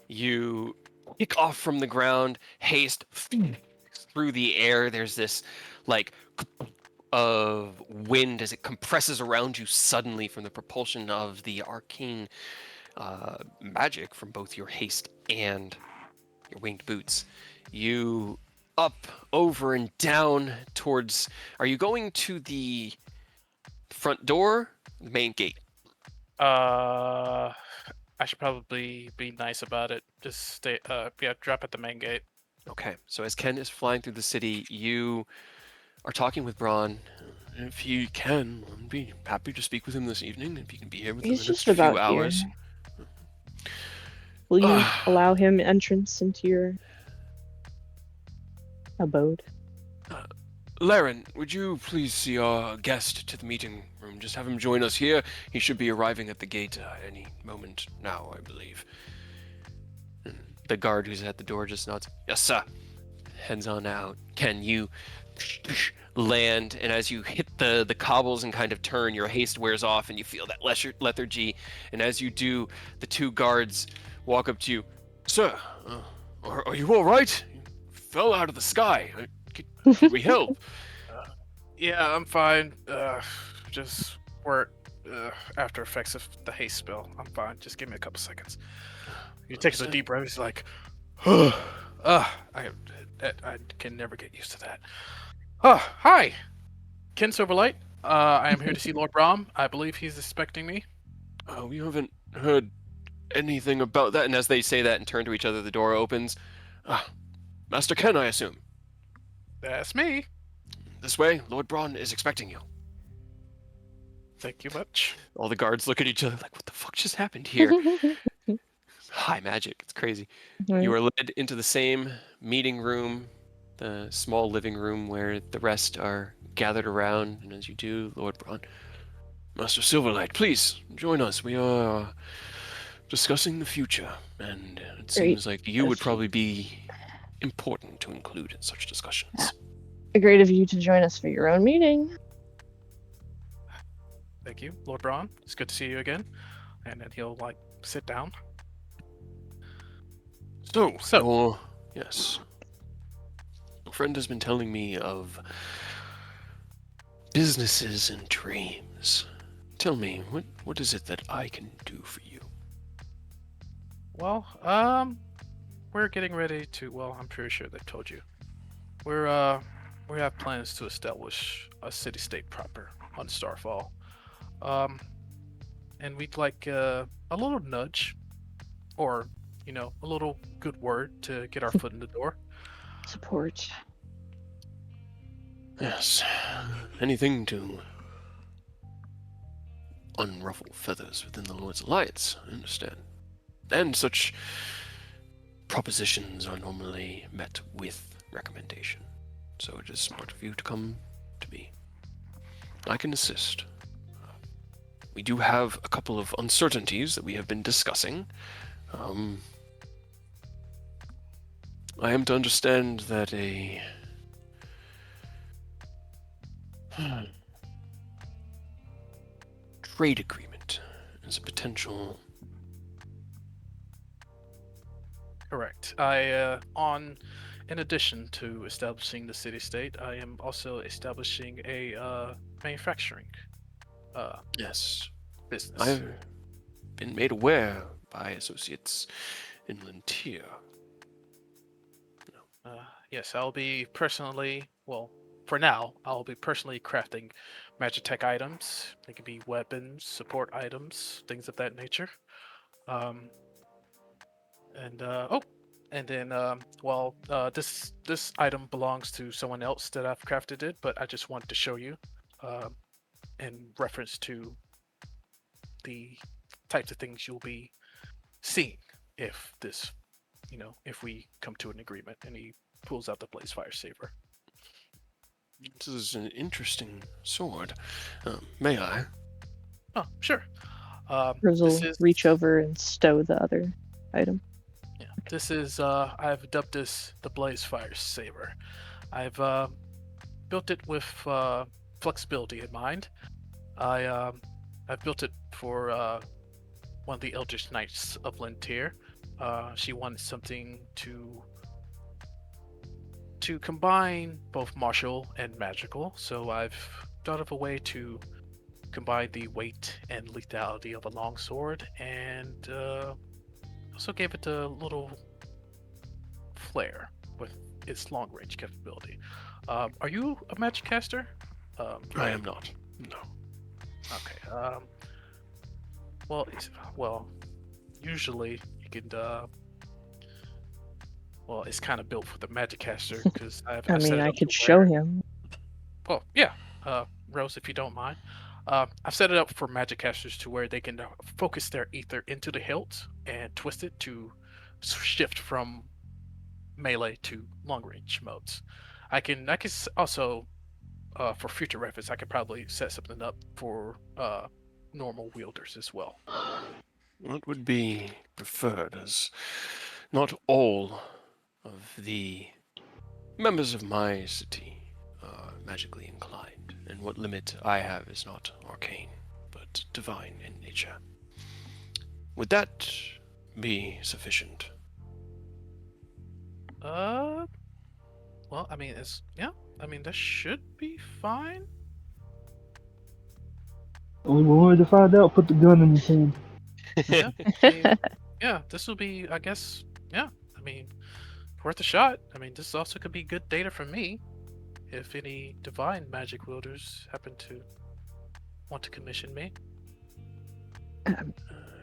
A: You kick off from the ground, haste through the air. There's this like of wind as it compresses around you suddenly from the propulsion of the arcane magic from both your haste and your winged boots. You up, over, and down towards. Are you going to the front door, the main gate?
E: I should probably be nice about it. Just stay. Yeah, drop at the main gate.
A: Okay, so as Ken is flying through the city, you are talking with Braun. If he can, I'd be happy to speak with him this evening. If he can be here within
D: He's
A: the
D: just
A: next few
D: about
A: hours.
D: here. Will you allow him entrance into your abode?
A: Laren, would you please see our guest to the meeting room? Just have him join us here. He should be arriving at the gate any moment now, I believe. And the guard who's at the door just nods. Yes, sir. Heads on out. Ken, you land, and as you hit the cobbles and kind of turn, your haste wears off, and you feel that lethargy. And as you do, the two guards walk up to you. Sir, are you all right? You fell out of the sky. Can we help?
E: Yeah, I'm fine. Just work after effects of the haste spell. I'm fine. Just give me a couple seconds. He takes a deep breath. He's like, I can never get used to that. Hi, Ken Silverlight. I am here to see Lord Brahm. I believe he's expecting me.
A: We haven't heard anything about that. And as they say that and turn to each other, the door opens. Master Ken, I assume.
E: That's me.
A: This way, Lord Braun is expecting you.
E: Thank you much.
A: All the guards look at each other like, what the fuck just happened here? High magic. It's crazy. You are led into the same meeting room, the small living room where the rest are gathered around. And as you do, Lord Braun, Master Silverlight, please join us. We are discussing the future, and it seems like you would probably be important to include in such discussions.
D: Great of you to join us for your own meeting.
E: Thank you, Lord Braun. It's good to see you again. And then he'll sit down.
A: So, yes. A friend has been telling me of businesses and dreams. Tell me, what is it that I can do for you?
E: Well, we're getting ready to. Well, I'm pretty sure they've told you. We have plans to establish a city-state proper on Starfall. And we'd like a little nudge, or a little good word to get our foot in the door.
D: Support.
A: Yes. Anything to unruffle feathers within the Lord's Alliance, I understand. And such propositions are normally met with recommendation. So it is smart of you to come to me. I can assist. We do have a couple of uncertainties that we have been discussing. I am to understand that a trade agreement is a potential.
E: Correct. In addition to establishing the city-state, I am also establishing a manufacturing
A: Yes.
E: business.
A: I've been made aware by associates in Lintier.
E: Yes, I'll be personally, well, for now, I'll be personally crafting Magitech items. They can be weapons, support items, things of that nature. This item belongs to someone else that I've crafted it, but I just wanted to show you, in reference to the types of things you'll be seeing if if we come to an agreement. And he pulls out the Blaze Fire Saber.
A: This is an interesting sword. May I?
E: Oh, sure.
D: Rose
E: This
D: will
E: is
D: reach over and stow the other item.
E: Yeah, this is I've dubbed this the Blaze Fire Saber. I've built it with flexibility in mind. I've built it for one of the Eldritch Knights of Lintier. She wanted something to combine both martial and magical, so I've thought of a way to combine the weight and lethality of a longsword, and also gave it a little flair with its long range capability. Are you a magic caster?
A: I am not. No.
E: Okay. Well, usually you can. Well, it's kind of built for the magic caster because
D: I
E: I've set
D: mean,
E: it
D: I
E: up
D: could
E: to
D: show
E: where.
D: him.
E: Well, yeah. Rose, if you don't mind. I've set it up for magic casters to where they can focus their ether into the hilt and twist it to shift from melee to long range modes. Also, for future reference, I could probably set something up for normal wielders as well.
A: What would be preferred, as not all of the members of my city are magically inclined, and what limit I have is not arcane, but divine in nature. Would that be sufficient?
E: Uh, well, I mean, that should be fine.
F: We wanted to find out. Put the gun in his hand.
E: Yeah, I mean, yeah, this will be, I guess, yeah. I mean, worth a shot. I mean, this also could be good data for me if any divine magic wielders happen to want to commission me.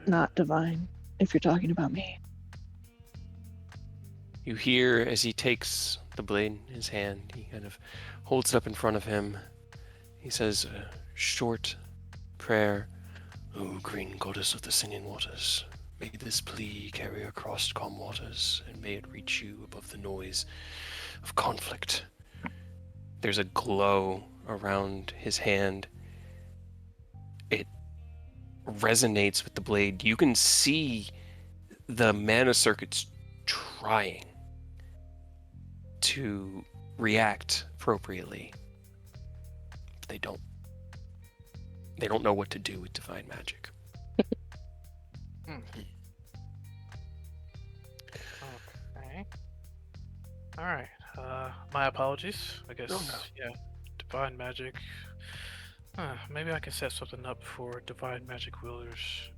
D: Not divine, if you're talking about me.
A: You hear as he takes the blade in his hand, he kind of holds it up in front of him. He says a short prayer. O green goddess of the singing waters, may this plea carry across calm waters, and may it reach you above the noise of conflict. There's a glow around his hand. It resonates with the blade. You can see the mana circuits trying to react appropriately. They don't. They don't know what to do with divine magic.
E: Okay. All right. My apologies. I guess.
A: Oh, no.
E: Yeah. Divine magic. Maybe I can set something up for divine magic wielders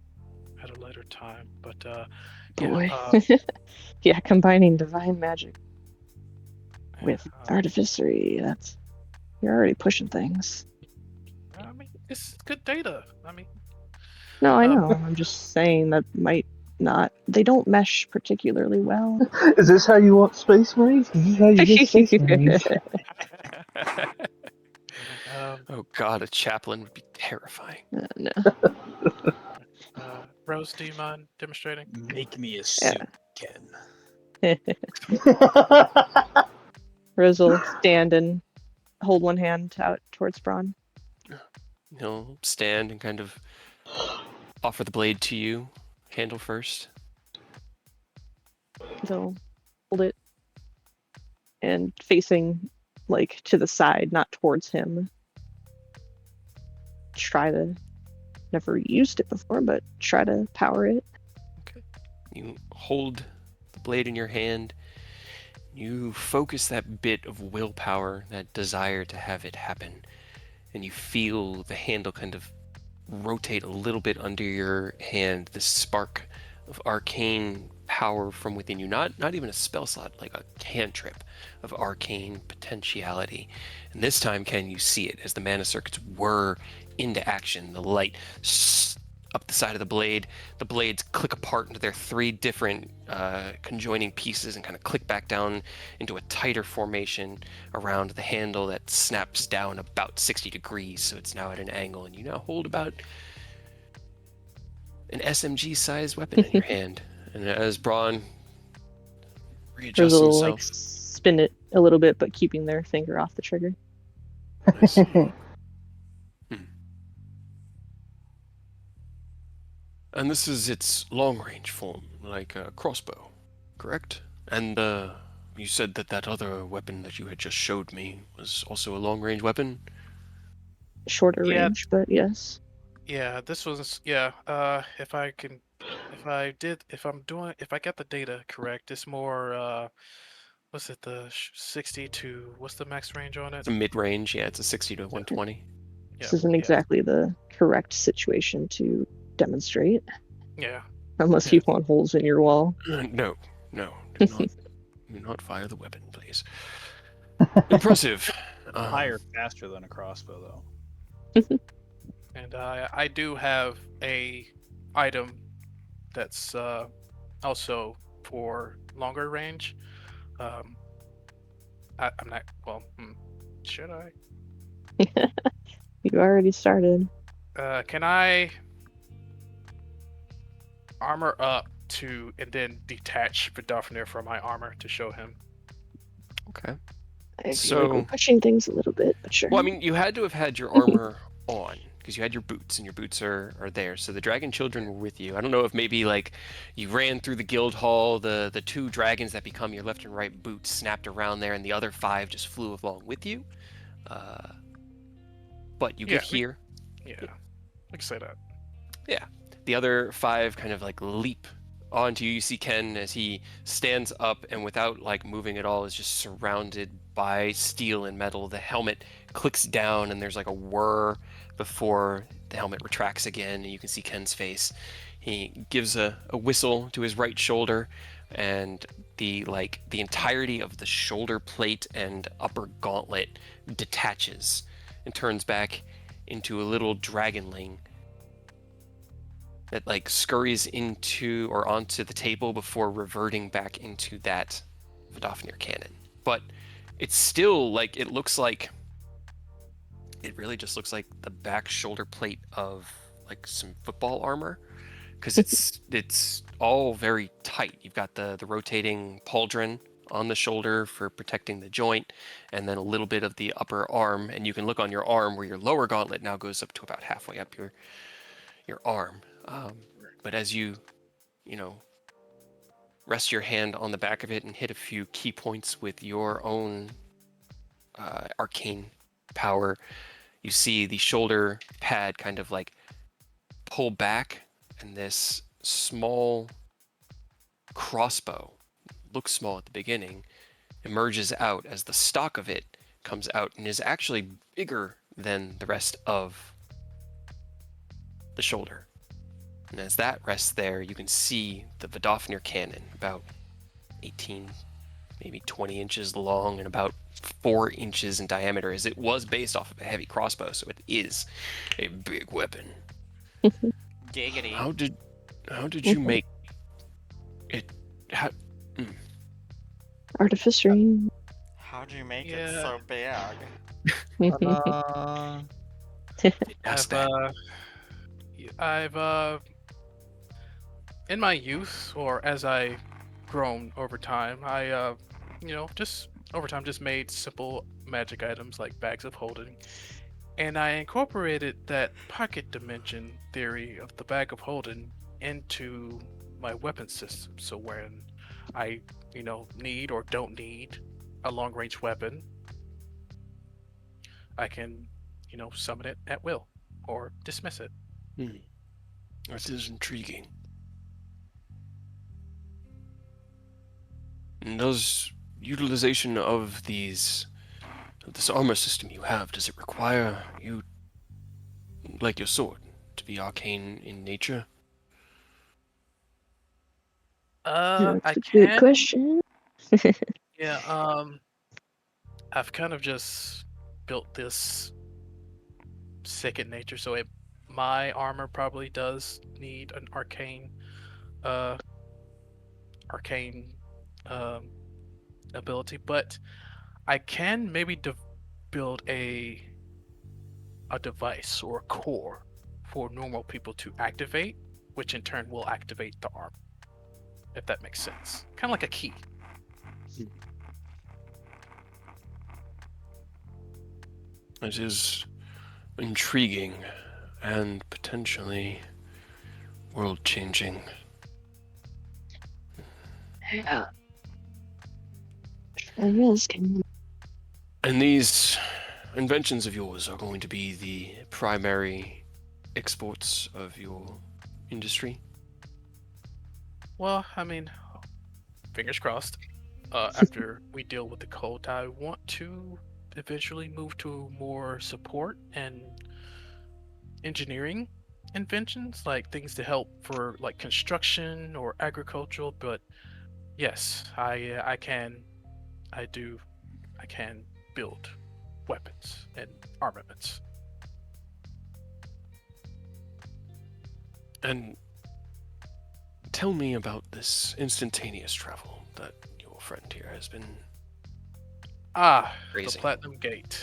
E: at a later time. But
D: Boy.
E: yeah.
D: Yeah, combining divine magic with
E: uh,
D: artificery, you're already pushing things.
E: I mean, it's good data. I mean,
D: No, I
E: Um,
D: know. I'm just saying that might not. They don't mesh particularly well.
F: Is this how you want Space Marines? Is this how you get Space Marines?
A: Oh god, a chaplain would be terrifying.
D: No.
E: Rose, do you mind demonstrating?
B: Make me a suit,
D: Yeah.
B: Ken.
D: Rose will stand and hold one hand out towards Braun.
A: He'll stand and kind of offer the blade to you, handle first.
D: They'll hold it and facing like to the side, not towards him. Try to. Never used it before, but try to power it.
A: Okay. You hold the blade in your hand. You focus that bit of willpower, that desire to have it happen, and you feel the handle kind of rotate a little bit under your hand, this spark of arcane power from within you. Not even a spell slot, like a cantrip of arcane potentiality. And this time, Ken, you see it as the mana circuits whir into action. The light up the side of the blade. The blades click apart into their three different conjoining pieces and kind of click back down into a tighter formation around the handle that snaps down about 60 degrees, so it's now at an angle, and you now hold about an SMG-sized weapon in your hand. And as Braun readjusts
D: Rose will
A: himself,
D: like spin it a little bit, but keeping their finger off the trigger.
A: I see. Hmm. And this is its long-range form, like a crossbow, correct? And you said that that other weapon that you had just showed me was also a long-range weapon?
D: Shorter
E: Yeah,
D: range, but yes.
E: yeah. This was if I can, if I get the data correct, it's more what's it, the 60 to what's the max range on it?
A: It's a mid-range, yeah, it's a 60 to 120.
D: This
E: Yeah,
D: isn't
E: yeah,
D: exactly the correct situation to demonstrate,
E: yeah.
D: unless
E: Yeah.
D: you want holes in your wall.
A: No, no, do not fire the weapon, please. Impressive.
B: Higher, faster than a crossbow, though.
E: And I do have a item that's also for longer range. Um, I'm not. Well, should I?
D: You already started.
E: Can I armor up to and then detach Vidofnir from my armor to show him?
A: Okay.
D: I feel like we're
A: So,
D: pushing things a little bit, but sure.
A: well, I mean, you had to have had your armor on because you had your boots, and your boots are there. So the dragon children were with you. I don't know if maybe like you ran through the guild hall, the two dragons that become your left and right boots snapped around there, and the other five just flew along with you. Uh, but you get
E: Yeah,
A: here.
E: yeah. I can say that.
A: Yeah. The other five kind of like leap onto you. You see Ken as he stands up and without like moving at all is just surrounded by steel and metal. The helmet clicks down and there's like a whir before the helmet retracts again and you can see Ken's face. He gives a whistle to his right shoulder and the entirety of the shoulder plate and upper gauntlet detaches and turns back into a little dragonling that like scurries into or onto the table before reverting back into that Vidofnir cannon. But it's still like it really just looks like the back shoulder plate of like some football armor because it's all very tight. You've got the rotating pauldron on the shoulder for protecting the joint and then a little bit of the upper arm and you can look on your arm where your lower gauntlet now goes up to about halfway up your arm. But as you know, rest your hand on the back of it and hit a few key points with your own arcane power, you see the shoulder pad kind of like pull back, and this small crossbow, looks small at the beginning, emerges out as the stock of it comes out and is actually bigger than the rest of the shoulder. And as that rests there, you can see the Vidofnir cannon, about 18, maybe 20 inches long and about 4 inches in diameter, as it was based off of a heavy crossbow, so it is a big weapon.
C: Giggity.
A: How did you make it? How,
D: Artificery.
C: How'd you make it
E: Yeah.
C: so big?
A: ask
E: I've
A: that.
E: I've in my youth or as I grown over time, I just over time just made simple magic items like bags of holding. And I incorporated that pocket dimension theory of the bag of holding into my weapon system. So when I, need or don't need a long range weapon, I can, summon it at will or dismiss it.
A: That is intriguing. And does utilization of this armor system you have, does it require you, like your sword, to be arcane in nature?
E: I
D: That's a good
E: can.
D: question.
E: Yeah, I've kind of just built this second nature, so my armor probably does need an uh, arcane, um, ability, but I can maybe build a device or a core for normal people to activate, which in turn will activate the armor, if that makes sense. Kind of like a key.
A: It is intriguing and potentially world-changing.
D: Yeah. Sure is.
A: And these inventions of yours are going to be the primary exports of your industry?
E: Well, I mean, fingers crossed. After we deal with the code, I want to eventually move to more support and engineering inventions, like things to help for like construction or agricultural. But yes, I can, I do, I can build weapons and armaments.
A: And tell me about this instantaneous travel that your friend here has been
E: Ah, the
A: raising.
E: Platinum Gate.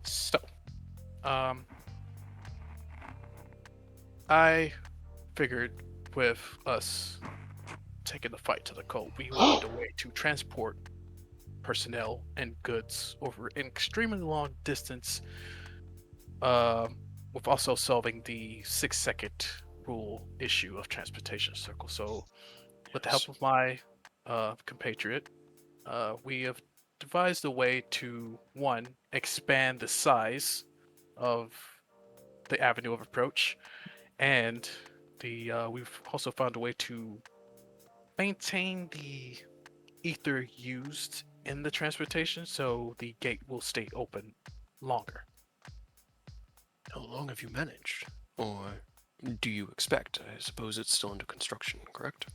E: So, um, I figured with us taking the fight to the cult, we will need a way to transport personnel and goods over an extremely long distance, with also solving the 6-second rule issue of transportation circle. So, with the help of my compatriot, we have devised a way to, one, expand the size of the avenue of approach, and we've also found a way to maintain the ether used in the transportation, so the gate will stay open longer.
A: How long have you managed? Or do you expect? I suppose it's still under construction, correct?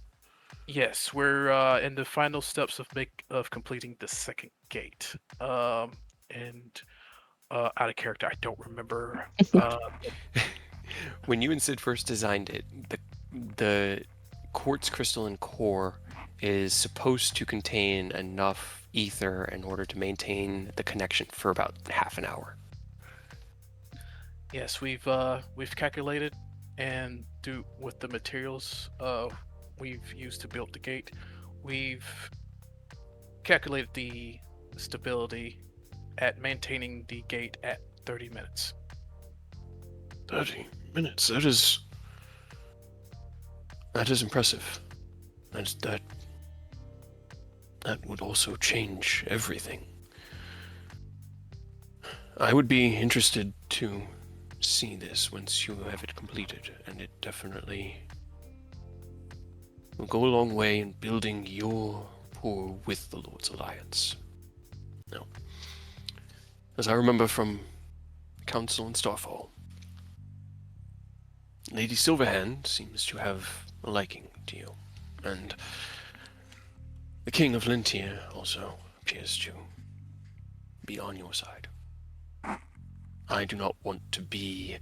E: Yes, we're in the final steps of completing the second gate. And out of character, I don't remember.
A: When you and Sid first designed it, the quartz crystalline core is supposed to contain enough ether in order to maintain the connection for about half an hour.
E: Yes, we've calculated, and with the materials we've used to build the gate, we've calculated the stability at maintaining the gate at 30 minutes.
A: 30 minutes. That is impressive. That would also change everything. I would be interested to see this once you have it completed, and it definitely will go a long way in building your rapport with the Lord's Alliance. Now, as I remember from Council in Starfall, Lady Silverhand seems to have a liking to you, and the King of Lintier also appears to be on your side. I do not want to be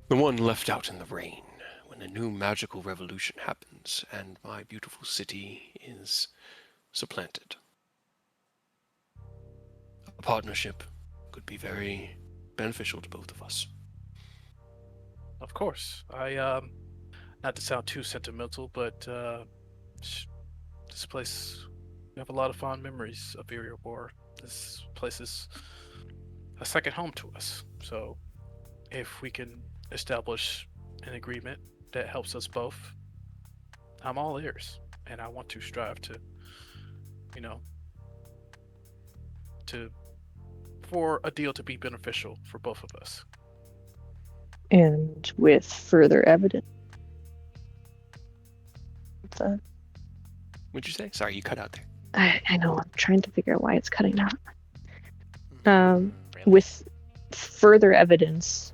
A: the one left out in the rain when a new magical revolution happens and my beautiful city is supplanted. A partnership could be very beneficial to both of us.
E: Of course, not to sound too sentimental, but this place, we have a lot of fond memories of Iriobor. This place is a second home to us. So, if we can establish an agreement that helps us both, I'm all ears, and I want to strive to, you know, for a deal to be beneficial for both of us.
D: And with further evidence. What's that?
A: What'd you say? Sorry, you cut out there.
D: I know, I'm trying to figure out why it's cutting out.
C: Really?
D: With further evidence,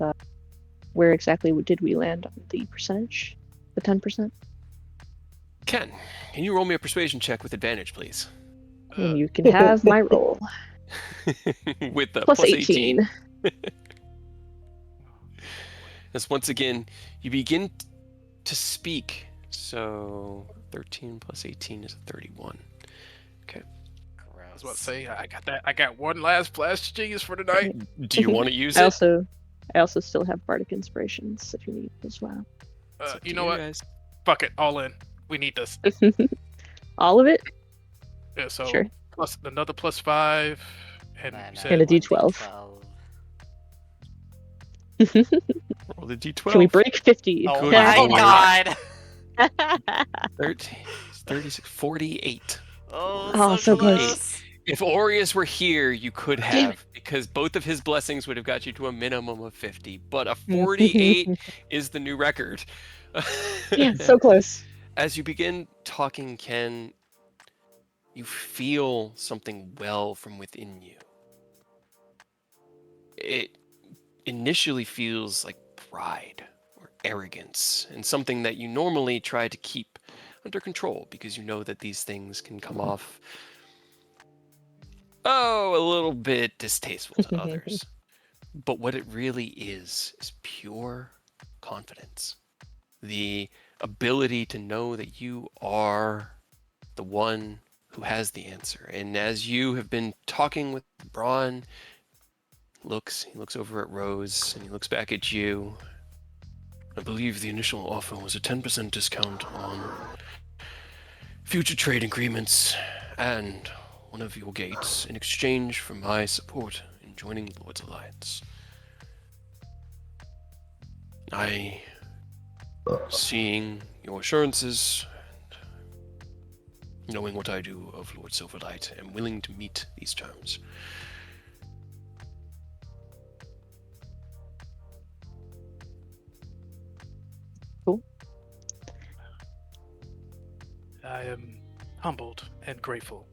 D: where exactly did we land on the percentage? The 10%?
A: Ken, can you roll me a persuasion check with advantage, please?
D: And you can have my roll.
A: With the
D: Plus
A: plus
D: 18.
A: As once again, you begin to speak. So 13 plus 18 is 31. Okay.
E: I was about to say, I got that. I got one last flash genius for tonight.
A: Do you want to use
D: I
A: it?
D: also still have bardic inspirations if you need as well.
A: It's up
E: You
A: to
E: know what?
A: guys.
E: Fuck it, all in. We need this.
D: All of it?
E: Yeah, so
D: Sure.
E: plus another +5, And
C: Then,
E: you
C: uh,
E: said
D: And a
C: 1d12.
A: Roll the d12.
D: Can we break 50?
C: Oh
A: Good
C: my
A: lord.
C: god!
A: 13, 36, 48.
C: Oh,
D: Oh, so close.
C: close.
A: If Aureus were here, you could
D: Damn it.
A: have, because both of his blessings would have got you to a minimum of 50. But a 48 is the new record.
D: Damn, so close.
A: As you begin talking, Ken, you feel something well from within you. It initially feels like pride or arrogance, and something that you normally try to keep under control because you know that these things can come off, a little bit distasteful to others. But what it really is pure confidence. The ability to know that you are the one who has the answer. And as you have been talking with Braun, he looks over at Rose and he looks back at you. I believe the initial offer was a 10% discount on future trade agreements and one of your gates in exchange for my support in joining the Lord's Alliance. Seeing your assurances and knowing what I do of Lord Silverlight, am willing to meet these terms.
E: I am humbled and grateful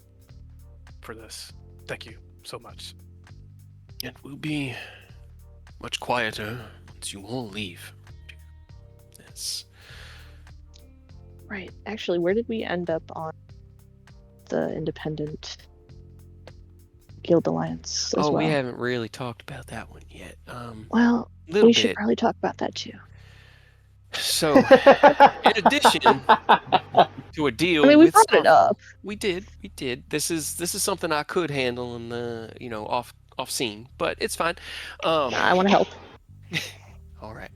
E: for this. Thank you so much.
A: It will be much quieter once you all leave. Yes.
D: Right. Actually, where did we end up on the independent guild alliance as well?
A: We haven't really talked about that one yet.
D: Well,
A: Little
D: we
A: bit.
D: should probably talk about that too.
A: So, in addition to a deal
D: I mean, we
A: with
D: brought it
A: Starfall,
D: up.
A: we did. This is something I could handle in the off scene, but it's fine.
D: I want to help.
A: All right.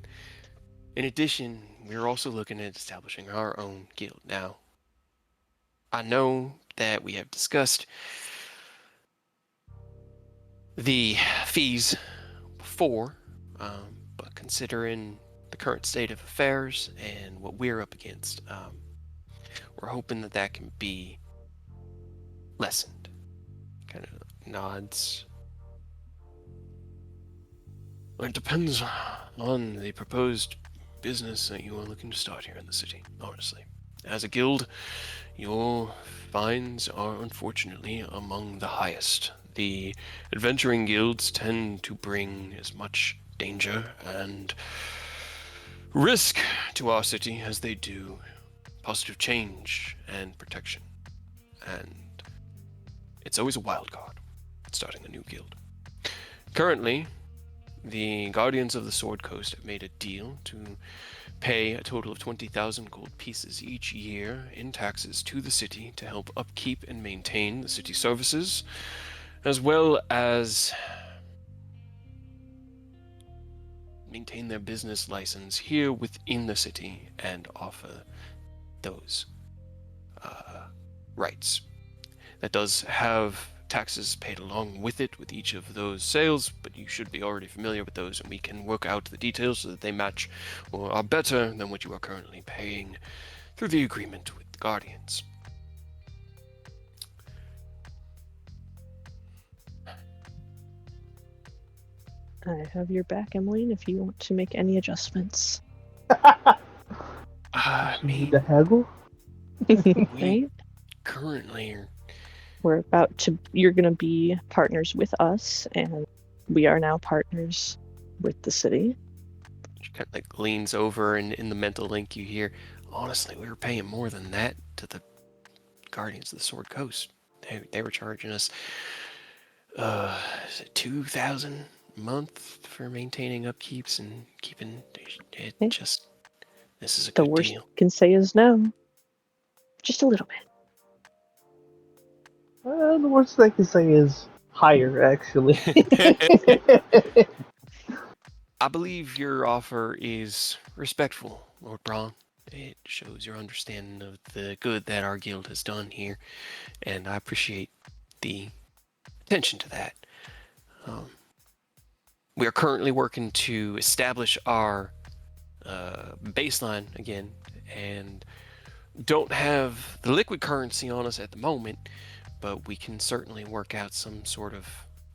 A: In addition, we're also looking at establishing our own guild. Now, I know that we have discussed the fees before, but considering the current state of affairs and what we're up against, we're hoping that that can be lessened. Kind of nods. It depends on the proposed business that you are looking to start here in the city, honestly. As a guild, your fines are unfortunately among the highest. The adventuring guilds tend to bring as much danger and risk to our city as they do positive change and protection. And it's always a wild card starting a new guild. Currently, the Guardians of the Sword Coast have made a deal to pay a total of 20,000 gold pieces each year in taxes to the city to help upkeep and maintain the city services, as well as maintain their business license here within the city and offer those rights. That does have taxes paid along with it with each of those sales, but you should be already familiar with those, and we can work out the details so that they match or are better than what you are currently paying through the agreement with the Guardians.
D: I have your back, Emmeline, if you want to make any adjustments.
A: I
F: You need
A: mean,
F: to haggle?
D: Right?
A: currently are
D: You're going to be partners with us, and we are now partners with the city.
A: she kind of like leans over, and in the mental link you hear, honestly, we were paying more than that to the Guardians of the Sword Coast. They were charging us 2,000 a month for maintaining upkeeps and keeping it.
D: Okay.
A: Just, this is a
D: The
A: good
D: worst
A: deal.
D: you can say is no. Just a little bit.
F: The worst they can say is higher, actually.
A: I believe your offer is respectful, Lord Braun. It shows your understanding of the good that our guild has done here, and I appreciate the attention to that. We are currently working to establish our baseline again, and don't have the liquid currency on us at the moment, but we can certainly work out some sort of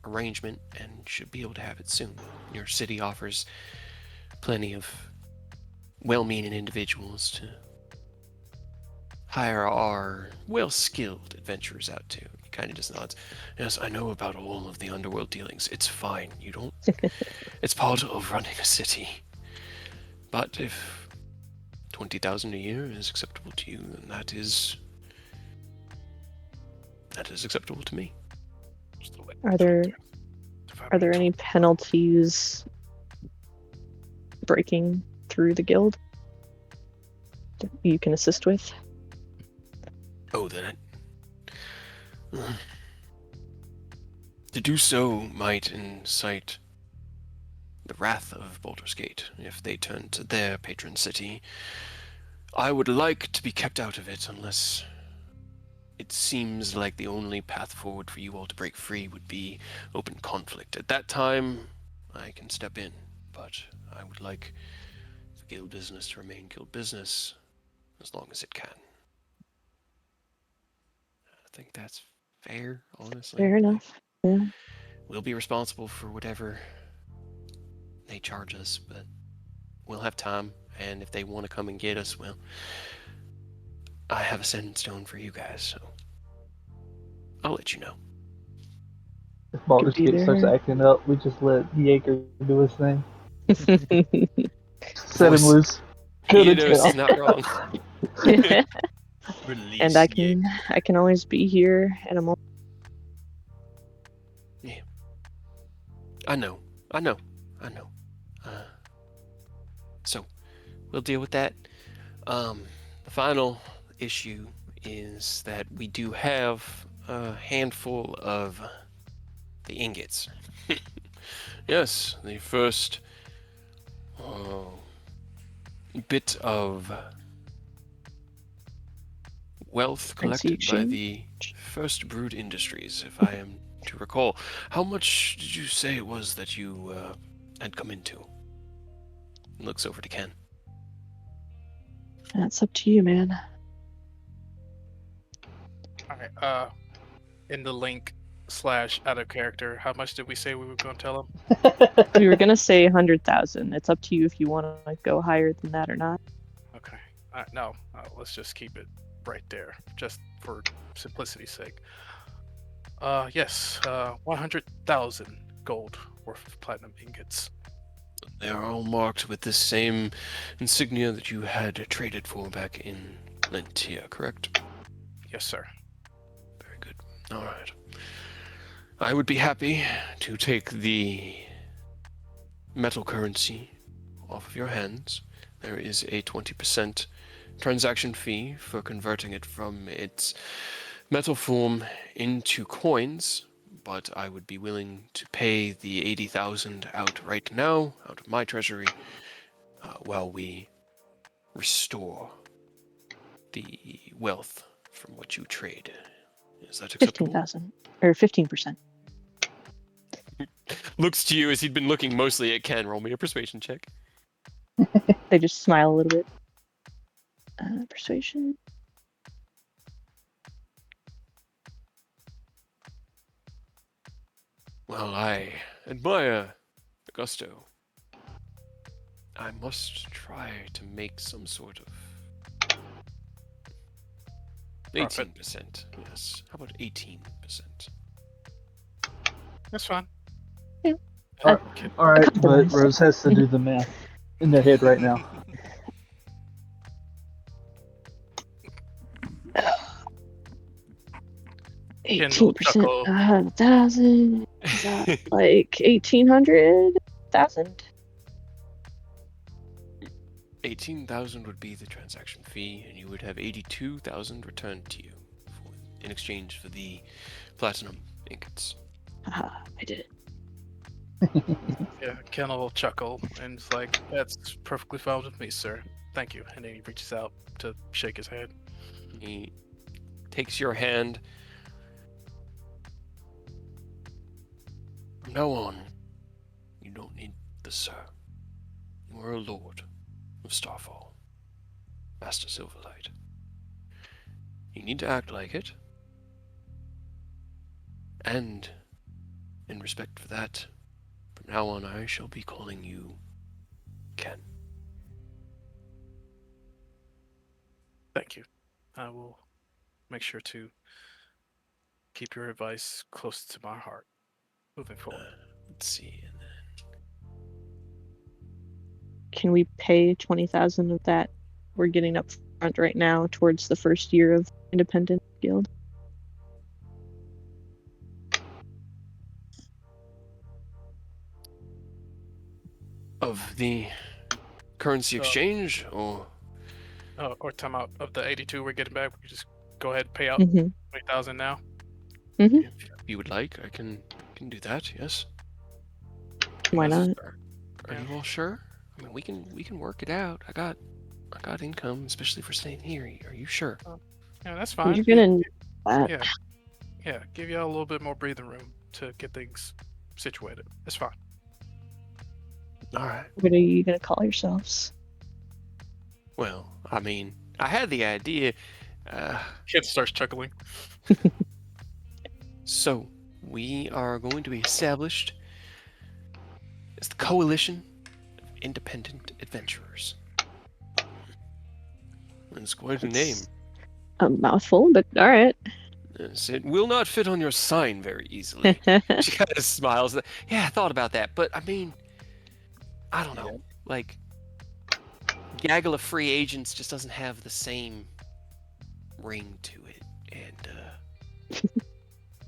A: arrangement and should be able to have it soon. Your city offers plenty of well-meaning individuals to hire our well-skilled adventurers out to. He kind of just nods. Yes, I know about all of the underworld dealings. It's fine. You don't... It's part of running a city. But if 20,000 a year is acceptable to you, then that is acceptable to me.
D: Are there any penalties breaking through the guild that you can assist with?
A: Oh, then to do so might incite the wrath of Baldur's Gate if they turn to their patron city. I would like to be kept out of it unless it seems like the only path forward for you all to break free would be open conflict. At that time, I can step in, but I would like the guild business to remain guild business as long as it can. I think that's fair, honestly.
D: Fair enough. Yeah.
A: We'll be responsible for whatever they charge us, but we'll have time, and if they want to come and get us, well, I have a set in stone for you guys, so I'll let you know.
F: If Baldur's
D: Could be
F: Gate starts
D: there.
F: acting up, we just let Jaeger do his thing. Set him
A: Voice-
F: loose. Go to
A: Eidos is
F: town.
A: not wrong.
B: Release
D: And I
B: Jaeger.
D: can always be here at a moment.
A: I know. So, we'll deal with that. The final issue is that we do have a handful of the ingots. Yes, the first bit of wealth
D: Currency
A: collected by
D: exchange.
A: the First Brood Industries, if I am to recall. How much did you say it was that you had come into? He looks over to Ken.
D: That's up to you, man.
E: Alright, in the link / out of character, how much did we say we were going to tell him?
D: We were gonna say 100,000. It's up to you if you want to go higher than that or not.
E: Okay. No, let's just keep it right there, just for simplicity's sake. Yes, 100,000 gold worth of platinum ingots.
A: They are all marked with the same insignia that you had traded for back in Lentia, correct?
E: Yes, sir.
A: Very good. All right. I would be happy to take the metal currency off of your hands. There is a 20% transaction fee for converting it from its metal form into coins, but I would be willing to pay the 80,000 out right now, out of my treasury, while we restore the wealth from what you trade. Is that acceptable?
D: 15,000 or 15%.
A: Looks to you as he'd been looking mostly at Ken. Roll me a persuasion check.
D: They just smile a little bit. Persuasion.
A: Well, I admire Augusto. I must try to make some sort of 18%. Yes. How about 18%?
E: That's fine.
D: Yeah.
E: Okay.
F: All right, but
D: Compromise.
F: Rose has to do the math in their head right now.
E: Kendall
D: 18%,
E: chuckle.
D: 100,000. Is that like 1,800,000?
A: 18,000 would be the transaction fee, and you would have 82,000 returned to you in exchange for the platinum ingots.
D: Haha, I did it.
E: Yeah, Ken will chuckle and it's like, that's perfectly fine with me, sir. Thank you. And then he reaches out to shake his hand.
A: He takes your hand. now on, you don't need the sir. You are a lord of Starfall, Master Silverlight. You need to act like it. And, in respect for that, from now on I shall be calling you Ken.
E: Thank you. I will make sure to keep your advice close to my heart moving forward.
A: Let's see.
D: Can we pay 20,000 of that we're getting up front right now towards the first year of independent guild?
A: Of the currency exchange, or
E: Or time out of the 82 we're getting back. We can just go ahead and pay out
D: Mm-hmm.
E: 20,000 now.
D: Mm-hmm.
A: if you would like, I can do that. Yes.
D: Why
E: Yes.
D: not?
A: Are you all sure? I mean, we can work it out. I got income, especially for staying here. Are you sure?
E: Yeah, that's fine.
D: You're gonna.
E: Yeah, give y'all a little bit more breathing room to get things situated. It's fine.
A: All right.
D: What are you gonna call yourselves?
A: Well, I mean, I had the idea.
E: Kid starts chuckling.
A: So we are going to be established as the Coalition of Independent Adventurers. It's quite a name.
D: It's a mouthful, but all right.
A: Yes, it will not fit on your sign very easily. She kind of smiles. Yeah, I thought about that, but I mean, I don't know. Like, Gaggle of Free Agents just doesn't have the same ring to it. And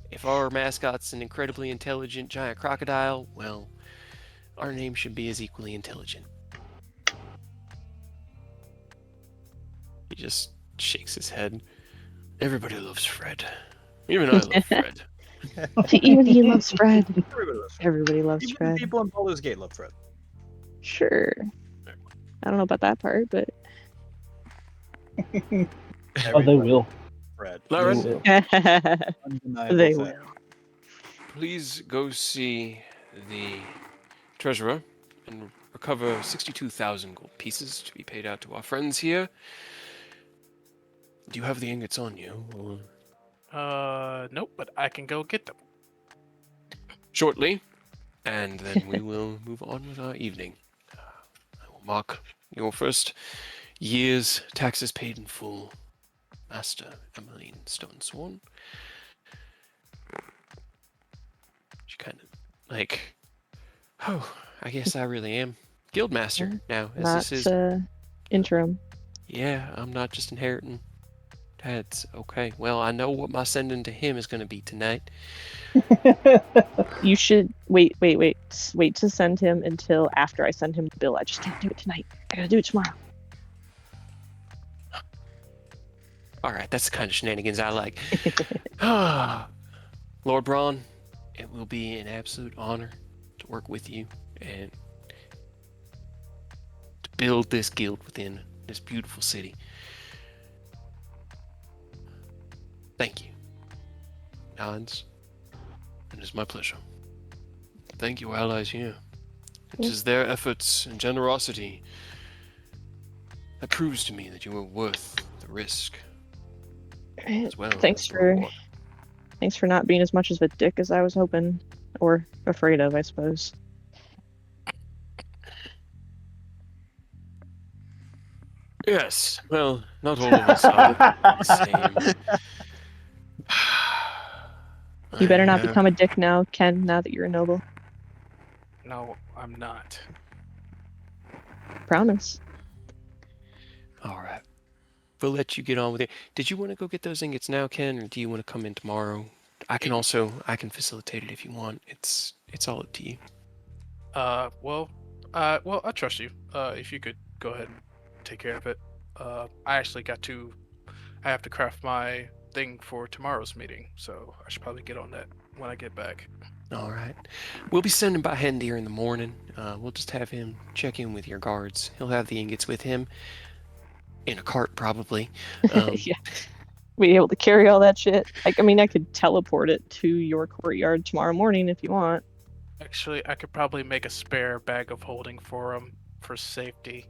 A: if our mascot's an incredibly intelligent giant crocodile, well, our name should be as equally intelligent. He just shakes his head. Everybody loves Fred. Even I love Fred.
D: Even he loves Fred.
B: Everybody loves Fred.
D: Everybody loves
B: Even
D: Fred.
B: people in Baldur's Gate love Fred.
D: Sure. I don't know about that part, but
F: Oh, they
B: Everybody
F: will.
B: loves Fred.
A: Lauren?
F: They will.
B: Undeniable
D: they
B: fact.
D: will.
A: Please go see the treasurer and recover 62,000 gold pieces to be paid out to our friends here. Do you have the ingots on you? Or...
E: Nope, but I can go get them.
A: Shortly, and then we will move on with our evening. I will mark your first year's taxes paid in full, Master Emmeline Stonesworn. She kind of like, oh, I guess I really am Guildmaster now. As
D: Not
A: this is,
D: interim.
A: yeah, I'm not just inheriting. That's okay. Well, I know what my sending to him is going to be tonight.
D: You should wait to send him until after I send him the bill. I just can't do it tonight. I gotta do it tomorrow.
A: All right, that's the kind of shenanigans I like. Lord Braun, it will be an absolute honor to work with you and to build this guild within this beautiful city. Thank you. Nods. It is my pleasure. Thank you, allies here. It is their efforts and generosity that proves to me that you are worth the risk as well.
D: Thanks
A: as the
D: for
A: reward.
D: thanks for not being as much of a dick as I was hoping, or afraid of, I suppose.
A: Yes, well, not all of us are the same.
D: You better not
A: I,
D: become a dick now, Ken. Now that you're a noble,
E: No, I'm not.
D: promise.
A: All right. We'll let you get on with it. Did you want to go get those ingots now, Ken, or do you want to come in tomorrow? I can facilitate it if you want. It's all up to you.
E: Well, I trust you. If you could go ahead and take care of it. I actually I have to craft my thing for tomorrow's meeting, so I should probably get on that when I get back.
A: All right. We'll be sending by Hendir in the morning. We'll just have him check in with your guards. He'll have the ingots with him. In a cart, probably.
D: Yeah. Be able to carry all that shit. I mean, I could teleport it to your courtyard tomorrow morning if you want.
E: Actually, I could probably make a spare bag of holding for him for safety.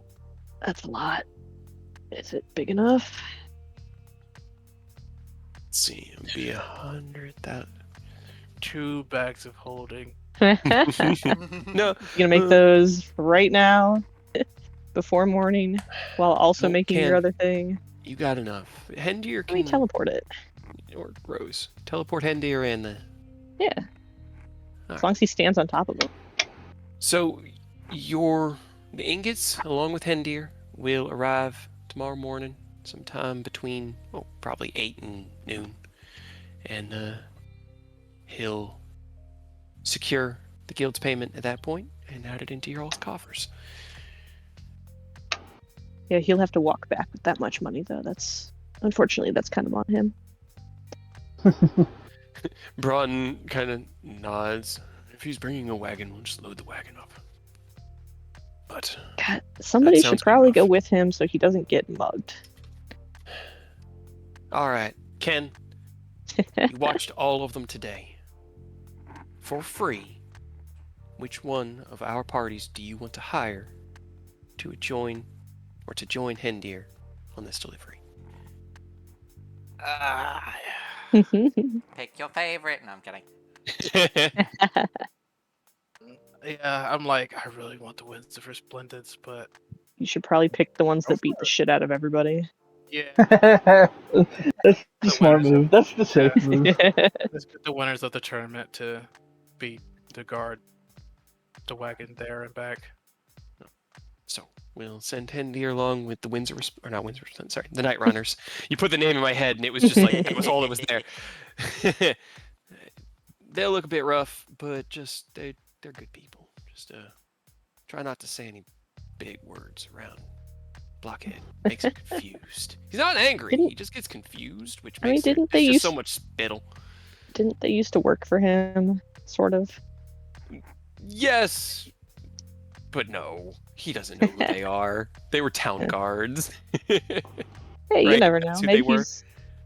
D: That's a lot. Is it big enough?
A: Let's see, it'd be 100,000.
E: 2 bags of holding.
D: You
A: No,
D: gonna make those right now, before morning, while also
A: No,
D: making your
A: Ken.
D: other thing?
A: you got enough. Hendir
D: Let me
A: can,
D: teleport it.
A: or Rose, teleport Hendir and the.
D: Yeah. As long as he stands on top of it.
A: So, the ingots, along with Hendir, will arrive tomorrow morning, sometime between, probably 8 and noon. And he'll secure the guild's payment at that point and add it into your all's coffers.
D: Yeah, he'll have to walk back with that much money, though. Unfortunately, that's kind of on him.
A: Broughton kind of nods. If he's bringing a wagon, we'll just load the wagon up. But
D: God, somebody should
A: sounds good
D: probably go
A: enough.
D: with him so he doesn't get mugged.
A: all right, Ken, you watched all of them today. For free, which one of our parties do you want to hire to join Hendir on this delivery?
C: Pick your favorite. No, I'm kidding.
E: Yeah, I'm like, I really want the Windsor for Splendids, but
D: You should probably pick the ones
E: Go
D: that beat
E: for
D: the
E: it.
D: shit out of everybody.
E: yeah,
F: That's the
E: The
F: smart
E: winners
F: move. That's the safe move.
E: let's get the winners of the tournament to beat the guard, the wagon there and back.
A: So we'll send Hendir along with the the Night Runners. You put the name in my head, and it was just like that was all that was there. They'll look a bit rough, but just they're good people. Just try not to say any big words around Blockhead. Makes him confused. He's not angry. He just gets confused, which makes
D: didn't
A: there's
D: they
A: just so
D: use-
A: much spittle.
D: Didn't they used to work for him? Sort of.
A: Yes, but no. He doesn't know who they are. They were town guards.
D: Hey, you
A: Right,
D: never know.
A: that's who they were.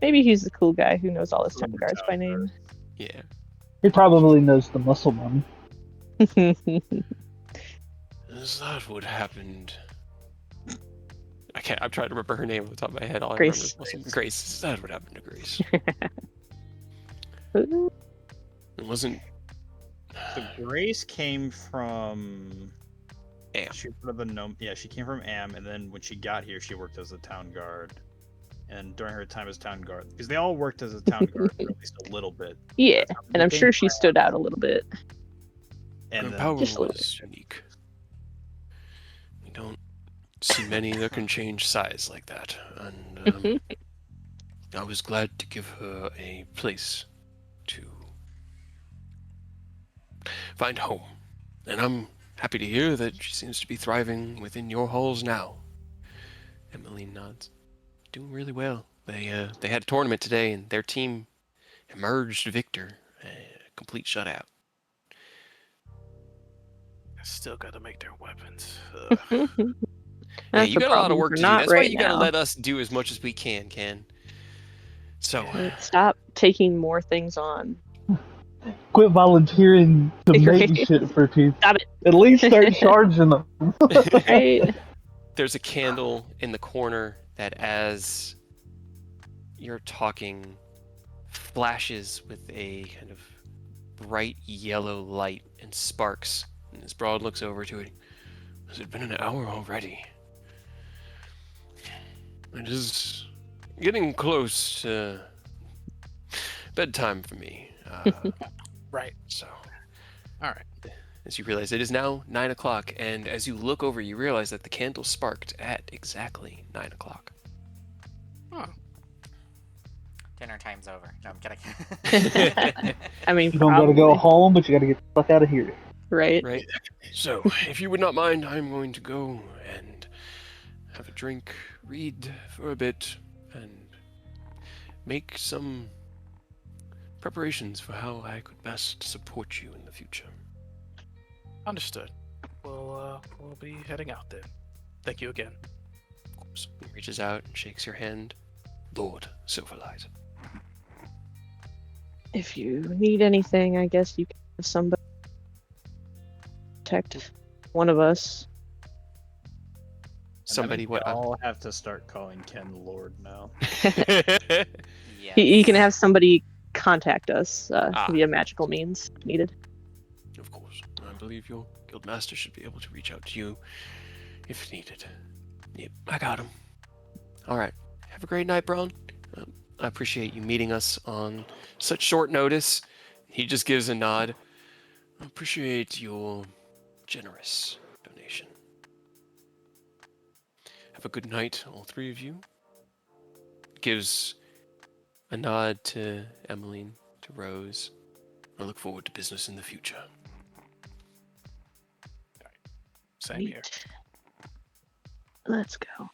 D: Maybe he's the cool guy who knows all his town
B: Former
D: guards by
B: town
D: name.
A: Yeah.
F: He probably knows the muscle money.
A: Is that what happened? I'm trying to remember her name off the top of my head. All
D: Grace.
A: I remember is Grace. Is that what happened to Grace? It wasn't.
B: So Grace came from.
A: Am.
B: She part of the gnome. Yeah, she came from Am, and then when she got here, she worked as a town guard. And during her time as town guard, because they all worked as a town guard for at least a little bit.
D: Yeah,
B: That's how they
D: and I'm
B: became
D: sure she
B: friends.
D: stood out a little bit.
B: And
A: Her
B: then
A: power
D: Just a little
A: was unique. We don't see many that can change size like that, and I was glad to give her a place to find home. And I'm happy to hear that she seems to be thriving within your halls now. Emmeline nods. Doing really well. They had a tournament today, and their team emerged victor. A complete shutout.
E: I still gotta make their weapons.
A: Yeah,
D: That's
A: you
D: the
A: got a lot of
D: problem
A: work
D: for
A: to do.
D: not
A: That's why
D: right
A: you gotta
D: now.
A: let us do as much as we can, Ken. So,
D: Stop taking more things on.
F: Quit volunteering to
D: Right.
F: make shit for people.
D: Stop it.
F: At least start charging them.
D: Right?
A: there's a candle in the corner that, as you're talking, flashes with a kind of bright yellow light and sparks. And as Broad looks over to it, has it been an hour already? It is getting close to bedtime for me.
E: Right.
A: So,
E: All right.
A: as you realize, it is now 9 o'clock, and as you look over, you realize that the candle sparked at exactly 9 o'clock.
E: Oh,
C: Dinner time's over. No, I'm kidding.
D: I mean,
F: You don't gotta go
D: probably,
F: home, but you gotta get the fuck out of here.
D: right?
A: Right? So, if you would not mind, I'm going to go and have a drink, read for a bit, and make some preparations for how I could best support you in the future.
E: understood. We'll be heading out then. Thank you again.
A: Of course, he reaches out and shakes your hand. Lord Silverlight.
D: If you need anything, I guess you can have somebody. contact one of us.
A: Somebody what?
B: I'll have to start calling Ken Lord now.
C: Yes.
D: He can have somebody contact us
A: Ah.
D: via magical means if needed.
A: Of course. I believe your guildmaster should be able to reach out to you if needed. Yep, I got him. All right. Have a great night, Braun. I appreciate you meeting us on such short notice. He just gives a nod. I appreciate your generous donation. Have a good night, all three of you. Gives a nod to Emmeline, to Rose. I look forward to business in the future.
E: Same here.
D: Let's go.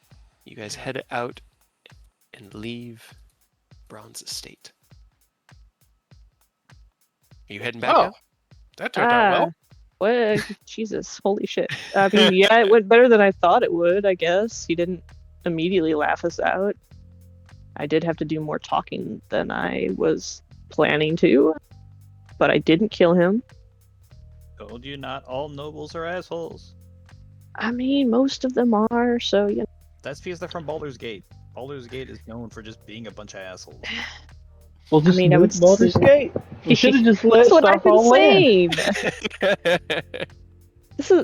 A: You guys head out and leave Braun's estate. Are you heading back
E: Oh,
A: now?
E: that turned out well.
D: What? Jesus, holy shit. I mean, yeah, it went better than I thought it would, I guess. He didn't immediately laugh us out. I did have to do more talking than I was planning to, but I didn't kill him.
B: Told you not all nobles are assholes.
D: I mean, most of them are, so, you know.
B: That's because they're from Baldur's Gate. Baldur's Gate is known for just being a bunch of assholes.
F: Well, just
D: mean, I would
F: Baldur's
D: say-
F: Gate. We should have just let
D: That's what I've been
F: Starfall land.
D: saying!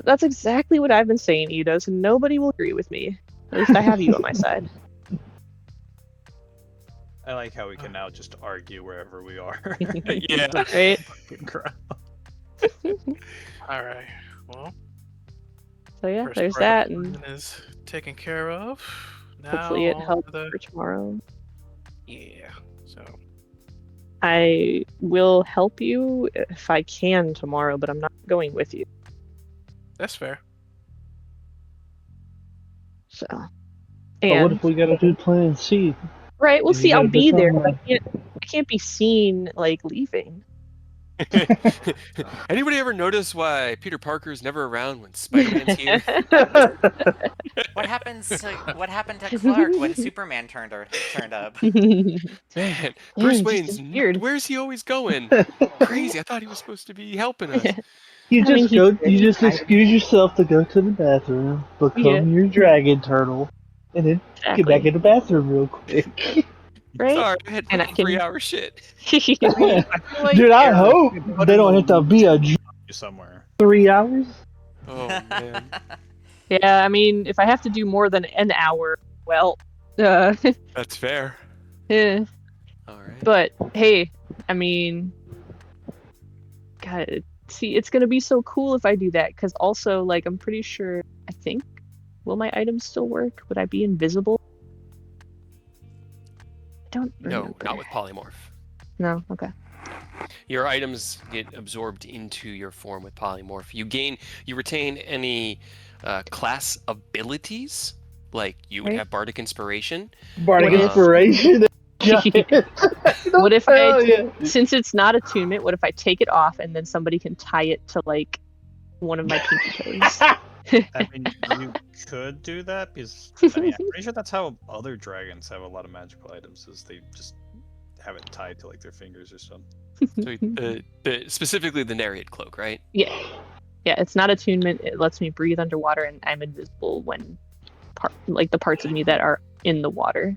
D: That's exactly what I've been saying, Ida, so nobody will agree with me. At least I have you on my side.
B: I like how we can now just argue wherever we are.
A: Yeah.
D: Right?
B: Fucking crowd.
E: All right. Well,
D: So yeah,
E: first
D: there's
E: part
D: that,
E: of the
D: and
E: plan is taken care of. Now
D: hopefully it
E: on to
D: helps
E: the-
D: for tomorrow.
E: Yeah. So
D: I will help you if I can tomorrow, but I'm not going with you.
E: that's fair.
D: So,
F: But what
D: and
F: if we gotta do plan C?
D: right, we'll
F: You
D: see. I'll
F: gotta
D: be there,
F: decide.
D: but I can't be seen like leaving.
A: Anybody ever notice why Peter Parker's never around when Spider-Man's here?
C: What happened to Clark when Superman turned up?
A: Man,
D: Yeah,
A: Bruce
D: he just
A: Wayne's
D: disappeared.
A: where's he always going? Crazy. I thought he was supposed to be helping us.
F: You
D: I mean,
F: just
D: he
F: go.
D: did.
F: You just
D: I-
F: excuse yourself to go to the bathroom, become your dragon turtle, and then get back
D: Exactly.
F: in the bathroom real quick.
D: Right?
A: Sorry, I had
D: And I
A: fucking
D: can-
A: 3-hour shit.
B: I feel like
F: Dude, I
B: Eric
F: hope
B: could put
F: they
B: in
F: don't
B: a
F: have to
B: loop
F: be a
B: somewhere.
F: 3 hours.
A: Oh man.
D: Yeah, I mean, if I have to do more than an hour, well,
A: That's fair.
D: eh.
A: All right.
D: But hey, I mean, God, see, it's gonna be so cool if I do that. Because also, like, I'm pretty sure. I think, will my items still work? Would I be invisible? I don't
A: No,
D: remember.
A: not with polymorph.
D: No. Okay.
A: Your items get absorbed into your form with polymorph. You retain any class abilities, like you would
D: Right.
A: have bardic inspiration.
F: Bardic
D: What if-
F: inspiration. Giant.
D: What if
F: Hell
D: I,
F: yeah.
D: since it's not attunement, what if I take it off and then somebody can tie it to like one of my pinky toes?
B: I mean, you could do that because I mean, I'm pretty sure that's how other dragons have a lot of magical items. Is they just have it tied to like their fingers or something.
A: So specifically the Nereid cloak, right?
D: Yeah, it's not attunement. It lets me breathe underwater, and I'm invisible when the parts of me that are in the water.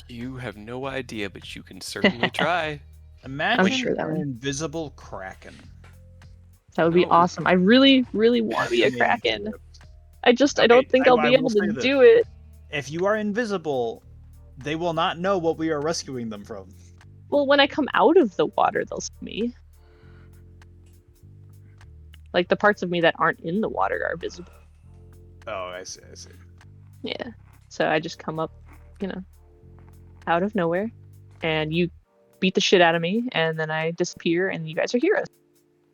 A: You have no idea, but you can certainly try.
B: Imagine
D: sure that
B: an
D: one-
B: invisible kraken.
D: That would be
A: Oh.
D: awesome. I really, really want to be a
B: Amazing.
D: kraken. I don't
B: Okay,
D: think
B: I
D: I'll be
B: will
D: able
B: say
D: to
B: this.
D: do it.
B: If you are invisible, they will not know what we are rescuing them from.
D: Well, when I come out of the water, they'll see me. Like the parts of me that aren't in the water are visible.
B: Oh, I see.
D: Yeah. So I just come up, out of nowhere, and you beat the shit out of me, and then I disappear, and you guys are heroes.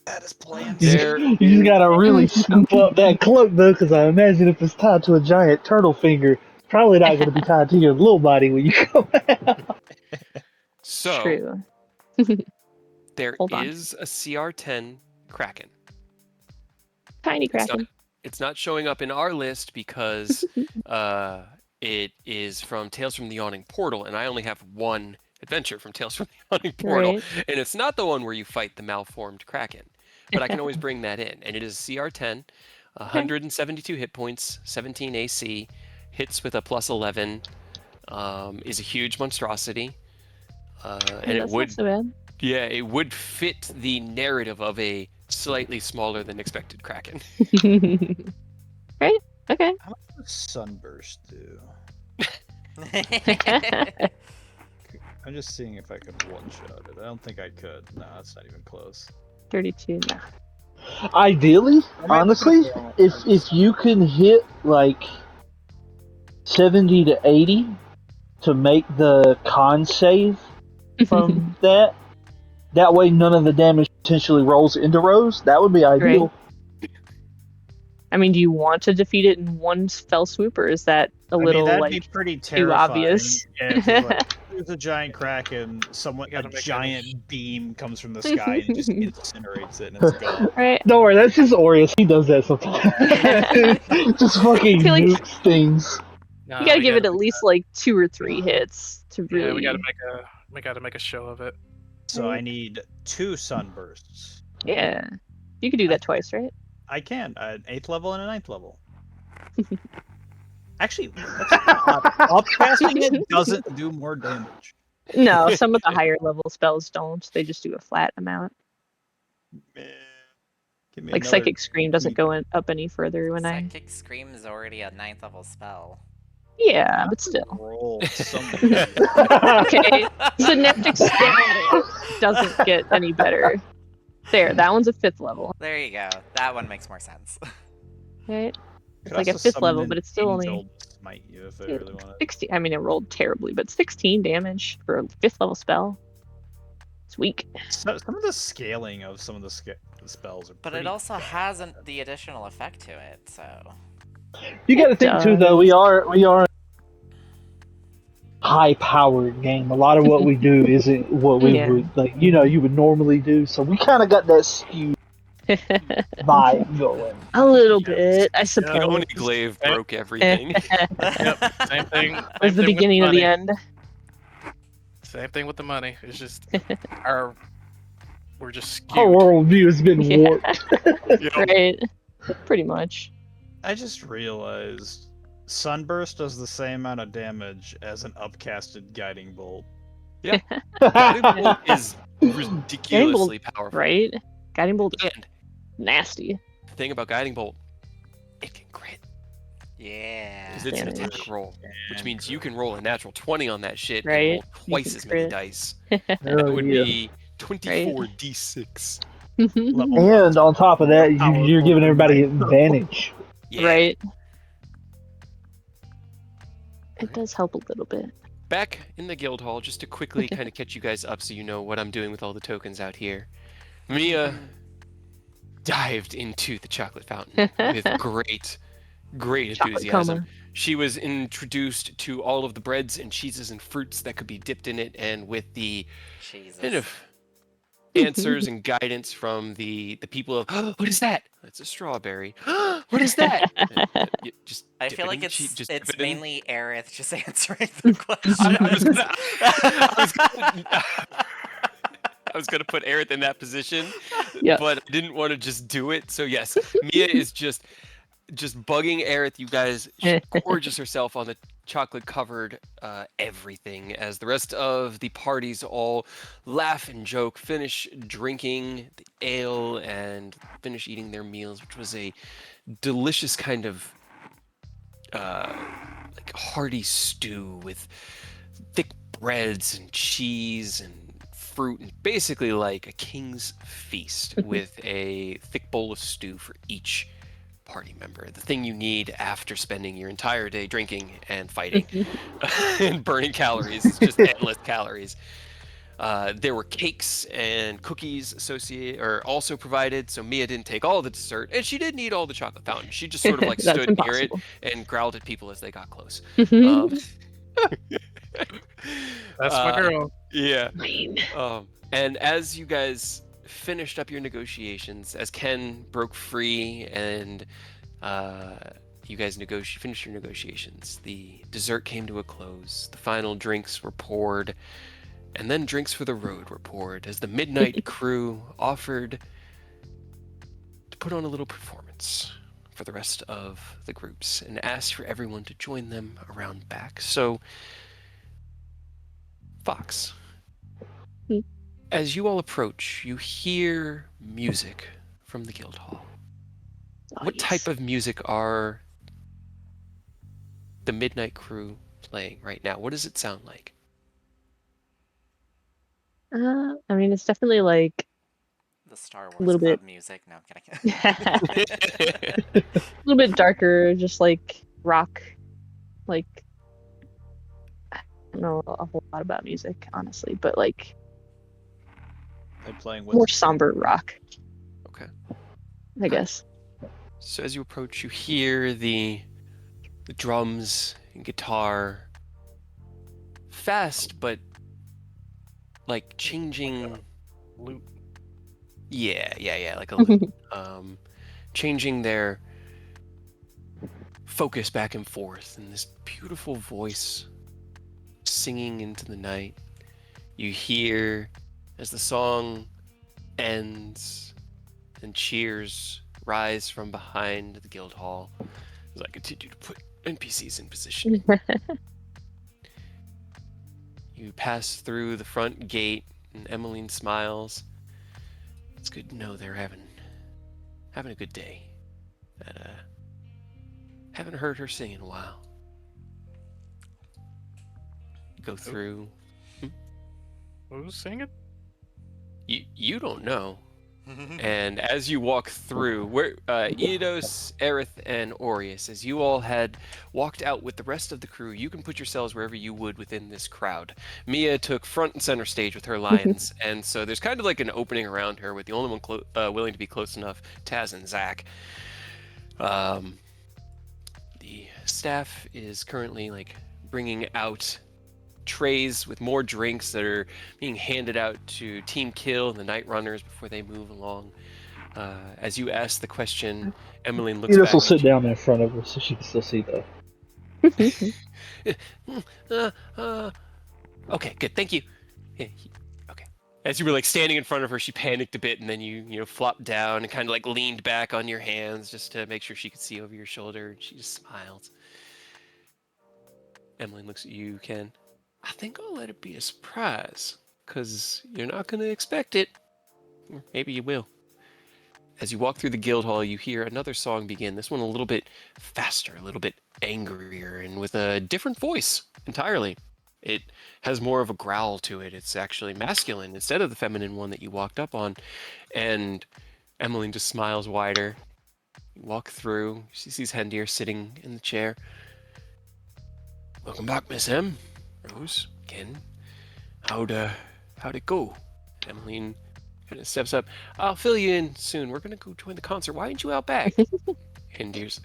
B: That is planned.
A: There
F: You just gotta really scoop up that cloak though, because I imagine if it's tied to a giant turtle finger, it's probably not gonna be tied to your little body when you come out.
A: So
D: True.
A: there
D: Hold on.
A: is a CR10 Kraken.
D: Tiny
A: It's not,
D: kraken.
A: it's not showing up in our list because it is from Tales from the Yawning Portal, and I only have one adventure from Tales from the Yawning Portal,
D: Right.
A: and it's not the one where you fight the malformed Kraken. but I can always bring that in. And it is CR10, 172 hit points, 17 AC, hits with a plus 11, is a huge monstrosity. And it
D: That's
A: would,
D: not so bad.
A: yeah, it would fit the narrative of a slightly smaller than expected Kraken.
D: Right? Okay.
B: How much does Sunburst do? I'm just seeing if I could one-shot it. I don't think I could. No, that's not even close.
D: 32. Nah.
F: Ideally,
B: I might look it up
F: honestly,
B: later.
F: if you can hit like 70 to 80 to make the con save from that way none of the damage potentially rolls into Rose, that would be ideal.
D: I mean, do you want to defeat it in one fell swoop, or is that a little
B: that'd
D: like
B: be pretty
D: too
B: terrifying.
D: obvious?
B: Yeah, if it's like, there's a giant Kraken,
E: You
B: a
E: gotta make it-
B: giant beam comes from the sky and just incinerates it, and it's gone.
D: Right?
F: Don't worry, that's just Aureus. He does that sometimes. Just fucking
D: I feel like-
F: nukes things.
E: No,
D: You gotta
E: we
D: give it
E: gotta
D: at
E: make
D: least like 2 or 3 hits to
E: a- Yeah,
D: really.
E: we gotta make a show of it.
B: So I need 2 sunbursts.
D: Yeah. You could do that twice, right?
B: I can, an 8th level and a 9th level. Actually, that's upcasting it doesn't do more damage.
D: No, some of the higher level spells don't. They just do a flat amount.
B: Man. Give me
D: Like
B: another-
D: Psychic Scream doesn't go up any further when I.
C: Psychic Scream is already a 9th level spell.
D: Yeah, but still.
B: Roll something.
D: Okay. Synaptic Static doesn't get any better. There, that one's a 5th level.
C: There you go. That one makes more sense.
D: Right?
B: Could
D: like a
B: also
D: 5th
B: summon
D: level,
B: an
D: but it's still only
B: angel to smite you if I
D: Yeah.
B: really wanted.
D: 16. I mean, it rolled terribly, but 16 damage for a 5th level spell. It's weak.
B: So, some of the scaling of some of the spells are
C: But
B: pretty
C: it also
B: bad.
C: has the additional effect to it, so.
F: You got to
D: It
F: think too, though. We are a high-powered game. A lot of what we do isn't what we
D: Yeah.
F: would you would normally do. So we kind of got that skewed vibe going.
D: A little bit, I suppose.
A: The Oni glaive broke everything.
E: Yep, same thing.
D: Was
E: same
D: the
E: thing with
D: beginning of the
E: money.
D: end.
E: Same thing with the money. It's just we're just skewed.
F: Our worldview has been
D: Yeah.
F: warped.
D: Right? Pretty much.
B: I just realized Sunburst does the same amount of damage as an upcasted Guiding Bolt.
A: Guiding Bolt is ridiculously powerful.
D: Right? Guiding Bolt is
A: And
D: nasty.
A: the thing about Guiding Bolt, it can crit.
C: Yeah.
A: Because it's an
D: Damage.
A: attack roll, which means you can roll a natural 20 on that shit
D: Right.
A: and roll twice
D: can
A: as many
D: crit.
A: dice. That
F: Oh,
A: would
F: yeah.
A: be 24d6.
B: Level
F: And on top of that,
B: Powerful
F: you're giving everybody
B: than
F: advantage.
A: Yeah.
D: Right? It does help a little bit.
A: Back in the guild hall, just to quickly kind of catch you guys up so you know what I'm doing with all the tokens out here. Mia dived into the chocolate fountain with great
D: Chocolate
A: enthusiasm.
D: coma.
A: She was introduced to all of the breads and cheeses and fruits that could be dipped in it, and with the
C: Jesus.
A: kind of answers and guidance from the people of, oh, what is that? It's a strawberry. What is that? You just
C: I
A: dip
C: feel
A: it
C: like
A: in the cheese, just
C: it's
A: dip it in.
C: mainly Aerith just answering the question.
A: I was gonna put Aerith in that position,
D: Yeah.
A: but I didn't want to just do it. So yes, Mia is just bugging Aerith. You guys, she's gorgeous herself on the chocolate-covered everything. As the rest of the parties all laugh and joke, finish drinking the ale, and finish eating their meals, which was a delicious kind of like hearty stew with thick breads and cheese and fruit, and basically like a king's feast with a thick bowl of stew for each party member. The thing you need after spending your entire day drinking and fighting and burning calories. It's just endless calories. There were cakes and cookies also provided, so Mia didn't take all the dessert, and she didn't eat all the chocolate fountain. She just sort of like
D: That's
A: stood near it
D: impossible.
A: and growled at people as they got close.
E: That's my girl.
A: Yeah.
D: Lame.
A: And as you guys finished up your negotiations, as Ken broke free and you guys finished your negotiations, the dessert came to a close. The final drinks were poured, and then drinks for the road were poured as the Midnight Crew offered put on a little performance for the rest of the groups and ask for everyone to join them around back. So, Fox,
D: Hmm.
A: as you all approach, you hear music from the guild hall.
D: Oh,
A: What
D: yes.
A: type of music are the Midnight Crew playing right now? What does it sound like?
D: I mean, it's definitely like
C: The Star Wars
D: little
C: Club
D: bit-
C: music. No, I'm kidding.
D: a little bit darker, just like rock. Like, I don't know a whole lot about music, honestly, but like
B: They're playing
D: more
B: with
D: somber rock,
A: Okay.
D: I guess.
A: So as you approach, you hear the drums and guitar fast, but like changing.
E: Loot.
A: Yeah, like a lute. Changing their focus back and forth, and this beautiful voice singing into the night. You hear as the song ends and cheers rise from behind the guild hall as I continue to put NPCs in position. You pass through the front gate, and Emmeline smiles. It's good to know they're having a good day. Haven't heard her sing in a while. Go through.
E: Who's singing?
A: You don't know. And as you walk through, where Eidos, Aerith, and Aureus, as you all had walked out with the rest of the crew, you can put yourselves wherever you would within this crowd. Mia took front and center stage with her lions, and so there's kind of like an opening around her with the only one willing to be close enough, Taz and Zach. The staff is currently like bringing out trays with more drinks that are being handed out to Team Kill and the Night Runners before they move along. As you ask the question, Emmeline looks
F: Edith
A: back.
F: will sit down in front of her so she can still see though.
A: Okay, good, thank you. Okay. As you were like standing in front of her, she panicked a bit, and then you flopped down and kind of like leaned back on your hands just to make sure she could see over your shoulder. And she just smiled. Emmeline looks at you, Ken. I think I'll let it be a surprise, because you're not going to expect it. Or maybe you will. As you walk through the guild hall, you hear another song begin. This one a little bit faster, a little bit angrier, and with a different voice entirely. It has more of a growl to it. It's actually masculine instead of the feminine one that you walked up on. And Emmeline just smiles wider. You walk through. She sees Hendir sitting in the chair. Welcome back, Miss M. Rose, Ken. How'd it go? Emmeline kind of steps up. I'll fill you in soon. We're gonna go join the concert. Why aren't you out back? Hendir's.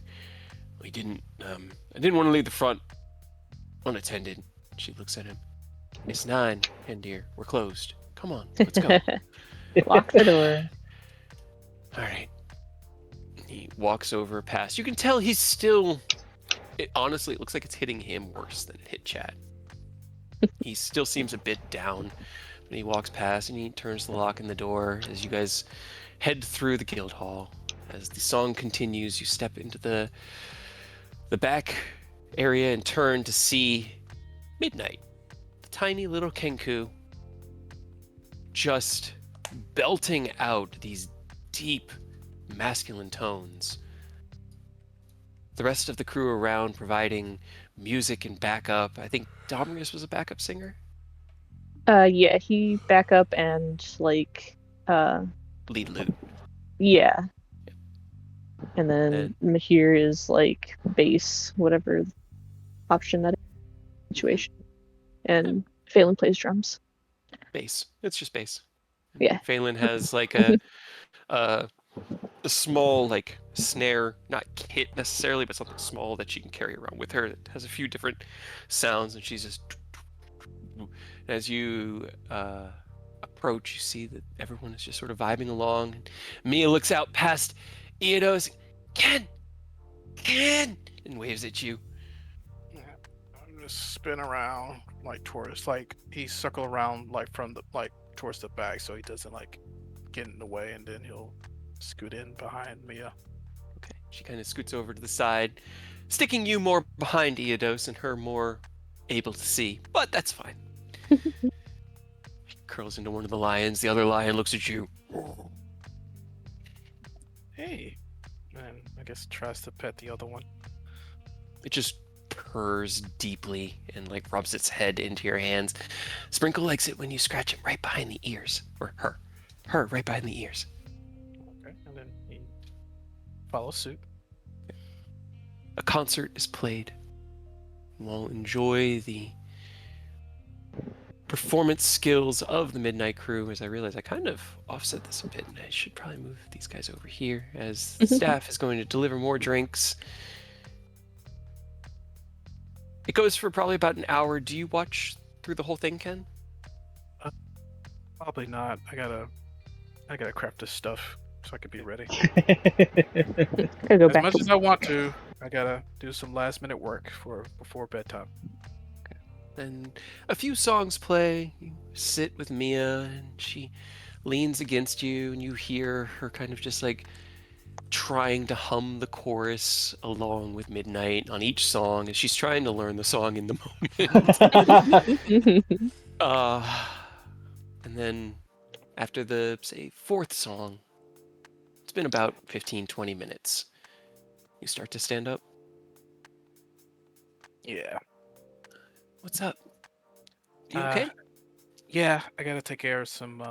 A: I didn't want to leave the front unattended. She looks at him. It's 9, Hendir. We're closed. Come on, let's go.
D: Lock the door.
A: All right. He walks over past. You can tell he's still. Honestly, it looks like it's hitting him worse than it hit Chad. He still seems a bit down. When he walks past and he turns the lock in the door as you guys head through the guild hall. As the song continues, you step into the back area and turn to see Midnight, the tiny little Kenku, just belting out these deep masculine tones. The rest of the crew around providing music and backup. I think Domrius was a backup singer.
D: Yeah, he back up and like
A: Lead lute.
D: yeah. And then Mahir is like bass, whatever option that is, situation. And Phelan plays drums.
A: Bass. It's just bass.
D: Yeah.
A: Phelan has like a small like snare, not kit necessarily, but something small that she can carry around with her. It has a few different sounds, and she's just. As you approach, you see that everyone is just sort of vibing along. And Mia looks out past Eidos. Ken, and waves at you.
E: Yeah. I'm just spin around like towards he circle around like from the towards the back so he doesn't like get in the way, and then he'll scoot in behind Mia.
A: Okay. She kind of scoots over to the side, sticking you more behind Eodos and her more able to see, but that's fine. She curls into one of the lions. The other lion looks at you.
E: Hey, and I guess tries to pet the other one.
A: It just purrs deeply and like rubs its head into your hands. Sprinkle likes it when you scratch him right behind the ears, or her right behind the ears.
E: Okay, and then he follows suit.
A: A concert is played. We'll enjoy the performance skills of the Midnight Crew. As I realize I kind of offset this a bit, and I should probably move these guys over here as the staff is going to deliver more drinks. It goes for probably about an hour. Do you watch through the whole thing, Ken?
E: Probably not. I gotta craft this stuff so I can be ready.
D: Gotta go
E: As
D: back.
E: much as I want to, I gotta do some last minute work for before bedtime.
A: Then a few songs play. You sit with Mia, and she leans against you, and you hear her kind of just like trying to hum the chorus along with Midnight on each song as she's trying to learn the song in the moment. And then after the, say, fourth song, it's been about 15-20 minutes. You start to stand up.
E: Yeah.
A: What's up? You okay?
E: Yeah, I gotta take care of some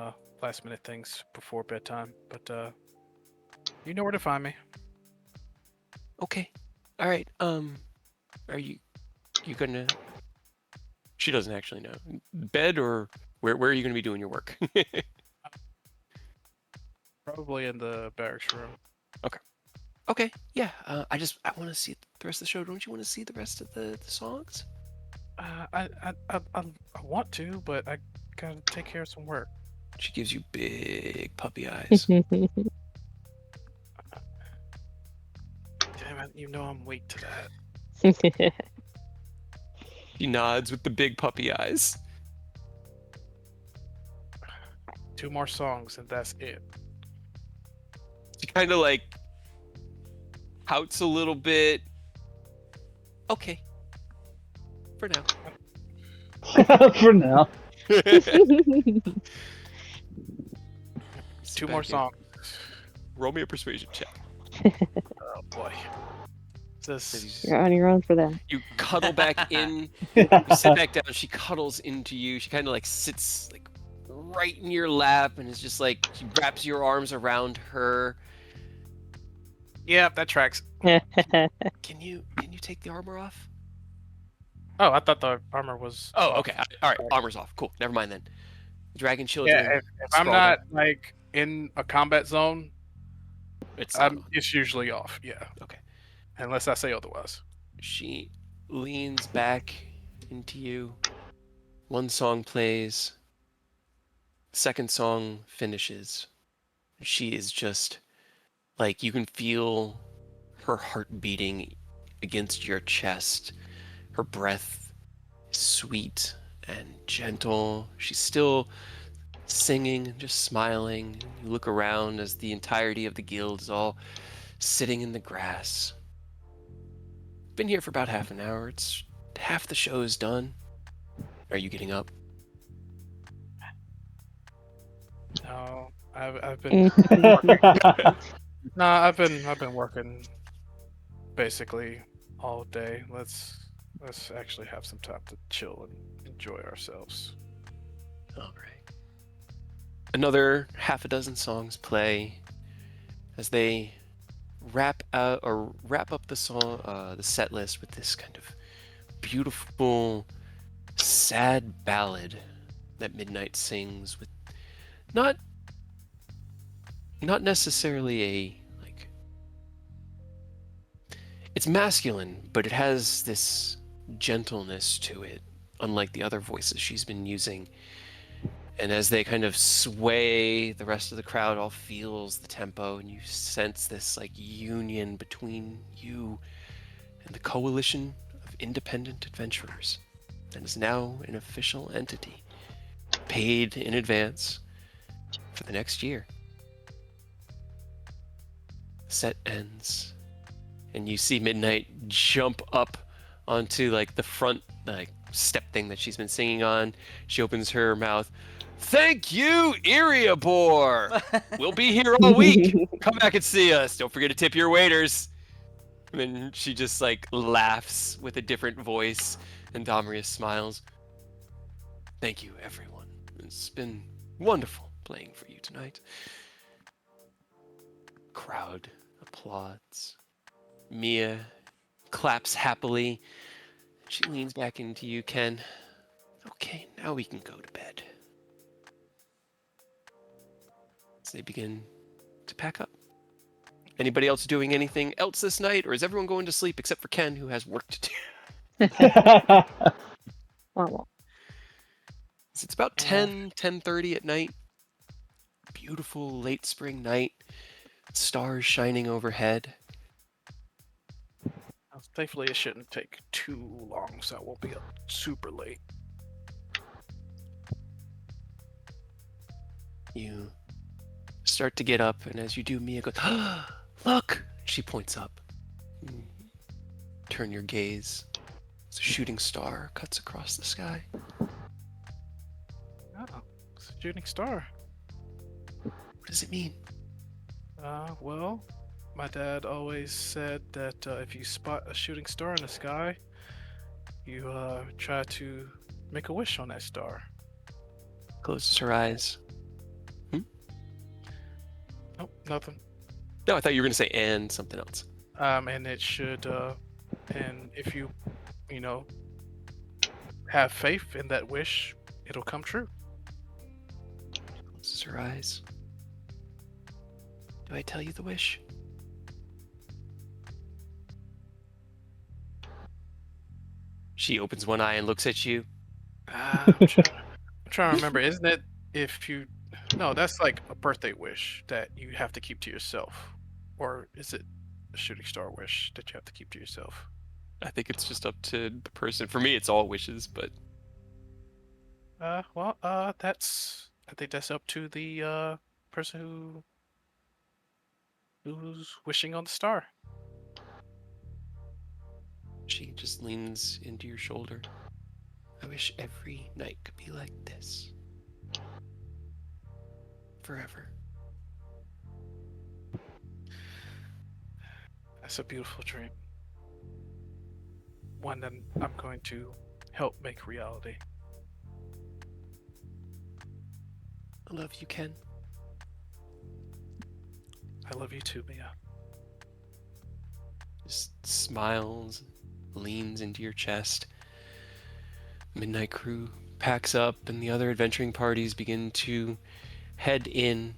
E: last minute things before bedtime, but you know where to find me.
A: Okay. All right. Are you gonna? She doesn't actually know. Bed or where are you gonna be doing your work?
E: Probably in the barracks room.
A: Okay. Yeah. I want to see the rest of the show. Don't you want to see the rest of the songs?
E: I want to, but I gotta take care of some work.
A: She gives you big puppy eyes.
E: Damn it, you know I'm weak to that.
A: She nods with the big puppy eyes.
E: 2 more songs and that's it.
A: She kind of like pouts a little bit. Okay. For now.
F: For now.
E: 2 more songs.
A: Roll me a persuasion check.
E: Oh boy. This
D: You're on your own for that.
A: You cuddle back in. You sit back down. She cuddles into you. She kind of like sits like right in your lap and is just like she wraps your arms around her.
E: yeah, that tracks.
A: Can you take the armor off?
E: Oh, I thought the armor was.
A: Oh,
E: off.
A: okay. All right. Armor's off. Cool. Never mind then. Dragon
E: Yeah,
A: children.
E: if I'm
A: sprawled
E: not
A: out.
E: like in a combat zone,
A: It's not on.
E: it's usually off. Yeah.
A: Okay.
E: Unless I say otherwise.
A: She leans back into you. One song plays. Second song finishes. She is just like you can feel her heart beating against your chest. Her breath is sweet and gentle. She's still singing and just smiling. You look around as the entirety of the guild is all sitting in the grass. Been here for about half an hour. It's half the show is done. Are you getting up?
E: No, I've been I've been working basically all day. Let's actually have some time to chill and enjoy ourselves.
A: All right. Another half a dozen songs play as they wrap up the song, the set list with this kind of beautiful, sad ballad that Midnight sings with not necessarily a like. It's masculine, but it has this gentleness to it, unlike the other voices she's been using. And as they kind of sway, the rest of the crowd all feels the tempo, and you sense this like union between you and the coalition of independent adventurers that is now an official entity, paid in advance for the next year. set ends, and you see Midnight jump up onto like the front like step thing that she's been singing on. She opens her mouth. Thank you, Iriabor. We'll be here all week. Come back and see us. Don't forget to tip your waiters. And then she just like laughs with a different voice, and Damrius smiles. Thank you, everyone. It's been wonderful playing for you tonight. Crowd applauds. Mia claps happily. She leans back into you, Ken. Okay, now we can go to bed. As they begin to pack up. Anybody else doing anything else this night, or is everyone going to sleep except for Ken, who has work to do?
D: Well,
A: It's about 10:30 at night. Beautiful late spring night. Stars shining overhead.
E: Thankfully, it shouldn't take too long, so I won't be up super late.
A: You start to get up, and as you do, Mia goes, look! She points up. Turn your gaze. As a shooting star cuts across the sky.
E: Oh, it's a shooting star.
A: What does it mean?
E: Well, my dad always said that if you spot a shooting star in the sky, you try to make a wish on that star.
A: Closes her eyes.
E: Nope, nothing.
A: No, I thought you were going to say and something else.
E: And it should, and if you have faith in that wish, it'll come true.
A: Closes her eyes. Do I tell you the wish? She opens one eye and looks at you.
E: I'm trying to remember. Isn't it if you? No, that's like a birthday wish that you have to keep to yourself, or is it a shooting star wish that you have to keep to yourself?
A: I think it's just up to the person. For me, it's all wishes, but
E: That's. I think that's up to the person who's wishing on the star.
A: she just leans into your shoulder. I wish every night could be like this. Forever.
E: That's a beautiful dream. One that I'm going to help make reality.
A: I love you, Ken.
E: I love you too, Mia.
A: Just smiles, leans into your chest. Midnight Crew packs up, and the other adventuring parties begin to head in.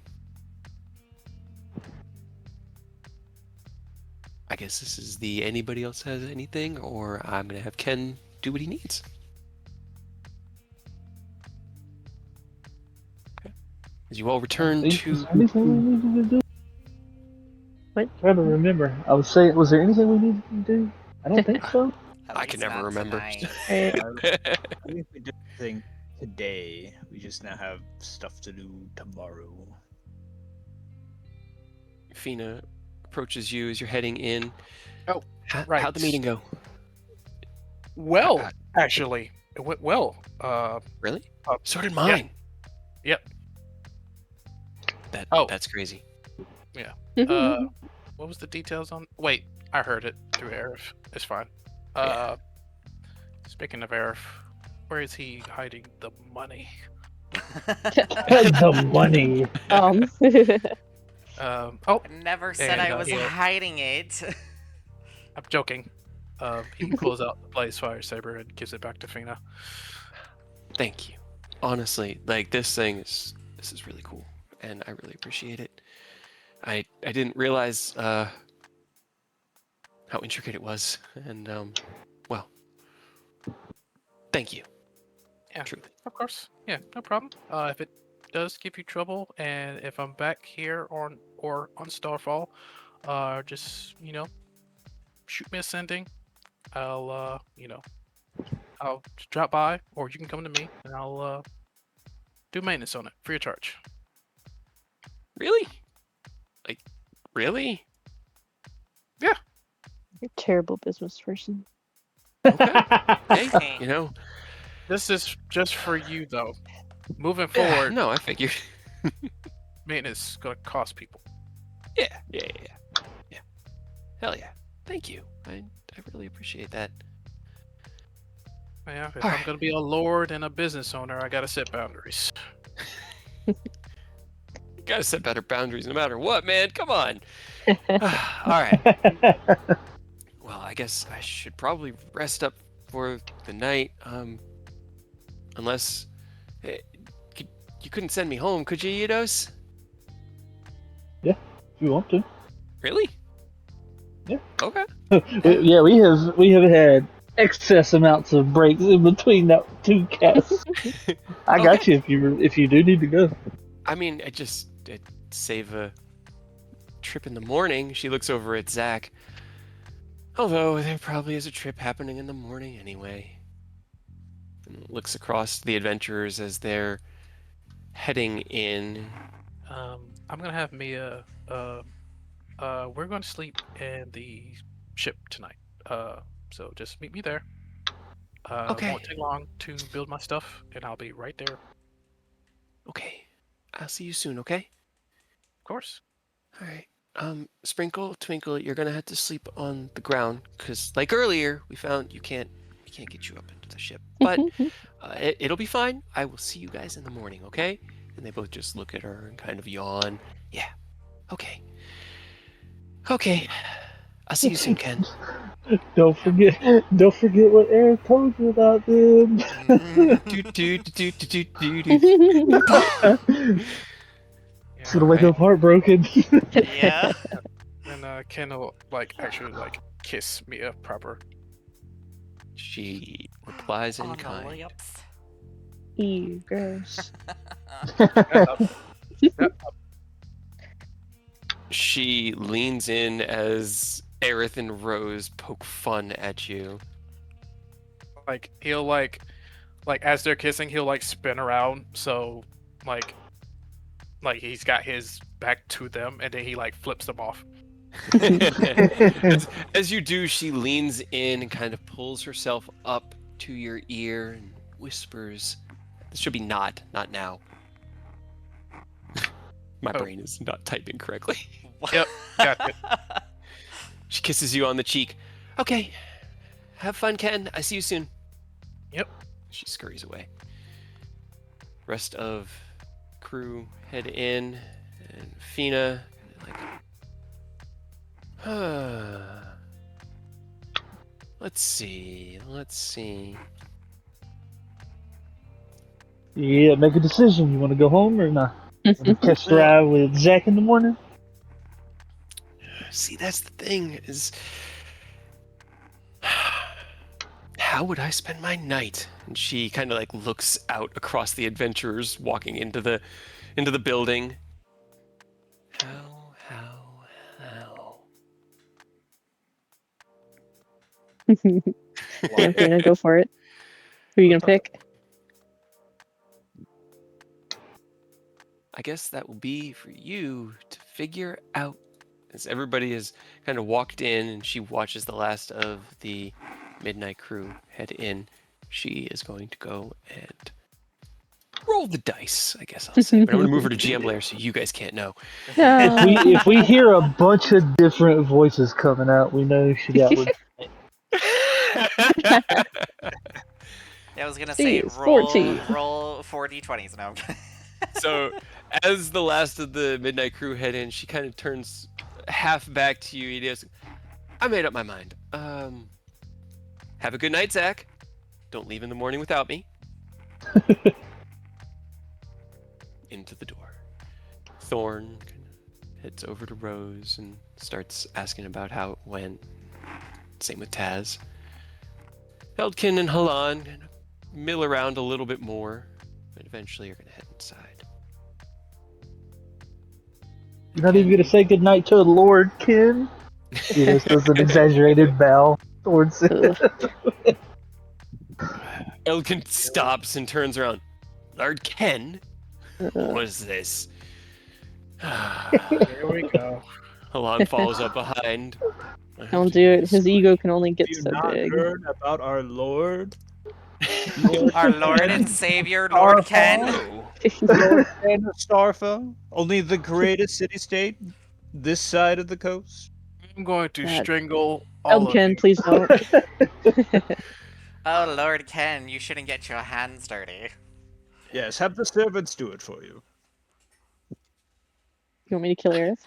A: I guess this is the anybody else has anything, or I'm gonna have Ken do what he needs. Okay. As you all return
F: Is
A: to
F: there anything we needed to do?
D: What?
F: I'm trying to remember. I was saying, was there anything we needed to do? I don't think so.
C: At
A: I
C: least
A: can never
C: not
A: remember.
C: tonight.
D: right.
B: I think we did everything today. We just now have stuff to do tomorrow.
A: Fina approaches you as you're heading in.
E: Oh,
A: How'd
E: right.
A: the meeting go?
E: Well, actually, it went well.
A: Really?
E: Uh,
A: So did mine.
E: Yep.
A: That's crazy.
E: What was the details on? Wait, I heard it through Arif. It's fine.
A: Yeah.
E: Speaking of Arif, where is he hiding the money?
F: The money.
E: Oh,
C: I never said
E: And,
C: I was
E: yeah.
C: hiding it.
E: I'm joking. He pulls out the blaze fire saber and gives it back to Fina.
A: Thank you. Honestly, like this is really cool, and I really appreciate it. I didn't realize how intricate it was, and well, thank you.
E: Yeah.
A: Truly.
E: Of course. Yeah, no problem. If it does give you trouble, and if I'm back here on Starfall, just shoot me a sending. I'll I'll drop by, or you can come to me, and I'll do maintenance on it free of charge.
A: Really? Like, really?
D: You're a terrible business person.
A: Okay. Hey,
C: Hey.
A: you know,
E: This is just for you, though. Moving
A: yeah,
E: forward,
A: no, I figured.
E: maintenance is gonna cost people.
A: Yeah. Hell yeah. Thank you. I really appreciate that.
E: Yeah, if
A: All
E: I'm
A: right.
E: gonna be a lord and a business owner, I gotta set boundaries.
A: You gotta set better boundaries no matter what, man. Come on. All right. Well, I guess I should probably rest up for the night. Unless eh, you couldn't send me home, could you, Eidos?
F: If you want to.
A: Really?
F: Yeah.
A: Okay.
F: Yeah, we have had excess amounts of breaks in between that two casts. I got
A: Okay.
F: you if you do need to go.
A: I mean, I'd save a trip in the morning. She looks over at Zach. Although there probably is a trip happening in the morning anyway. And looks across the adventurers as they're heading in.
E: I'm gonna have Mia. We're going to sleep in the ship tonight. So just meet me there.
A: Okay.
E: Won't take long to build my stuff, and I'll be right there. Of
A: Okay. I'll see you soon, okay?
E: course.
A: All right. Sprinkle, Twinkle, you're gonna have to sleep on the ground, cause like earlier we found we can't get you up into the ship. But it'll be fine. I will see you guys in the morning, okay? And they both just look at her and kind of yawn. Yeah. Okay. Okay. I'll see you soon, Ken.
F: Don't forget what Eric told you about them.
A: Do, do, do, do, do, do, do.
F: It's gonna wake up heartbroken.
C: Yeah.
E: And Ken will actually kiss Mia proper.
A: She replies in
C: On the
A: kind.
C: lips.
D: Ew, gross.
A: She leans in as Aerith and Rose poke fun at you.
E: He'll as they're kissing, he'll spin around so like he's got his back to them, and then he flips them off.
A: As you do, she leans in and kind of pulls herself up to your ear and whispers, "This should be not now." My
E: Oh.
A: brain is not typing correctly.
E: Yep, got it.
A: She kisses you on the cheek. Okay, have fun, Ken. I see you soon.
E: Yep.
A: She scurries away. Rest of crew head in, and Fina let's see.
F: Yeah, make a decision. You want to go home or not? Catch the ride with Zach in the morning?
A: See, that's the thing is, how would I spend my night? And she kind of looks out across the adventurers walking into the building. How?
D: Yeah, Fina, go for it. Who are you gonna pick?
A: I guess that will be for you to figure out. As everybody has kind of walked in and she watches the last of the midnight crew head in, she is going to go and roll the dice, I guess I'll say. But I'm going to move her to GM layer so you guys can't know.
D: No.
F: If we hear a bunch of different voices coming out, we know she got one.
C: Yeah, I was gonna
D: C
C: say
D: is
C: roll
D: 14.
C: roll 4d20s. No, I'm kidding.
A: So as the last of the midnight crew head in, she kind of turns half back to you. He goes, I made up my mind. Have a good night, Zach. Don't leave in the morning without me. Into the door. Thorn kind of heads over to Rose and starts asking about how it went. Same with Taz. Heldkin and Halan kind of mill around a little bit more, but eventually you're going to head inside.
F: You're not even gonna say goodnight to Lord Ken? He just does an exaggerated bow towards it.
D: Ugh.
A: Elkin stops and turns around. Lord Ken? What is this?
E: Here we go.
A: Halan follows up behind.
D: Don't do it. His ego can only get
B: Have you
D: so
B: not
D: big.
B: heard about our Lord?
C: Our Lord and Savior, Lord Ken.
B: Lord Ken of Starfell? Only the greatest city-state this side of the coast?
E: I'm going to
D: God.
E: strangle all of
D: Eldkin,
E: you.
D: please don't.
C: Oh, Lord Ken, you shouldn't get your hands dirty.
B: Yes, have the servants do it for you.
D: You want me to kill Aerith?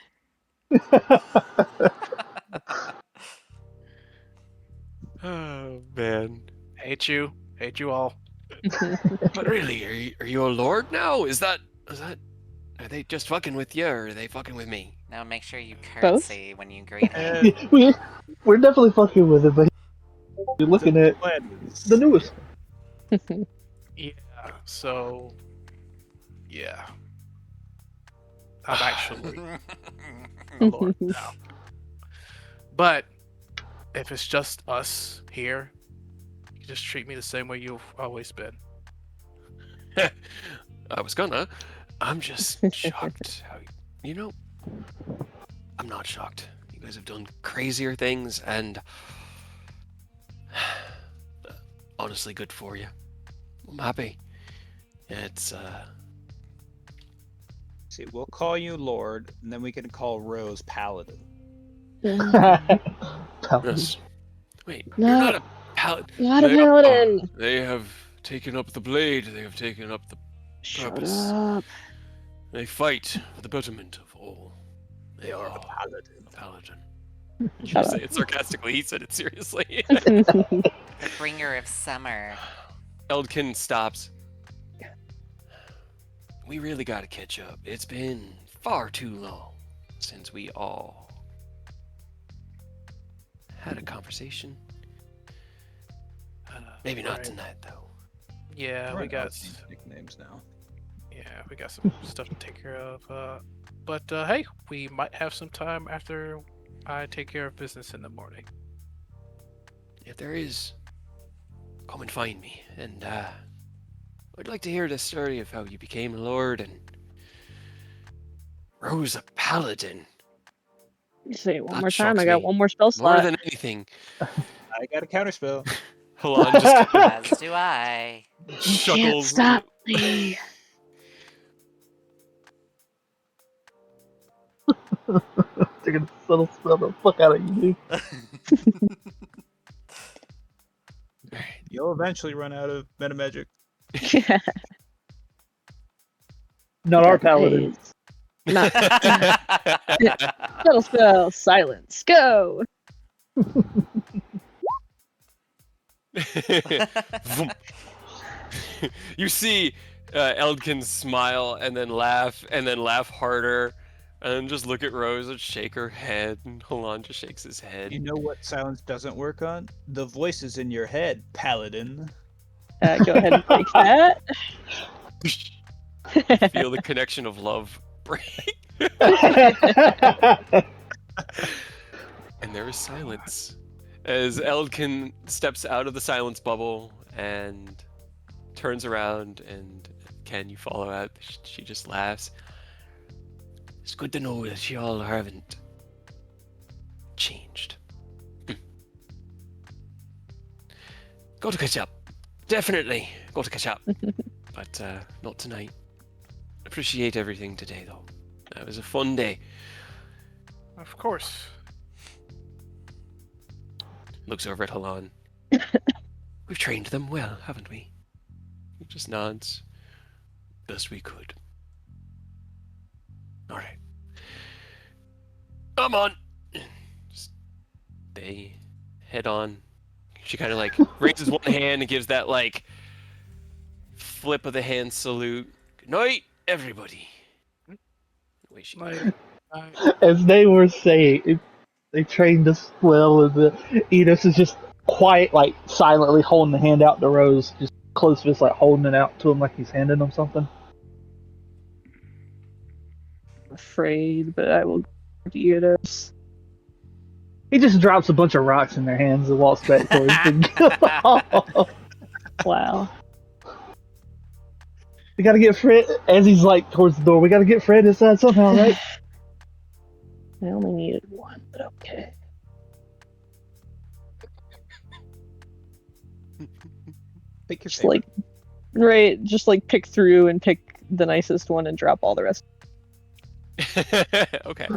A: Oh man.
E: Hate you all.
A: But really, are you a lord now? Is that are they just fucking with you or are they fucking with me?
C: Now make sure you
D: Both?
C: curtsy when you greet him.
B: And
F: We're definitely fucking with it, but you're looking
B: the
F: at
B: plan is-
F: the newest.
E: Yeah. So. Yeah. I'm actually a lord now. But if it's just us here, you just treat me the same way you've always been.
A: I was gonna. I'm just shocked how I'm not shocked. You guys have done crazier things and honestly good for you. I'm happy. It's
B: See, we'll call you Lord, and then we can call Rose Paladin.
A: yes. Wait, you're not a paladin.
D: Not a
A: They
D: paladin.
A: They have taken up the blade. They have taken up the
D: Shut
A: purpose.
D: up.
A: They fight for the betterment of all. They are a
B: Paladin.
A: paladin. You
D: Shut
A: say
D: up.
A: it sarcastically. He said it seriously.
C: The bringer of summer.
A: Eldkin stops. We really gotta catch up. It's been far too long since we all had a conversation. Maybe not
E: Right.
A: tonight, though.
E: Yeah,
B: We're
E: we got.
B: announcing nicknames now.
E: Yeah, we got some stuff to take care of. But hey, we might have some time after I take care of business in the morning.
A: If there is, come and find me. And I'd like to hear the story of how you became a lord and rose a paladin.
D: Say it one
A: That
D: more time. I
A: shocks
D: got
A: me.
D: one more spell
A: More
D: slot.
A: than anything,
B: I got a counterspell.
A: Halan just kind
C: As do I.
A: of
D: You can't
A: chuckles.
D: stop me.
F: They're gonna subtle spell the fuck out of you, dude.
B: You'll eventually run out of meta magic.
D: Yeah.
F: Not our paladin.
D: Not spell spell. Silence. Go.
A: Vroom. You see Eldkin smile and then laugh harder and then just look at Rose and shake her head and Halan just shakes his head.
B: You know what silence doesn't work on? The voices in your head, Paladin.
D: Go ahead and break that.
A: Feel the connection of love break. And there is silence as Eldkin steps out of the silence bubble and turns around and Ken, you follow out. She just laughs. It's good to know that you all haven't changed. Go to catch up. Definitely go to catch up. But not tonight. Appreciate everything today, though. It was a fun day.
E: Of course.
A: Looks over at Halan. We've trained them well, haven't we? He just nods. Best we could. Alright. Come on! Just- They head on. She kind of like raises one hand and gives that like flip of the hand salute. Good night, everybody. The way she
E: Like,
F: As they were saying, they trained us well, and Enos is just quiet, like silently holding the hand out to Rose, just close fist, like holding it out to him like he's handing him something.
D: I'm afraid, but I will do this.
F: He just drops a bunch of rocks in their hands and walks back towards the.
D: Wow.
F: We gotta get Fred as he's like towards the door. We gotta get Fred inside somehow, right?
D: I only needed one, but okay.
B: Pick your
D: Just
B: favorite.
D: just like pick through and pick the nicest one and drop all the rest.
A: Okay.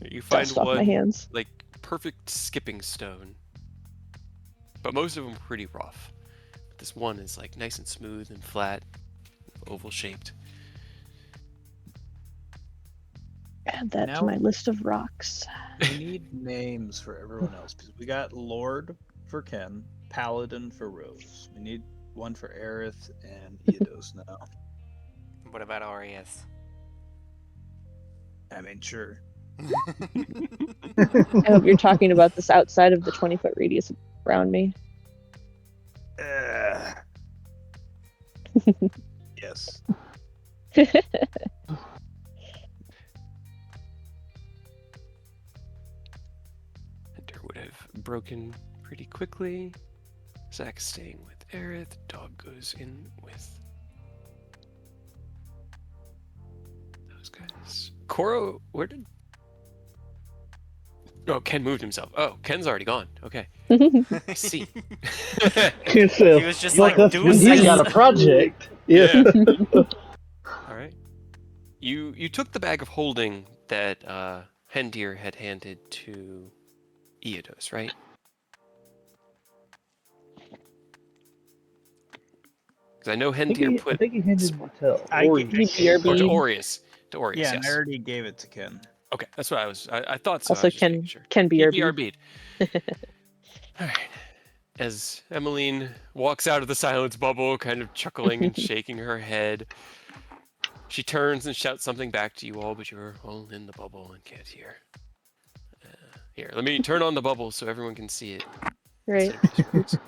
A: You find
D: Dust off my
A: one
D: hands.
A: like perfect skipping stone, but most of them are pretty rough. But this one is like nice and smooth and flat, oval shaped.
D: Add that
B: Now-
D: to my list of rocks.
B: We need names for everyone else because we got Lord for Ken, Paladin for Rose. We need one for Aerith and Eodos now.
C: What about Aureus?
B: I mean, sure.
D: I hope you're talking about this outside of the 20-foot radius around me.
B: Yes.
A: Hunter would have broken pretty quickly. Zack staying with Aerith. Dog goes in with those guys. Koro, where did? Oh, Ken moved himself. Oh, Ken's already gone. Okay, I see.
F: He
C: He was just like, do
F: he's
C: this.
F: got a project. Yeah.
A: All right. You took the bag of holding that Hendir had handed to Eodos, right? Because I know
F: I think
A: Hendir put
F: he handed it to
B: I
F: Ori.
B: get-
A: or to
D: BRB.
A: Aureus. To Aureus,
B: Yeah,
A: yes.
B: and I already gave it to Ken.
A: Okay, that's what I was. I thought so. I
D: Also,
A: was just making sure.
D: can be
A: BRB'd. All right. As Emmeline walks out of the silence bubble, kind of chuckling and shaking her head, she turns and shouts something back to you all, but you're all in the bubble and can't hear. Here, let me turn on the bubble so everyone can see it.
D: Right.
A: instead of just words. I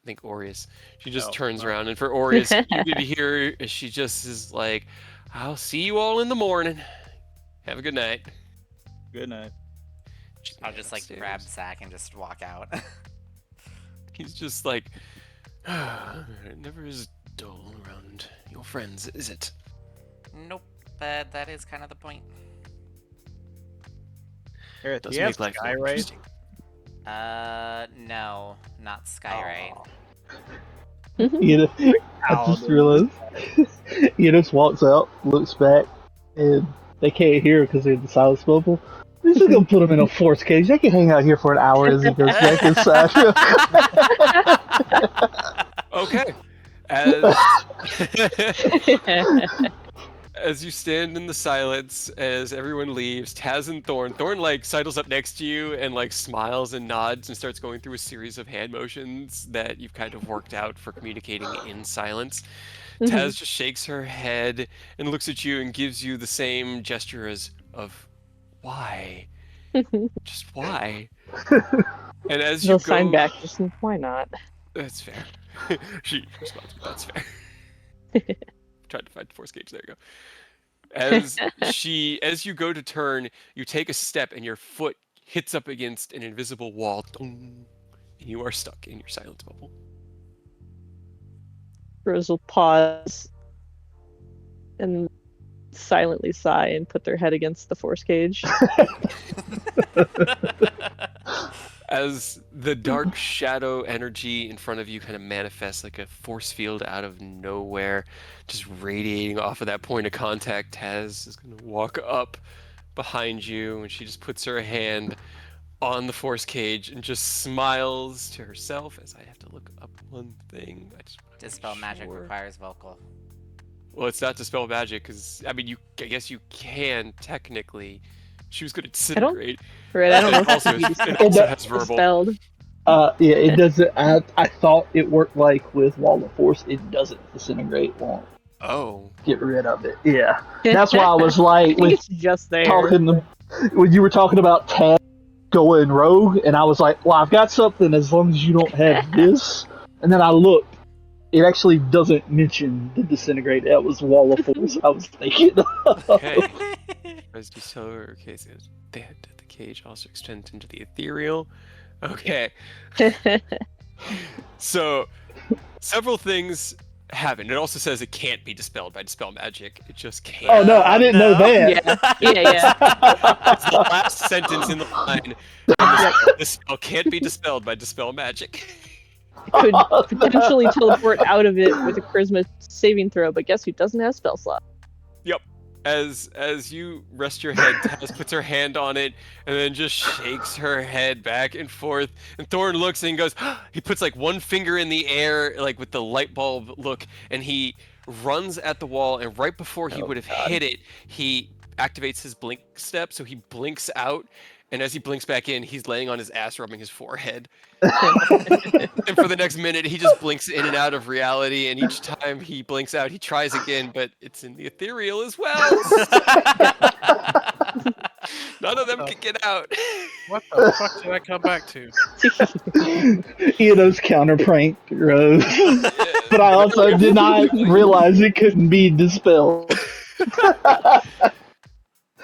A: think Aureus. She just
B: Oh,
A: turns
B: well.
A: around, and for Aureus, you get to hear she just is like, "I'll see you all in the morning. Have a good night."
B: Good night.
A: She's
C: I'll
A: head
C: just like
A: upstairs.
C: grab Zack and just walk out.
A: He's just like, it never is dull around your friends, is it?
C: Nope, but that is kind of the point.
B: Aerith,
A: Does
B: do you have
A: make life
B: Sky
A: more
B: right?
A: interesting.
C: No, not Skyrite.
F: You know, I just
B: Paladin.
F: realized. He just walks out, looks back, and they can't hear because they're in the silence bubble. This is gonna put him in a force cage. They can hang out here for an hour as he goes back inside.
A: Okay. As you stand in the silence, as everyone leaves, Taz and Thorn like sidles up next to you and like smiles and nods and starts going through a series of hand motions that you've kind of worked out for communicating in silence. Taz just shakes her head and looks at you and gives you the same gesture as of why, just why. And as you
D: They'll
A: go,
D: sign back. Just why not?
A: that's fair. She responds, that's fair. Tried to find the force gauge. There you go. As you go to turn, you take a step and your foot hits up against an invisible wall. And you are stuck in your silence bubble.
D: Rose will pause and silently sigh and put their head against the force cage.
A: As the dark shadow energy in front of you kind of manifests like a force field out of nowhere, just radiating off of that point of contact, Taz is going to walk up behind you and she just puts her hand on the force cage and just smiles to herself as I have to look up one thing. I just wanna be
C: Dispel magic
A: sure.
C: requires vocal.
A: Well, it's not dispel magic because I mean, I guess you can technically. She was going to disintegrate.
D: Right, I don't know if
A: Also,
D: it can be
A: it also has verbal.
D: dispelled.
F: Yeah, it doesn't. I thought it worked like with Wall of Force. It doesn't disintegrate. Won't
A: Oh.
F: get rid of it. Yeah, that's why I was
D: I
F: like,
D: think
F: with
D: it's just there.
F: when you were talking about Tad going rogue, and I was like, well, I've got something as long as you don't have this. And then I looked. It actually doesn't mention the disintegrate. That was Wall of Force. I was thinking.
A: Okay. As you saw, okay, so the cage also extends into the ethereal. Okay. So, several things happen. It also says it can't be dispelled by dispel magic. It just can't.
F: Oh no, I didn't know
C: No.
F: that.
D: Yeah.
A: It's the last sentence in the line. The spell can't be dispelled by dispel magic.
D: could potentially teleport out of it with a charisma saving throw, but guess who doesn't have spell slot?
A: Yep. As you rest your head, Taz puts her hand on it and then just shakes her head back and forth. And Thorn looks and goes, he puts like one finger in the air, like with the light bulb look, and he runs at the wall. And right before he would have hit it, he activates his blink step. So he blinks out. And as he blinks back in, he's laying on his ass, rubbing his forehead. And for the next minute, he just blinks in and out of reality. And each time he blinks out, he tries again, but it's in the ethereal as well. None of them can get out.
E: What the fuck did I come back to?
F: Those counter prank Rose. But I also did not realize it couldn't be dispelled.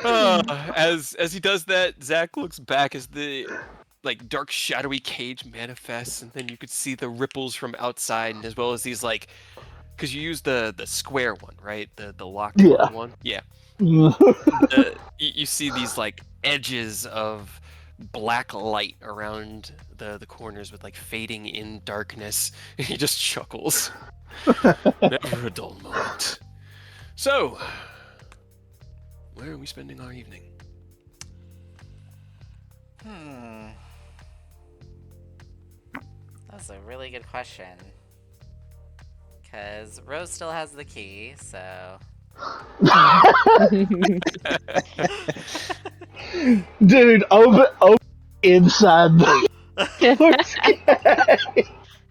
A: As he does that, Zach looks back as the like dark shadowy cage manifests, and then you could see the ripples from outside, and as well as these like, because you use the square one, right? The locked one. Yeah. You see these like edges of black light around the corners with like fading in darkness. And he just chuckles. Never a dull moment. So, where are we spending our evening?
C: That's a really good question. Because Rose still has the key, so.
F: Dude, over inside the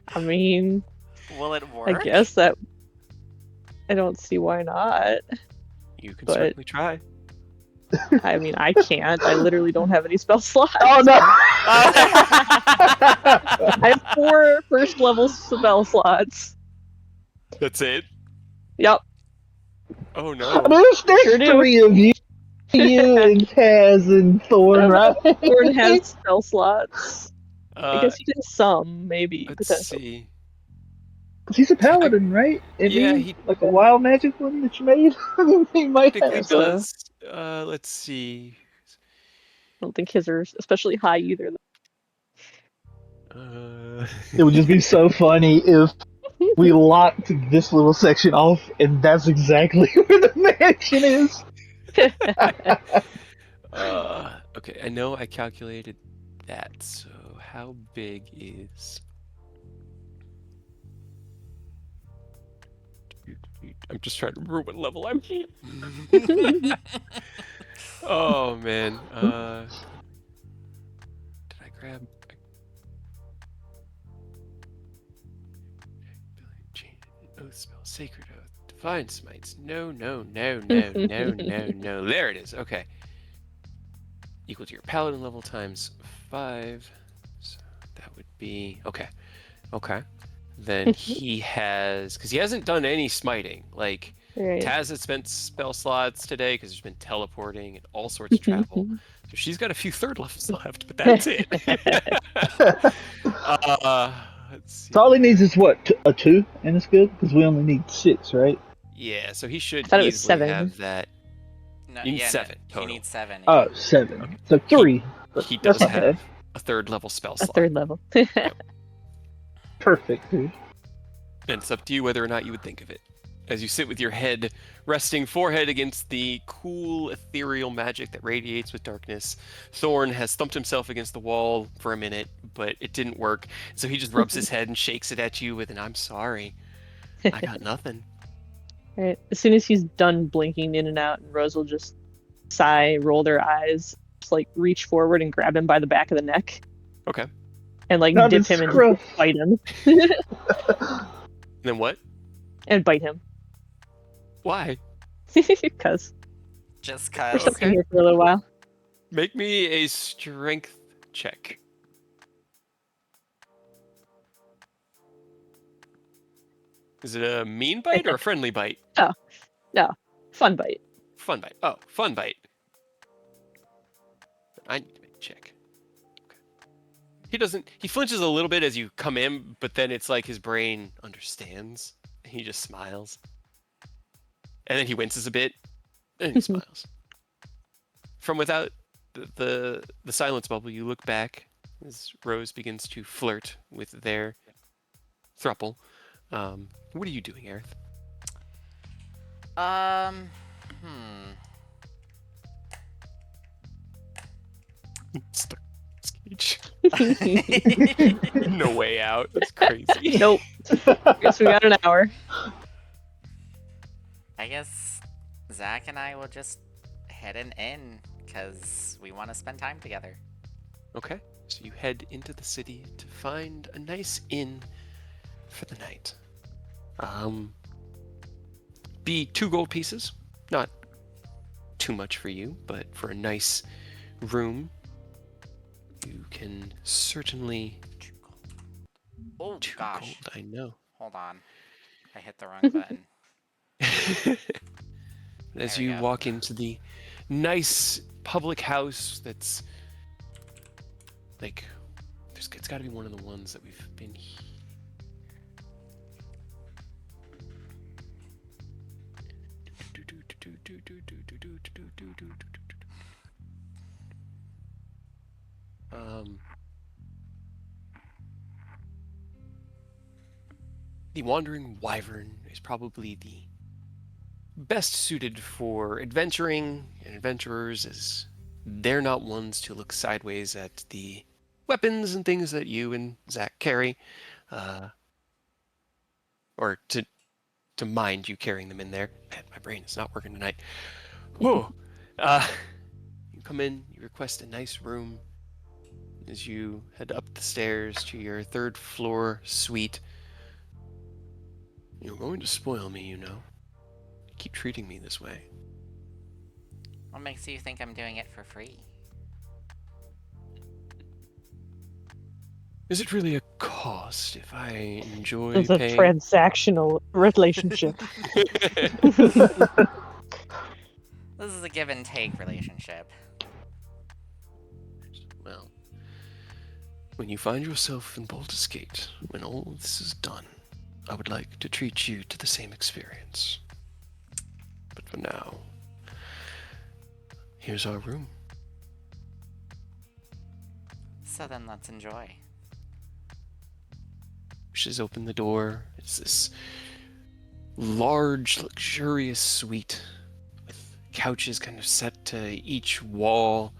D: I mean,
C: Will it work?
D: I guess that. I don't see why not.
A: You can
D: But-
A: certainly try.
D: I mean, I can't. I literally don't have any spell slots.
F: Oh no!
D: I have 4 first level spell slots.
A: That's it.
D: Yep.
A: Oh no.
F: There's
D: Sure do.
F: 3 of you. You and Taz and Thorn, right?
D: Thorn has spell slots. I guess he has some, maybe.
A: Let's
D: Potentially.
A: see.
F: He's a paladin, right? Isn't
A: Yeah,
F: he
A: he-
F: like a wild magic one that you made. He might
A: Technically
F: have.
D: so.
A: does. Let's see.
D: I don't think his are especially high either.
F: It would just be so funny if we locked this little section off, and that's exactly where the mansion is.
A: Okay, I know I calculated that. So how big is? I'm just trying to remember what level I'm. Oh man. Did I grab? Oath spell, sacred oath, divine smites. No. There it is. Okay. Equal to your paladin level times 5. So that would be okay. Then he has, because he hasn't done any smiting. Like
D: Right.
A: Taz has spent spell slots today because there's been teleporting and all sorts of travel. So she's got a few third levels left, but that's it. Let's see.
F: So all he needs is what? A 2, and it's good because we only need 6, right?
A: Yeah, so he should
D: I thought it was
A: easily
D: 7.
A: have that.
C: No,
A: You need
C: yeah,
A: 7
C: no,
A: total.
C: He needs 7.
F: Oh, 7. So 3.
A: He
F: That's
A: does
F: not
A: have
F: bad.
A: a third level spell
D: A
A: slot.
D: 3rd level.
F: Perfect, dude.
A: And it's up to you whether or not you would think of it. As you sit with your head resting forehead against the cool ethereal magic that radiates with darkness, Thorn has thumped himself against the wall for a minute, but it didn't work. So he just rubs his head and shakes it at you with an "I'm sorry, I got nothing."
D: Right. As soon as he's done blinking in and out, and Rose will just sigh, roll their eyes, just like reach forward and grab him by the back of the neck.
A: Okay.
D: And like
F: Not
D: dip
F: his
D: him and
F: scruff.
D: just bite him.
A: Then what?
D: And bite him.
A: Why?
D: Because
C: Just
D: we're
C: cause.
D: stuck in here for a little while.
A: Make me a strength check. Is it a mean bite or a friendly bite?
D: Fun bite.
A: Fun bite. Oh, fun bite. I need to make a check. Okay. He flinches a little bit as you come in, but then it's like his brain understands. He just smiles. And then he winces a bit, and he smiles. From without the silence bubble, you look back as Rose begins to flirt with their thruple. What are you doing, Aerith? Stuck in this cage. No way out. That's crazy.
D: Nope. Guess we got an hour.
C: I guess Zach and I will just head an inn because we want to spend time together.
A: Okay, so you head into the city to find a nice inn for the night. Be 2 gold pieces. Not too much for you, but for a nice room, you can certainly...
C: 2 gold. Oh
A: 2
C: gosh.
A: gold, I know.
C: Hold on. I hit the wrong button.
A: As
C: There we
A: you
C: go.
A: walk into the nice public house that's like, it's got to be one of the ones that we've been the Wandering Wyvern is probably the best suited for adventuring and adventurers, as they're not ones to look sideways at the weapons and things that you and Zach carry, or to mind you carrying them in there. Man, my brain is not working tonight. Whoa. You come in, you request a nice room. As you head up the stairs to your 3rd floor suite. You're going to spoil me, you know. You keep treating me this way.
C: What makes you think I'm doing it for free?
A: Is it really a cost if I enjoy
D: It's a
A: paying?
D: transactional relationship.
C: This is a give and take relationship.
A: Well, when you find yourself in Baldur's Gate, when all this is done, I would like to treat you to the same experience. But for now, here's our room.
C: So then let's enjoy.
A: Pushes open the door. It's this large, luxurious suite with couches kind of set to each wall,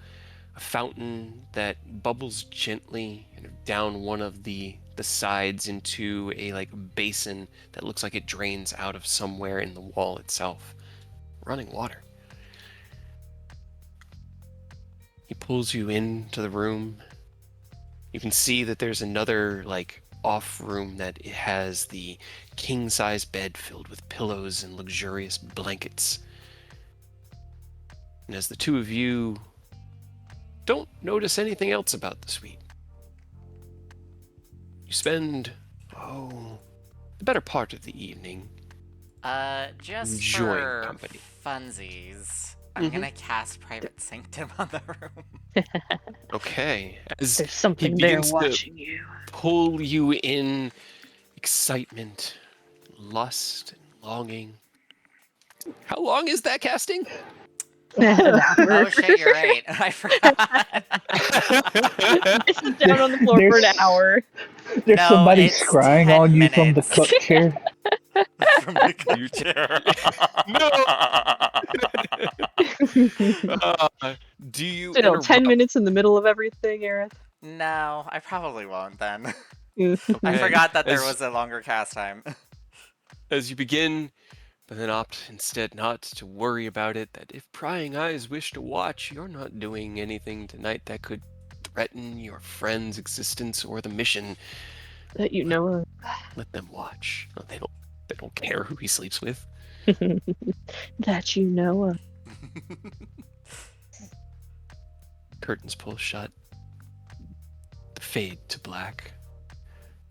A: a fountain that bubbles gently kind of down one of the sides into a like basin that looks like it drains out of somewhere in the wall itself. Running water. He pulls you into the room. You can see that there's another like off room that it has the king-size bed filled with pillows and luxurious blankets. And as the 2 of you don't notice anything else about the suite, you spend, the better part of the evening
C: Just
A: enjoying
C: for
A: company.
C: funsies, I'm
A: Mhm.
C: gonna cast Private Sanctum on the room.
A: Okay, as
D: There's something
A: he
D: there
A: begins to
D: watching you.
A: pull you in, excitement, lust, and longing. How long is that casting?
D: An hour.
C: Oh shit, you're right. I forgot.
D: I sit down on the floor for an
F: There's-
D: hour.
F: There's
C: No,
F: somebody
C: it's
F: scrying
C: 10
F: on you from the
C: minutes.
F: cook chair.
C: From the computer.
A: Do you
D: Still, 10
A: interrupt?
D: minutes in the middle of everything, Aerith.
C: No, I probably won't then. I
A: Okay,
C: forgot that there
A: as-
C: was a longer cast time.
A: As you begin, but then opt instead not to worry about it, that if prying eyes wish to watch, you're not doing anything tonight that could threaten your friend's existence or the mission.
D: That you know of.
A: Let them watch. No, they don't care who he sleeps with.
D: That you know of.
A: Curtains pull shut. The fade to black.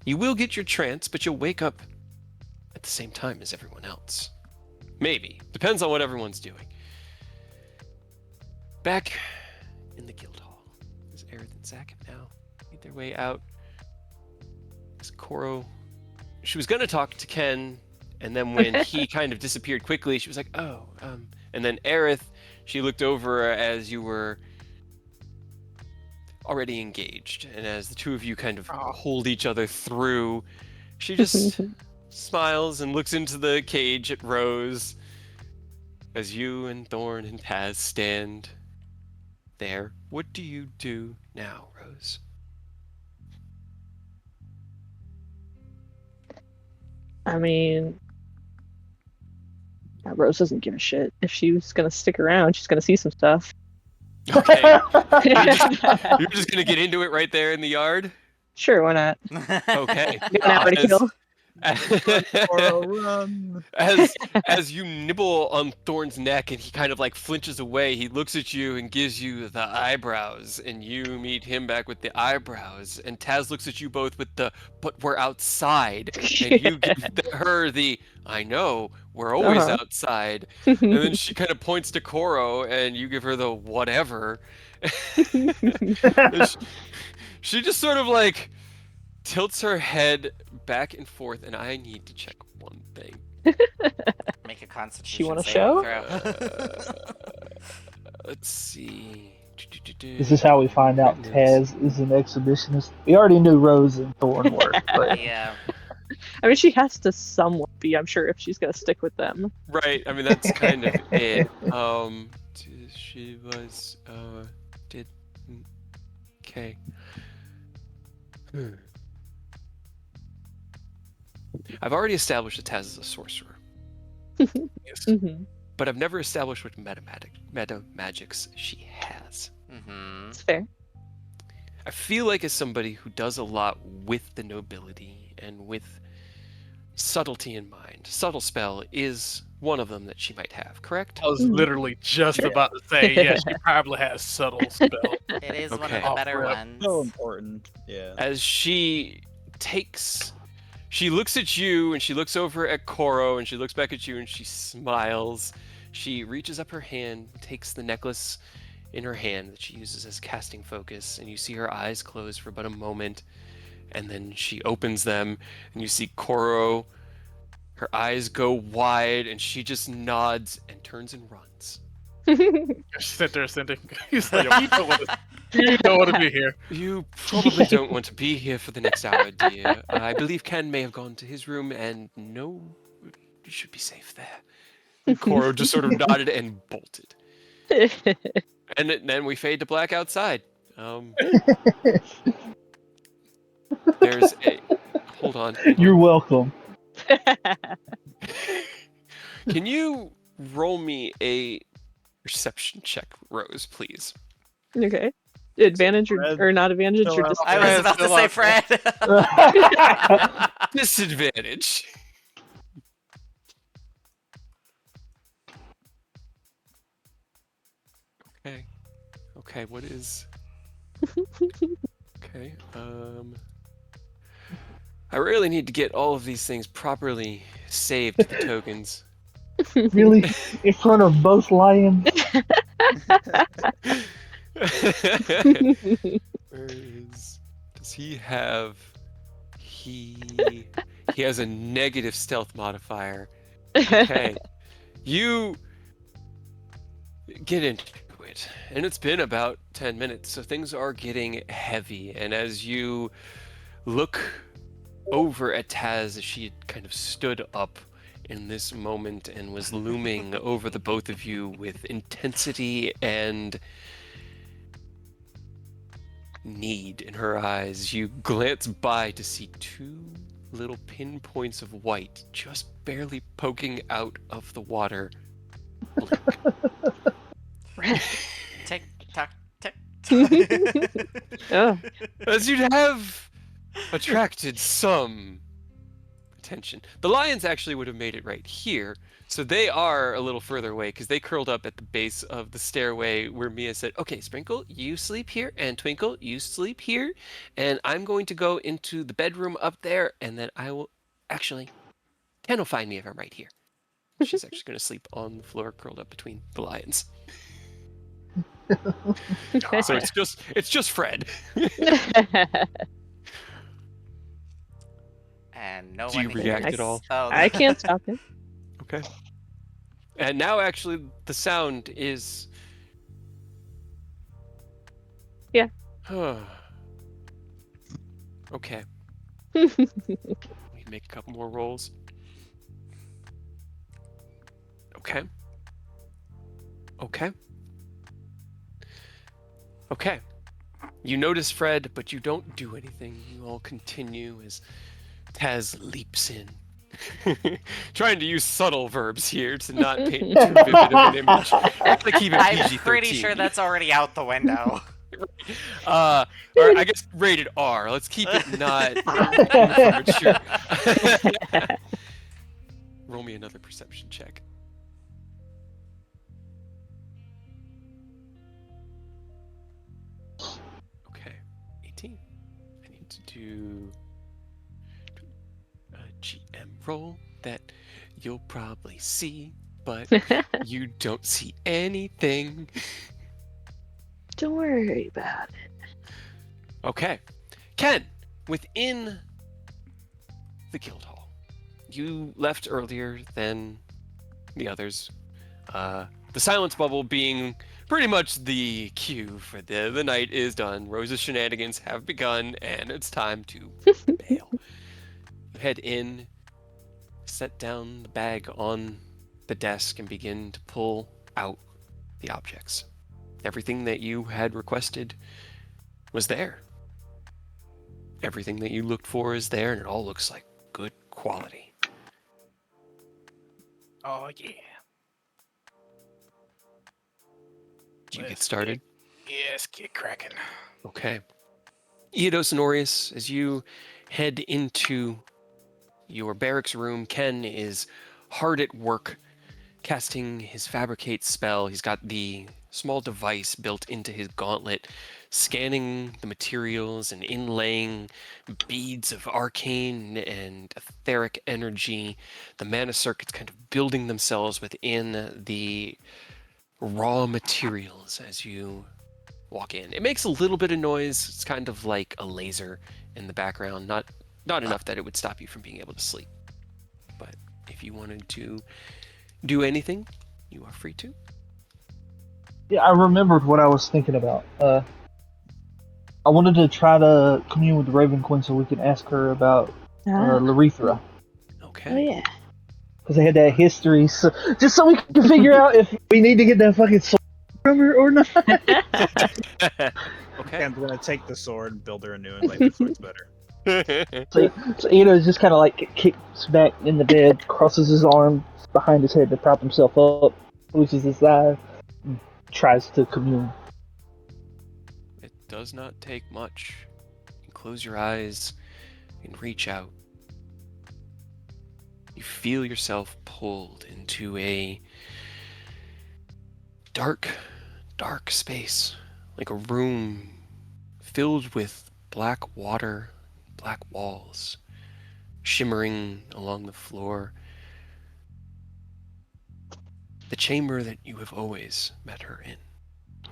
A: You will get your trance, but you'll wake up at the same time as everyone else. Maybe. Depends on what everyone's doing. Back in the guild hall, as Aerith and Zach have now made their way out. As Koro, she was going to talk to Ken, and then when he kind of disappeared quickly, she was like, and then Aerith, she looked over as you were already engaged, and as the 2 of you kind of hold each other through, She just smiles and looks into the cage at Rose as you and Thorn and Taz stand there. What do you do now, Rose?
D: I mean, Rose doesn't give a shit. If she was gonna stick around, she's gonna see some stuff.
A: Okay. You're just gonna get into it right there in the yard?
D: Sure, why not?
A: Okay.
D: We got an hour to
A: As-
D: kill.
B: Or run.
A: as you nibble on Thorn's neck and he kind of like flinches away, he looks at you and gives you the eyebrows, and you meet him back with the eyebrows, and Taz looks at you both with the "but we're outside," and you give her the "I know, we're always
D: Uh-huh.
A: outside," and then she kind of points to Koro and you give her the "whatever." And she just sort of like tilts her head back and forth, and I need to check one thing.
C: Make a Constitution
D: wanna
C: saving
D: show?
C: throw.
A: Let's see.
F: This is how we find out Taz is an exhibitionist. We already knew Rose and Thorn were, but
C: Yeah.
D: I mean, she has to somewhat be, I'm sure, if she's gonna stick with them.
A: Right. I mean, that's kind of it. She was. Did. Okay. I've already established that Taz is a sorcerer.
E: Yes.
D: Mm-hmm.
A: But I've never established what meta magics she has.
C: Mm-hmm.
D: It's fair.
A: I feel like as somebody who does a lot with the nobility and with subtlety in mind, subtle spell is one of them that she might have, correct?
E: I was
D: Mhm.
E: literally just
D: Sure.
E: about to say, yes, she probably has subtle spell.
C: It is one of
A: Okay.
C: the better
E: Oh,
C: ones.
B: So important. Yeah.
A: As she looks at you and she looks over at Koro and she looks back at you and she smiles. She reaches up her hand, takes the necklace in her hand that she uses as casting focus, and you see her eyes close for but a moment, and then she opens them and you see Koro, her eyes go wide, and she just nods and turns and runs.
E: She sat there sending. He's like, "Yo, you don't want to be here."
A: You probably don't want to be here for the next hour, dear. I believe Ken may have gone to his room, and no, you should be safe there. And Koro just sort of nodded and bolted. And then we fade to black outside. There's a... Hold on.
F: you're welcome.
A: Can you roll me a perception check, Rose, please?
D: Okay. Advantage
B: Fred,
D: or not advantage
B: fill
D: or
B: out-
C: I was about to
E: Still
C: say
E: up.
C: Fred.
A: Disadvantage. Okay. Okay, what is... Okay, I really need to get all of these things properly saved to the tokens.
F: Really, in front of both lions.
A: Where is... Does he have... He has a negative stealth modifier. Okay. You get into it. And it's been about 10 minutes, so things are getting heavy. And as you look over at Taz as she had kind of stood up in this moment and was looming over the both of you with intensity and need in her eyes, you glance by to see two little pinpoints of white just barely poking out of the water. Blink.
C: Tick tock, tick tock.
D: Oh.
A: As you'd have attracted some attention. The lions actually would have made it right here, so they are a little further away because they curled up at the base of the stairway where Mia said, "Okay, Sprinkle, you sleep here, and Twinkle, you sleep here, and I'm going to go into the bedroom up there, and then I will actually, Ken will find me if I'm right here." She's actually going to sleep on the floor, curled up between the lions. So it's just Fred.
C: And no
A: Do you
C: one
A: react
C: hears-
A: at all?
C: Oh,
D: I can't stop it.
A: Okay. And now actually the sound is...
D: Yeah.
A: Okay. Wait can make a couple more rolls. Okay. Okay. Okay. You notice Fred, but you don't do anything. You all continue as Taz leaps in. Trying to use subtle verbs here to not paint too vivid of an image. To keep it
C: I'm
A: PG-13.
C: pretty sure that's already out the window.
A: Or I guess rated R. Let's keep it not for mature. Roll me another perception check. Okay, 18. I need to do a GM roll that you'll probably see, but you don't see anything.
D: Don't worry about it.
A: Okay. Ken, within the guild hall, you left earlier than the others. The silence bubble being pretty much the cue for the night is done. Rose's shenanigans have begun, and it's time to bail. You head in, set down the bag on the desk, and begin to pull out the objects. Everything that you had requested was there. Everything that you looked for is there, and it all looks like good quality.
E: Oh yeah.
A: Do you get started?
E: Yes, get cracking.
A: Okay. Eodos and Aureus, as you head into your barracks room, Ken is hard at work casting his fabricate spell. He's got the small device built into his gauntlet, scanning the materials and inlaying beads of arcane and etheric energy. The mana circuits kind of building themselves within the raw materials as you walk in. It makes a little bit of noise. It's kind of like a laser in the background, not enough that it would stop you from being able to sleep. But if you wanted to do anything, you are free to.
F: Yeah, I remembered what I was thinking about. I wanted to try to commune with the Raven Queen so we can ask her about Larethra.
A: Okay.
D: Oh yeah.
F: Because they had that history, so just so we can figure out if we need to get that fucking sword from her or not.
A: Okay.
B: I'm gonna take the sword and build her a new one later so it's better.
F: So just kind of like kicks back in the bed, crosses his arms behind his head to prop himself up, loses his eye, and tries to commune.
A: It does not take much. You can close your eyes and reach out. You feel yourself pulled into a dark, dark space, like a room filled with black water, black walls, shimmering along the floor. The chamber that you have always met her in,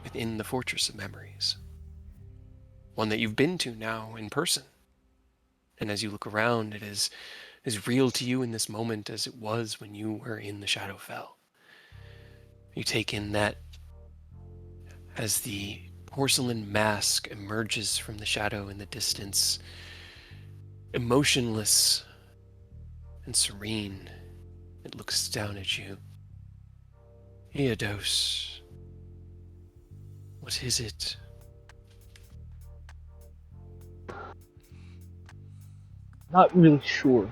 A: within the Fortress of Memories. One that you've been to now in person. And as you look around, it is as real to you in this moment as it was when you were in the Shadowfell. You take in that as the porcelain mask emerges from the shadow in the distance, emotionless and serene. It looks down at you. Eodos, what is it?
F: Not really sure.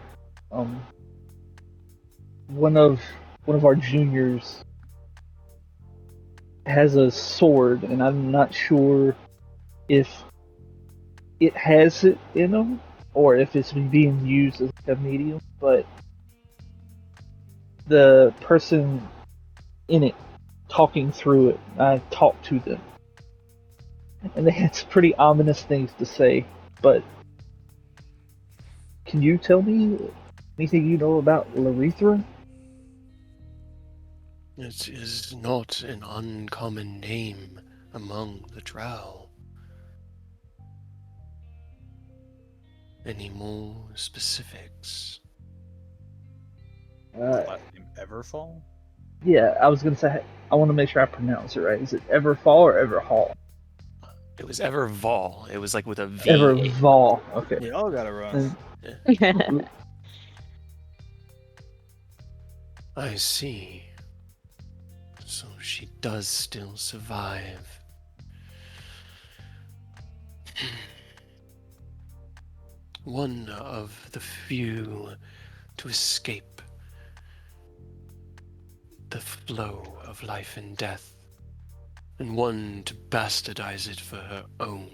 F: One of our juniors has a sword, and I'm not sure if it has it in him or if it's being used as a medium. But the person in it talking through it, I talked to them, and they had some pretty ominous things to say. But can you tell me anything you know about Larethra?
A: It is not an uncommon name among the Drow. Any more specifics?
B: Last name Everfall?
F: Yeah, I was gonna say, I want to make sure I pronounce it right. Is it Everfall or Everhall?
A: It was Everval. It was like with a V.
F: Everval. Okay.
B: Y'all gotta run.
F: And
A: I see. So she does still survive. One of the few to escape the flow of life and death, and one to bastardize it for her own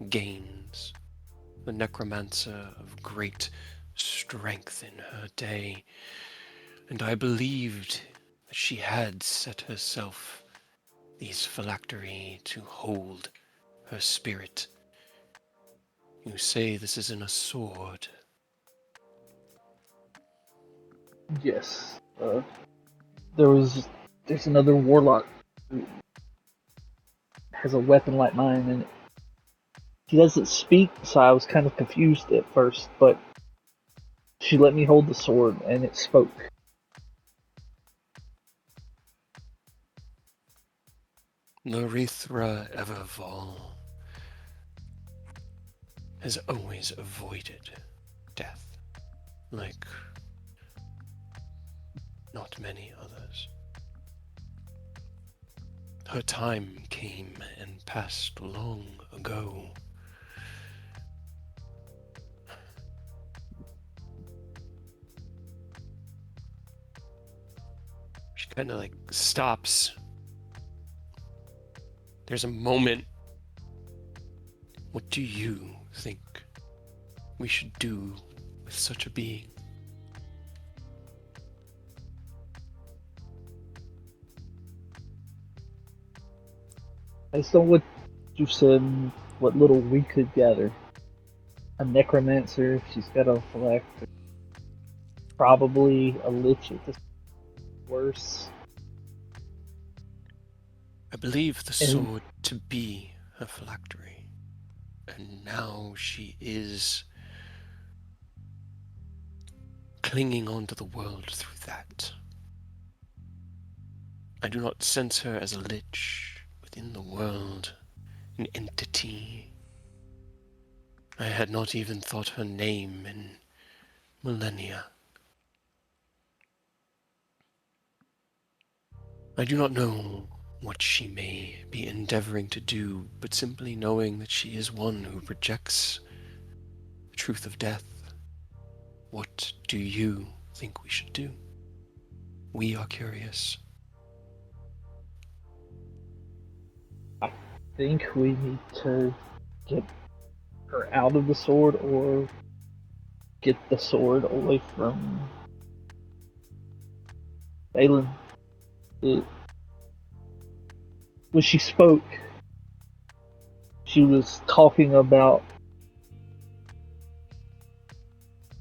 A: gains. The necromancer of great strength in her day, and I believed that she had set herself these phylactery to hold her spirit. You say this isn't a sword.
F: Yes. There's another warlock who has a weapon like mine, and she doesn't speak, so I was kind of confused at first, but she let me hold the sword, and it spoke.
A: Larithra Everval has always avoided death, like not many others. Her time came and passed long ago. She kind of like stops. There's a moment. What do you think we should do with such a being?
F: Based on what you said, what little we could gather, a necromancer, she's got a phylactery, probably a lich at this worse.
A: I believe the
F: And
A: sword to be her phylactery, and now she is clinging onto the world through that. I do not sense her as a lich within the world, an entity. I had not even thought her name in millennia. I do not know what she may be endeavoring to do, but simply knowing that she is one who rejects the truth of death. What do you think we should do? We are curious.
F: I think we need to get her out of the sword or get the sword away from Balin. It, when she spoke, she was talking about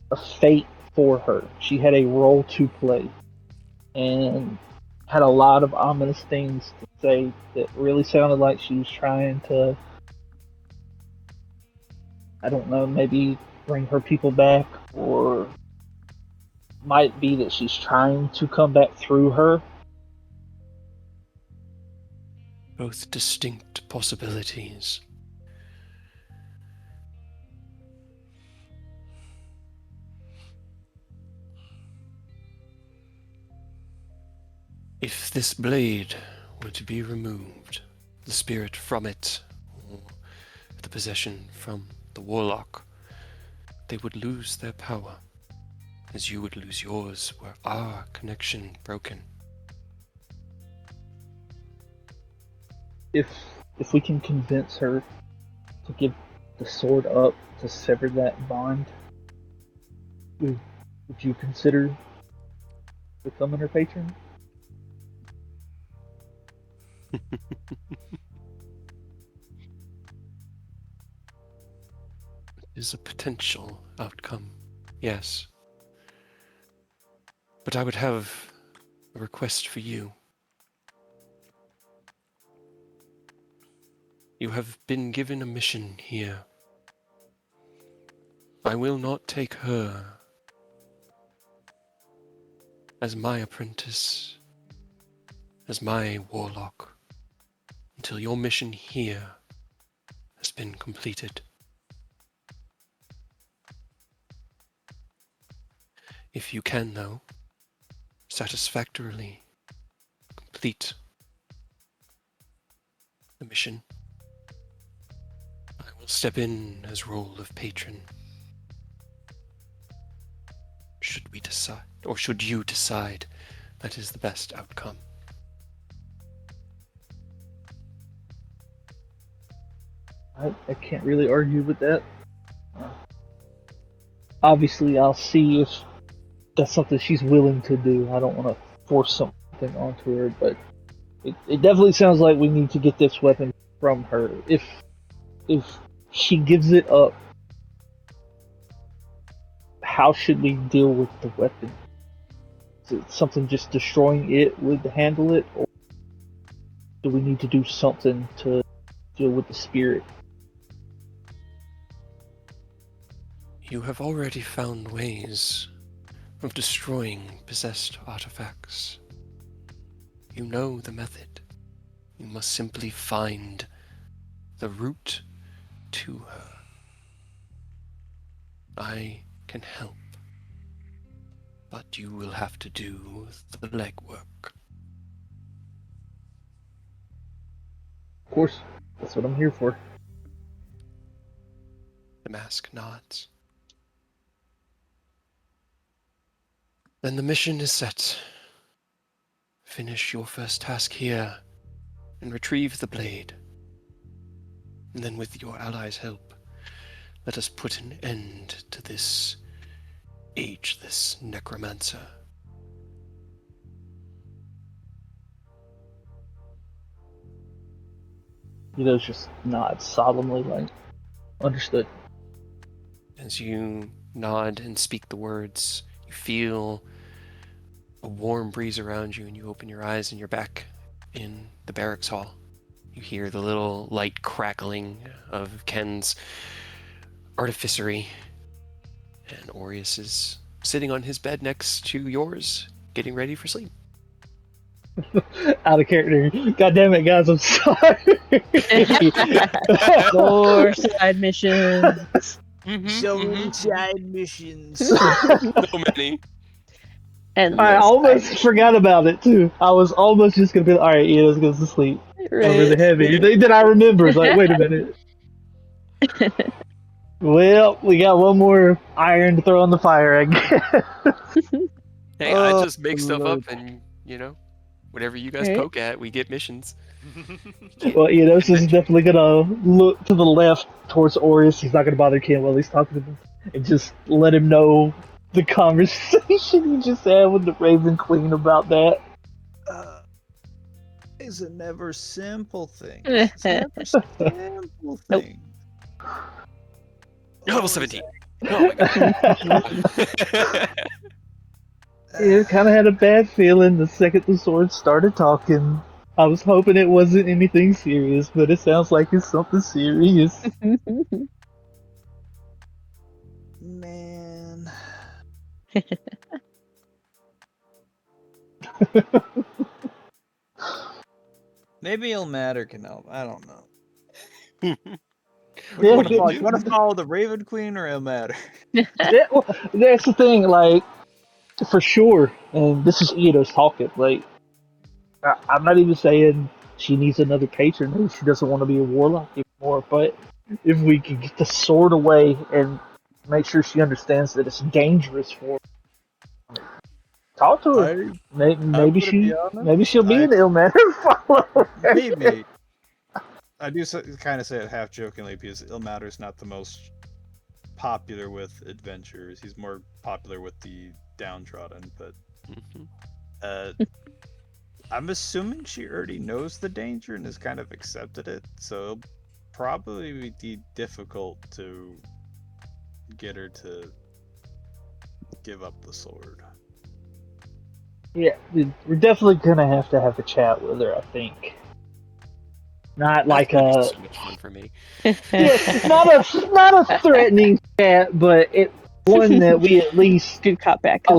F: a fate for her. She had a role to play and had a lot of ominous things to say that really sounded like she was trying to, I don't know, maybe bring her people back, or might be that she's trying to come back through her.
A: Both distinct possibilities. If this blade were to be removed, the spirit from it, or the possession from the warlock, they would lose their power, as you would lose yours were our connection broken.
F: If if we can convince her to give the sword up to sever that bond, would you consider becoming her patron?
A: Is a potential outcome, yes. But I would have a request for you. You have been given a mission here. I will not take her as my apprentice, as my warlock, until your mission here has been completed. If you can, though, satisfactorily complete the mission, I will step in as role of patron. Should we decide, or should you decide, that is the best outcome?
F: I can't really argue with that. Obviously, I'll see if that's something she's willing to do. I don't want to force something onto her, but it definitely sounds like we need to get this weapon from her. If she gives it up, how should we deal with the weapon? Is it something just destroying it would handle it, or do we need to do something to deal with the spirit?
A: You have already found ways of destroying possessed artifacts. You know the method. You must simply find the route to her. I can help, but you will have to do the legwork.
F: Of course, that's what I'm here for.
A: The mask nods. Then the mission is set. Finish your first task here and retrieve the blade. And then with your allies' help, let us put an end to this ageless necromancer.
F: Just nods solemnly, like, understood.
A: As you nod and speak the words, you feel a warm breeze around you, and you open your eyes and you're back in the barracks hall. You hear the little light crackling of Ken's artificery, and Aureus is sitting on his bed next to yours, getting ready for sleep.
F: Out of character. God damn it, guys, I'm sorry.
D: More side missions.
B: So many side missions.
A: So many.
D: And
F: I almost forgot about it too. I was almost just gonna be like, alright, yeah, let's go to sleep. Over the heavy. Then I remember, it's like, wait a minute. Well, we got one more iron to throw on the fire, I guess.
A: Hey, I
B: Oh,
A: just make stuff
B: Lord.
A: up, and whatever you guys
D: Alright.
A: poke at, we get missions.
F: Well, this is definitely gonna look to the left towards Orius. He's not gonna bother Ken while he's talking to him, and just let him know the conversation he just had with the Raven Queen about that.
B: It's a never simple thing. It's a never simple thing.
A: Level 17. Oh my god.
F: Yeah, kind of had a bad feeling the second the swords started talking. I was hoping it wasn't anything serious, but it sounds like it's something serious.
B: Man. Maybe Ilmater can help. I don't know.
A: What do you
F: Yeah,
A: want to
B: You
A: do?
B: want to follow the Raven Queen or Ilmater?
F: Well, that's the thing, like, for sure, and this is Edo's talking, like, I'm not even saying she needs another patron, maybe she doesn't want to be a warlock anymore, but if we can get the sword away and make sure she understands that it's dangerous for her, talk to her. Maybe she'll be an Ilmater follower.
B: Maybe. I do kind of say it half jokingly because Ilmater's not the most popular with adventurers. He's more popular with the downtrodden, but I'm assuming she already knows the danger and has kind of accepted it, so it'll probably be difficult to get her to give up the sword.
F: Yeah, we're definitely gonna have a chat with her, I think. Not like
A: That's
F: a
A: so much fun for me.
F: not a threatening chat, but one that we at least
D: Good cop, bad cop.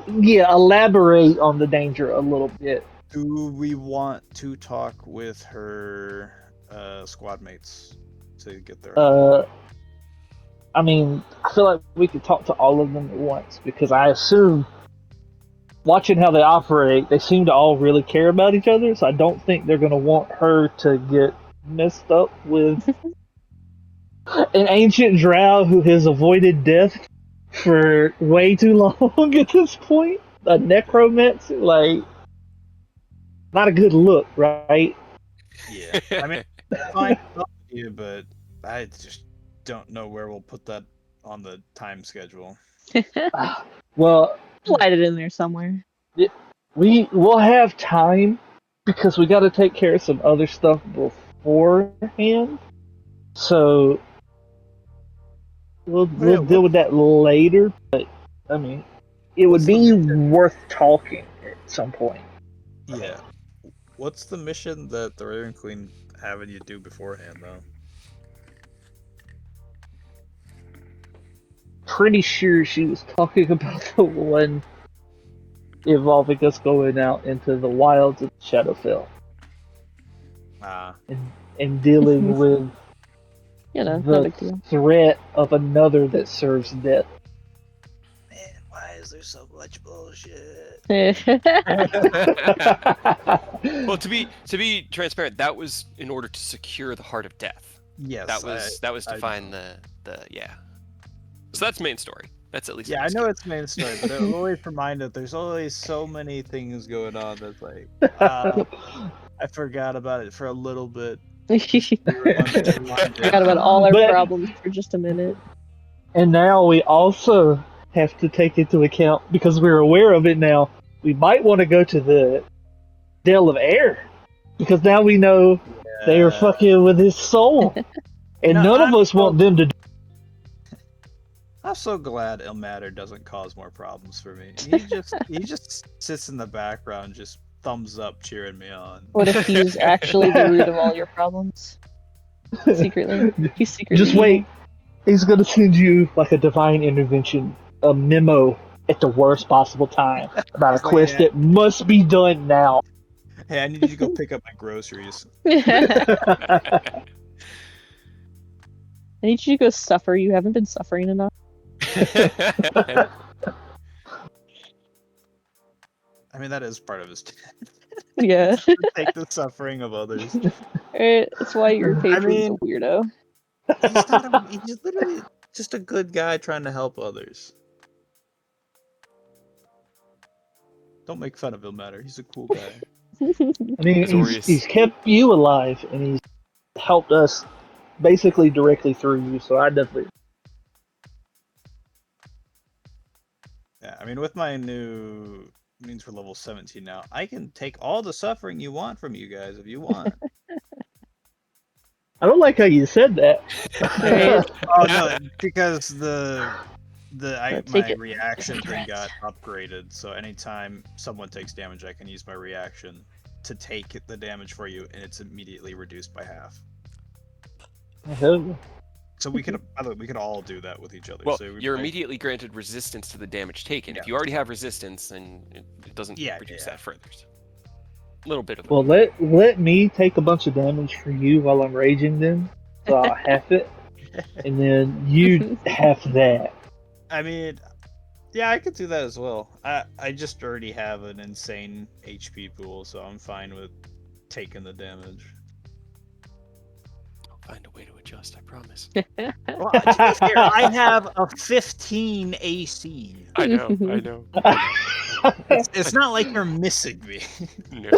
F: elaborate on the danger a little bit.
B: Do we want to talk with her squad mates to get their
F: I mean, I feel like we could talk to all of them at once because I assume watching how they operate, they seem to all really care about each other. So I don't think they're going to want her to get messed up with an ancient drow who has avoided death for way too long at this point. A necromancer, like, not a good look, right?
B: Yeah. I mean, fine with you, but I just don't know where we'll put that on the time schedule.
F: Well,
D: Slide it in there somewhere.
F: we'll have time because we got to take care of some other stuff beforehand. So we'll deal with that later. But I mean, it would
B: What's the
F: be
B: mission?
F: worth talking at some point.
B: Yeah. What's the mission that the Raven Queen having you do beforehand, though?
F: Pretty sure she was talking about the one involving us going out into the wilds of Shadowfell
B: Ah,
F: and dealing with
D: No
F: the
D: big deal.
F: threat of another that serves death.
B: man, why is there so much bullshit?
A: Well, to be transparent, that was in order to secure the Heart of Death.
B: Yes,
A: That was to
B: I
A: find
B: know.
A: the yeah. So that's main story. That's at least
B: Yeah,
A: the
B: I
A: best
B: know
A: game.
B: it's main story, but it will always remind that there's always so many things going on that's like, I forgot about it for a little bit.
D: Forgot about all our
F: But-
D: problems for just a minute.
F: And now we also have to take into account, because we're aware of it now, we might want to go to the Dell of Air. Because now we know they are fucking with his soul. And
B: know,
F: none of us want them to.
B: I'm so glad Ilmater doesn't cause more problems for me. He just sits in the background, just thumbs up, cheering me on.
D: What if he's actually the root of all your problems? Secretly. He's secretly
F: Just wait.
D: evil.
F: He's going to send you, like, a divine intervention, a memo at the worst possible time about a
B: It's like,
F: quest
B: yeah.
F: that must be done now.
B: Hey, I need you to go pick up my groceries.
D: I need you to go suffer. You haven't been suffering enough.
B: I mean, that is part of his.
D: Yeah.
B: Take the suffering of others.
D: That's why your patron's
B: mean-
D: a weirdo.
B: He's literally just a good guy trying to help others. Don't make fun of Ilmater. He's a cool guy.
F: I mean,
A: Azorius.
F: he's kept you alive, and he's helped us basically directly through you, so I definitely.
B: Yeah, I mean, with my new means we're level 17 now, I can take all the suffering you want from you guys if you want.
F: I don't like how you said that.
D: Right.
B: Oh no, because
D: Take
B: my
D: it.
B: reaction thing got upgraded, so anytime someone takes damage, I can use my reaction to take the damage for you, and it's immediately reduced by half.
F: Hell yeah.
B: So we could, by the way, we could all do that with each other.
A: Well,
B: so
A: you're immediately granted resistance to the damage taken.
B: Yeah.
A: If you already have resistance, then it doesn't reduce that further. So, a little bit of it.
F: Well, let me take a bunch of damage for you while I'm raging then, so I'll half it, and then you half that.
B: I mean, yeah, I could do that as well. I just already have an insane HP pool, so I'm fine with taking the damage.
A: I'll find a way to adjust, I promise.
B: Well, to be fair, I have a 15 AC.
A: I know, I know.
B: It's not like you're missing me.
A: No.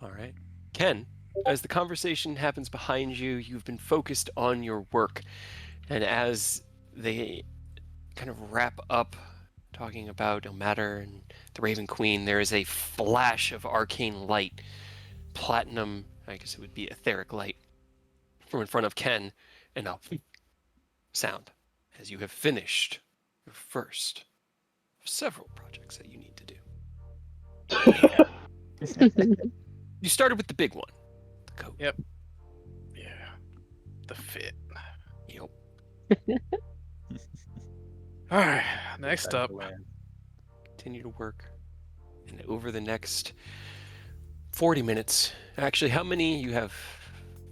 A: All right. Ken, as the conversation happens behind you, you've been focused on your work. And as they kind of wrap up talking about Ilmater and the Raven Queen, there is a flash of arcane light, platinum, I guess it would be etheric light, from in front of Ken, and a sound as you have finished your first of several projects that you need to do. You started with the big one, the coat.
E: Yep. Yeah. The fit.
A: Yep.
E: All right. Next up.
A: Continue to work. And over the next 40 minutes, actually, how many you have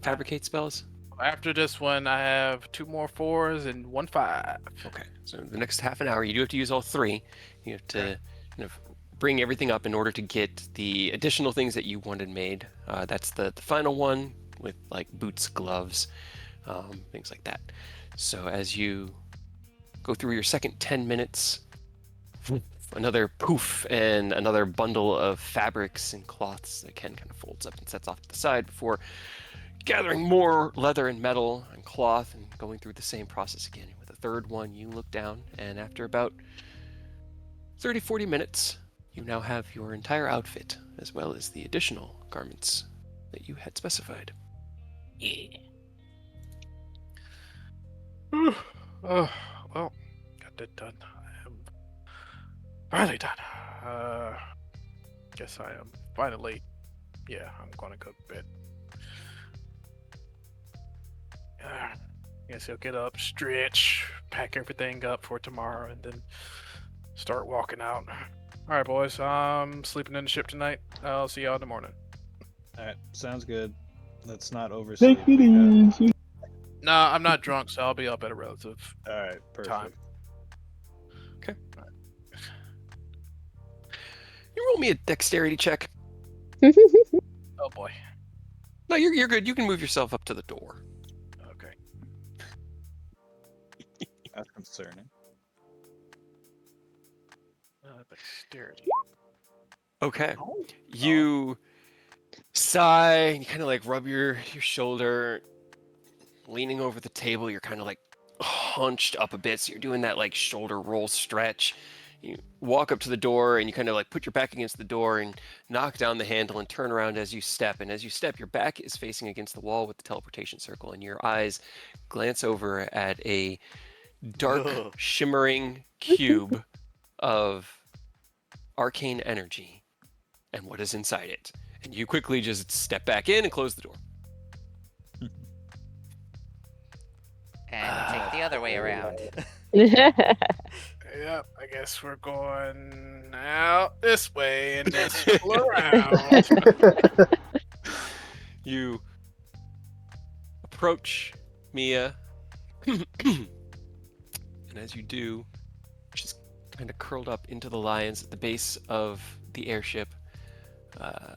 A: fabricate spells?
E: After this one, I have 2 more 4s and 1 5.
A: Okay, so the next half an hour, you do have to use all 3. You have to
E: Okay.
A: kind of bring everything up in order to get the additional things that you wanted made. That's the final one with like boots, gloves, things like that. So as you go through your second 10 minutes, another poof and another bundle of fabrics and cloths that Ken kind of folds up and sets off to the side before gathering more leather and metal and cloth and going through the same process again. With the third one, you look down, and after about 30-40 minutes, you now have your entire outfit, as well as the additional garments that you had specified.
E: Yeah. Oh, well, got that done. I am finally done. Guess I am finally. Yeah, I'm gonna go to bed. Guess I'll get up, stretch, pack everything up for tomorrow, and then start walking out. All right, boys. I'm sleeping in the ship tonight. I'll see y'all in the morning.
B: All right, sounds good. Let's not oversleep.
F: Take it easy.
E: No, I'm not drunk, so I'll be up at a relative
B: All right, perfect.
E: time.
A: You roll me a dexterity check.
E: Oh boy.
A: No, you're good. You can move yourself up to the door.
E: Okay.
B: That's concerning.
E: Dexterity.
A: Okay. You sigh and you kind of like rub your shoulder, leaning over the table. You're kind of like hunched up a bit, so you're doing that like shoulder roll stretch. You walk up to the door and you kind of like put your back against the door and knock down the handle and turn around as you step. And as you step, your back is facing against the wall with the teleportation circle, and your eyes glance over at a dark,
C: Ugh.
A: shimmering cube of arcane energy and what is inside it. And you quickly just step back in and close the door.
C: And take the other way around.
E: Yep, I guess we're going out this way and then circle around.
A: You approach Mia, and as you do, she's kind of curled up into the lions at the base of the airship. I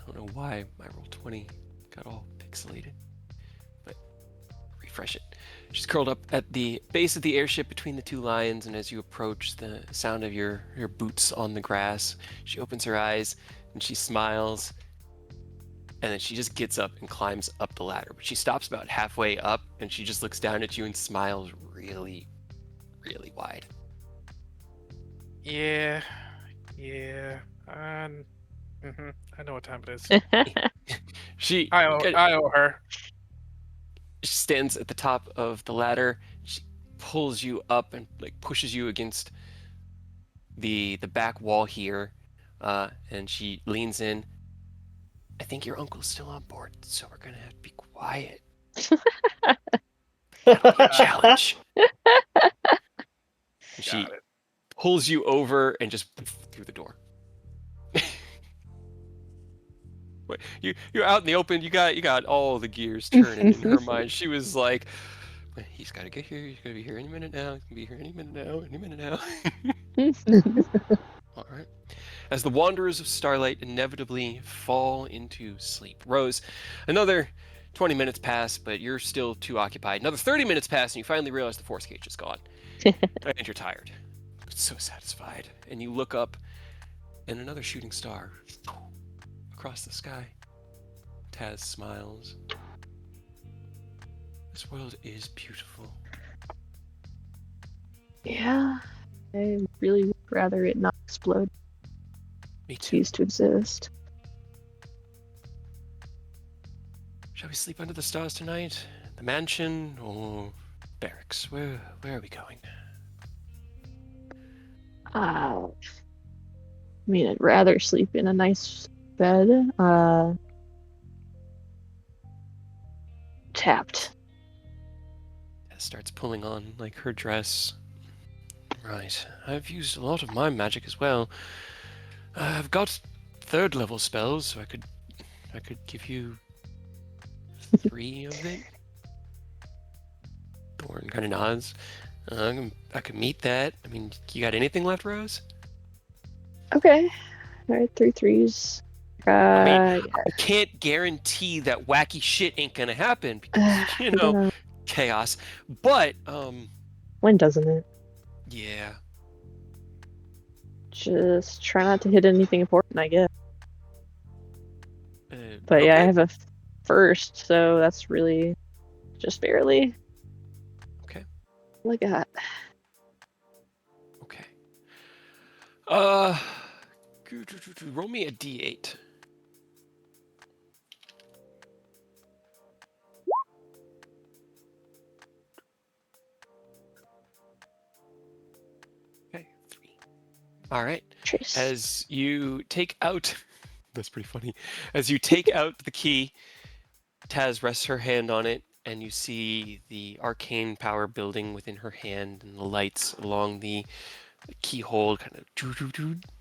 A: don't know why my Roll20 got all pixelated, but refresh it. She's curled up at the base of the airship between the 2 lions, and as you approach, the sound of your boots on the grass, she opens her eyes and she smiles, and then she just gets up and climbs up the ladder. But she stops about halfway up and she just looks down at you and smiles really, really wide.
E: Yeah. I know what time it is.
A: She
E: I owe her.
A: She stands at the top of the ladder. She pulls you up and like pushes you against the back wall here, and she leans in. I think your uncle's still on board, so we're gonna have to be quiet. That'll be a challenge. And she
E: Got it.
A: pulls you over and just through the door. Wait, you're out in the open. You got all the gears turning in her mind. She was like, "He's got to get here. He's gonna be here any minute now. He's gonna be here any minute now. Any minute now." All right. As the wanderers of starlight inevitably fall into sleep, Rose, another 20 minutes pass, but you're still too occupied. Another 30 minutes pass, and you finally realize the force cage is gone, and you're tired, but so satisfied. And you look up, and another shooting star across the sky. Taz smiles. This world is beautiful.
D: Yeah, I really would rather it not explode.
A: Me too.
D: Cease to exist.
A: Shall we sleep under the stars tonight? The mansion or barracks? Where are we going?
D: I mean, I'd rather sleep in a nice bed. Tapped.
A: Taz starts pulling on like her dress. Right. I've used a lot of my magic as well. I've got 3rd level spells, so I could give you 3 of it. Thorn kind of nods. I can meet that. I mean, you got anything left, Rose?
D: Okay. All right, 3 threes.
A: I mean,
D: Yeah.
A: I can't guarantee that wacky shit ain't gonna happen because
D: I don't know.
A: chaos. But
D: When doesn't it?
A: yeah.
D: Just try not to hit anything important, I guess. But yeah, I
A: Okay.
D: have a first, so that's really just barely.
A: Okay.
D: Look at that.
A: Okay. Roll me a d8. Okay, 3. All right.
D: Trace.
A: As you take out, that's pretty funny. As you take out the key, Taz rests her hand on it, and you see the arcane power building within her hand, and the lights along the keyhole kind of.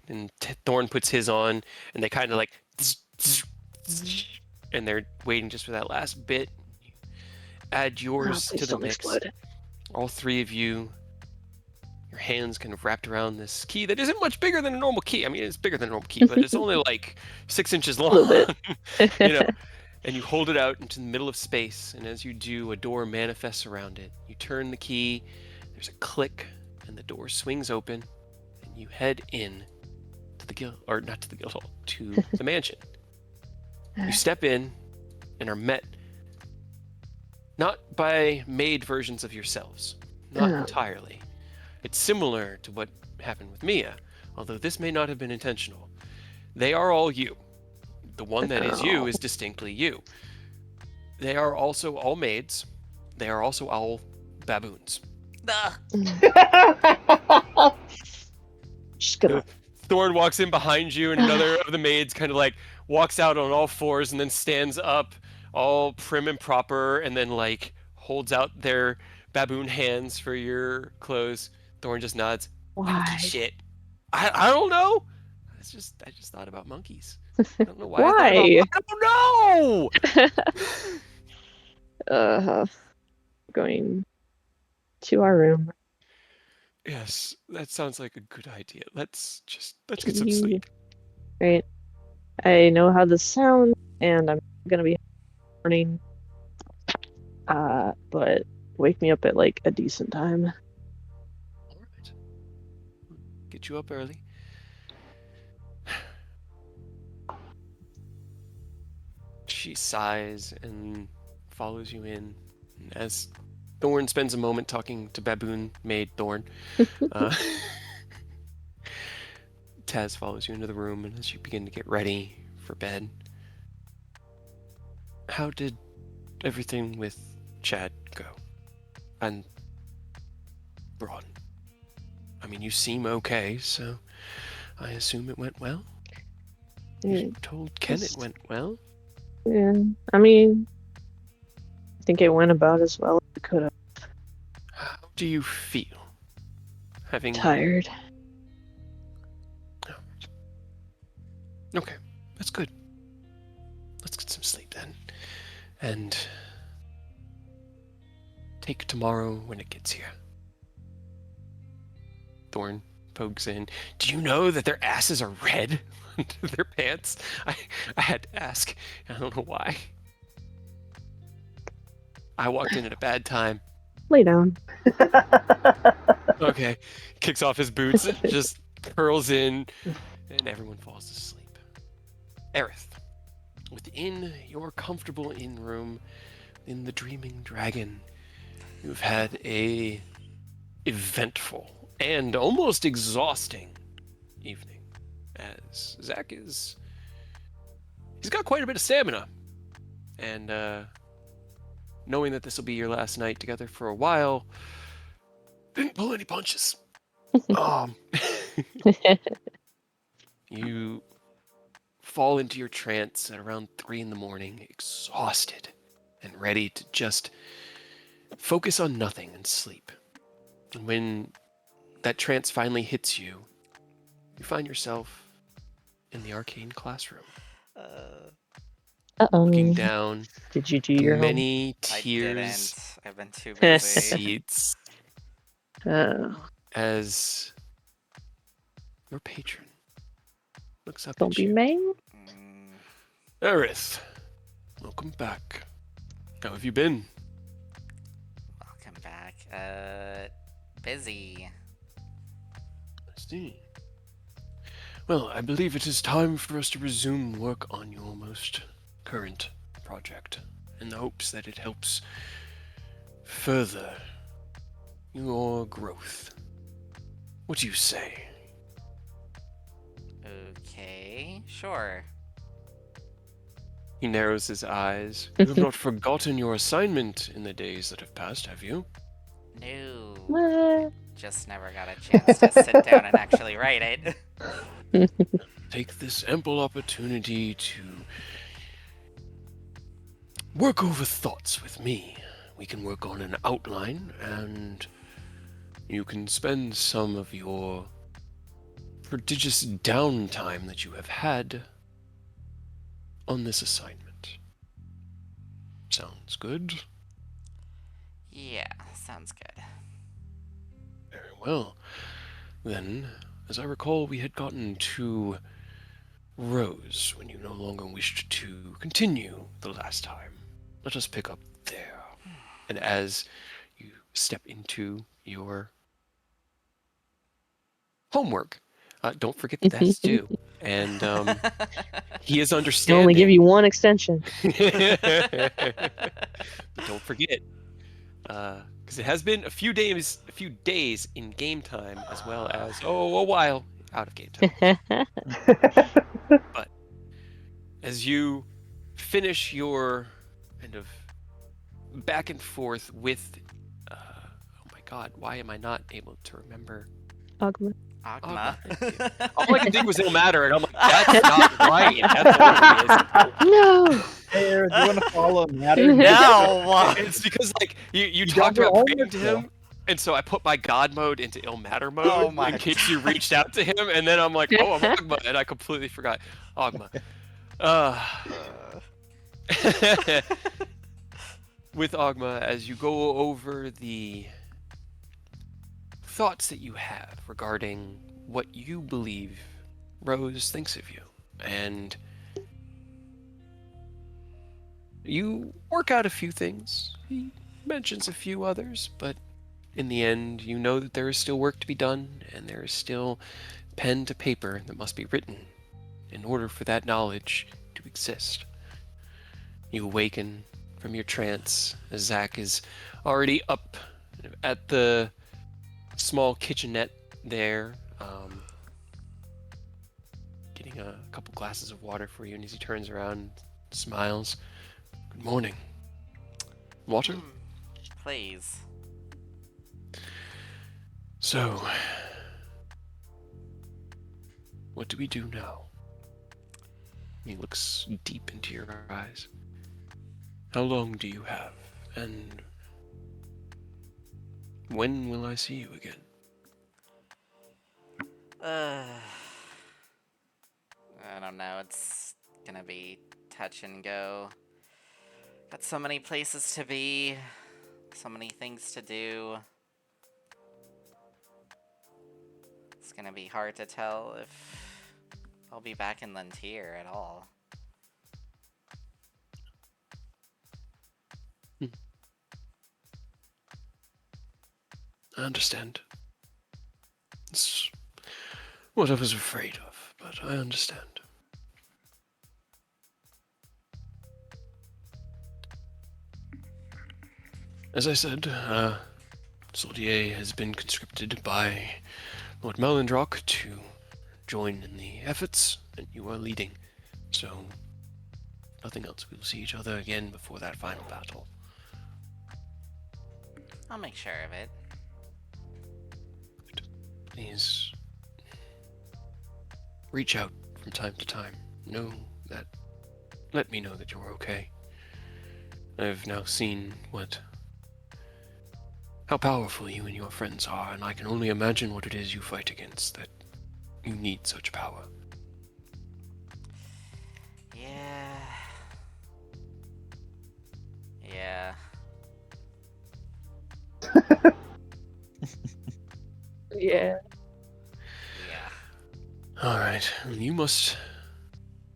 A: And Thorn puts his on, and they kind of like, and they're waiting just for that last bit. Add yours
D: Please
A: to the
D: don't
A: mix.
D: explode.
A: All 3 of you, your hands kind of wrapped around this key that isn't much bigger than a normal key. I mean, it's bigger than a normal key, but it's only like 6 inches long.
D: A little bit.
A: You know, and you hold it out into the middle of space, and as you do, a door manifests around it. You turn the key, there's a click, and the door swings open, and you head in to the guild, or not to the guild hall, to the mansion. You step in and are met not by made versions of yourselves, not
D: Oh.
A: entirely. It's similar to what happened with Mia, although this may not have been intentional. They are all you. The one that is you is distinctly you. They are also all maids. They are also all baboons.
D: Just gonna.
A: Thorn walks in behind you, and another of the maids kind of like walks out on all fours and then stands up, all prim and proper, and then like holds out their baboon hands for your clothes. Thorn just nods.
D: Why?
A: Monkey shit. I don't know. I just thought about monkeys. I don't know why.
D: Why?
A: I don't know.
D: Going to our room.
A: Yes, that sounds like a good idea. Let's get
D: Can
A: some
D: you-
A: sleep.
D: Right. I know how this sounds, and I'm gonna be morning. But wake me up at like a decent time.
A: All right. Get you up early. She sighs and follows you in. And as Thorn spends a moment talking to baboon maid Thorn, Taz follows you into the room, and as you begin to get ready for bed, how did everything with Chad go? And Braun? I mean, you seem okay, so I assume it went well? You told Ken it went well?
D: Yeah, I mean, I think it went about as well as it could have.
A: How do you feel? Having...
D: Tired.
A: Okay, that's good. Let's get some sleep then. And take tomorrow when it gets here. Thorn pokes in. Do you know that their asses are red under their pants? I had to ask. I don't know why. I walked in at a bad time.
D: Lay down.
A: Okay. Kicks off his boots, just curls in, and everyone falls asleep. Aerith, within your comfortable inn room in the Dreaming Dragon, you've had a eventful and almost exhausting evening, as Zach he's got quite a bit of stamina, and knowing that this will be your last night together for a while, didn't pull any punches. You fall into your trance at around 3 in the morning, exhausted and ready to just focus on nothing and sleep. And when that trance finally hits you, you find yourself in the arcane classroom,
C: Uh,
D: Uh-oh.
A: looking down
D: Did you do
A: the
D: your
A: many tears
C: I I've been too busy.
A: seats
D: Oh,
A: as your patron looks up
D: don't
A: at
D: be
A: you.
D: mean.
C: Mm,
A: Aerith, welcome back. How have you been?
C: welcome back. Busy.
A: I see. Well, I believe it is time for us to resume work on your most current project, in the hopes that it helps further your growth. What do you say?
C: Okay, sure.
A: He narrows his eyes. You have not forgotten your assignment in the days that have passed, have you?
C: No.
D: What?
C: Just never got a chance to sit down and actually write it.
A: Take this ample opportunity to work over thoughts with me. We can work on an outline, and you can spend some of your prodigious downtime that you have had on this assignment. Sounds good?
C: Yeah, sounds good.
A: Very well. Then, as I recall, we had gotten to Rose when you no longer wished to continue the last time. Let us pick up there. And as you step into your homework, don't forget that that's due. And he is
D: They
A: understanding.
D: only give you one extension.
A: But don't forget, because it has been a few days in game time, as well as a while out of game time. But as you finish your kind of back and forth with, oh my God, why am I not able to remember?
D: Ogma.
C: Agma.
A: All I could think was Ilmater, and I'm like, that's not right. That's what it is.
D: No.
B: Hey, Eric, do you want to follow Matter?
C: No!
A: It's because like you
B: You
A: talked
B: got your
A: about praying
B: homework
A: to
B: still.
A: him, and so I put my God mode into Ilmater mode
C: Oh my
A: in case you
C: God.
A: reached out to him, and then I'm like, oh, I'm Ogma, and I completely forgot Ogma. With Ogma, as you go over the thoughts that you have regarding what you believe Rose thinks of you, and you work out a few things. He mentions a few others, but in the end, you know that there is still work to be done, and there is still pen to paper that must be written in order for that knowledge to exist. You awaken from your trance as Zack is already up at the small kitchenette there, getting a couple glasses of water for you, and as he turns around, smiles. Good morning. Water?
C: Please.
A: So, what do we do now? He looks deep into your eyes. How long do you have? And when will I see you again?
C: I don't know, it's gonna be touch and go. Got so many places to be, so many things to do. It's gonna be hard to tell if I'll be back in Lantier at all.
A: I understand. It's what I was afraid of, but I understand. As I said, Soldier has been conscripted by Lord Melindrock to join in the efforts that you are leading. So, nothing else. We will see each other again before that final battle.
C: I'll make sure of it.
A: Please reach out from time to time. Let me know that you're okay. I've now seen how powerful you and your friends are, and I can only imagine what it is you fight against, that you need such power.
C: Yeah.
D: Yeah.
C: Yeah.
A: All right. You must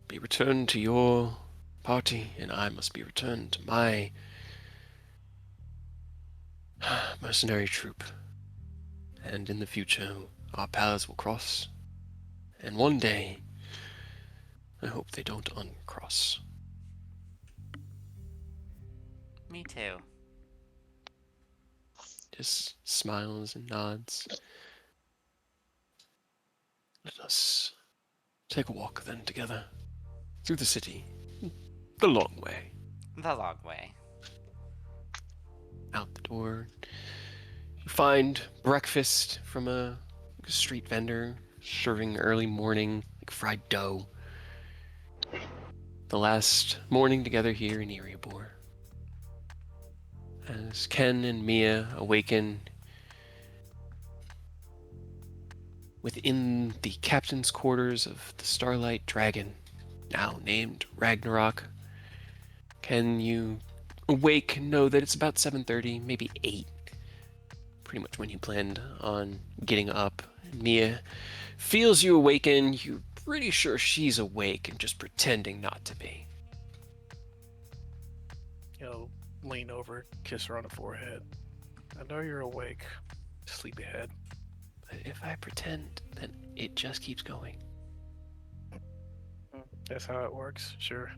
A: be returned to your party, and I must be returned to my mercenary troop. And in the future, our paths will cross. And one day, I hope they don't uncross.
C: Me too.
A: Just smiles and nods. Let us take a walk then together through the city. The long way.
C: The long way.
A: Out the door. You find breakfast from a street vendor serving early morning, like fried dough. The last morning together here in Eriabor. As Ken and Mia awaken within the captain's quarters of the Starlight Dragon, now named Ragnarok. Ken, you awake, know that it's about 7:30, maybe 8. Pretty much when you planned on getting up. Mia feels you awaken. You're pretty sure she's awake and just pretending not to be.
E: Lean over, kiss her on the forehead. I know you're awake. Sleepyhead.
A: But if I pretend, then it just keeps going.
E: That's how it works, sure.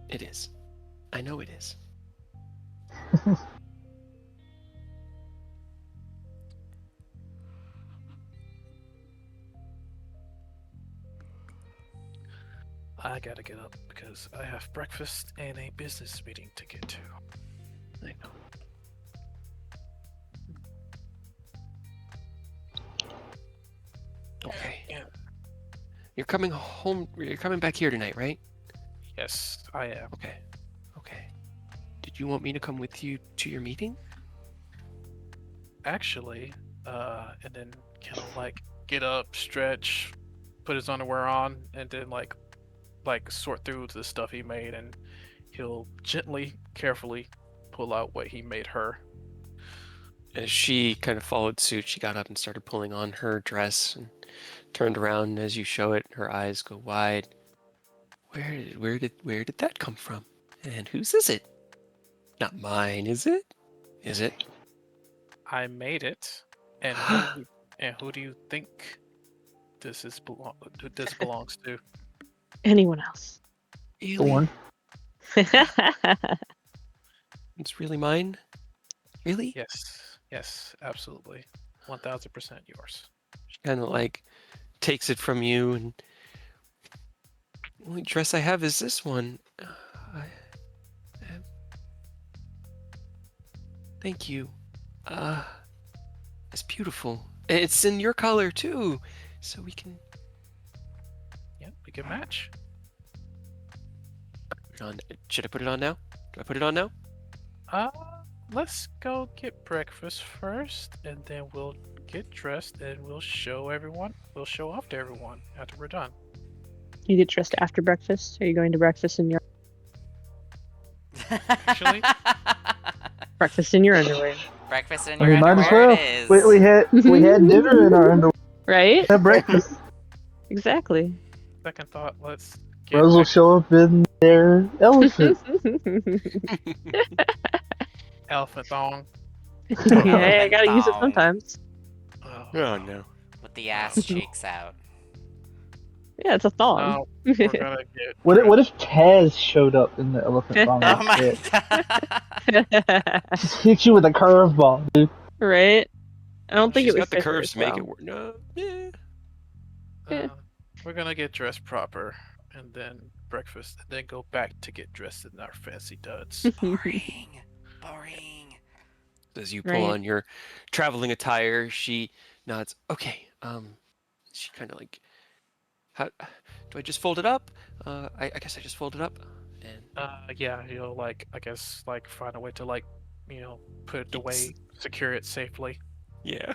A: It is. I know it is.
E: I gotta get up because I have breakfast and a business meeting to get to.
A: I know. Okay.
E: Yeah.
A: You're coming home. You're coming back here tonight, right?
E: Yes, I am.
A: Okay. Okay. Did you want me to come with you to your meeting?
E: Actually, and then kind of like get up, stretch, put his underwear on, and then like sort through the stuff he made, and he'll gently, carefully pull out what he made her.
A: As she kind of followed suit, she got up and started pulling on her dress and turned around. And as you show it, her eyes go wide. Where did that come from? And whose is it? Not mine, is it? Is it?
E: I made it, and who do you think this belongs to?
D: Anyone else?
A: Really?
F: Thorn.
A: It's really mine? Really?
E: Yes, absolutely, 1000% yours.
A: She kind of like takes it from you, and the only dress I have is this one. Thank you. It's beautiful. And it's in your color too, so we can
E: Yeah, we can match.
A: put it on. Should I put it on now? Do I put it on now?
E: Let's go get breakfast first, and then we'll get dressed, and we'll show off to everyone after we're done.
D: You get dressed after breakfast? Are you going to breakfast in your
E: Actually,
D: breakfast in your underwear?
C: Breakfast in
F: I
C: your
F: mean, might as
C: underwear
F: well.
C: it is.
F: We had dinner in our underwear.
D: Right?
F: Had breakfast.
D: Exactly.
E: second thought, let's get
F: Rose will
E: back to
F: show up in their elephant.
E: elephant thong.
D: Hey, I gotta use it
C: Thong.
D: sometimes.
E: Oh,
A: No.
C: With the ass cheeks out.
D: Yeah, it's a thong.
E: no, we're gonna get.
F: What if Taz showed up in the elephant thong
C: Oh my
F: instead?
C: god.
F: Just hit you with a curveball, dude.
D: Right? I don't think
A: She's
D: it would
A: got the
D: fit her
A: curves
D: as
A: to make
D: well.
A: it work. No. Yeah.
D: Yeah.
E: We're gonna get dressed proper, and then breakfast, and then go back to get dressed in our fancy duds.
C: Boring.
A: As you pull
D: Right.
A: on your traveling attire, she nods. Okay. She kind of like, how do I just fold it up? I guess I just fold it up. And
E: Yeah, I guess, find a way to, put it away, secure it safely.
A: yeah.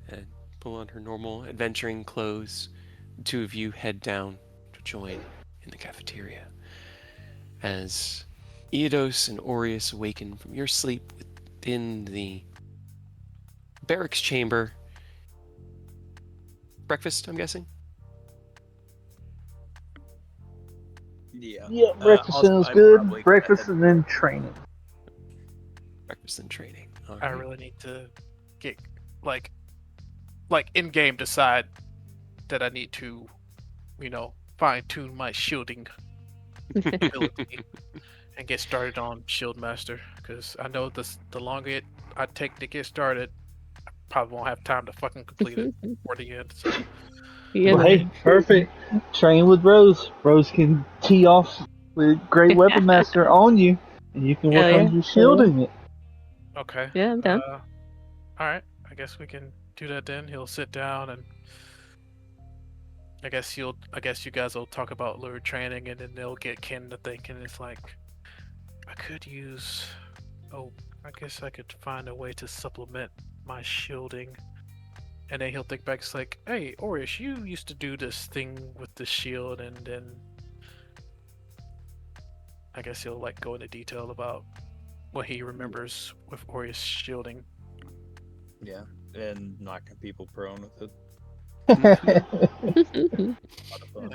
A: And pull on her normal adventuring clothes. The two of you head down to join in the cafeteria. As Eodos and Aureus awaken from your sleep within the barracks chamber, breakfast, I'm guessing.
B: Yeah.
F: Yeah, breakfast
B: Also,
F: sounds
B: I'm
F: good.
B: probably gonna
F: Breakfast
B: head-
F: and then training.
A: Breakfast and training. All
E: I
A: right.
E: really need to get like in game decide that I need to, fine tune my shielding ability and get started on Shield Master because I know the longer I take to get started, I probably won't have time to fucking complete it before the end. So
D: Yeah,
F: Well, hey,
D: man.
F: perfect. Train with Rose. Rose can tee off with Great Weapon Master on you, and you can work
D: Hell yeah.
F: on you shielding it.
E: okay,
D: Yeah, I'm down.
E: all right. I guess we can do that then. He'll sit down and I guess you guys will talk about lure training, and then they'll get Ken to thinking. It's like I could use. Oh, I guess I could find a way to supplement my shielding. And then he'll think back. It's like, hey, Orius, you used to do this thing with the shield, and then I guess he'll like go into detail about what he remembers with Orius shielding.
B: Yeah, and knocking people prone with it.
A: Mhm.
B: A lot of fun.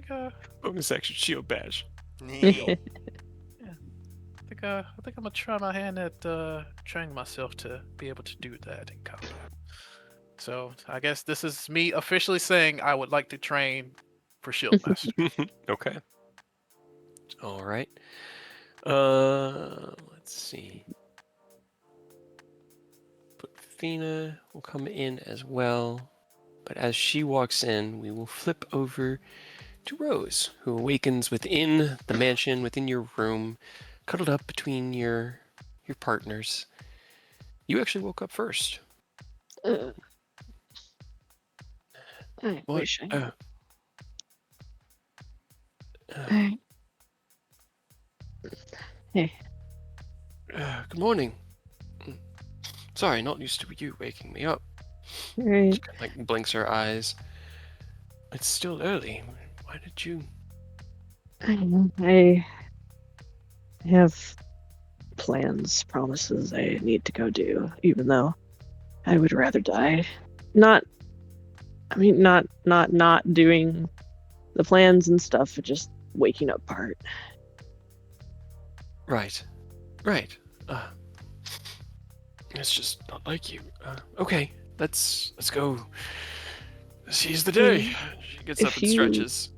E: Yeah,
A: Bonus action shield bash.
C: Neat.
E: I think I'm gonna try my hand at training myself to be able to do that in combat. So I guess this is me officially saying I would like to train for Shield Master.
A: Okay. All right. Let's see. But Fina will come in as well. But as she walks in, we will flip over to Rose, who awakens within the mansion, within your room, cuddled up between your partners. You actually woke up first.
D: I
A: What?
D: wish I.
A: uh,
D: I- Hey,
A: Good morning. Sorry, not used to you waking me up.
D: right.
A: She kind of, like blinks her eyes. It's still early. Why did you?
D: I don't know. I have plans, promises I need to go do, even though I would rather die. Not, I mean, not doing the plans and stuff, but just waking up part.
A: Right. It's just not like you. Okay, let's go. Seize the day. She gets up
D: If
A: and
D: you
A: stretches.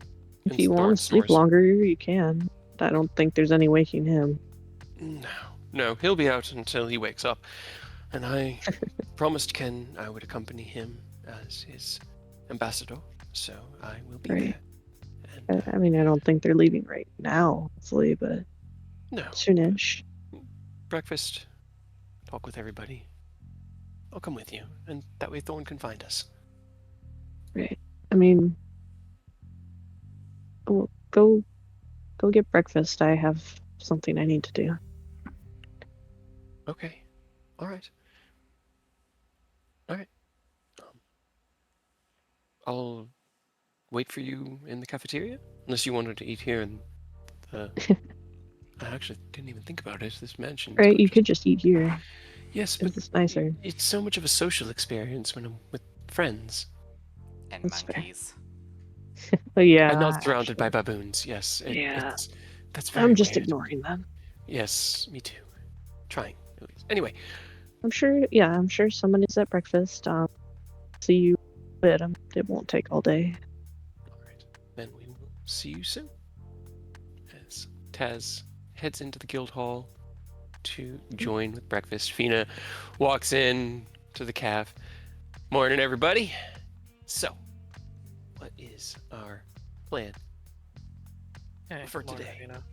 D: if
A: and
D: you want to sleep
A: snores.
D: longer, you can. I don't think there's any waking him.
A: No, he'll be out until he wakes up. And I promised Ken I would accompany him as his ambassador, so I will be
D: Right.
A: there. And
D: I mean, I don't think they're leaving right now, hopefully, but
A: no,
D: soonish.
A: breakfast, talk with everybody. I'll come with you, and that way Thorn can find us.
D: Right. I mean, well, go get breakfast. I have something I need to do.
A: Okay, all right. I'll wait for you in the cafeteria, unless you wanted to eat here in the. I actually didn't even think about it. This mansion.
D: Right, you could just eat here.
A: Yes, but
D: It's nicer.
A: it's so much of a social experience when I'm with friends.
C: And
D: That's fair.
C: monkeys.
D: But yeah,
A: I'm not surrounded by
D: actually,
A: baboons. Yes,
D: yeah.
A: that's very
D: I'm just
A: weird.
D: ignoring them.
A: Yes, me too. Trying at least. Anyway,
D: I'm sure. Yeah, I'm sure someone is at breakfast. See you. But it won't take all day.
A: all right. Then we will see you soon. As Taz heads into the guild hall to join with breakfast, Fina walks in to the caf. Morning, everybody. So, what is our plan
E: Hey,
A: for
E: good morning,
A: today?
E: Fina.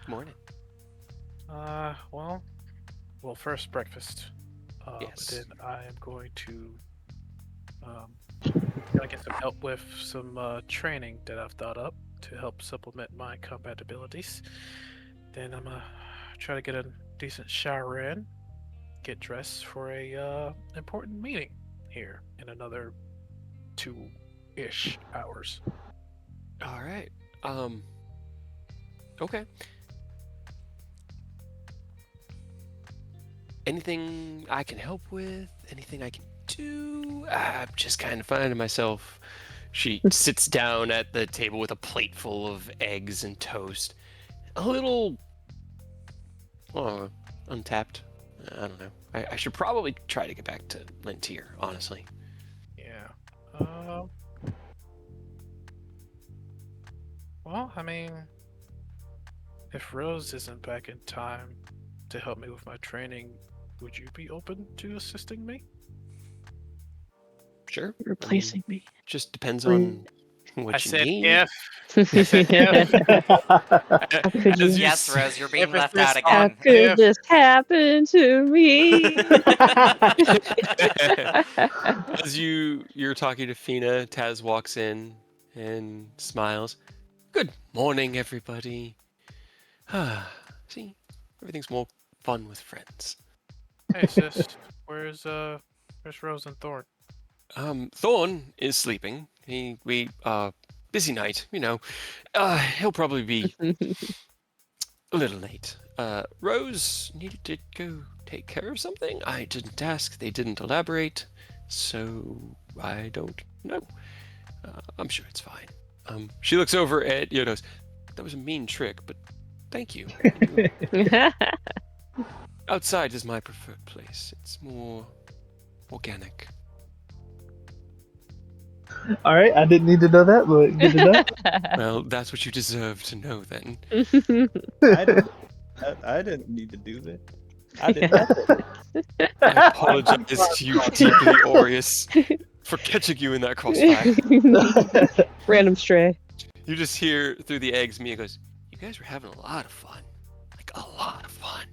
A: Morning.
E: Well, first breakfast.
A: Yes.
E: But then I am going to gonna get some help with some training that I've thought up to help supplement my combat abilities. Then I'm gonna try to get a decent shower in, get dressed for a important meeting here in another 2-ish hours.
A: All right. Okay. Anything I can help with? Anything I can do? I'm just kind of finding myself. She sits down at the table with a plate full of eggs and toast. A little, untapped. I don't know. I should probably try to get back to Lintier, honestly.
E: Yeah. Well, I mean, if Rose isn't back in time to help me with my training, would you be open to assisting me?
A: Sure.
D: Replacing me.
A: Just depends
D: Rude.
A: on what
E: I
A: you
E: said
A: need.
E: if. I said if.
D: How could
A: As
D: you?
C: Yes, Rose, you're being left
E: Emphasis
C: out
D: How
C: again.
D: could
E: if.
D: this happen to me?
A: As you're talking to Fina, Taz walks in and smiles. Good morning, everybody. See, everything's more fun with friends.
E: Hey sis, where's Rose and Thorn?
A: Thorn is sleeping. We busy night, you know. He'll probably be a little late. Rose needed to go take care of something. I didn't ask. They didn't elaborate, so I don't know. I'm sure it's fine. She looks over at Yodos. That was a mean trick, but thank you. Outside is my preferred place. It's more organic.
F: All right, I didn't need to know that, but good to know.
A: Well, that's what you deserve to know then.
B: I didn't need to do that. I did nothing.
A: I apologize to you deeply, Aureus, for catching you in that crossfire.
D: Random stray.
A: You just hear through the eggs, Mia goes, "You guys were having a lot of fun. Like, a lot of fun."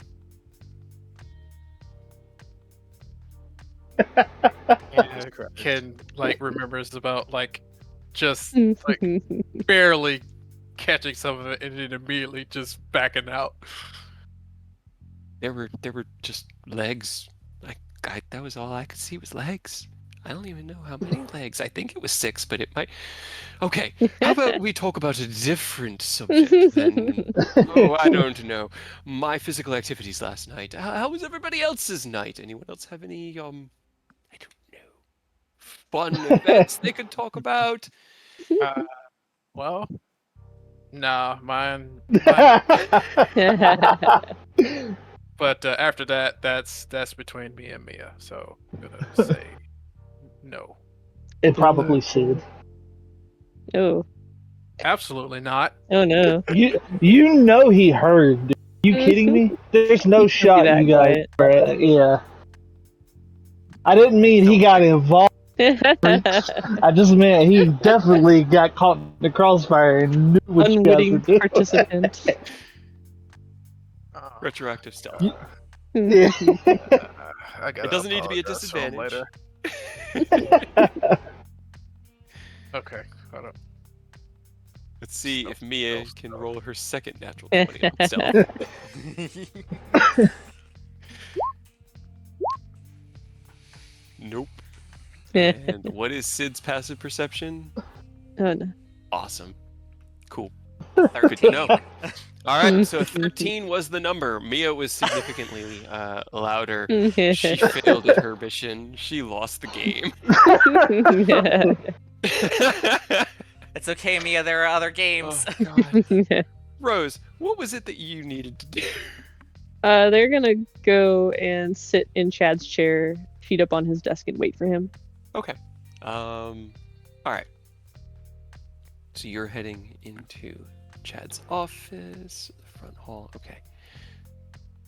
E: Yeah, Ken remembers about just barely catching some of it and then immediately just backing out.
A: There were just legs. That was all I could see was legs. I don't even know how many legs. I think it was 6, but it might. Okay, how about we talk about a different subject then? Oh, I don't know. My physical activities last night. How was everybody else's night? Anyone else have any I don't know, fun events they could talk about?
E: Well, nah, mine. But after that, that's between me and Mia. So I'm gonna say no.
F: It probably should.
D: Oh.
E: Absolutely not.
D: Oh no.
F: You know he heard. Dude. You kidding me? There's no
D: Can't be
F: shot
D: that
F: you guys.
D: quiet.
F: Yeah. I didn't mean he got involved. I just meant he definitely got caught in the crossfire and knew what you guys were
D: Unwitting
F: doing.
D: participant.
A: Retroactive stealth.
F: Yeah.
E: I gotta
A: It doesn't need to be a
E: apologize to him
A: disadvantage.
E: later. Okay, hold on.
A: Let's see if Mia
E: Stealth.
A: can roll her second natural 20 on stealth. Nope. And what is Sid's passive perception?
D: Oh no.
A: Awesome. Cool.
C: 13.
A: Good to know. All right, so 13 was the number. Mia was significantly louder. She failed at her mission. She lost the game.
C: It's okay, Mia. There are other games.
A: Oh, God. Rose, what was it that you needed to do?
D: They're gonna go and sit in Chad's chair, feet up on his desk, and wait for him.
A: Okay. All right. So you're heading into Chad's office, the front hall. Okay.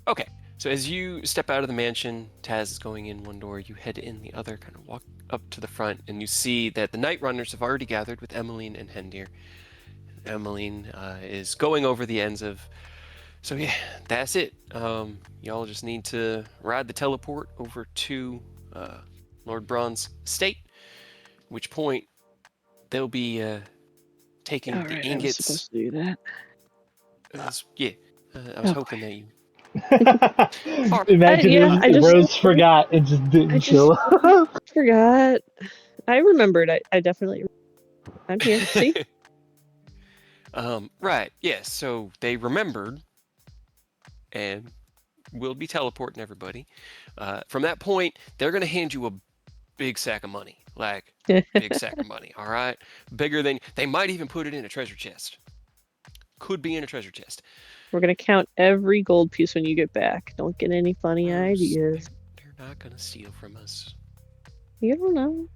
A: Okay. So as you step out of the mansion, Taz is going in one door. You head in the other, kind of walk up to the front, and you see that the Night Runners have already gathered with Emmeline and Hendir. Emmeline is going over the ends of. So yeah, that's it. Y'all just need to ride the teleport over to Lord Braun's estate, at which point they'll be taking
D: All
A: the
D: right, I was
A: ingots.
D: supposed to do that.
A: I was hoping that you.
F: Imagine
D: yeah,
F: if
D: I just-
F: Rose forgot and just didn't
D: I just-
F: show up.
D: Forgot. I remembered. I definitely. I'm here. See?
A: Right. Yes. So they remembered, and will be teleporting everybody. From that point, they're going to hand you a big sack of money. Like, big sack of money, all right? Bigger than... They might even put it in a treasure chest. Could be in a treasure chest.
D: We're gonna count every gold piece when you get back. Don't get any funny
A: Rose,
D: ideas.
A: They're not going to steal from us.
D: You don't know.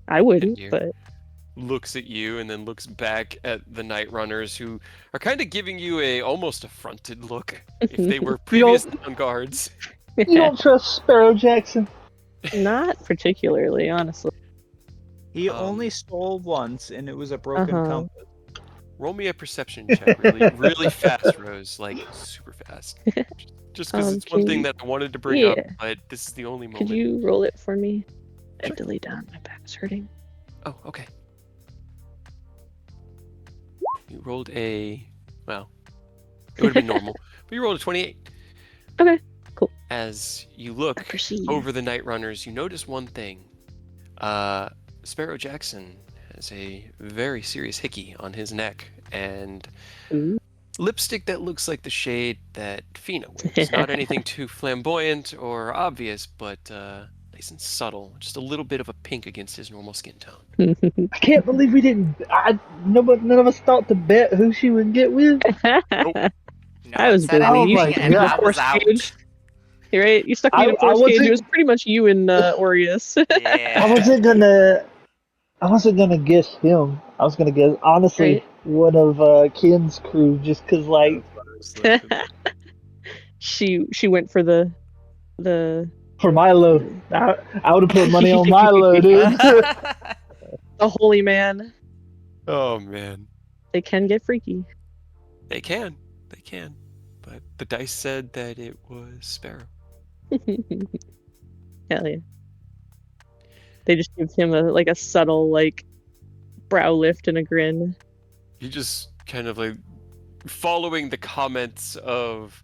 D: I wouldn't,
A: Dear.
D: but
A: Looks at you and then looks back at the Night Runners, who are kind of giving you almost affronted look if they were previous town guards.
F: You don't trust Sparrow Jackson?
D: not particularly, honestly.
B: He
A: Um,
B: only stole once, and it was a broken
D: Uh-huh.
B: compass.
A: Roll me a perception check, really fast, Rose, like super fast. Just because it's one
D: can
A: thing
D: you-
A: that I wanted to bring up,
D: yeah.
A: but this is the only moment.
D: Could you roll it for me? I
A: Sure.
D: have to lay down. My back's hurting.
A: Oh, okay. You rolled a... Well, it would have been normal, but you rolled a 28.
D: Okay, cool.
A: As you
D: I
A: look
D: perceive.
A: over the Night Runners, you notice one thing. Sparrow Jackson has a very serious hickey on his neck, and
D: Ooh.
A: lipstick that looks like the shade that Fina wears. Not anything too flamboyant or obvious, but nice and subtle. Just a little bit of a pink against his normal skin tone.
F: I can't believe we didn't. None of us thought to bet who she would get with.
C: No
D: I
C: one
D: was
C: said
D: busy.
F: Oh
C: anything,
F: my
C: and
F: God.
C: I was
D: Force
C: out.
D: cage. You're right. You stuck me in a
F: I
D: force cage.
F: wasn't-
D: It was pretty much you and Aureus.
C: Yeah.
F: I wasn't gonna guess him. I was gonna guess honestly
D: Right.
F: one of Ken's crew, just cause like
B: That's what I was thinking.
D: she went for the
F: for Milo, I would have put money on Milo, dude.
D: the holy man.
A: Oh man,
D: They can get freaky.
A: they can, but the dice said that it was Sparrow.
D: Hell yeah. They just give him a subtle brow lift and a grin.
A: You just kind of like following the comments of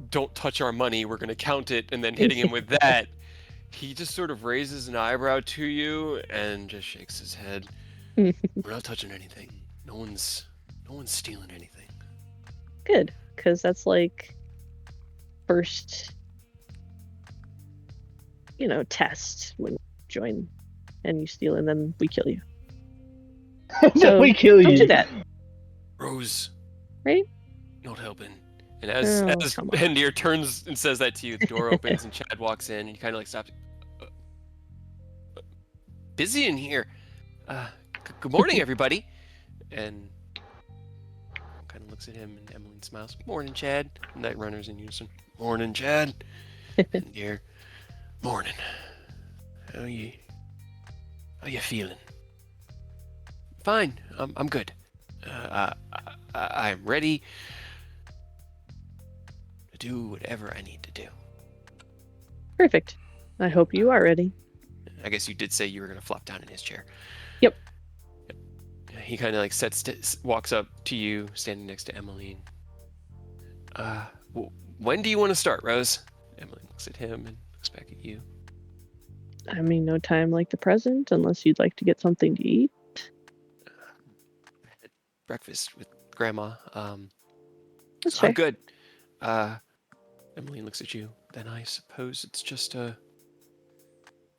A: "Don't touch our money, we're gonna count it," and then hitting him with that. He just sort of raises an eyebrow to you and just shakes his head. We're not touching anything. No one's stealing anything.
D: Good, because that's first, test when you join and you steal, and then we kill you. So,
F: we kill
D: Don't
F: you.
D: do that.
A: Rose,
D: Right?
A: not helping. And as
D: Oh,
A: as
D: come on.
A: Hendir turns and says that to you, the door opens and Chad walks in and you kind of stops. Busy in here. Good morning, everybody. And kind of looks at him and Emmeline smiles. Morning, Chad. Night Runners in unison. Morning, Chad. Hendir. Morning. How you feeling? Fine. I'm good. I'm ready to do whatever I need to do.
D: Perfect. I hope you are ready.
A: I guess you did say you were going to flop down in his chair.
D: Yep.
A: He kind of walks up to you, standing next to Emmeline. When do you want to start, Rose? Emmeline looks at him and looks back at you.
D: I mean, no time like the present, unless you'd like to get something to eat.
A: I had breakfast with Grandma.
D: That's
A: So
D: fair.
A: I'm good. Emmeline looks at you. Then I suppose it's just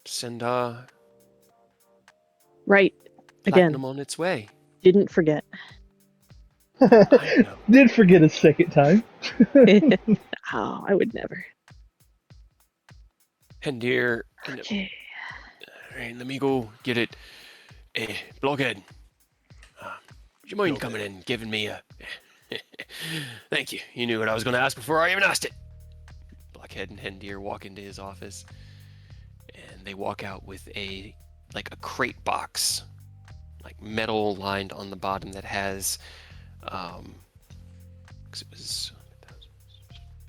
A: send
D: Right. Again,
A: Platinum on its way.
D: didn't forget.
A: I know.
F: Did forget a second time.
D: Oh, I would never.
A: Hendir,
D: Okay.
A: alright, let me go get it. Blockhead. Would you mind coming in and giving me a... Thank you. You knew what I was going to ask before I even asked it. Blockhead and Hendir walk into his office, and they walk out with a crate box, metal lined on the bottom that has, it was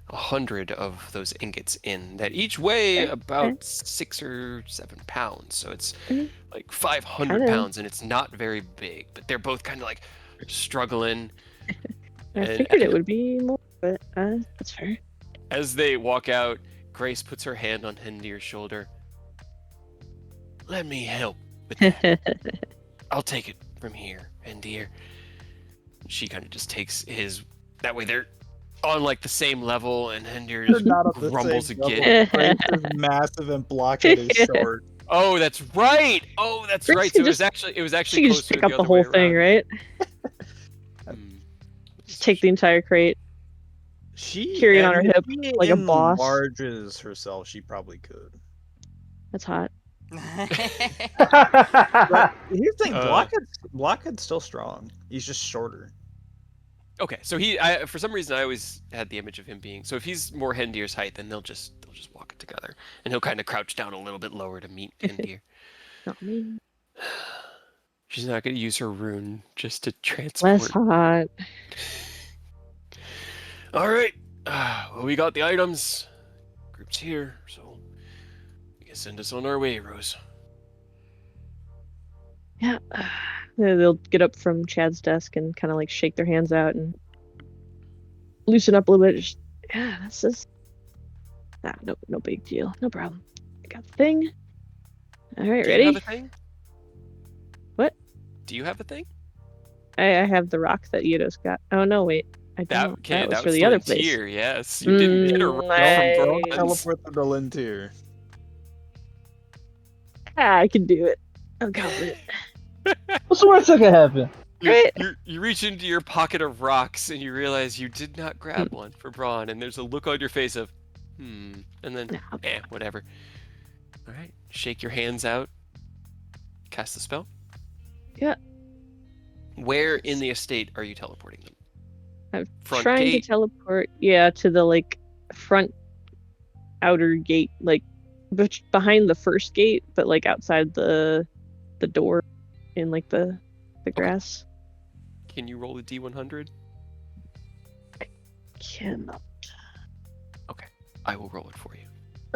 A: 100 of those ingots in that each weigh about 6 or 7 pounds. So it's
D: Mhm.
A: 500
D: Kinda.
A: pounds, and it's not very big, but they're both kind of struggling.
D: I
A: And
D: figured it would be more, but that's fair.
A: As they walk out, Grace puts her hand on Hendir's shoulder. Let me help with that. I'll take it from here, Hendir. She kind of just takes his... That way they're on like the same level, and Hendir
B: They're
A: just
B: not on the
A: grumbles
B: same
A: again.
B: level. Grace is massive and Blockhead is short.
A: Oh, that's right. Oh, that's
D: Grace
A: right.
D: can
A: So
D: just-
A: it was actually
D: She can just
A: closer
D: pick
A: the
D: up the
A: other way
D: whole thing,
A: around.
D: right?
A: Hmm.
D: Just take the entire crate.
B: She
D: Carry it on
B: I
D: her
B: mean,
D: hip
B: if she
D: like a boss.
B: enlarges herself, she probably could.
D: That's hot.
B: But here's the thing,
A: Uh.
B: Blockhead's still strong. He's just shorter.
A: Okay, so for some reason I always had the image of him being, so if he's more Hendir's height, then they'll just walk it together, and he'll kind of crouch down a little bit lower to meet Hendir.
D: Not me.
A: She's not going to use her rune just to
D: Less
A: transport.
D: hot.
A: All right, well, we got the items. Group's here, so you can send us on our way, Rose.
D: Yeah. They'll get up from Chad's desk and kind of like shake their hands out and loosen up a little bit. Just, yeah, this is no big deal. No problem. I got the thing. All right,
A: Do
D: ready?
A: you have a thing?
D: What?
A: Do you have a thing?
D: I have the rock that Yudo's got. Oh no, wait. I don't. That was for the other place.
A: Lintier, yes. You didn't get a rock from Bronze.
B: Teleport them to Lintier.
D: I can do it. I'm confident.
F: What's the worst that could happen?
D: Right.
A: You reach into your pocket of rocks and you realize you did not grab one for Braun, and there's a look on your face of, and then,
D: No.
A: whatever. All right, shake your hands out, cast the spell.
D: Yeah.
A: Where in the estate are you teleporting them?
D: I'm
A: Front
D: trying
A: gate?
D: to teleport, to the like front outer gate, like behind the first gate, but like outside the door in like the grass.
A: Can you roll a D100?
D: Cannot.
A: I will roll it for you.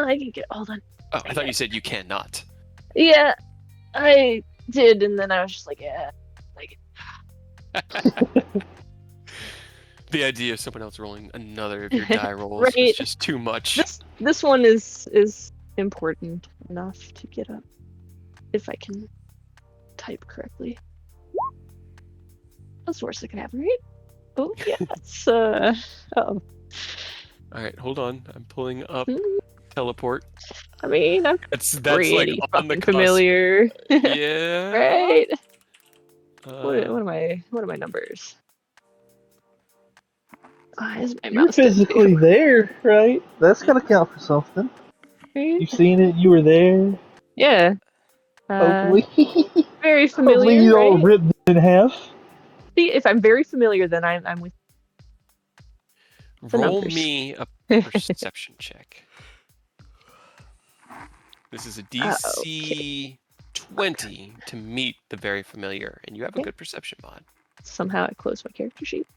D: I can get. Hold on.
A: Oh, I thought you said you cannot.
D: Yeah, I did, and then I was just like, yeah, like
A: The idea of someone else rolling another of your die rolls
D: Right.
A: was just too much.
D: this one is important enough to get up if I can type correctly. That's the worst that can happen, right? Oh yeah, that's oh.
A: All right, hold on. I'm pulling up teleport.
D: I mean, I'm
A: That's
D: pretty
A: like on the
D: fucking
A: cusp.
D: familiar,
A: Yeah.
D: right? What
A: Uh,
D: are my numbers? Why is my
F: You're
D: mouse dead
F: physically
D: too?
F: there, right? That's gotta count for something.
D: Right?
F: You've seen it. You were there.
D: Yeah.
F: Hopefully,
D: Very
F: hopefully
D: familiar,
F: you don't
D: right?
F: rip it in half.
D: See, if I'm very familiar, then I'm with. the
A: roll
D: numbers.
A: me a perception check. This is a DC 20 to meet the very familiar, and you have a
D: Okay.
A: good perception mod.
D: Somehow I closed my character sheet.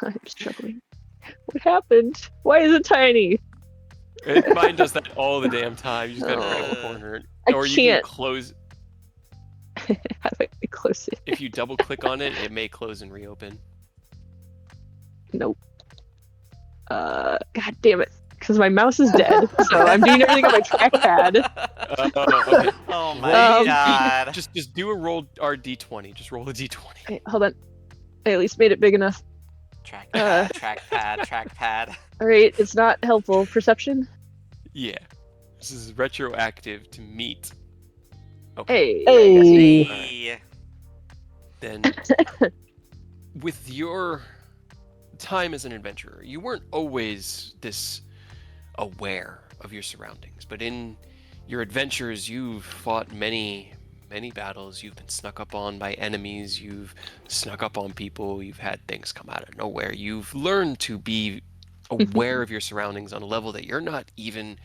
D: I'm struggling. What happened? Why is it tiny?
A: Mine does that all the damn time. You just gotta grab a corner,
D: I
A: or you can
D: can't.
A: close.
D: How do I close it?
A: If you double click on it, it may close and reopen.
D: Nope. God damn it. Because my mouse is dead, so I'm doing everything on my trackpad.
A: Okay.
C: Oh my
D: Um,
C: god.
A: Just do a roll D20. Just roll a D20.
D: Okay, hold on. I at least made it big enough.
C: Trackpad, trackpad.
D: Alright, it's not helpful. Perception?
A: Yeah. This is retroactive to meet. Okay.
D: Hey.
F: Hey.
A: Then, with your time as an adventurer, you weren't always this aware of your surroundings, but in your adventures, you've fought many battles. You've been snuck up on by enemies. You've snuck up on people. You've had things come out of nowhere. You've learned to be aware of your surroundings on a level that you're not even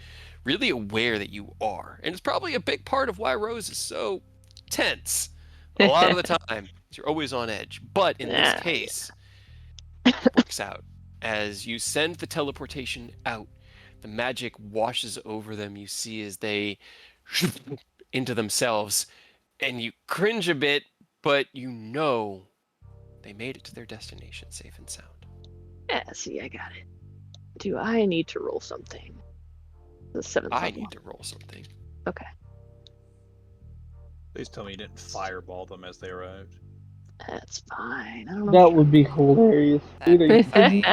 A: really aware that you are. And it's probably a big part of why Rose is so tense a lot of the time. You're always on edge. But in this case, it works out. As you send the teleportation out, the magic washes over them. You see as they into themselves, and you cringe a bit, but you know they made it to their destination safe and sound.
D: Yeah, see, I got it. Do I need to roll something? The 7th
A: I
D: level.
A: need to roll something.
D: Okay.
B: Please tell me you didn't fireball them as they arrived.
D: That's fine. I don't know.
F: That would be hilarious.
C: That'd
F: Dude,
C: be
F: are
C: funny.
F: you-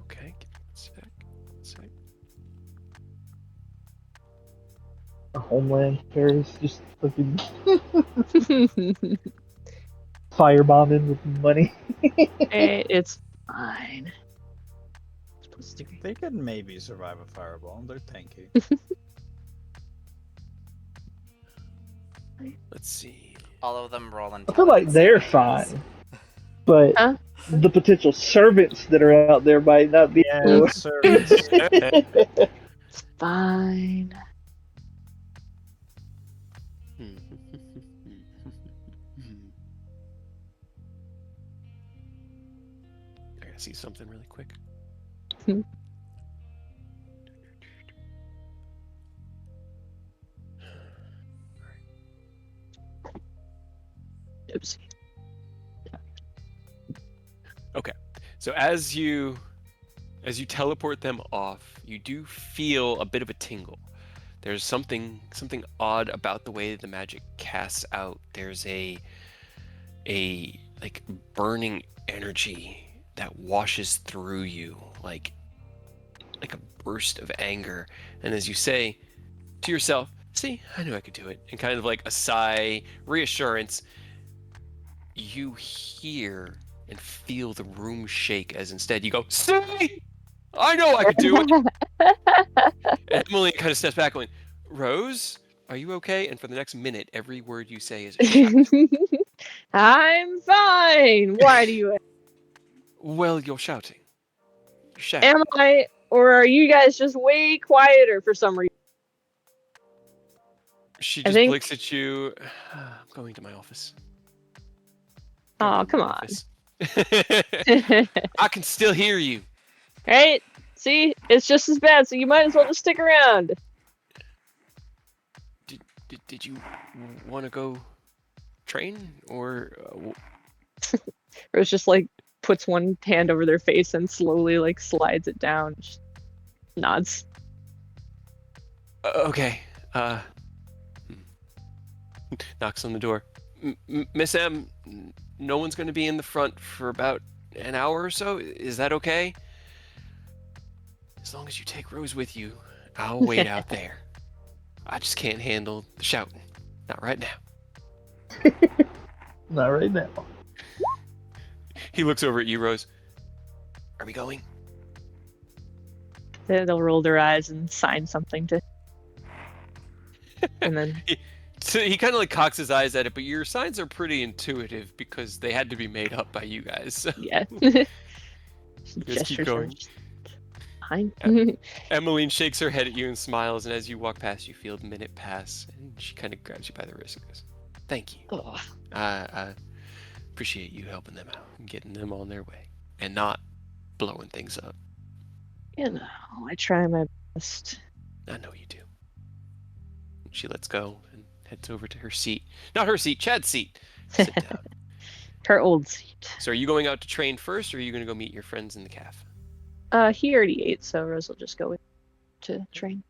A: Okay. Give me one sec.
F: a Homeland terrorist just fucking firebombing with money.
D: It's fine.
B: They could maybe survive a fireball. They're tanky.
A: Let's see.
C: All of them roll
F: I feel like
C: intelligence
F: they're
C: savings.
F: fine, but
D: Huh?
F: the potential servants that are out there might not be.
B: Yeah,
F: so-
B: the servants.
D: It's fine.
A: I gotta see something really quick.
D: Oopsie.
A: So as you teleport them off, you do feel a bit of a tingle. There's something odd about the way the magic casts out. There's a like burning energy that washes through you like a burst of anger. And as you say to yourself, "See, I knew I could do it," and kind of like a sigh, reassurance, you hear and feel the room shake as instead you go, "See, I know I could do it." And Emily kind of steps back going, "Rose, are you okay?" And for the next minute, every word you say is a shout.
D: I'm fine. Why do you?
A: Well, you're shouting. You're shouting.
D: Am I? Or are you guys just way quieter for some reason?
A: She
D: I
A: just
D: think-
A: blinks at you. "I'm going to my office."
D: Oh,
A: Going to
D: come
A: my
D: on.
A: office." I can still hear you.
D: Right? See, it's just as bad, so you might as well just stick around.
A: Did you want to go train or
D: Rose just like puts one hand over their face and slowly like slides it down. Just nods.
A: okay. Knocks on the door. Miss M, no one's going to be in the front for about an hour or so. Is that okay? As long as you take Rose with you, I'll wait out there. I just can't handle the shouting. Not right now.
F: Not right now.
A: He looks over at you, Rose. Are we going?
D: They'll roll their eyes and sign something to. And then
A: So he kind of like cocks his eyes at it, but your signs are pretty intuitive because they had to be made up by you guys. So
D: yeah.
A: just keep
D: Gestures are
A: going.
D: just fine.
A: Emmeline shakes her head at you and smiles, and as you walk past, you feel a minute pass, and she kind of grabs you by the wrist and goes, "Thank you.
D: Oh,
A: I appreciate you helping them out and getting them on their way, and not blowing things up.
D: you know, I try my best.
A: I know you do." She lets go and heads over to her seat. Not her seat, Chad's seat. Sit down.
D: Her old seat.
A: So are you going out to train first, or are you going to go meet your friends in the caf?
D: He already ate, so Rose will just go to train.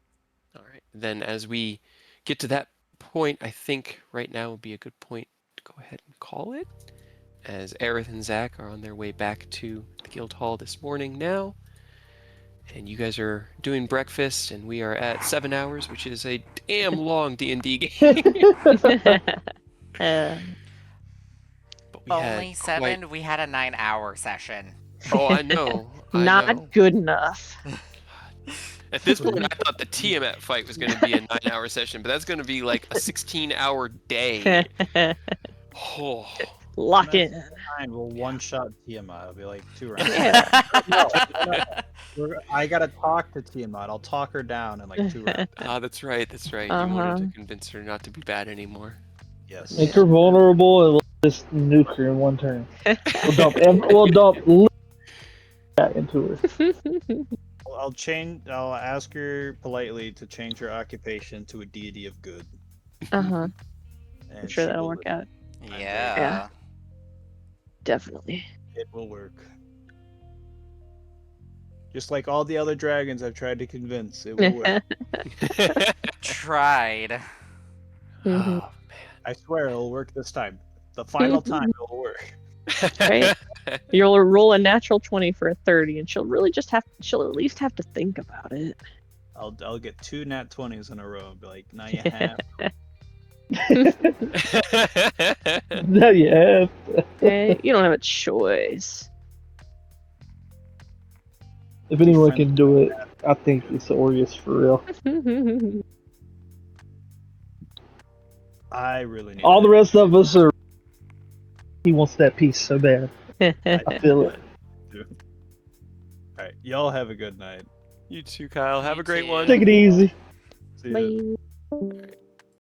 A: All right. Then as we get to that point, I think right now would be a good point to go ahead and call it. As Aerith and Zach are on their way back to the guild hall this morning now. And you guys are doing breakfast, and we are at 7 hours, which is a damn long D&D game.
D: Uh,
A: But we had
C: Only
A: quite-
C: 7? We had a 9-hour session.
A: Oh, I know. I
D: not
A: know.
D: good enough.
A: At this point, I thought the Tiamat fight was going to be a 9-hour session, but that's going to be like a 16-hour day. Oh,
D: Lock in.
B: Fine, we'll one-shot Tiamat. It'll be like 2 rounds.
D: Yeah.
B: I gotta talk to Tiamat. I'll talk her down in like 2 rounds.
A: that's right. That's right. You
D: Uh-huh.
A: wanted to convince her not to be bad anymore.
B: Yes.
F: Make her vulnerable and we'll just nuke her in one turn. We'll dump that into her.
B: I'll ask her politely to change her occupation to a deity of good.
D: Uh-huh.
B: And
D: I'm sure
B: she
D: that'll
B: will
D: work
B: live.
D: out.
C: Yeah.
D: Definitely.
B: It will work. Just like all the other dragons I've tried to convince, it will work.
C: Tried.
D: Mhm.
A: Oh, man.
B: I swear it'll work this time. The final time it'll work.
D: Right. You'll roll a natural 20 for a 30, and she'll at least have to think about it.
B: I'll get 2 nat 20s in a row and be like, now you have.
F: No, you have.
D: You don't have a choice.
F: If anyone can do it, I think it's Aureus for real.
B: I really need
F: All the
B: it.
F: rest of us are. He wants that piece so bad. I feel it.
B: Alright, y'all have a good night.
A: You too, Kyle. Have
C: You
A: a great
C: too.
A: one.
F: Take it easy.
B: See ya.
D: Bye.